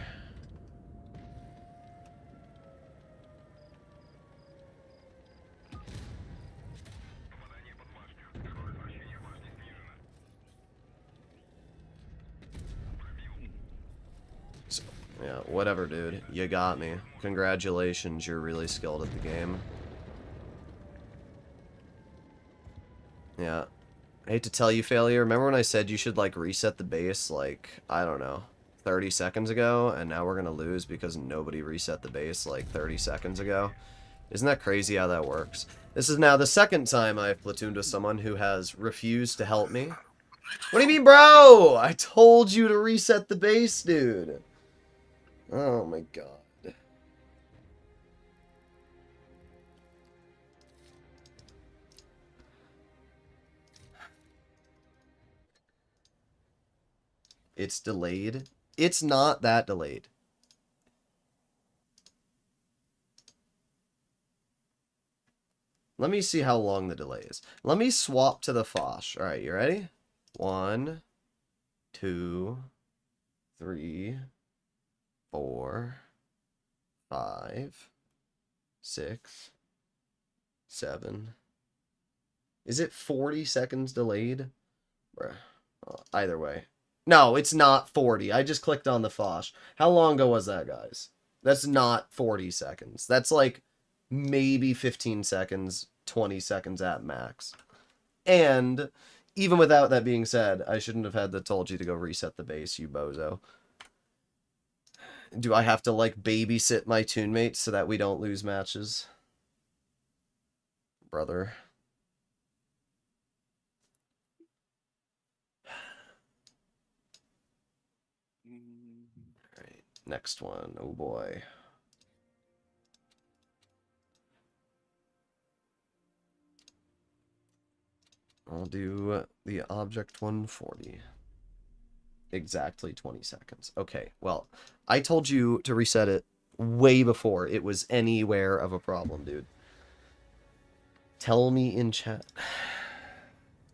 Speaker 2: Yeah, whatever, dude. You got me. Congratulations, you're really skilled at the game. Yeah. I hate to tell you, Failure. Remember when I said you should, like, reset the base, like, I don't know, 30 seconds ago? And now we're gonna lose because nobody reset the base, like, 30 seconds ago? Isn't that crazy how that works? This is now the second time I've platooned with someone who has refused to help me. What do you mean, bro? I told you to reset the base, dude. Oh my god. It's delayed. It's not that delayed. Let me see how long the delay is. Let me swap to the Foch. Alright, you ready? 1, 2, 3, 4, 5, 6, 7. Is it 40 seconds delayed? Bruh. Oh, either way. No, it's not 40. I just clicked on the Foch. How long ago was that, guys? That's not 40 seconds. That's like maybe 15 seconds, 20 seconds at max. And even without that being said, I shouldn't have had to told you to go reset the base, you bozo. Do I have to, like, babysit my tune mates so that we don't lose matches? Brother. Alright, next one. Oh boy. I'll do the Object 140. Exactly 20 seconds. Okay, well, I told you to reset it way before it was anywhere of a problem, dude. Tell me in chat.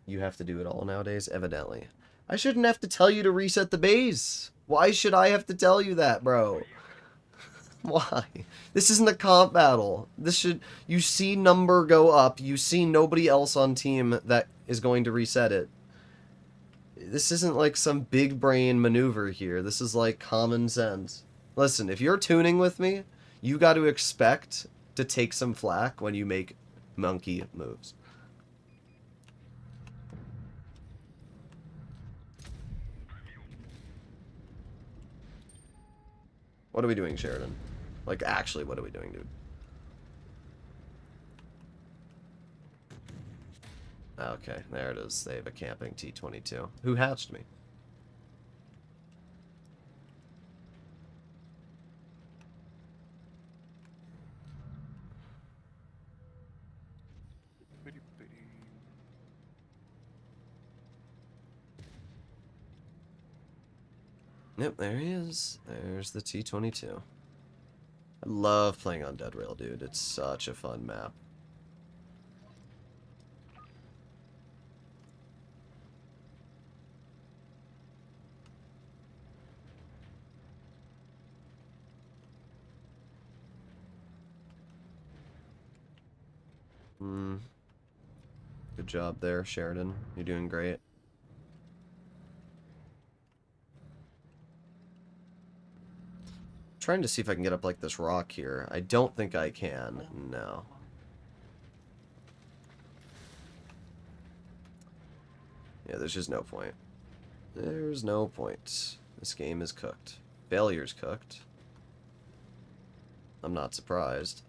Speaker 2: You have to do it all nowadays? Evidently. I shouldn't have to tell you to reset the base. Why should I have to tell you that, bro? Why? This isn't a comp battle. This should... You see number go up. You see nobody else on team that is going to reset it. This isn't like some big brain maneuver here. This is like common sense. Listen, if you're tuning with me, you got to expect to take some flack when you make monkey moves. What are we doing, Sheridan? Like, actually, what are we doing, dude? Okay, there it is. They have a camping T-22. Who hatched me? Yep, there he is. There's the T-22. I love playing on Dead Rail, dude. It's such a fun map. Good job there, Sheridan. You're doing great. Trying to see if I can get up like this rock here. I don't think I can. No. Yeah, there's just no point. There's no point. This game is cooked. Failure's cooked. I'm not surprised.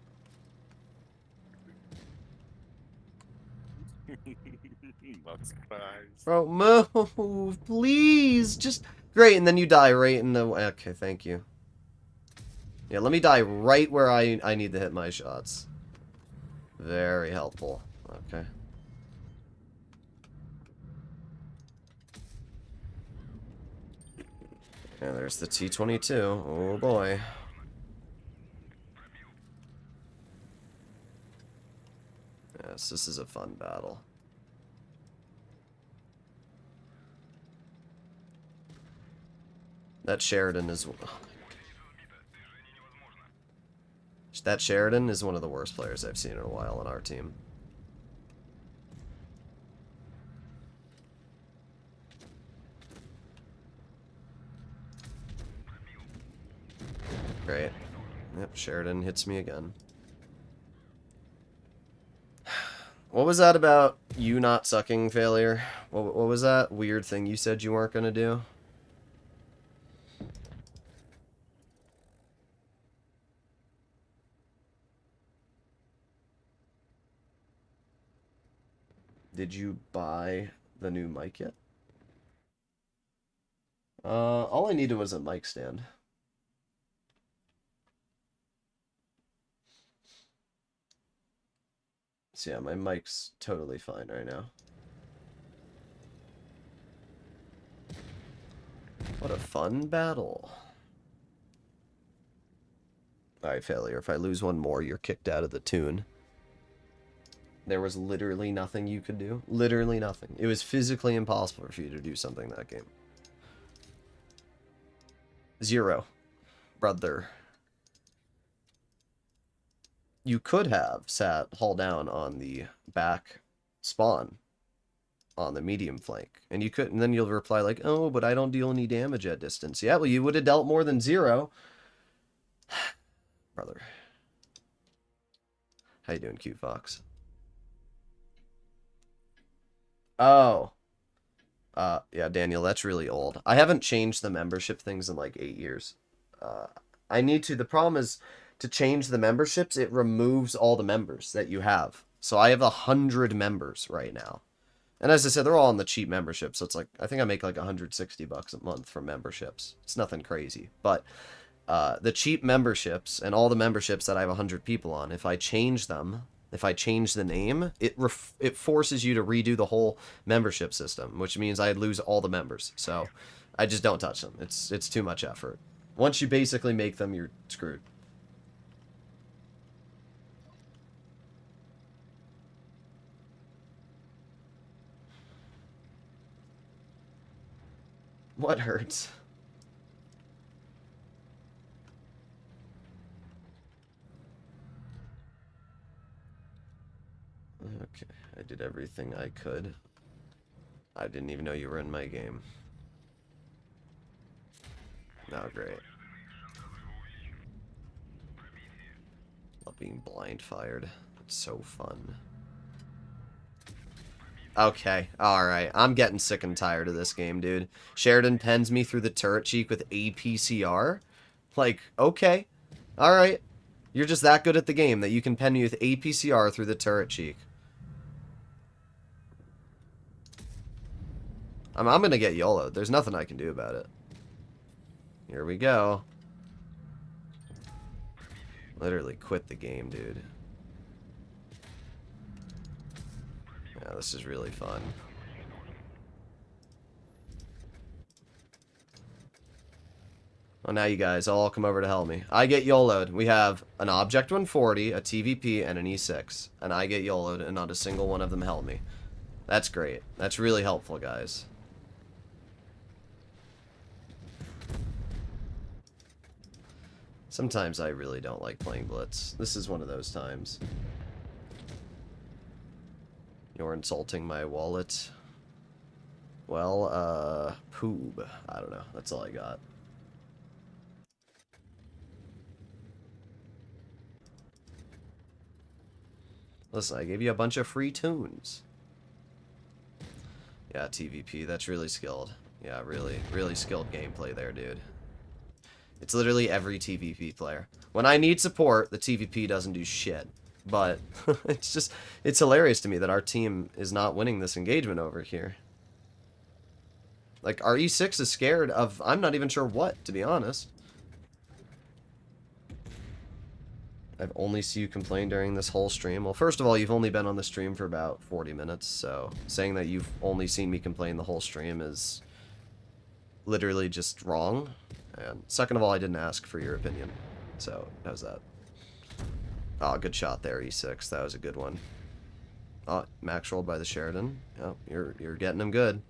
Speaker 3: Not surprised.
Speaker 2: Bro, move, please. Just great, and then you die right in the... Okay, thank you. Yeah, let me die right where I need to hit my shots. Very helpful. Okay. Yeah, there's the T-22. Oh boy. Yes, this is a fun battle. That Sheridan is... That Sheridan is one of the worst players I've seen in a while on our team. Great. Yep, Sheridan hits me again. What was that about you not sucking, Failure? What was that weird thing you said you weren't going to do? Did you buy the new mic yet? All I needed was a mic stand. So yeah, my mic's totally fine right now. What a fun battle. Alright, Failure, if I lose one more, you're kicked out of the tune. There was literally nothing you could do. Literally nothing. It was physically impossible for you to do something that game. 0. Brother. You could have sat hull down on the back spawn on the medium flank. And you could, and then you'll reply like, oh, but I don't deal any damage at distance. Yeah, well, you would have dealt more than 0. Brother. How you doing, Cute Fox? Oh. Yeah, Daniel, that's really old. I haven't changed the membership things in like 8 years. I need to. The problem is to change the memberships, it removes all the members that you have. So I have 100 members right now. And as I said, they're all on the cheap membership. So it's like, I think I make like $160 a month from memberships. It's nothing crazy. But the cheap memberships and all the memberships that I have 100 people on, if I change them, if I change the name, it forces you to redo the whole membership system, which means I'd lose all the members. So I just don't touch them. It's too much effort. Once you basically make them, you're screwed. What hurts? Okay, I did everything I could. I didn't even know you were in my game. Oh, great. Love being blind fired. It's so fun. Okay, alright. I'm getting sick and tired of this game, dude. Sheridan pens me through the turret cheek with APCR? Like, okay. Alright. You're just that good at the game that you can pen me with APCR through the turret cheek. I'm gonna get YOLO'd. There's nothing I can do about it. Here we go. Literally quit the game, dude. Yeah, this is really fun. Well, now you guys all come over to help me. I get YOLO'd. We have an Object 140, a TVP, and an E6. And I get YOLO'd, and not a single one of them help me. That's great. That's really helpful, guys. Sometimes I really don't like playing Blitz. This is one of those times. You're insulting my wallet. Well, poob. I don't know. That's all I got. Listen, I gave you a bunch of free tunes. Yeah, TVP. That's really skilled. Yeah, really, really skilled gameplay there, dude. It's literally every TVP player. When I need support, the TVP doesn't do shit. But it's hilarious to me that our team is not winning this engagement over here. Like, our E6 is scared of, I'm not even sure what, to be honest. I've only seen you complain during this whole stream. Well, first of all, you've only been on the stream for about 40 minutes, so saying that you've only seen me complain the whole stream is literally just wrong. And second of all, I didn't ask for your opinion. So, how's that? Oh, good shot there, E6. That was a good one. Oh, max rolled by the Sheridan. Oh, you're getting him good.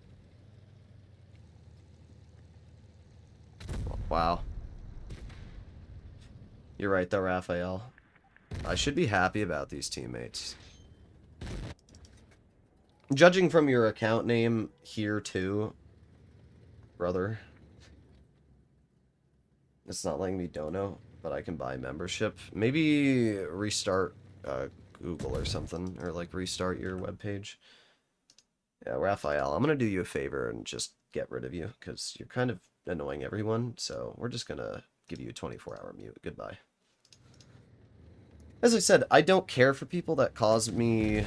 Speaker 2: Wow. You're right, though, Raphael. I should be happy about these teammates. Judging from your account name here, too, brother. It's not letting me dono, but I can buy membership. Maybe restart Google or something, or like restart your webpage. Yeah, Raphael, I'm gonna do you a favor and just get rid of you, because you're kind of annoying everyone, so we're just gonna give you a 24-hour mute. Goodbye. As I said, I don't care for people that cause me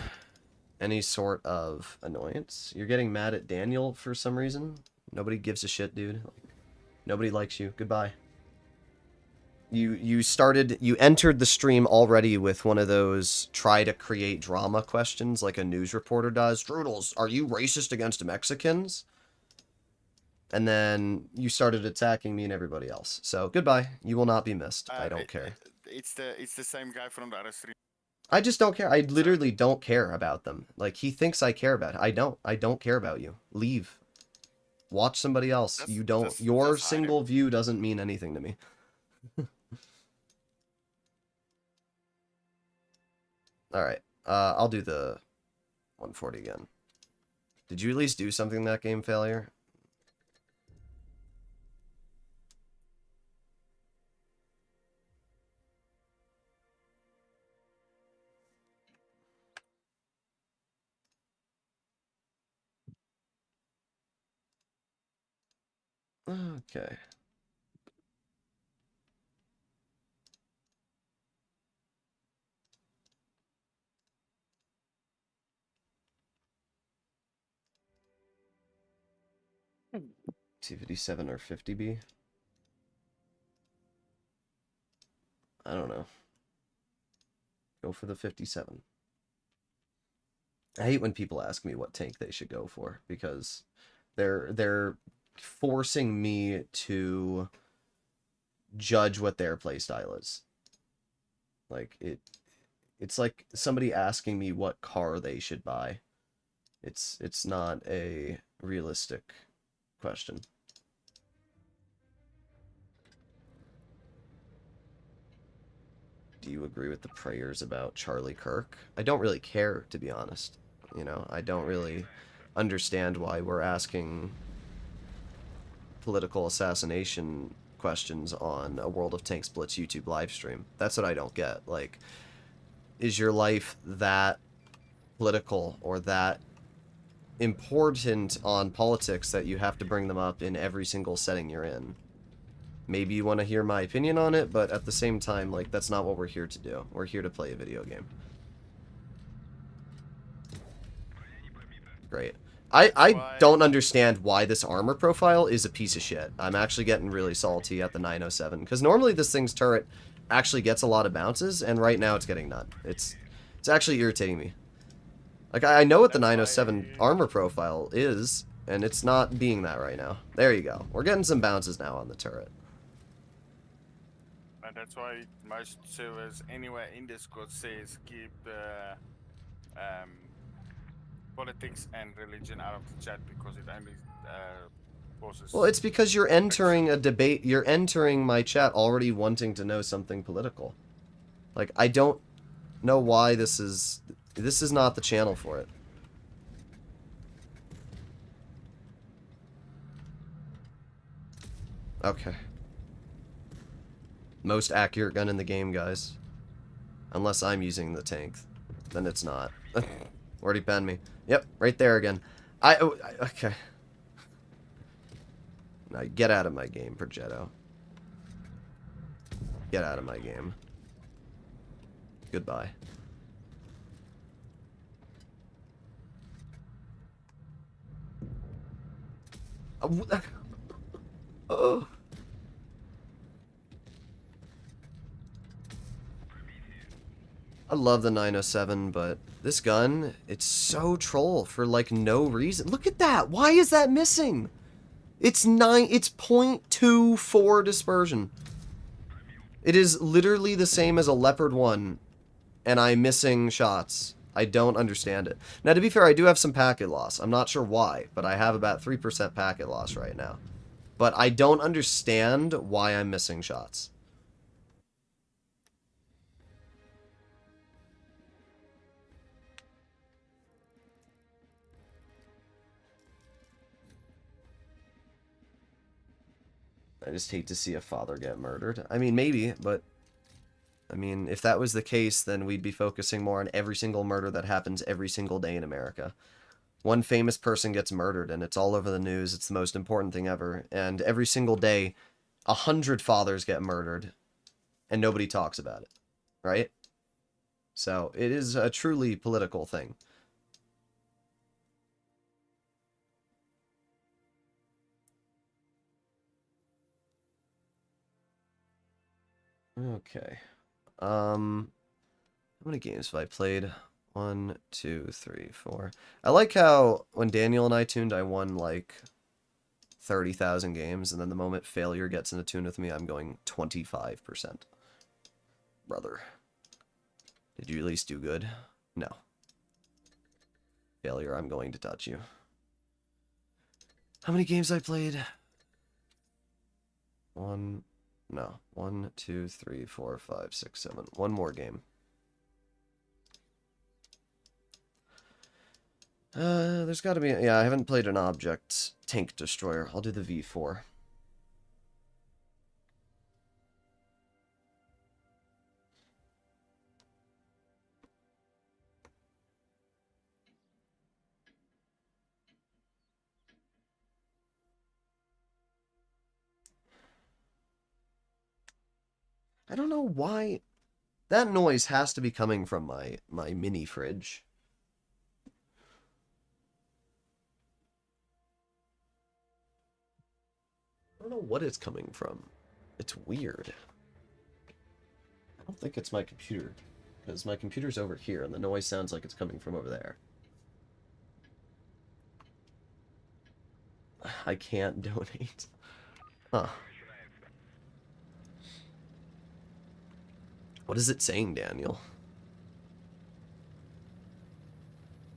Speaker 2: any sort of annoyance. You're getting mad at Daniel for some reason. Nobody gives a shit, dude. Like, nobody likes you. Goodbye. You entered the stream already with one of those try to create drama questions like a news reporter does. Droodles, are you racist against Mexicans? And then you started attacking me and everybody else. So goodbye. You will not be missed. I don't care.
Speaker 3: It's the same guy from the other stream.
Speaker 2: I just don't care. I literally don't care about them. Like, he thinks I care about it. I don't. I don't care about you. Leave. Watch somebody else. You don't. Your single view doesn't mean anything to me. Alright. I'll do the 140 again. Did you at least do something that game, Failure? Okay. T57 or 50B? I don't know. Go for the 57. I hate when people ask me what tank they should go for, because they're forcing me to judge what their playstyle is. Like, it's like somebody asking me what car they should buy. It's not a realistic question. do you agree with the prayers about Charlie Kirk? I don't really care, to be honest. You know, I don't really understand why we're asking political assassination questions on a World of Tanks Blitz YouTube live stream. That's what I don't get. Like, is your life that political or that important on politics that you have to bring them up in every single setting you're in? Maybe you want to hear my opinion on it, but at the same time, like, that's not what we're here to do. We're here to play a video game. Great. I don't understand why this armor profile is a piece of shit. I'm actually getting really salty at the 907, because normally this thing's turret actually gets a lot of bounces, and right now it's getting none. It's actually irritating me. Like, I know what the 907 armor profile is, and it's not being that right now. There you go. We're getting some bounces now on the turret.
Speaker 3: And that's why most servers anywhere in Discord says keep politics and religion out of the chat, because it only causes...
Speaker 2: Well, it's because you're entering a debate. You're entering my chat already wanting to know something political. Like, I don't know why this is not the channel for it. Okay. Most accurate gun in the game, guys. Unless I'm using the tank. Then it's not. Already penned me. Yep, right there again. Okay. Now get out of my game, Progetto. Get out of my game. Goodbye. Oh. I love the 907, but this gun, it's so troll for like no reason. Look at that. Why is that missing? It's 0.24 dispersion. It is literally the same as a Leopard 1, and I'm missing shots. I don't understand it. Now, to be fair, I do have some packet loss. I'm not sure why, but I have about 3% packet loss right now. But I don't understand why I'm missing shots. I just hate to see a father get murdered. I mean, maybe, but... I mean, if that was the case, then we'd be focusing more on every single murder that happens every single day in America. One famous person gets murdered, and it's all over the news. It's the most important thing ever. And every single day, 100 fathers get murdered, and nobody talks about it. Right? So, it is a truly political thing. Okay. How many games have I played? 1, 2, 3, 4. I like how when Daniel and I tuned, I won like 30,000 games, and then the moment failure gets in a tune with me, I'm going 25%. Brother. Did you at least do good? No. Failure, I'm going to touch you. How many games I played? 1, 2, 3, 4, 5, 6, 7. One more game. There's got to be... Yeah, I haven't played an object tank destroyer. I'll do the V4. I don't know why... That noise has to be coming from my mini fridge. I don't know what it's coming from. It's weird. I don't think it's my computer, because my computer's over here, and the noise sounds like it's coming from over there. I can't donate. Huh. What is it saying, Daniel?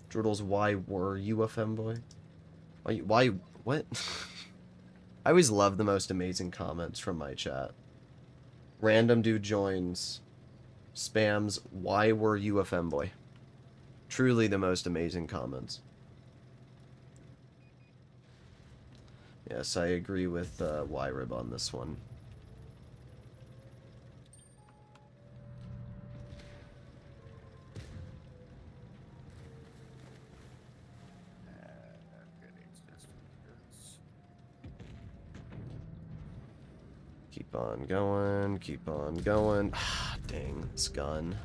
Speaker 2: Droodles, why were you a femboy? Why, what? I always love the most amazing comments from my chat. Random dude joins. spams, "Why were you a femboy?" Truly the most amazing comments. Yes, I agree with Y-Rib on this one. Keep on going, keep on going. Ah, dang, this gun.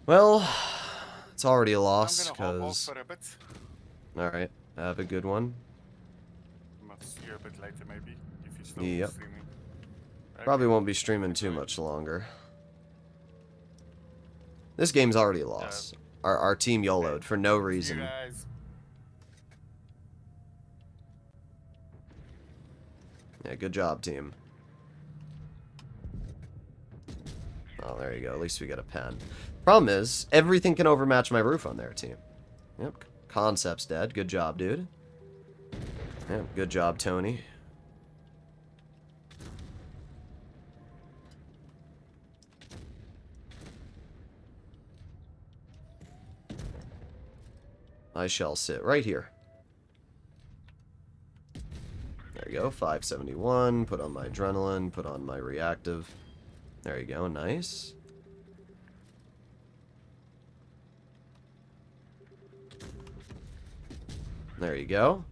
Speaker 2: Well, it's already a loss, because... Alright, have a good one.
Speaker 3: I'll see you a bit later, maybe, if you're still
Speaker 2: Yep.
Speaker 3: streaming.
Speaker 2: Probably won't be streaming too much longer. This game's already a loss. Our team YOLO'd for no reason. Yeah, good job, team. Oh, there you go. At least we get a pen. Problem is, everything can overmatch my roof on their team. Yep. Concept's dead. Good job, dude. Yep. Good job, Tony. I shall sit right here. There you go. 571. Put on my adrenaline. Put on my reactive. There you go. Nice. There you go.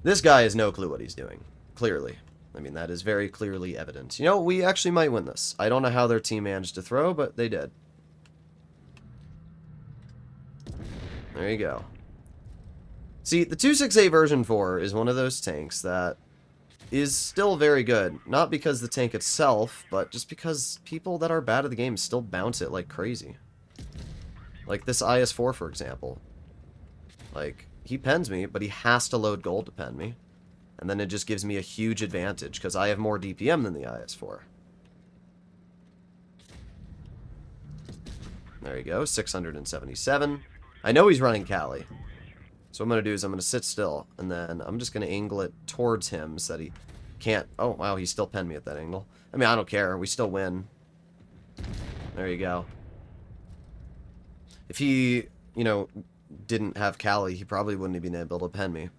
Speaker 2: This guy has no clue what he's doing. Clearly. I mean, that is very clearly evident. You know, we actually might win this. I don't know how their team managed to throw, but they did. There you go. See, the 268 version 4 is one of those tanks that is still very good. Not because the tank itself, but just because people that are bad at the game still bounce it like crazy. Like this IS-4, for example. Like, he pens me, but he has to load gold to pen me. And then it just gives me a huge advantage, because I have more DPM than the IS-4. There you go, 677. I know he's running Cali. So what I'm going to do is I'm going to sit still, and then I'm just going to angle it towards him so that he can't... Oh, wow, he still penned me at that angle. I mean, I don't care. We still win. There you go. If he, you know, didn't have Cali, he probably wouldn't have been able to pen me.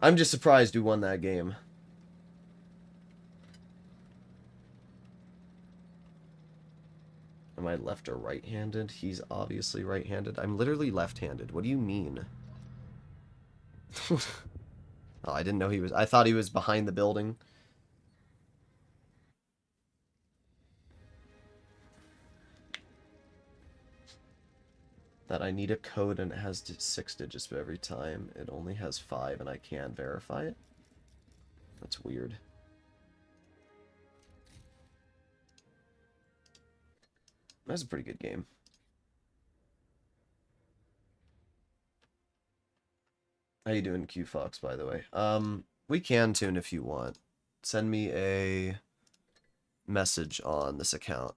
Speaker 2: I'm just surprised we won that game. Am I left or right-handed? He's obviously right-handed. I'm literally left-handed. What do you mean? Oh, I didn't know he was... I thought he was behind the building. That I need a code and it has 6 digits every time. It only has 5 and I can't verify it? That's weird. That's a pretty good game. How you doing, Q Fox, by the way? We can tune if you want. Send me a message on this account.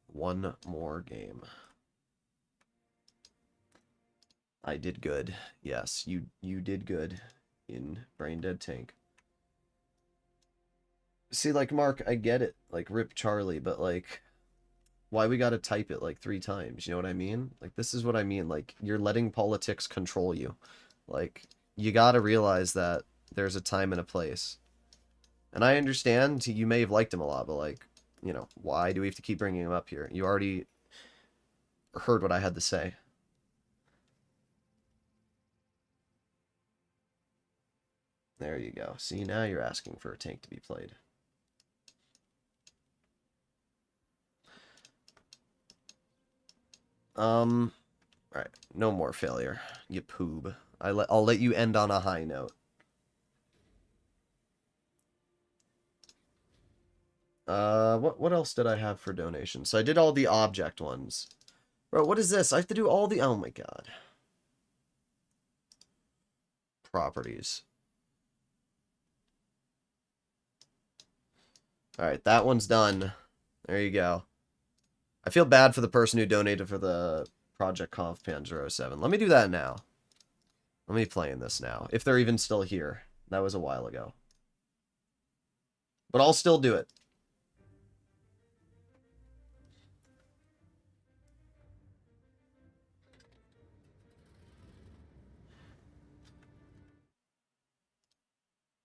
Speaker 2: One more game. I did good. Yes, you did good in Brain Dead Tank. See, like, Mark, I get it. Like, rip Charlie, but, like... Why we gotta type it like 3 times, you know what I mean? Like, this is what I mean, like, you're letting politics control you. Like, you gotta realize that there's a time and a place. And I understand you may have liked him a lot, but, like, you know, why do we have to keep bringing him up here? You already heard what I had to say. There you go. See, now you're asking for a tank to be played. Alright, no more failure, you poob. I'll let you end on a high note. What else did I have for donations? So I did all the object ones. Bro, what is this? I have to do all the... Oh my god. Properties. Alright, that one's done. There you go. I feel bad for the person who donated for the Project Conf Pan 07. Let me do that now. Let me play in this now. If they're even still here. That was a while ago. But I'll still do it.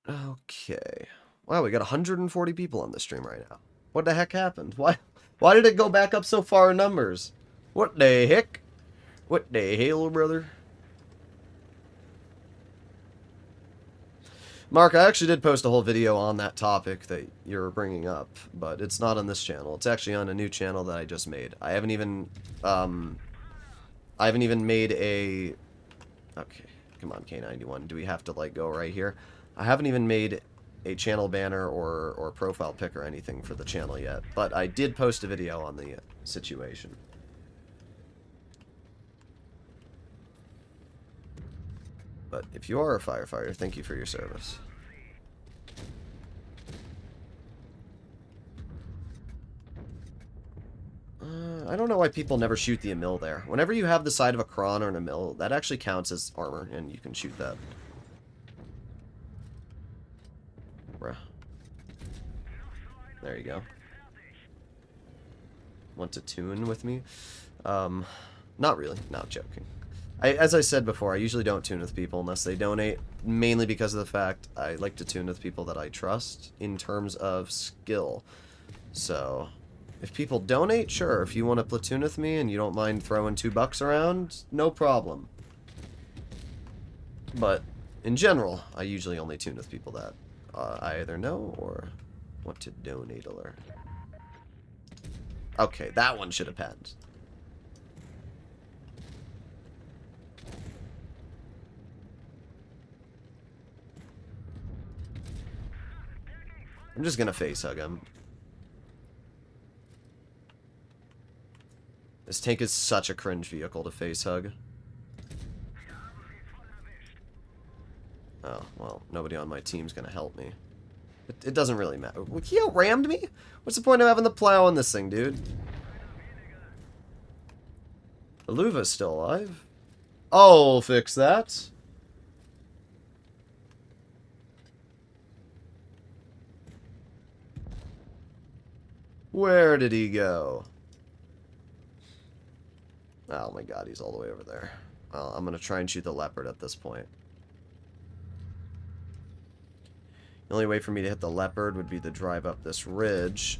Speaker 2: Okay. Wow, we got 140 people on the stream right now. What the heck happened? Why did it go back up so far in numbers? What the heck? What the hell, brother? Mark, I actually did post a whole video on that topic that you're bringing up, but it's not on this channel. It's actually on a new channel that I just made. I haven't even made a... Okay, come on, K91. Do we have to, like, go right here? I haven't even made a channel banner or profile pic or anything for the channel yet, but I did post a video on the situation. But if you are a firefighter, thank you for your service. I don't know why people never shoot the Emil there. Whenever you have the side of a Kron or an Emil, that actually counts as armor, and you can shoot that. Bruh. There you go. Want to tune with me? Not really. Not joking. As I said before, I usually don't tune with people unless they donate, mainly because of the fact I like to tune with people that I trust in terms of skill. So, if people donate, sure. If you want to platoon with me and you don't mind throwing $2 around, no problem. But, in general, I usually only tune with people that I either know or want to donate a learn. Okay, that one should have penned. I'm just gonna face hug him. This tank is such a cringe vehicle to face hug. Oh, well, nobody on my team's gonna help me. It doesn't really matter. He outrammed me? What's the point of having the plow on this thing, dude? Aluva's still alive. I'll fix that. Where did he go? Oh my god, he's all the way over there. Well, I'm gonna try and shoot the leopard at this point. The only way for me to hit the leopard would be to drive up this ridge.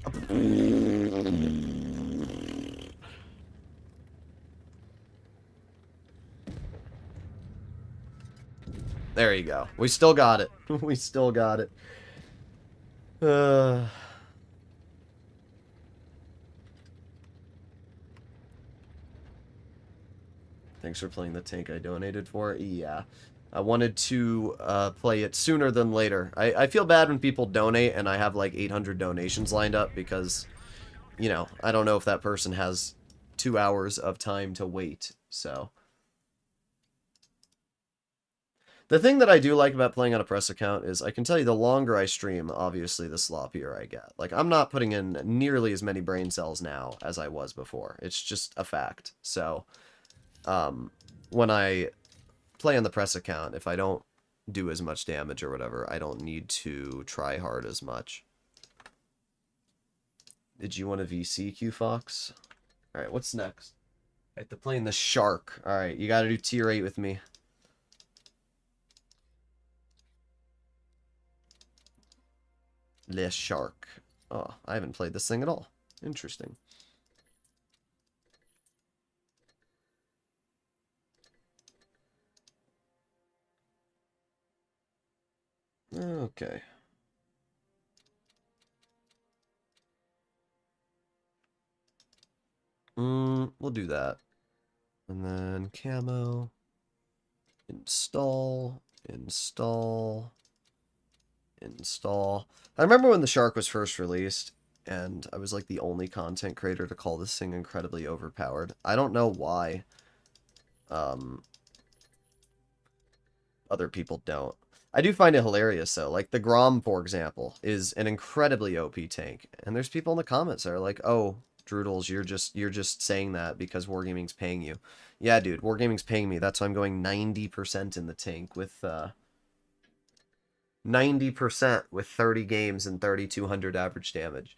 Speaker 2: There you go. We still got it. We still got it. Thanks for playing the tank I donated for. Yeah. I wanted to play it sooner than later. I feel bad when people donate and I have like 800 donations lined up because, you know, I don't know if that person has 2 hours of time to wait, so. The thing that I do like about playing on a press account is I can tell you the longer I stream, obviously the sloppier I get. Like, I'm not putting in nearly as many brain cells now as I was before. It's just a fact. So, when I play on the press account, if I don't do as much damage or whatever, I don't need to try hard as much. Did you want a VC, Q Fox? Alright, what's next? I have to play in the Shark. Alright, you gotta do tier 8 with me. Le Shark. Oh, I haven't played this thing at all. Interesting. Okay. We'll do that. And then camo. Install. Install. Install. I remember when the Shark was first released, and I was like the only content creator to call this thing incredibly overpowered. I don't know why other people don't. I do find it hilarious, though. Like, the Grom, for example, is an incredibly OP tank. And there's people in the comments that are like, oh, Droodles, you're just saying that because Wargaming's paying you. Yeah, dude, Wargaming's paying me. That's why I'm going 90% in the tank with, 90% with 30 games and 3,200 average damage.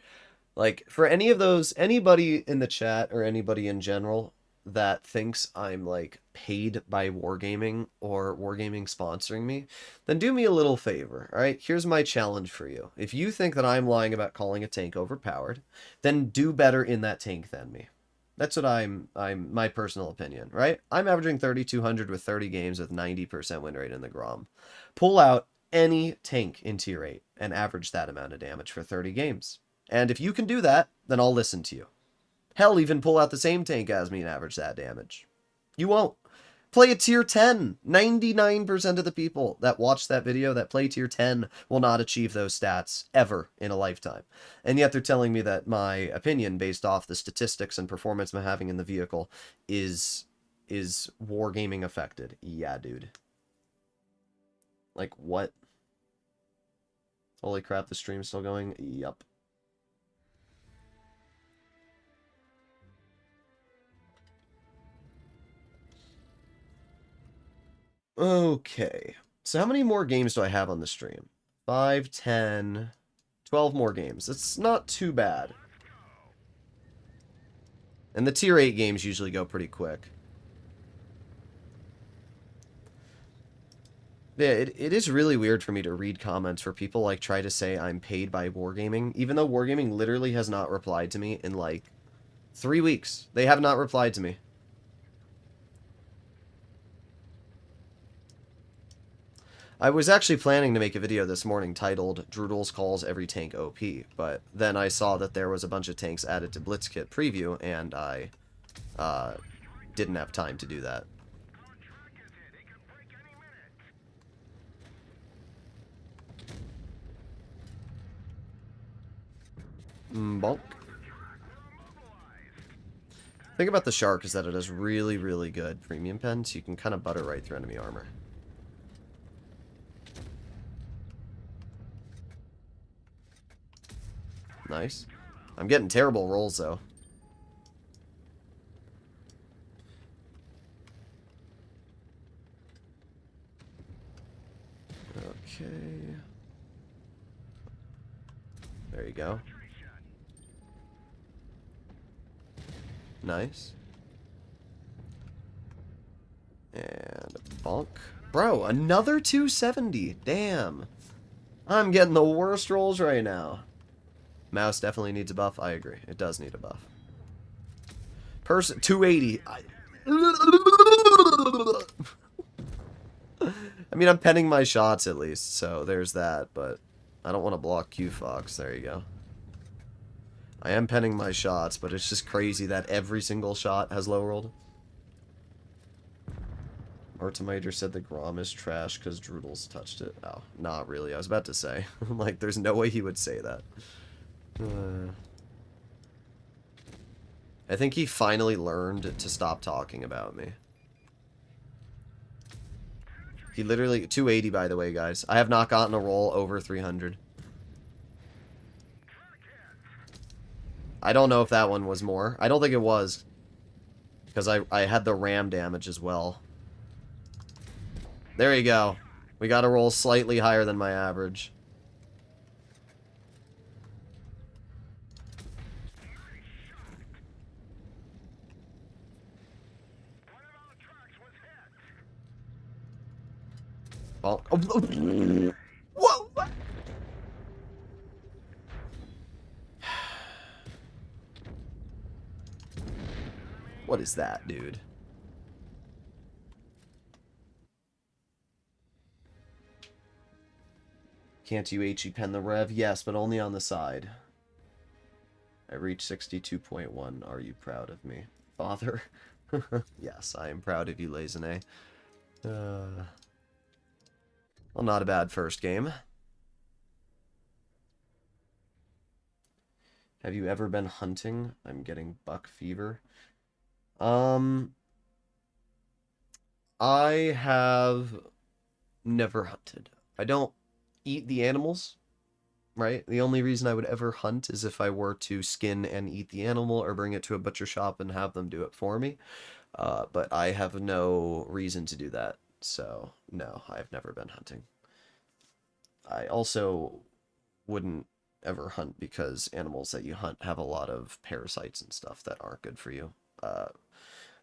Speaker 2: Like, for any of those, anybody in the chat or anybody in general that thinks I'm, like, paid by Wargaming or Wargaming sponsoring me, then do me a little favor, alright? Here's my challenge for you. If you think that I'm lying about calling a tank overpowered, then do better in that tank than me. That's what I'm my personal opinion, right? I'm averaging 3,200 with 30 games with 90% win rate in the Grom. Pull out any tank in tier 8 and average that amount of damage for 30 games. And if you can do that, then I'll listen to you. Hell, even pull out the same tank as me and average that damage. You won't. Play a tier 10. 99% of the people that watch that video that play tier 10 will not achieve those stats ever in a lifetime. And yet they're telling me that my opinion, based off the statistics and performance I'm having in the vehicle, is Wargaming affected. Yeah, dude. Like, what? Holy crap, the stream's still going? Yup. Okay, so how many more games do I have on the stream? 5, 10, 12 more games. It's not too bad. And the tier 8 games usually go pretty quick. Yeah, it is really weird for me to read comments where people like try to say I'm paid by Wargaming, even though Wargaming literally has not replied to me in like 3 weeks. They have not replied to me. I was actually planning to make a video this morning titled Droodles calls every tank OP, but then I saw that there was a bunch of tanks added to Blitzkit preview, and I didn't have time to do that. Bonk. The thing about the Shark is that it has really, really good premium pen, so you can kind of butter right through enemy armor. Nice. I'm getting terrible rolls, though. Okay. There you go. Nice. And bonk. Bro, another 270. Damn. I'm getting the worst rolls right now. Mouse definitely needs a buff. I agree. It does need a buff. Person 280. I mean, I'm penning my shots at least, so there's that, but I don't want to block Q-Fox. There you go. I am penning my shots, but it's just crazy that every single shot has low rolled. Artemator said the Grom is trash because Droodles touched it. Oh, not really. I was about to say. Like, there's no way he would say that. I think he finally learned to stop talking about me. He literally... 280, by the way, guys. I have not gotten a roll over 300. I don't know if that one was more. I don't think it was. Because I had the ram damage as well. There you go. We got a roll slightly higher than my average. Well, whoa! What is that, dude? Can't you HE pen the rev? Yes, but only on the side. I reached 62.1. Are you proud of me, father? Yes, I am proud of you, Lazine. Well, not a bad first game. Have you ever been hunting? I'm getting buck fever. I have never hunted. I don't eat the animals, right? The only reason I would ever hunt is if I were to skin and eat the animal or bring it to a butcher shop and have them do it for me. But I have no reason to do that. So, no, I've never been hunting. I also wouldn't ever hunt because animals that you hunt have a lot of parasites and stuff that aren't good for you.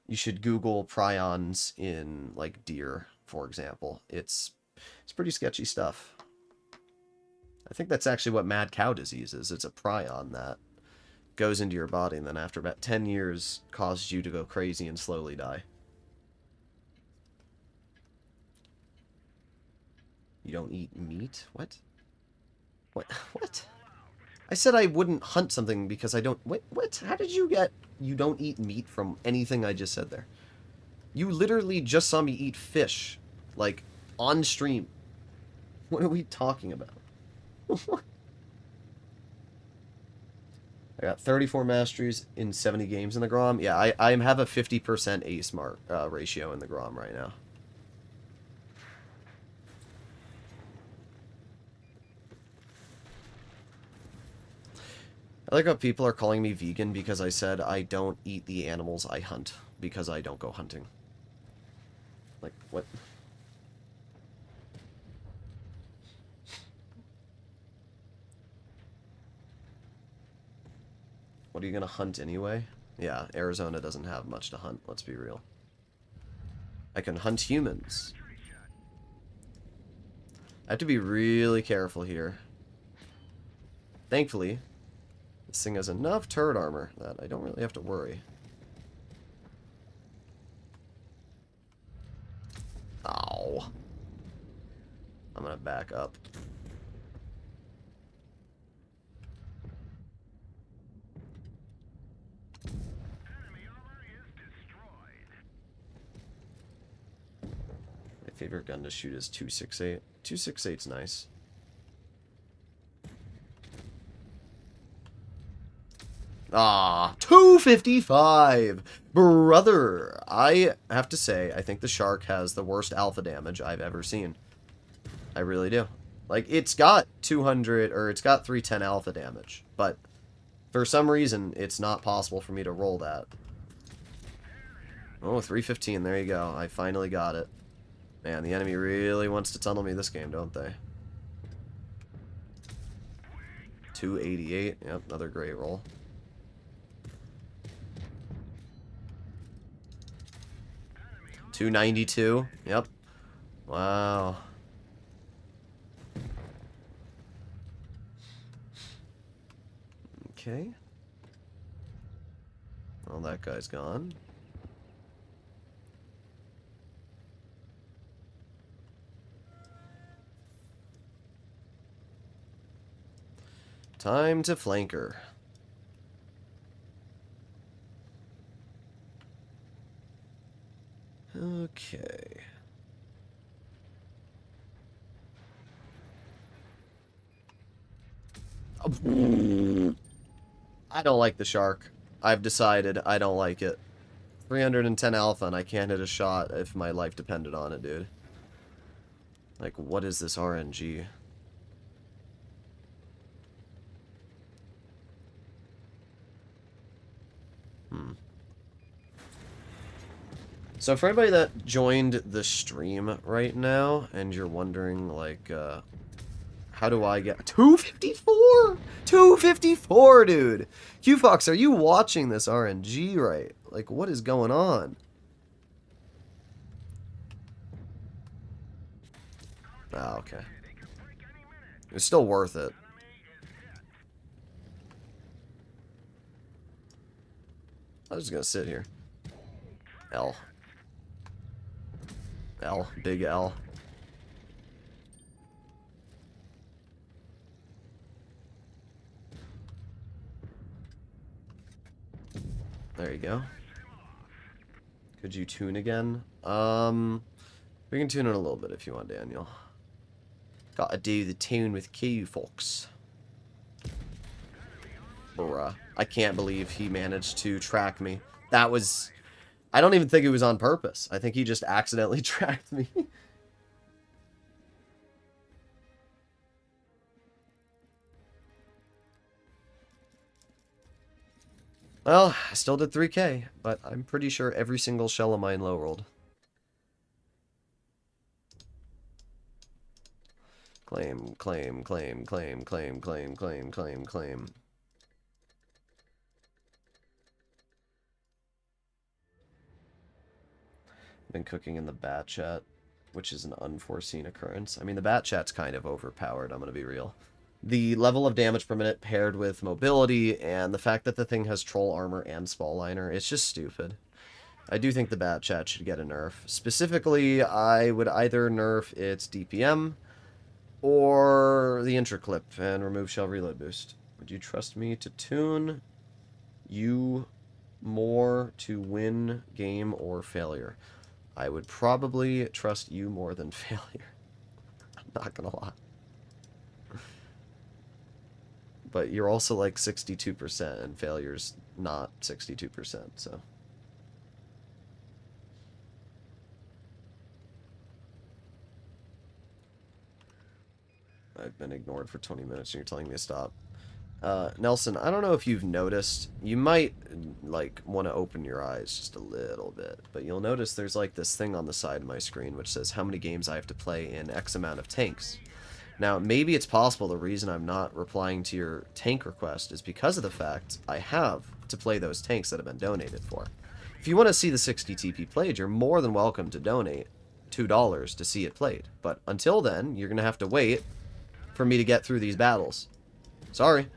Speaker 2: You should Google prions in like deer, for example. It's pretty sketchy stuff. I think that's actually what mad cow disease is. It's a prion that goes into your body and then after about 10 years causes you to go crazy and slowly die. You don't eat meat? What? What? I said I wouldn't hunt something because I don't... What? How did you get... You don't eat meat from anything I just said there? You literally just saw me eat fish. Like, on stream. What are we talking about? I got 34 masteries in 70 games in the Grom. Yeah, I have a 50% ace mark ratio in the Grom right now. I like how people are calling me vegan because I said I don't eat the animals I hunt because I don't go hunting. Like, what? What are you gonna hunt anyway? Yeah, Arizona doesn't have much to hunt, let's be real. I can hunt humans. I have to be really careful here. Thankfully, this thing has enough turret armor that I don't really have to worry. Ow. I'm gonna back up. My favorite gun to shoot is 268. 268's nice. Ah, 255! Brother! I have to say, I think the Shark has the worst alpha damage I've ever seen. I really do. Like, it's got 200, or it's got 310 alpha damage, but for some reason, it's not possible for me to roll that. Oh, 315, there you go. I finally got it. Man, the enemy really wants to tunnel me this game, don't they? 288, yep, another great roll. $292. Yep. Wow. Okay. Well, that guy's gone. Time to flanker. Okay. I don't like the Shark. I've decided I don't like it. 310 alpha and I can't hit a shot if my life depended on it, dude. Like, what is this RNG? So for anybody that joined the stream right now, and you're wondering, like, how do I get... 254? 254, dude! Q-Fox, are you watching this RNG right? Like, what is going on? Oh, okay. It's still worth it. I'm just gonna sit here. L. L. Big L. There you go. Could you tune again? We can tune in a little bit if you want, Daniel. Gotta do the tune with Q, folks. Bruh. I can't believe he managed to track me. That was... I don't even think it was on purpose. I think he just accidentally tracked me. Well, I still did 3K, but I'm pretty sure every single shell of mine low rolled. Claim, claim, claim, claim, claim, claim, claim, claim, claim. Been cooking in the bat chat, which is an unforeseen occurrence. I mean, the bat chat's kind of overpowered, I'm going to be real. The level of damage per minute paired with mobility and the fact that the thing has troll armor and spall liner, it's just stupid. I do think the bat chat should get a nerf. Specifically, I would either nerf its DPM or the intra-clip and remove shell reload boost. Would you trust me to tune you more to win game or failure? I would probably trust you more than failure. I'm not gonna lie. But you're also like 62%, and failure's not 62%, so. I've been ignored for 20 minutes and you're telling me to stop. Nelson, I don't know if you've noticed, you might like want to open your eyes just a little bit, but you'll notice there's like this thing on the side of my screen which says how many games I have to play in X amount of tanks. Now, maybe it's possible the reason I'm not replying to your tank request is because of the fact I have to play those tanks that have been donated for. If you want to see the 60 TP played, you're more than welcome to donate $2 to see it played. But until then, you're going to have to wait for me to get through these battles. Sorry.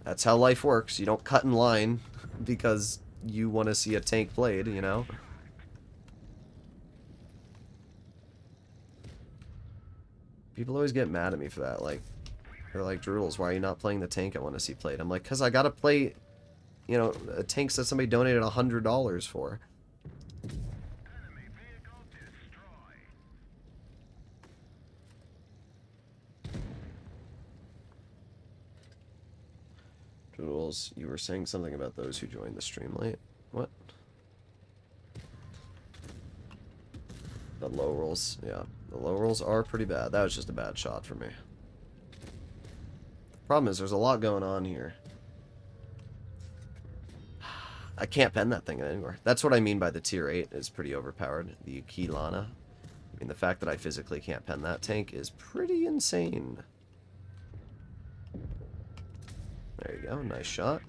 Speaker 2: That's how life works. You don't cut in line because you want to see a tank played, you know? People always get mad at me for that. Like, they're like, Droodles, why are you not playing the tank I want to see played? I'm like, because I got to play, you know, tanks that somebody donated $100 for. Droodles, you were saying something about those who joined the stream late. What? The low rolls, yeah. The low rolls are pretty bad. That was just a bad shot for me. Problem is, there's a lot going on here. I can't pen that thing anywhere. That's what I mean by the tier 8 is pretty overpowered. The Kilana. I mean, the fact that I physically can't pen that tank is pretty insane. There you go, nice shot.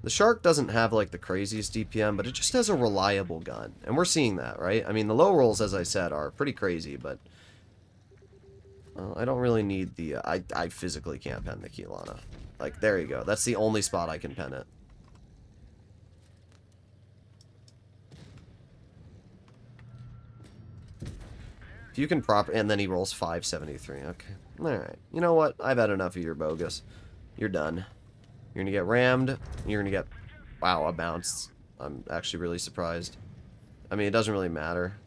Speaker 2: The Shark doesn't have like the craziest DPM, but it just has a reliable gun. And we're seeing that, right? I mean, the low rolls, as I said, are pretty crazy, but I don't really need the... I physically can't pen the Kilana. Like, there you go. That's the only spot I can pen it. If you can and then he rolls 573. Okay. Alright. You know what? I've had enough of your bogus. You're done. You're gonna get rammed. You're gonna get... Wow, a bounce. I'm actually really surprised. I mean, it doesn't really matter.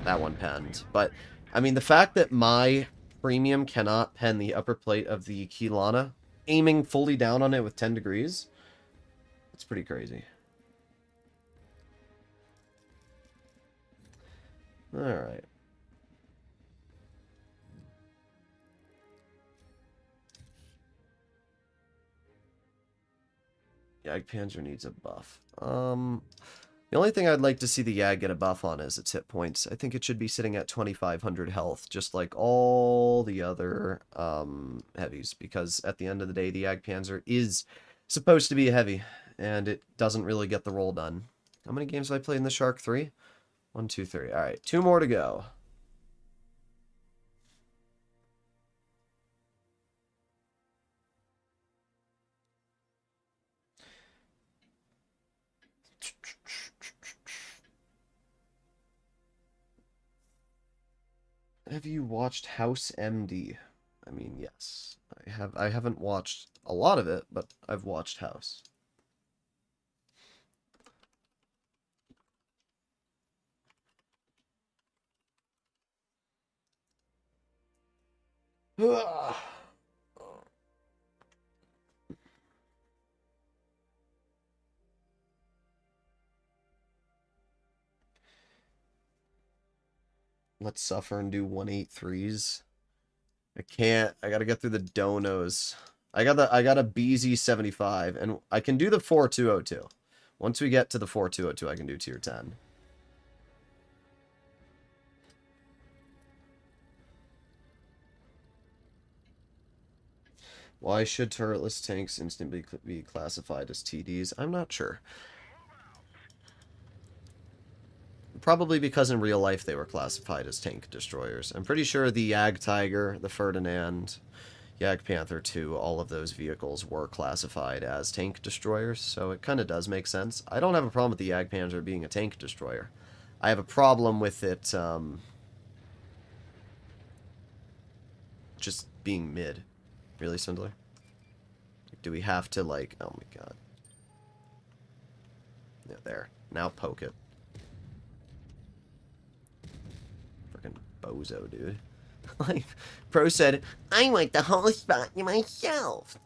Speaker 2: That one penned. But, I mean, the fact that my premium cannot pen the upper plate of the Kilana, aiming fully down on it with 10 degrees, it's pretty crazy. Alright. Jagdpanzer needs a buff. The only thing I'd like to see the Yag get a buff on is its hit points. I think it should be sitting at 2,500 health, just like all the other heavies, because at the end of the day, the Jagdpanzer is supposed to be a heavy, and it doesn't really get the roll done. How many games have I played in the Shark? 3? 1, 2, 3. Alright, 2 more to go. Have you watched House MD? I mean, yes. I haven't watched a lot of it, but I've watched House. Let's suffer and do 183s. I can't. I gotta get through the donos. I got a BZ75, and I can do the 4202. Once we get to the 4202, I can do tier 10. Why should turretless tanks instantly be classified as TDs? I'm not sure. Probably because in real life they were classified as tank destroyers. I'm pretty sure the Yag Tiger, the Ferdinand, Yag Panther 2, all of those vehicles were classified as tank destroyers, so it kind of does make sense. I don't have a problem with the Yag Panther being a tank destroyer. I have a problem with it just being mid. Really, Swindler? Do we have to, like... Oh my god. Yeah, there. Now poke it. Freaking bozo, dude. Like, Pro said, I want the whole spot to myself.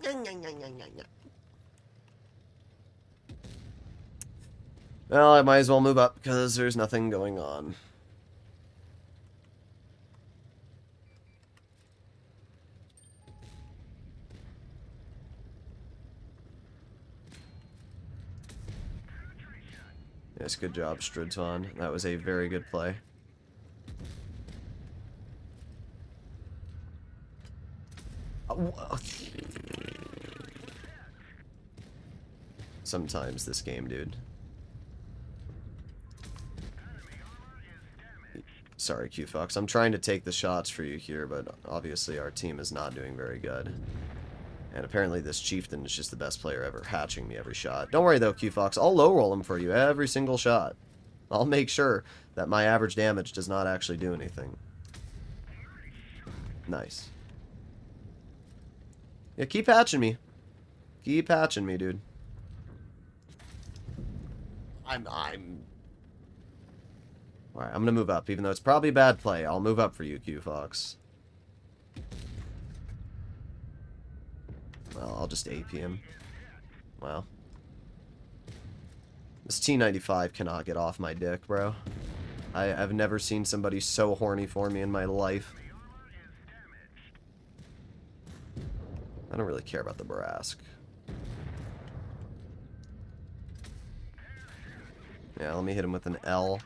Speaker 2: Well, I might as well move up, because there's nothing going on. Yes, good job, Strudson. That was a very good play. Sometimes this game, dude. Sorry, Q-Fox. I'm trying to take the shots for you here, but obviously our team is not doing very good. And apparently this Chieftain is just the best player ever, hatching me every shot. Don't worry though, Q-Fox. I'll low roll him for you every single shot. I'll make sure that my average damage does not actually do anything. Nice. Yeah, keep hatching me. Keep hatching me, dude. Alright, I'm gonna move up, even though it's probably a bad play. I'll move up for you, Q-Fox. Well, I'll just AP him. Wow. This T95 cannot get off my dick, bro. I've never seen somebody so horny for me in my life. I don't really care about the Barask. Yeah, let me hit him with an L.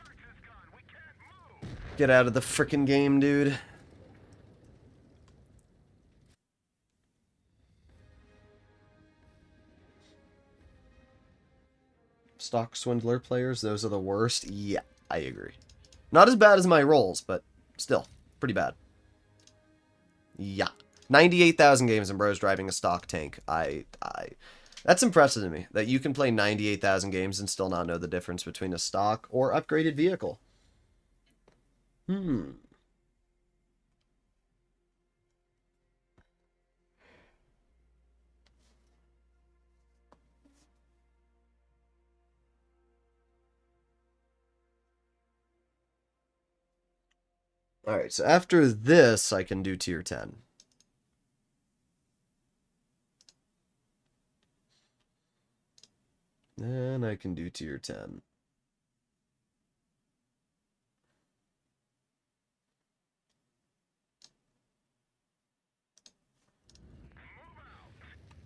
Speaker 2: Get out of the frickin' game, dude. Stock Swindler players, those are the worst. Yeah, I agree. Not as bad as my rolls, but still, pretty bad. Yeah. 98,000 games and bro's driving a stock tank. That's impressive to me, that you can play 98,000 games and still not know the difference between a stock or upgraded vehicle. Alright, so after this, I can do tier 10. Then I can do tier 10.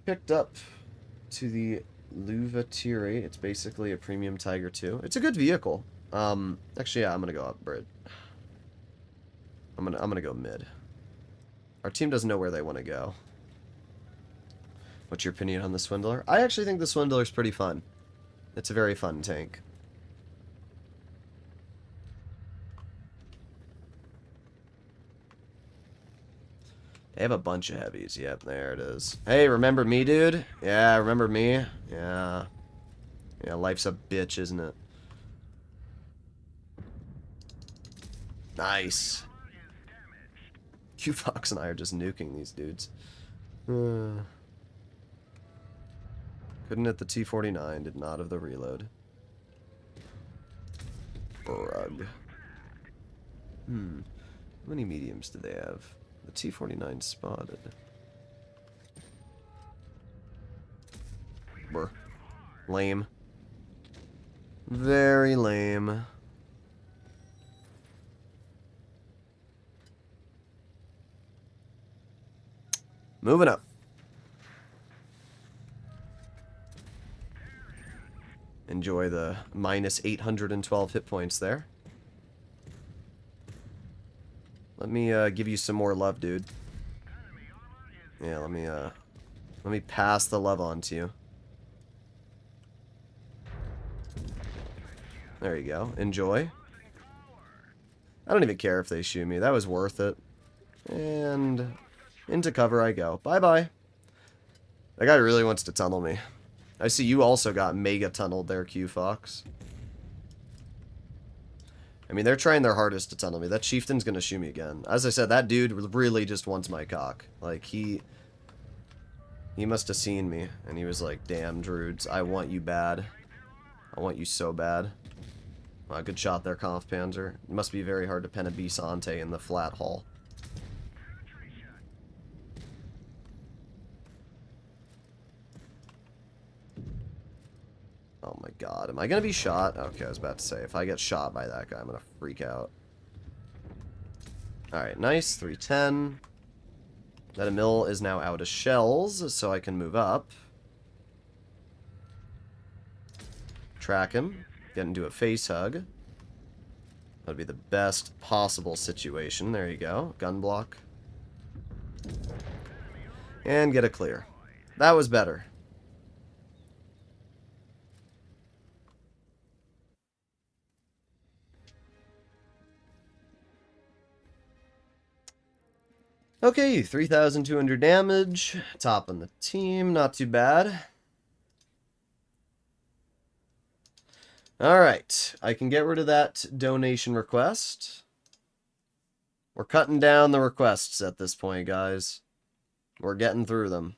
Speaker 2: Picked up to the Luva tier 8. It's basically a premium Tiger 2. It's a good vehicle. Actually, yeah, I'm gonna go up, Brit. I'm gonna go mid. Our team doesn't know where they want to go. What's your opinion on the Swindler? I actually think the Swindler's pretty fun. It's a very fun tank. They have a bunch of heavies. Yep, there it is. Hey, remember me, dude? Yeah, remember me? Yeah. Yeah, life's a bitch, isn't it? Nice. Q-Fox and I are just nuking these dudes. Couldn't hit the T49, did not have the reload. Brug. How many mediums do they have? The T49 spotted. Brr. Lame. Very lame. Moving up. Enjoy the minus 812 hit points there. Let me give you some more love, dude. Yeah, let me pass the love on to you. There you go. Enjoy. I don't even care if they shoot me. That was worth it. And into cover I go. Bye-bye. That guy really wants to tunnel me. I see you also got mega tunneled there, Q-Fox. I mean, they're trying their hardest to tunnel me. That Chieftain's gonna shoot me again. As I said, that dude really just wants my cock. Like, he must have seen me, and he was like, damn, Droods, I want you bad. I want you so bad. Good shot there, Kampfpanzer. It must be very hard to pen a Bisante in the flat hall. Oh my god, am I gonna be shot? Okay, I was about to say, if I get shot by that guy, I'm gonna freak out. Alright, nice, 310. That mill is now out of shells, so I can move up. Track him, get into a face hug. That would be the best possible situation. There you go, gun block. And get a clear. That was better. Okay, 3,200 damage. Top on the team. Not too bad. Alright. I can get rid of that donation request. We're cutting down the requests at this point, guys. We're getting through them.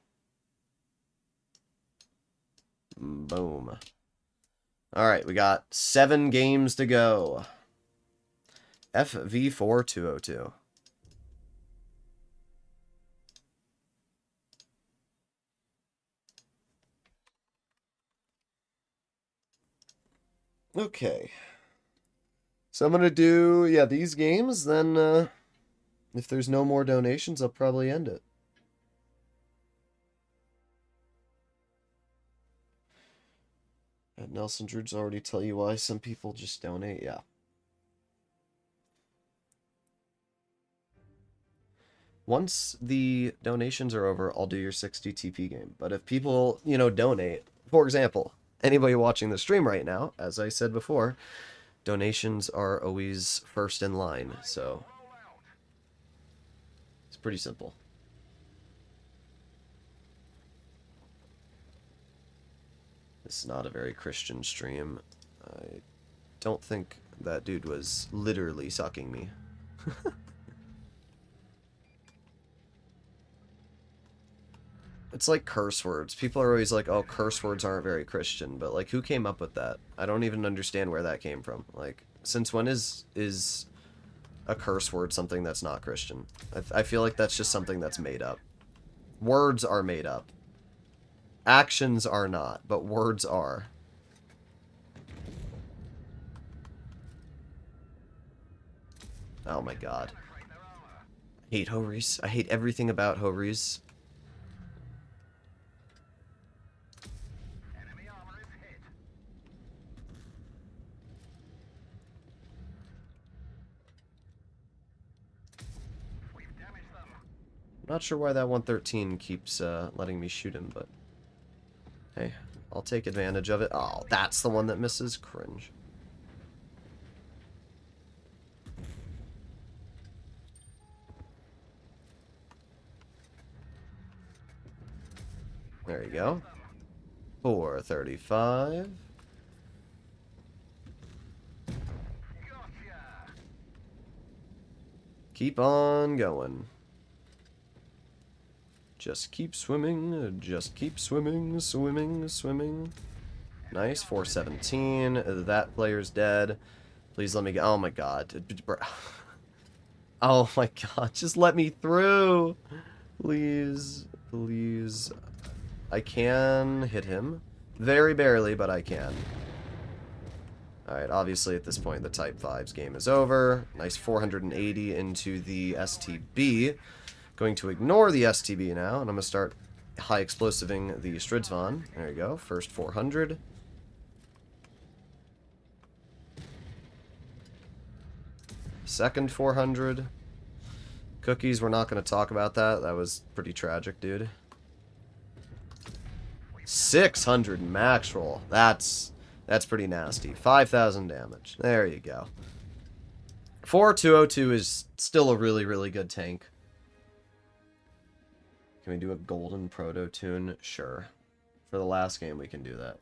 Speaker 2: Boom. Alright, we got 7 games to go. FV4 202. Okay. So I'm going to do, yeah, these games, then if there's no more donations, I'll probably end it. And Nelson Droods already tell you why some people just donate, yeah. Once the donations are over, I'll do your 60 TP game. But if people, you know, donate, for example, anybody watching the stream right now, as I said before, donations are always first in line, so it's pretty simple. This is not a very Christian stream. I don't think that dude was literally sucking me. It's like curse words. People are always like, oh, curse words aren't very Christian. But, like, who came up with that? I don't even understand where that came from. Like, since when is a curse word something that's not Christian? I feel like that's just something that's made up. Words are made up. Actions are not, but words are. Oh my god. I hate Hories. I hate everything about Hories. Not sure why that 113 keeps letting me shoot him, but hey, I'll take advantage of it. Oh, that's the one that misses. Cringe. There you go. 435. Keep on going. Just keep swimming, just keep swimming, swimming, swimming. Nice, 417. That player's dead. Please let me go. Oh my god. Oh my god, just let me through. Please, please. I can hit him. Very barely, but I can. Alright, obviously at this point the Type 5's game is over. Nice 480 into the STB. Going to ignore the STB now, and I'm going to start high explosiving the Stridsvon. There you go, first 400. Second 400. Cookies, we're not going to talk about that. That was pretty tragic, dude. 600 max roll. That's pretty nasty. 5,000 damage. There you go. 4202 is still a really, really good tank. Can we do a golden proto tune? Sure. For the last game, we can do that.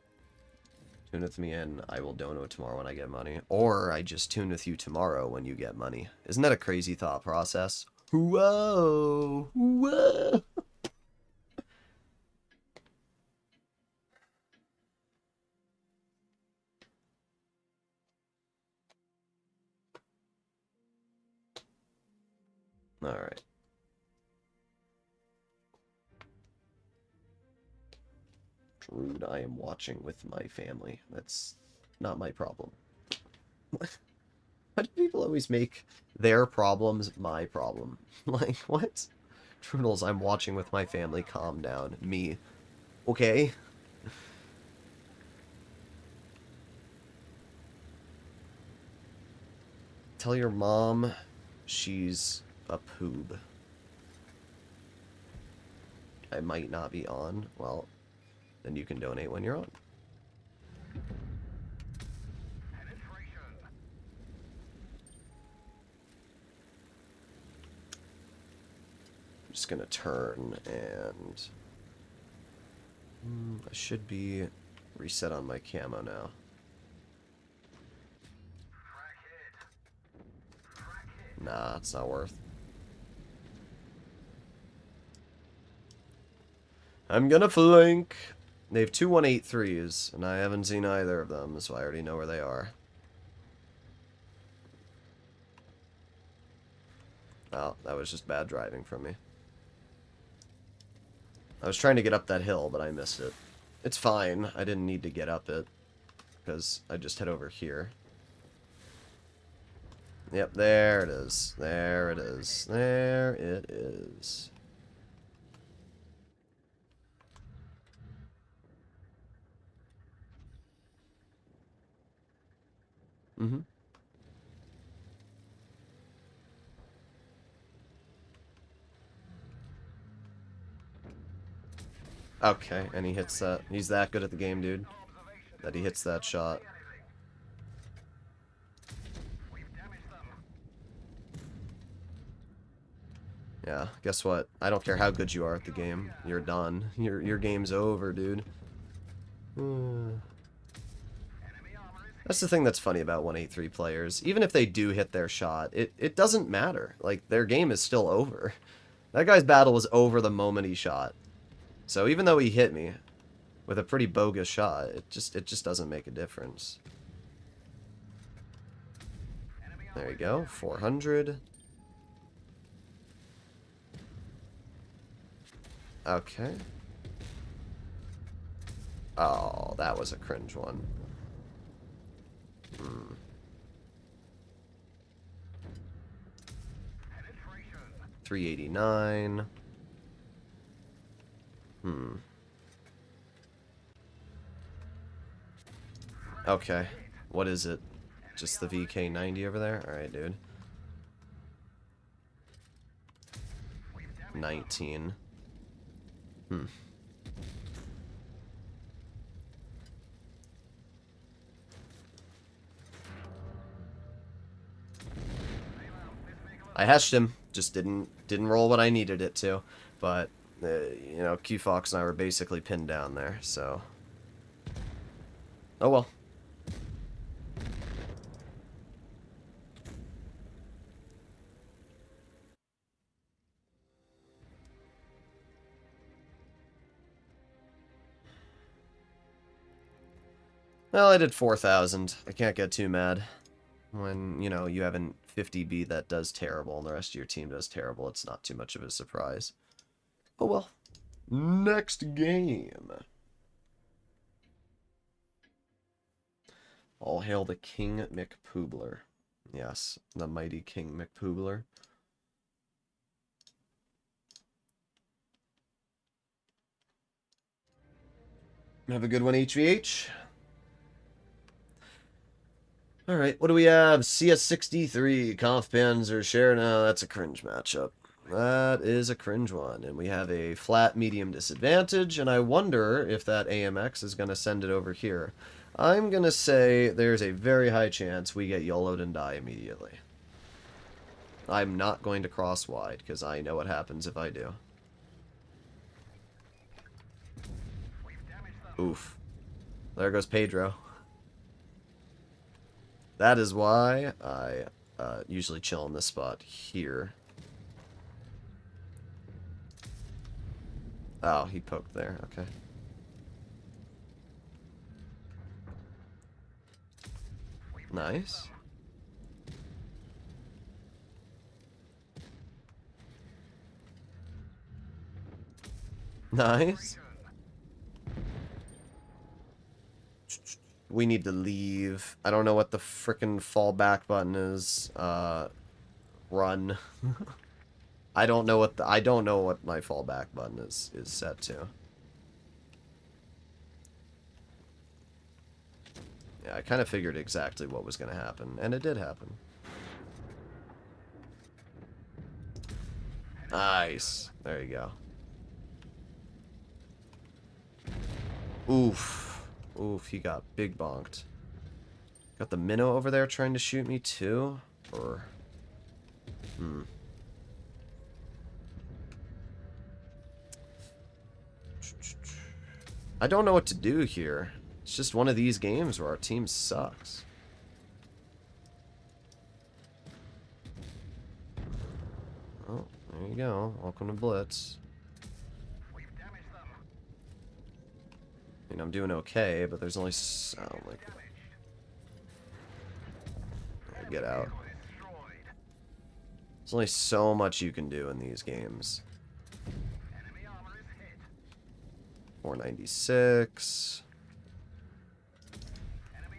Speaker 2: Tune with me and I will dono tomorrow when I get money. Or I just tune with you tomorrow when you get money. Isn't that a crazy thought process? Whoa! Whoa! Alright. Rude, I am watching with my family. That's not my problem. What? Why do people always make their problems my problem? Like, what? Droodles, I'm watching with my family. Calm down. Me. Okay? Tell your mom she's a poob. I might not be on. Well, then you can donate when you're on. I'm just gonna turn and I should be reset on my camo now. Nah, it's not worth. I'm gonna flank. They have two 183s, and I haven't seen either of them, so I already know where they are. Oh, that was just bad driving from me. I was trying to get up that hill, but I missed it. It's fine. I didn't need to get up it, because I just head over here. Yep, there it is. There it is. There it is. Mm-hmm. Okay, and he hits that. He's that good at the game, dude, that he hits that shot. Yeah, guess what? I don't care how good you are at the game. You're done. Your game's over, dude. That's the thing that's funny about 183 players. Even if they do hit their shot, it doesn't matter. Like, their game is still over. That guy's battle was over the moment he shot. So even though he hit me with a pretty bogus shot, it just doesn't make a difference. There you go, 400. Okay. Oh, that was a cringe one. 389. Okay. What is it? Just the VK90 over there? Alright, dude. 19. I hashed him. Just didn't roll what I needed it to. But, you know, Q-Fox and I were basically pinned down there, so... Oh well. Well, I did 4,000. I can't get too mad. When, you know, you have an 50B that does terrible and the rest of your team does terrible, it's not too much of a surprise. Oh well. Next game. All hail the King McPoobler. Yes, the mighty King McPoobler. Have a good one, HVH. Alright, what do we have? CS63, Conf Panzer, Share. No, that's a cringe matchup. That is a cringe one. And we have a flat medium disadvantage, and I wonder if that AMX is going to send it over here. I'm going to say there's a very high chance we get YOLO'd and die immediately. I'm not going to cross wide, because I know what happens if I do. Oof. There goes Pedro. That is why I usually chill in this spot here. Oh, he poked there. Okay. Nice. Nice. We need to leave. I don't know what the frickin' fallback button is. Run. I don't know what my fallback button is set to. Yeah, I kind of figured exactly what was going to happen, and it did happen. Nice. There you go. Oof. Oof, he got big bonked. Got the minnow over there trying to shoot me too? Or... I don't know what to do here. It's just one of these games where our team sucks. Oh, there you go. Welcome to Blitz. I mean, I'm doing okay, but there's only... Oh, my God. Get out. There's only so much you can do in these games. 496.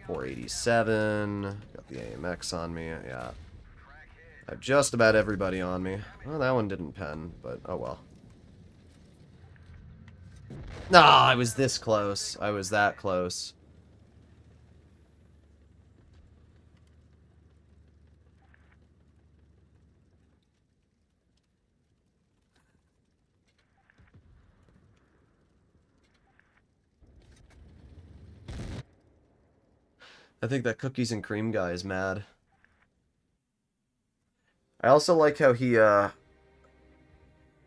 Speaker 2: 487. Got the AMX on me. Yeah. I have just about everybody on me. Well, that one didn't pen, but oh well. Nah, I was this close. I was that close. I think that cookies and cream guy is mad. I also like how he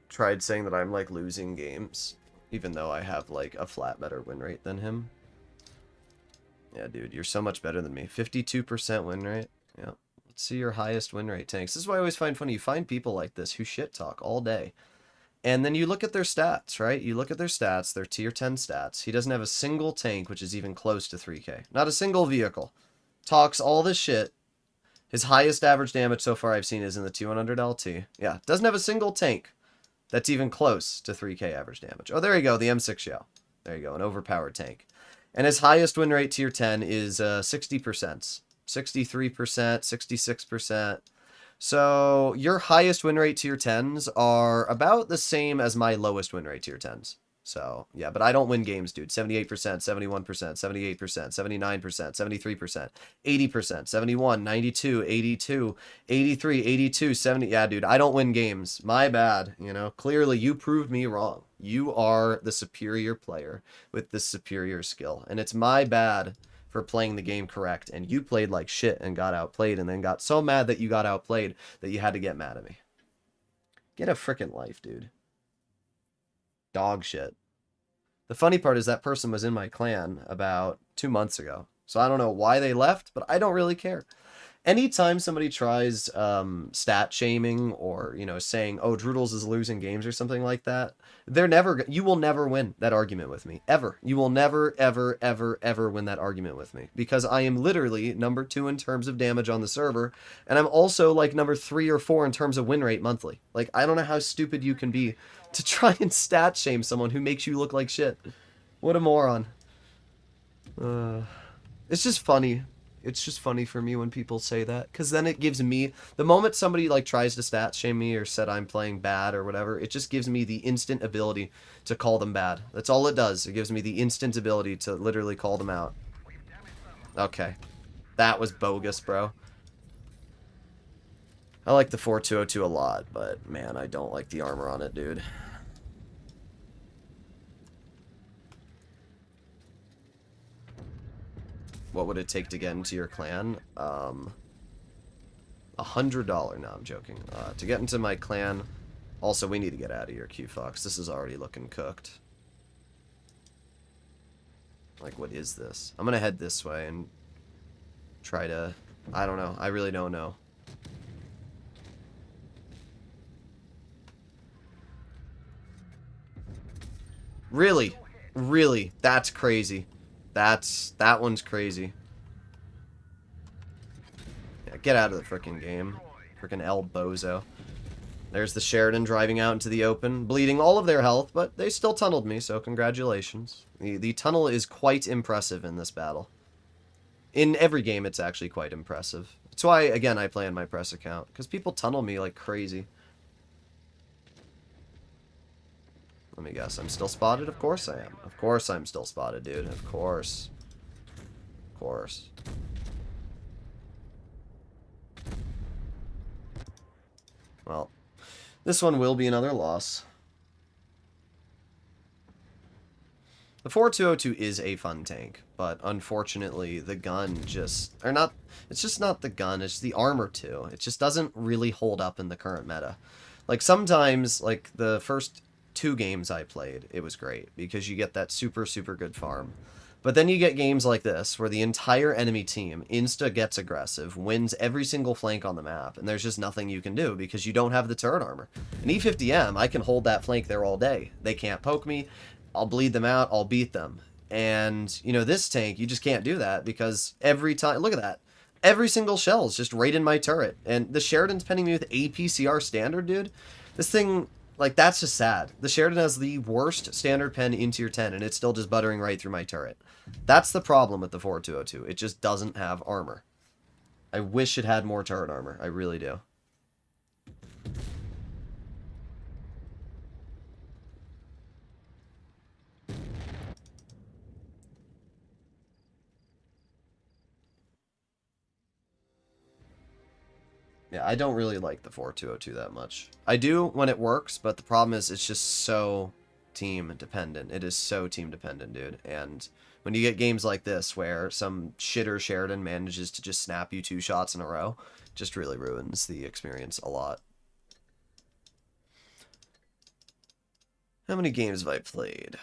Speaker 2: tried saying that I'm like losing games, even though I have like a flat better win rate than him. Yeah, dude, you're so much better than me. 52% win rate. Yeah. Let's see your highest win rate tanks. This is why I always find funny. You find people like this who shit talk all day. And then you look at their stats, right? You look at their stats, their tier 10 stats. He doesn't have a single tank, which is even close to 3K. Not a single vehicle. Talks all this shit. His highest average damage so far I've seen is in the T100 LT. Yeah, doesn't have a single tank that's even close to 3K average damage. Oh, there you go, the M6 shell. There you go, an overpowered tank. And his highest win rate tier 10 is 60%. 63%, 66%. So your highest win rate tier 10s are about the same as my lowest win rate tier 10s. So, yeah, but I don't win games, dude. 78%, 71%, 78%, 79%, 73%, 80%, 71, 92, 82, 83, 82, 70. Yeah, dude, I don't win games. My bad, you know. Clearly, you proved me wrong. You are the superior player with the superior skill. And it's my bad for playing the game correct. And you played like shit and got outplayed and then got so mad that you got outplayed that you had to get mad at me. Get a frickin' life, dude. Dog shit. The funny part is that person was in my clan about 2 months ago. So I don't know why they left, but I don't really care. Anytime somebody tries stat shaming or, you know, saying, oh, Droodles is losing games or something like that, you will never win that argument with me. Ever. You will never, ever, ever, ever win that argument with me. Because I am literally number 2 in terms of damage on the server. And I'm also like number 3 or 4 in terms of win rate monthly. Like, I don't know how stupid you can be to try and stat shame someone who makes you look like shit. What a moron. It's just funny. It's just funny for me when people say that, because then it gives me, the moment somebody like tries to stat shame me or said I'm playing bad or whatever, it just gives me the instant ability to call them bad. That's all it does. It gives me the instant ability to literally call them out. Okay. That was bogus, bro. I like the 4202 a lot, but man, I don't like the armor on it, dude. What would it take to get into your clan? $100. No, I'm joking. To get into my clan... Also, we need to get out of here, Q-Fox. This is already looking cooked. Like, what is this? I'm gonna head this way and try to... I don't know. I really don't know. Really? Really? That's crazy. That one's crazy. Yeah, get out of the frickin' game. Frickin' El Bozo. There's the Sheridan driving out into the open, bleeding all of their health, but they still tunneled me, so congratulations. The tunnel is quite impressive in this battle. In every game, it's actually quite impressive. That's why, again, I play on my press account, because people tunnel me like crazy. Let me guess, I'm still spotted? Of course I am. Of course I'm still spotted, dude. Of course. Of course. Well, this one will be another loss. The 4202 is a fun tank, but unfortunately the gun just... Or not... It's just not the gun, it's the armor too. It just doesn't really hold up in the current meta. Like sometimes, like the first 2 games I played, it was great, because you get that super, super good farm. But then you get games like this, where the entire enemy team insta gets aggressive, wins every single flank on the map, and there's just nothing you can do, because you don't have the turret armor. An E50M, I can hold that flank there all day. They can't poke me, I'll bleed them out, I'll beat them. And, you know, this tank, you just can't do that, because every time, look at that. Every single shell is just right in my turret. And the Sheridan's penning me with APCR standard, dude. This thing... Like, that's just sad. The Sheridan has the worst standard pen in tier 10, and it's still just buttering right through my turret. That's the problem with the 4202. It just doesn't have armor. I wish it had more turret armor. I really do. Yeah, I don't really like the 4202 that much. I do when it works, but the problem is it's just so team dependent. It is so team dependent, dude. And when you get games like this where some shitter Sheridan manages to just snap you 2 shots in a row, it just really ruins the experience a lot. How many games have I played?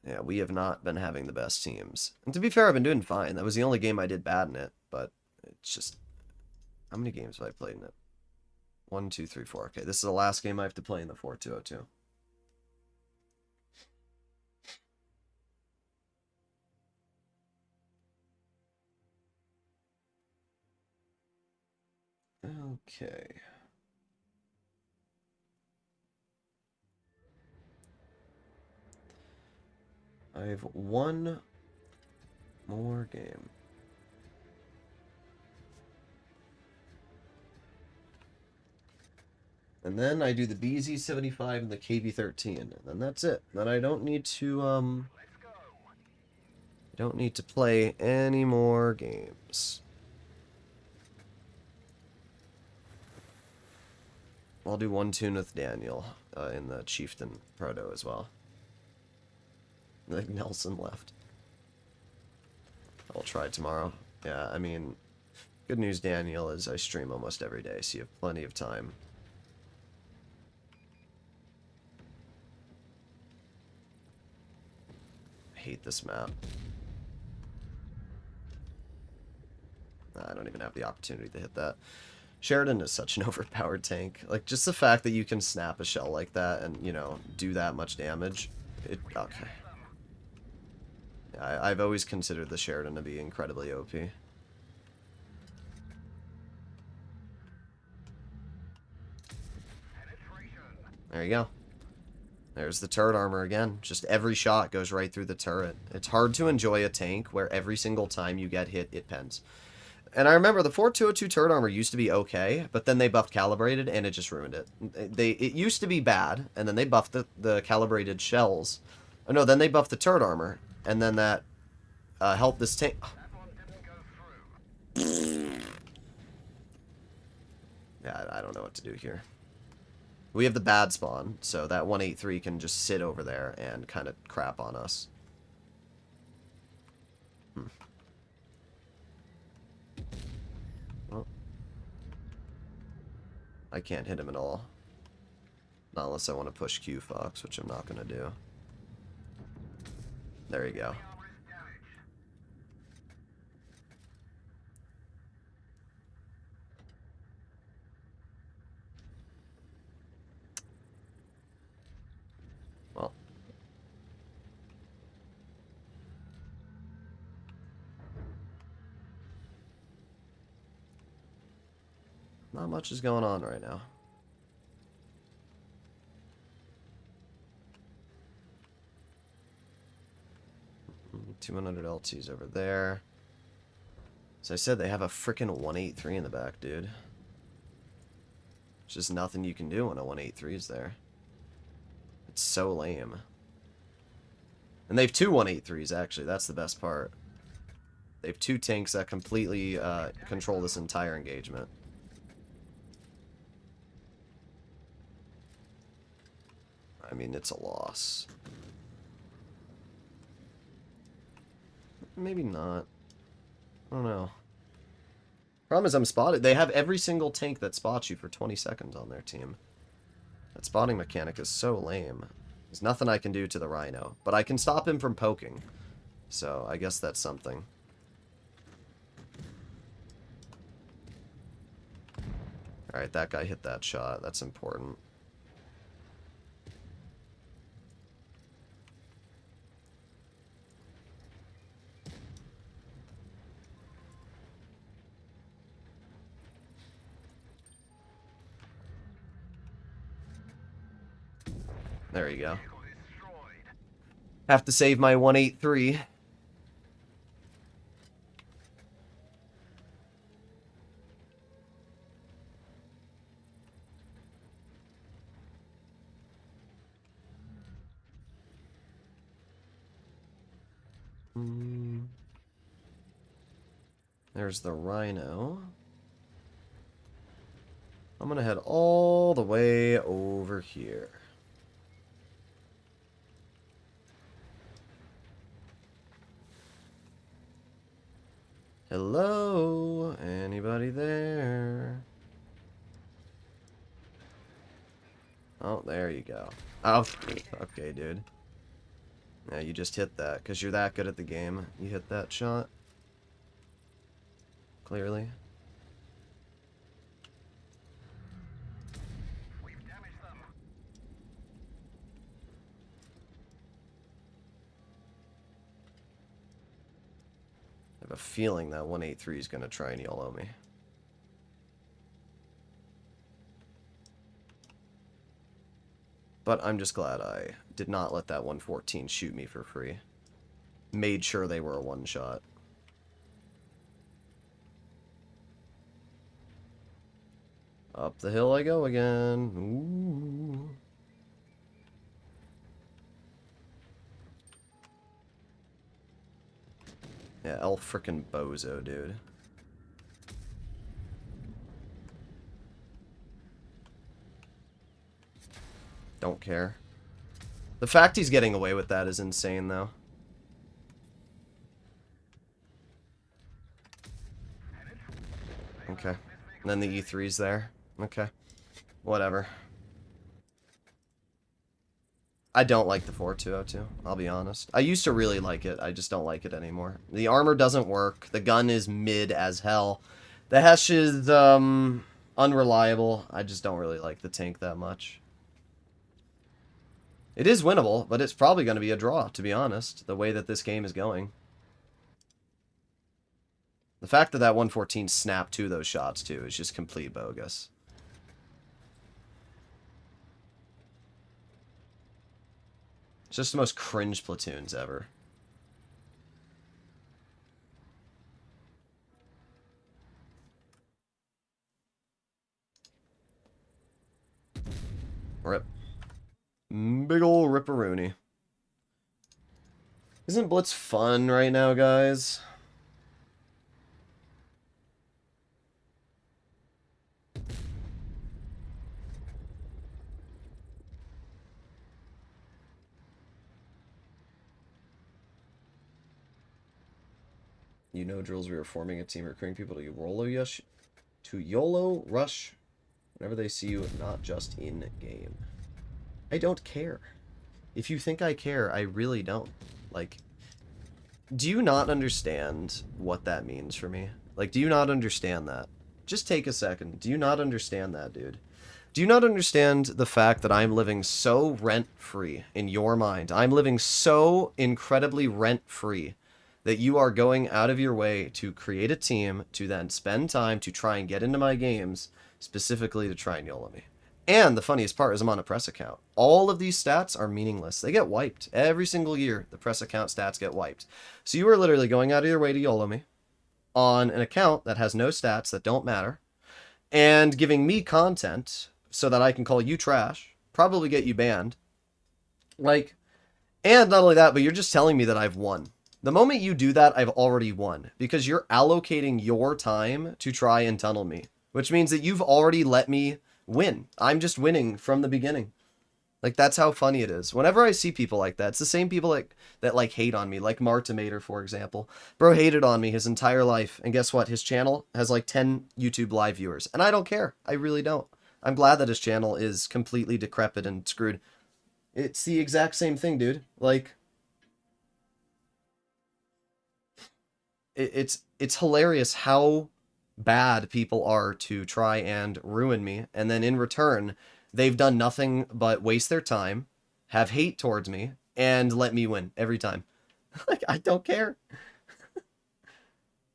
Speaker 2: Yeah, we have not been having the best teams. And to be fair, I've been doing fine. That was the only game I did bad in it, but it's just... How many games have I played in it? 1, 2, 3, 4. Okay, this is the last game I have to play in the 4202. Okay. I have one more game. And then I do the BZ75 and the KV13, and then that's it. Then I don't need to, I don't need to play any more games. I'll do one tune with Daniel in the Chieftain Proto as well. Like Nelson left. I'll try tomorrow. Yeah, I mean, good news, Daniel, is I stream almost every day, so you have plenty of time. Hate this map. I don't even have the opportunity to hit that. Sheridan is such an overpowered tank. Like, just the fact that you can snap a shell like that and, you know, do that much damage. Okay. I've always considered the Sheridan to be incredibly OP. There you go. There's the turret armor again. Just every shot goes right through the turret. It's hard to enjoy a tank where every single time you get hit, it pens. And I remember the 4202 turret armor used to be okay, but then they buffed calibrated and it just ruined it. It used to be bad, and then they buffed the calibrated shells. Oh no, then they buffed the turret armor, and then that helped this tank. Yeah, I don't know what to do here. We have the bad spawn, so that 183 can just sit over there and kind of crap on us. Well, I can't hit him at all. Not unless I want to push Q-Fox, which I'm not going to do. There you go. Well. Not much is going on right now. Mm, 200 LTs over there. As I said, they have a freaking 183 in the back, dude. There's just nothing you can do when a 183 is there. It's so lame. And they have two 183s, actually. That's the best part. They have two tanks that completely control this entire engagement. I mean, it's a loss. Maybe not. I don't know. Problem is I'm spotted. They have every single tank that spots you for 20 seconds on their team. That spotting mechanic is so lame. There's nothing I can do to the Rhino. But I can stop him from poking. So I guess that's something. Alright, that guy hit that shot. That's important. There you go. Have to save my 183. There's the Rhino. I'm gonna head all the way over here. Hello? Anybody there? Oh, there you go. Oh, okay, dude. Yeah, you just hit that, because you're that good at the game. You hit that shot. Clearly. We've damaged them. I have a feeling that 183 is going to try and YOLO me. But I'm just glad I did not let that 114 shoot me for free. Made sure they were a one-shot. Up the hill I go again. Ooh. Yeah, El frickin' bozo, dude. Don't care. The fact he's getting away with that is insane, though. Okay. And then the E3's there. Okay. Whatever. I don't like the 4202, I'll be honest. I used to really like it. I just don't like it anymore. The armor doesn't work. The gun is mid as hell. The Hesh is unreliable. I just don't really like the tank that much. It is winnable, but it's probably going to be a draw, to be honest, the way that this game is going. The fact that that 114 snapped to those shots, too, is just complete bogus. It's just the most cringe platoons ever. Rip. Big ol' ripperoonie. Isn't Blitz fun right now, guys? You know, Droodles, we are forming a team recruiting people to YOLO rush whenever they see you, not just in game. I don't care. If you think I care, I really don't. Like, do you not understand what that means for me? Like, do you not understand that? Just take a second. Do you not understand that, dude? Do you not understand the fact that I'm living so rent-free in your mind? I'm living so incredibly rent-free that you are going out of your way to create a team to then spend time to try and get into my games, specifically to try and YOLO me. And the funniest part is I'm on a press account. All of these stats are meaningless. They get wiped. Every single year, the press account stats get wiped. So you are literally going out of your way to YOLO me on an account that has no stats that don't matter, and giving me content so that I can call you trash, probably get you banned. Like, and not only that, but you're just telling me that I've won. The moment you do that, I've already won, because you're allocating your time to try and tunnel me, which means that you've already let me win. I'm just winning from the beginning. Like, that's how funny it is. Whenever I see people like that, it's the same people that hate on me, like Martimator, for example. Bro hated on me his entire life, and guess what? His channel has like 10 YouTube live viewers, and I don't care. I really don't. I'm glad that his channel is completely decrepit and screwed. It's the exact same thing, dude. Like, it's hilarious how bad people are to try and ruin me, and then in return, they've done nothing but waste their time, have hate towards me, and let me win every time. Like, I don't care.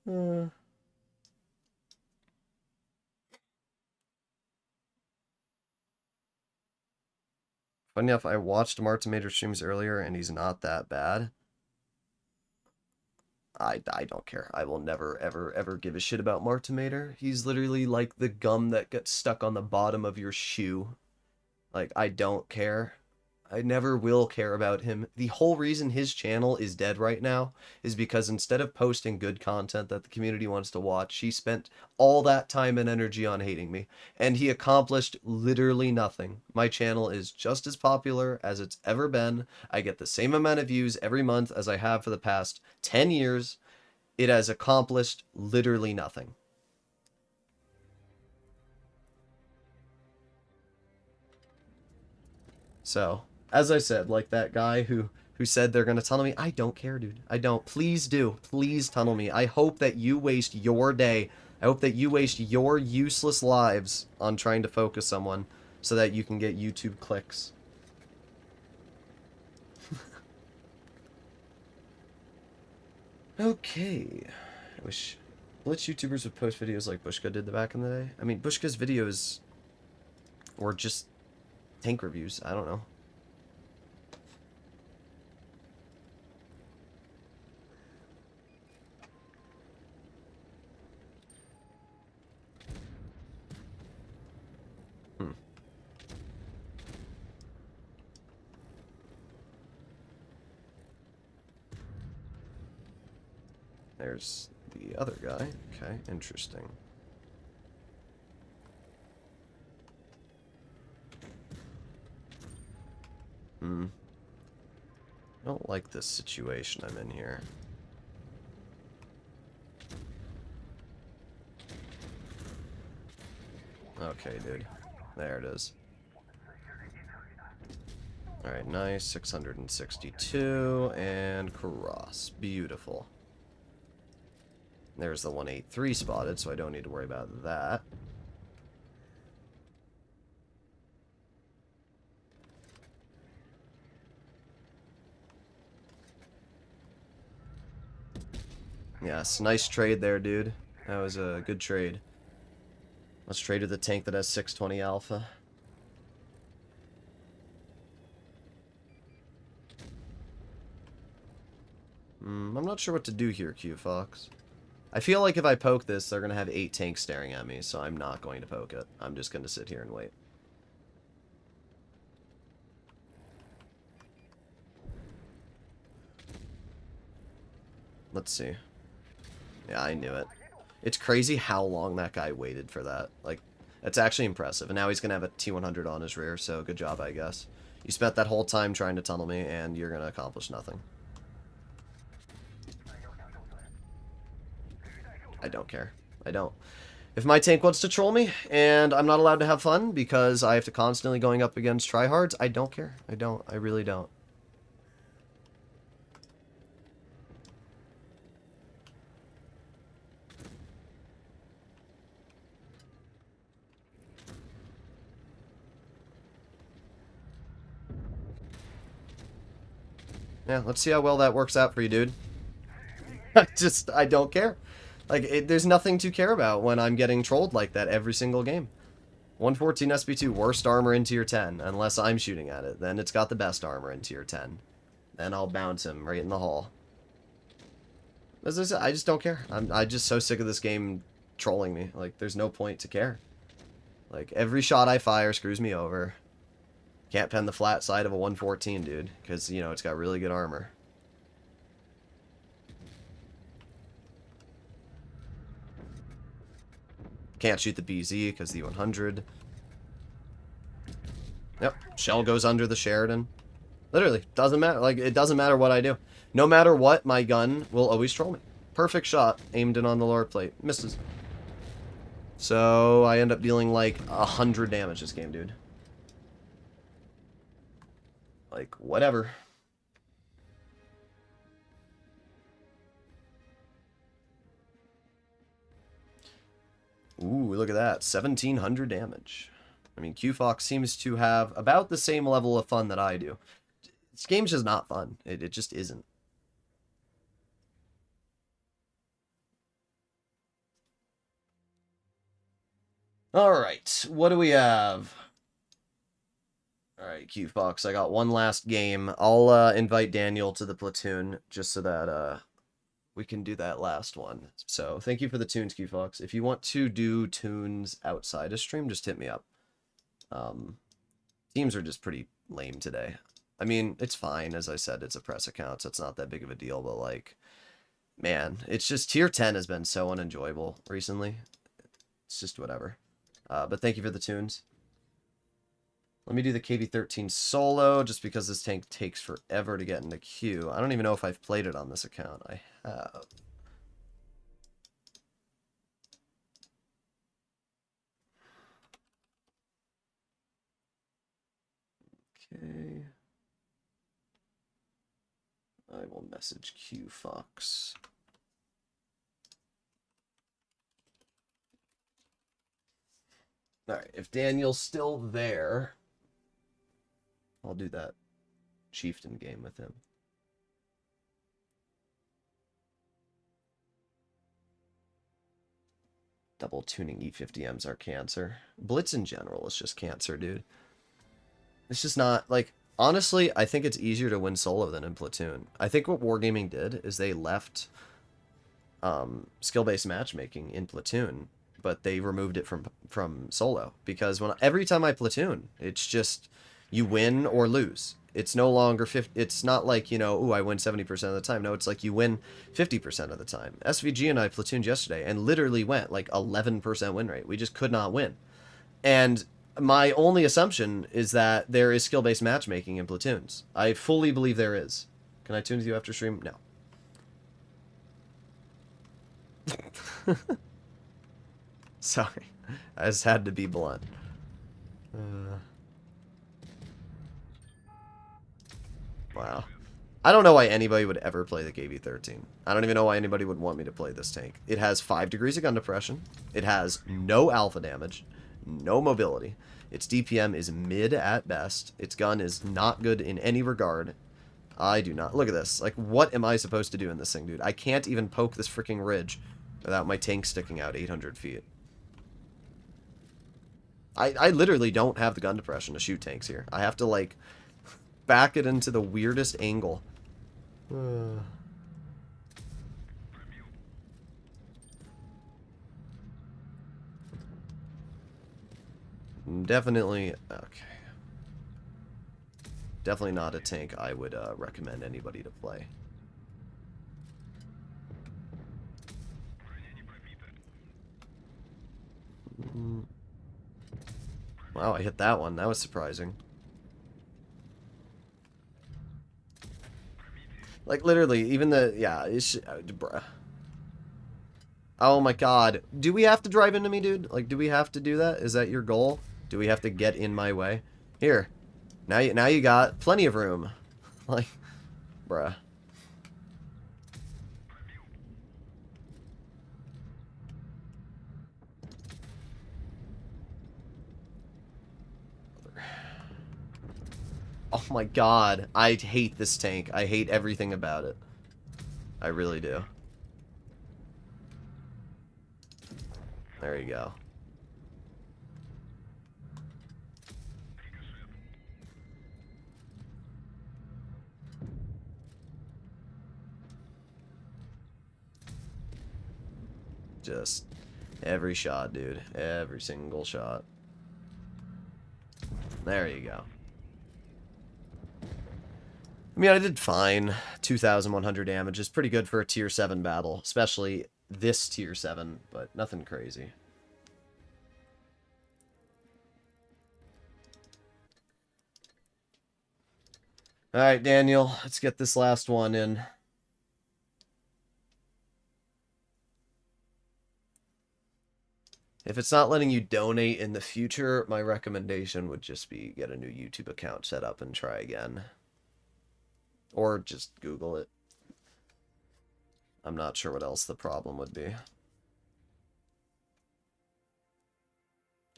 Speaker 2: Funny enough, I watched Martimator streams earlier, and he's not that bad. I don't care. I will never, ever, ever give a shit about Martimator. He's literally like the gum that gets stuck on the bottom of your shoe. Like, I don't care. I never will care about him. The whole reason his channel is dead right now is because instead of posting good content that the community wants to watch, he spent all that time and energy on hating me. And he accomplished literally nothing. My channel is just as popular as it's ever been. I get the same amount of views every month as I have for the past 10 years. It has accomplished literally nothing. So, as I said, like that guy who said they're going to tunnel me, I don't care, dude. I don't. Please do. Please tunnel me. I hope that you waste your day. I hope that you waste your useless lives on trying to focus someone so that you can get YouTube clicks. Okay. I wish Blitz YouTubers would post videos like Bushka did back in the day. I mean, Bushka's videos were just tank reviews. I don't know. There's the other guy. Okay, interesting. I don't like this situation I'm in here. Okay, dude. There it is. Alright, nice. 662 and cross. Beautiful. There's the 183 spotted, so I don't need to worry about that. Yes, nice trade there, dude. That was a good trade. Let's trade with the tank that has 620 alpha. I'm not sure what to do here, Q Fox. I feel like if I poke this, they're going to have 8 tanks staring at me, so I'm not going to poke it. I'm just going to sit here and wait. Let's see. Yeah, I knew it. It's crazy how long that guy waited for that. Like, that's actually impressive. And now he's going to have a T100 on his rear, so good job, I guess. You spent that whole time trying to tunnel me, and you're going to accomplish nothing. I don't care. I don't. If my tank wants to troll me, and I'm not allowed to have fun because I have to constantly going up against tryhards, I don't care. I don't. I really don't. Yeah, let's see how well that works out for you, dude. I don't care. Like, there's nothing to care about when I'm getting trolled like that every single game. 114 SB2, worst armor in tier 10, unless I'm shooting at it. Then it's got the best armor in tier 10. Then I'll bounce him right in the hall. As I said, I just don't care. I'm just so sick of this game trolling me. Like, there's no point to care. Like, every shot I fire screws me over. Can't pen the flat side of a 114, dude, because, you know, it's got really good armor. Can't shoot the BZ because the 100. Yep, shell goes under the Sheridan. Literally, doesn't matter. Like, it doesn't matter what I do. No matter what, my gun will always troll me. Perfect shot, aimed in on the lower plate. Misses. So, I end up dealing like 100 damage this game, dude. Like, whatever. Ooh, look at that. 1,700 damage. I mean, Q-Fox seems to have about the same level of fun that I do. This game's just not fun. It just isn't. Alright, what do we have? Alright, Q-Fox, I got one last game. I'll invite Daniel to the platoon just so that we can do that last one. So, thank you for the tunes, Q-Fox. If you want to do tunes outside of stream, just hit me up. Teams are just pretty lame today. I mean, it's fine, as I said, it's a press account, so it's not that big of a deal, but like, man, it's just tier 10 has been so unenjoyable recently. It's just whatever. But thank you for the tunes. Let me do the KV-13 solo, just because this tank takes forever to get into queue. I don't even know if I've played it on this account. I have. Okay. I will message Q-Fox. Alright, if Daniel's still there, I'll do that Chieftain game with him. Double tuning E50Ms are cancer. Blitz in general is just cancer, dude. It's just not, like, honestly, I think it's easier to win solo than in Platoon. I think what Wargaming did is they left skill-based matchmaking in Platoon, but they removed it from solo. Because every time I Platoon, it's just, you win or lose. It's no longer 50, it's not like, you know, ooh, I win 70% of the time. No, it's like you win 50% of the time. SVG and I platooned yesterday and literally went like 11% win rate. We just could not win. And my only assumption is that there is skill-based matchmaking in platoons. I fully believe there is. Can I tune with you after stream? No. Sorry. I just had to be blunt. Wow. I don't know why anybody would ever play the KV-13. I don't even know why anybody would want me to play this tank. It has 5 degrees of gun depression. It has no alpha damage, no mobility. Its DPM is mid at best. Its gun is not good in any regard. I do not. Look at this. Like, what am I supposed to do in this thing, dude? I can't even poke this freaking ridge without my tank sticking out 800 feet. I literally don't have the gun depression to shoot tanks here. I have to, like, back it into the weirdest angle. Definitely, okay. Definitely not a tank I would recommend anybody to play. Wow, I hit that one. That was surprising. Like, literally, even the... Yeah, it's... bruh. Oh my god. Do we have to drive into me, dude? Like, do we have to do that? Is that your goal? Do we have to get in my way? Here. Now you got plenty of room. Like, bruh. Oh my god. I hate this tank. I hate everything about it. I really do. There you go. Just every shot, dude. Every single shot. There you go. I mean, I did fine. 2,100 damage is pretty good for a tier 7 battle, especially this tier 7, but nothing crazy. Alright, Daniel, let's get this last one in. If it's not letting you donate in the future, my recommendation would just be get a new YouTube account set up and try again. Or just Google it. I'm not sure what else the problem would be.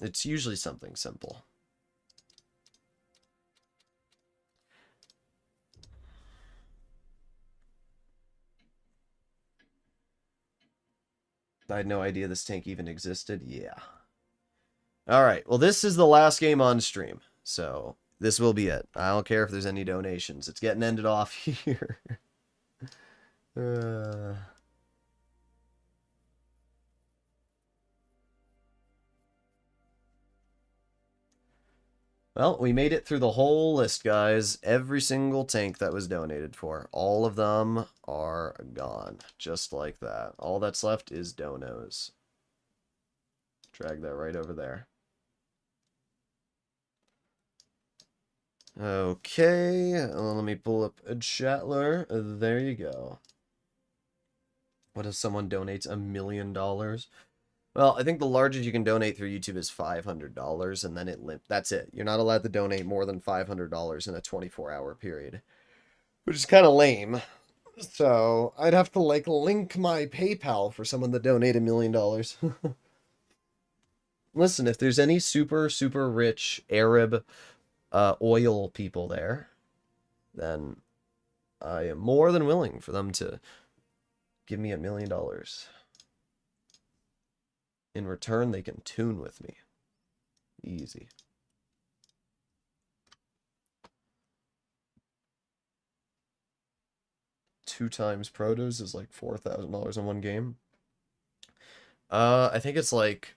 Speaker 2: It's usually something simple. I had no idea this tank even existed. Yeah. Alright, well this is the last game on stream. So, this will be it. I don't care if there's any donations. It's getting ended off here. Well, we made it through the whole list, guys. Every single tank that was donated for. All of them are gone. Just like that. All that's left is donos. Drag that right over there. Okay, let me pull up a Chatler. There you go. What if someone donates $1 million? Well, I think the largest you can donate through YouTube is $500, and then that's it. You're not allowed to donate more than $500 in a 24-hour period, which is kind of lame. So I'd have to like link my PayPal for someone to donate $1 million. Listen, if there's any super rich Arab oil people there, then I am more than willing for them to give me $1 million. In return, they can tune with me. Easy. Two times Protos is like $4,000 in one game. I think it's like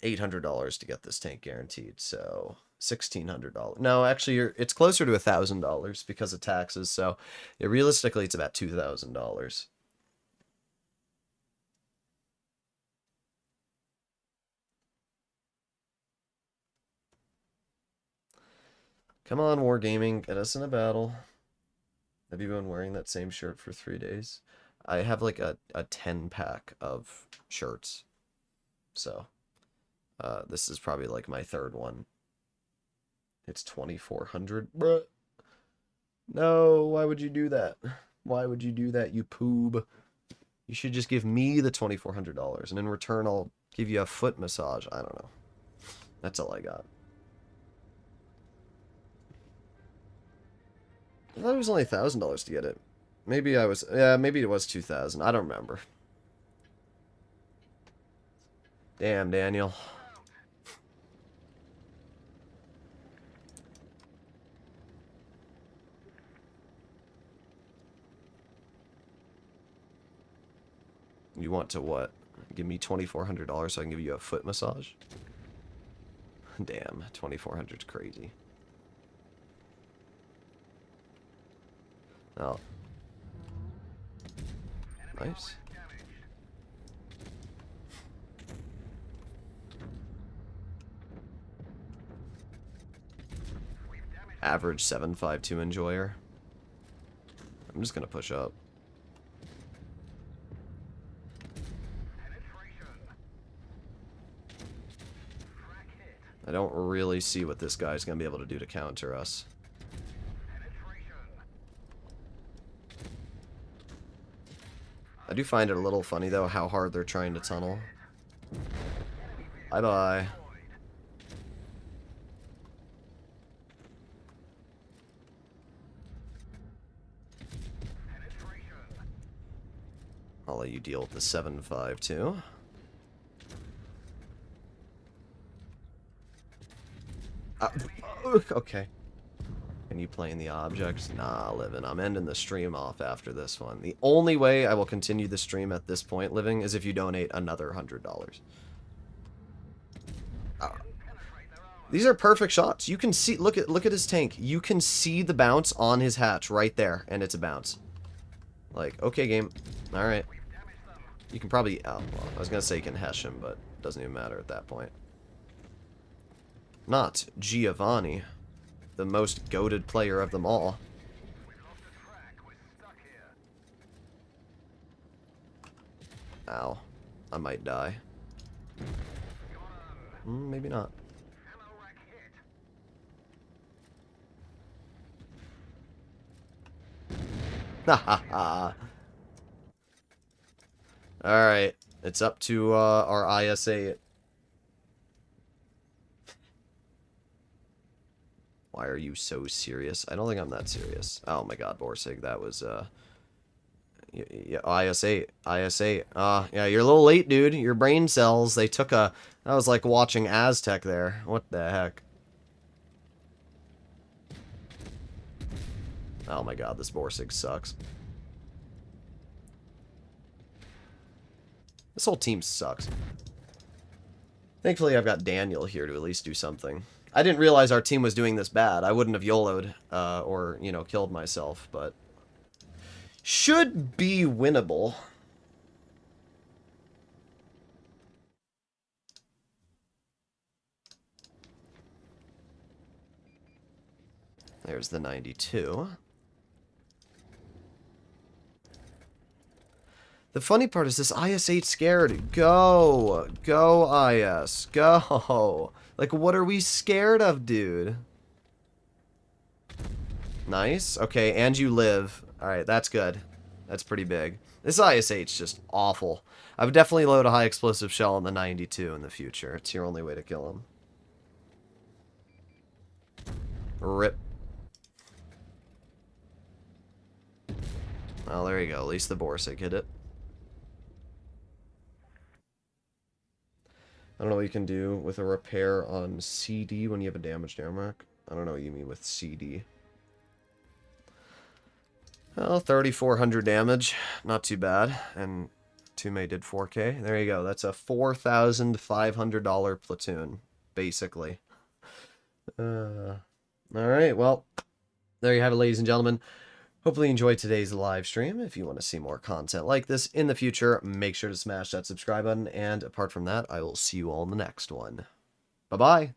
Speaker 2: $800 to get this tank guaranteed, so $1,600. No, actually, it's closer to $1,000 because of taxes, so yeah, realistically, it's about $2,000. Come on, Wargaming, get us in a battle. Have you been wearing that same shirt for 3 days? I have like a 10-pack of shirts. So, this is probably like my third one. It's 2,400, bruh. No, why would you do that? Why would you do that, you poob? You should just give me the $2,400, and in return, I'll give you a foot massage. I don't know. That's all I got. I thought it was only $1,000 to get it. Maybe I was... Yeah, maybe it was $2,000. I don't remember. Damn, Daniel. You want to what? Give me $2,400 so I can give you a foot massage? Damn, $2,400 is crazy. Oh. Nice. Average 752 enjoyer. I'm just gonna push up. I don't really see what this guy's going to be able to do to counter us. I do find it a little funny, though, how hard they're trying to tunnel. Bye-bye. I'll let you deal with the 7.5 too. Okay. Can you play in the objects? Nah, Living. I'm ending the stream off after this one. The only way I will continue the stream at this point, Living, is if you donate another $100. These are perfect shots. You can see. Look at his tank. You can see the bounce on his hatch right there, and it's a bounce. Like, okay, game. All right. You can probably... Oh, well, I was going to say you can hesh him, but it doesn't even matter at that point. Not Giovanni, the most goated player of them all. Ow. I might die. Maybe not. Ha ha ha. Alright, it's up to our IS-8. Why are you so serious? I don't think I'm that serious. Oh my god, Borsig, that was, yeah, IS-8, IS-8. Yeah, you're a little late, dude. Your brain cells, they took a... That was like watching Aztec there. What the heck? Oh my god, this Borsig sucks. This whole team sucks. Thankfully, I've got Daniel here to at least do something. I didn't realize our team was doing this bad. I wouldn't have YOLO'd or, you know, killed myself, but... Should be winnable. There's the 92. The funny part is this IS-8 scared. Go! Go, IS. Go! Like, what are we scared of, dude? Nice. Okay, and you live. Alright, that's good. That's pretty big. This IS-8's just awful. I would definitely load a high explosive shell on the 92 in the future. It's your only way to kill him. Rip. Oh, there you go. At least the Borsig hit it. I don't know what you can do with a repair on CD when you have a damaged AMRAC. I don't know what you mean with CD. Well, 3,400 damage. Not too bad. And Tume did 4K. There you go. That's a $4,500 platoon, basically. Alright, well, there you have it, ladies and gentlemen. Hopefully you enjoyed today's live stream. If you want to see more content like this in the future, make sure to smash that subscribe button. And apart from that, I will see you all in the next one. Bye-bye.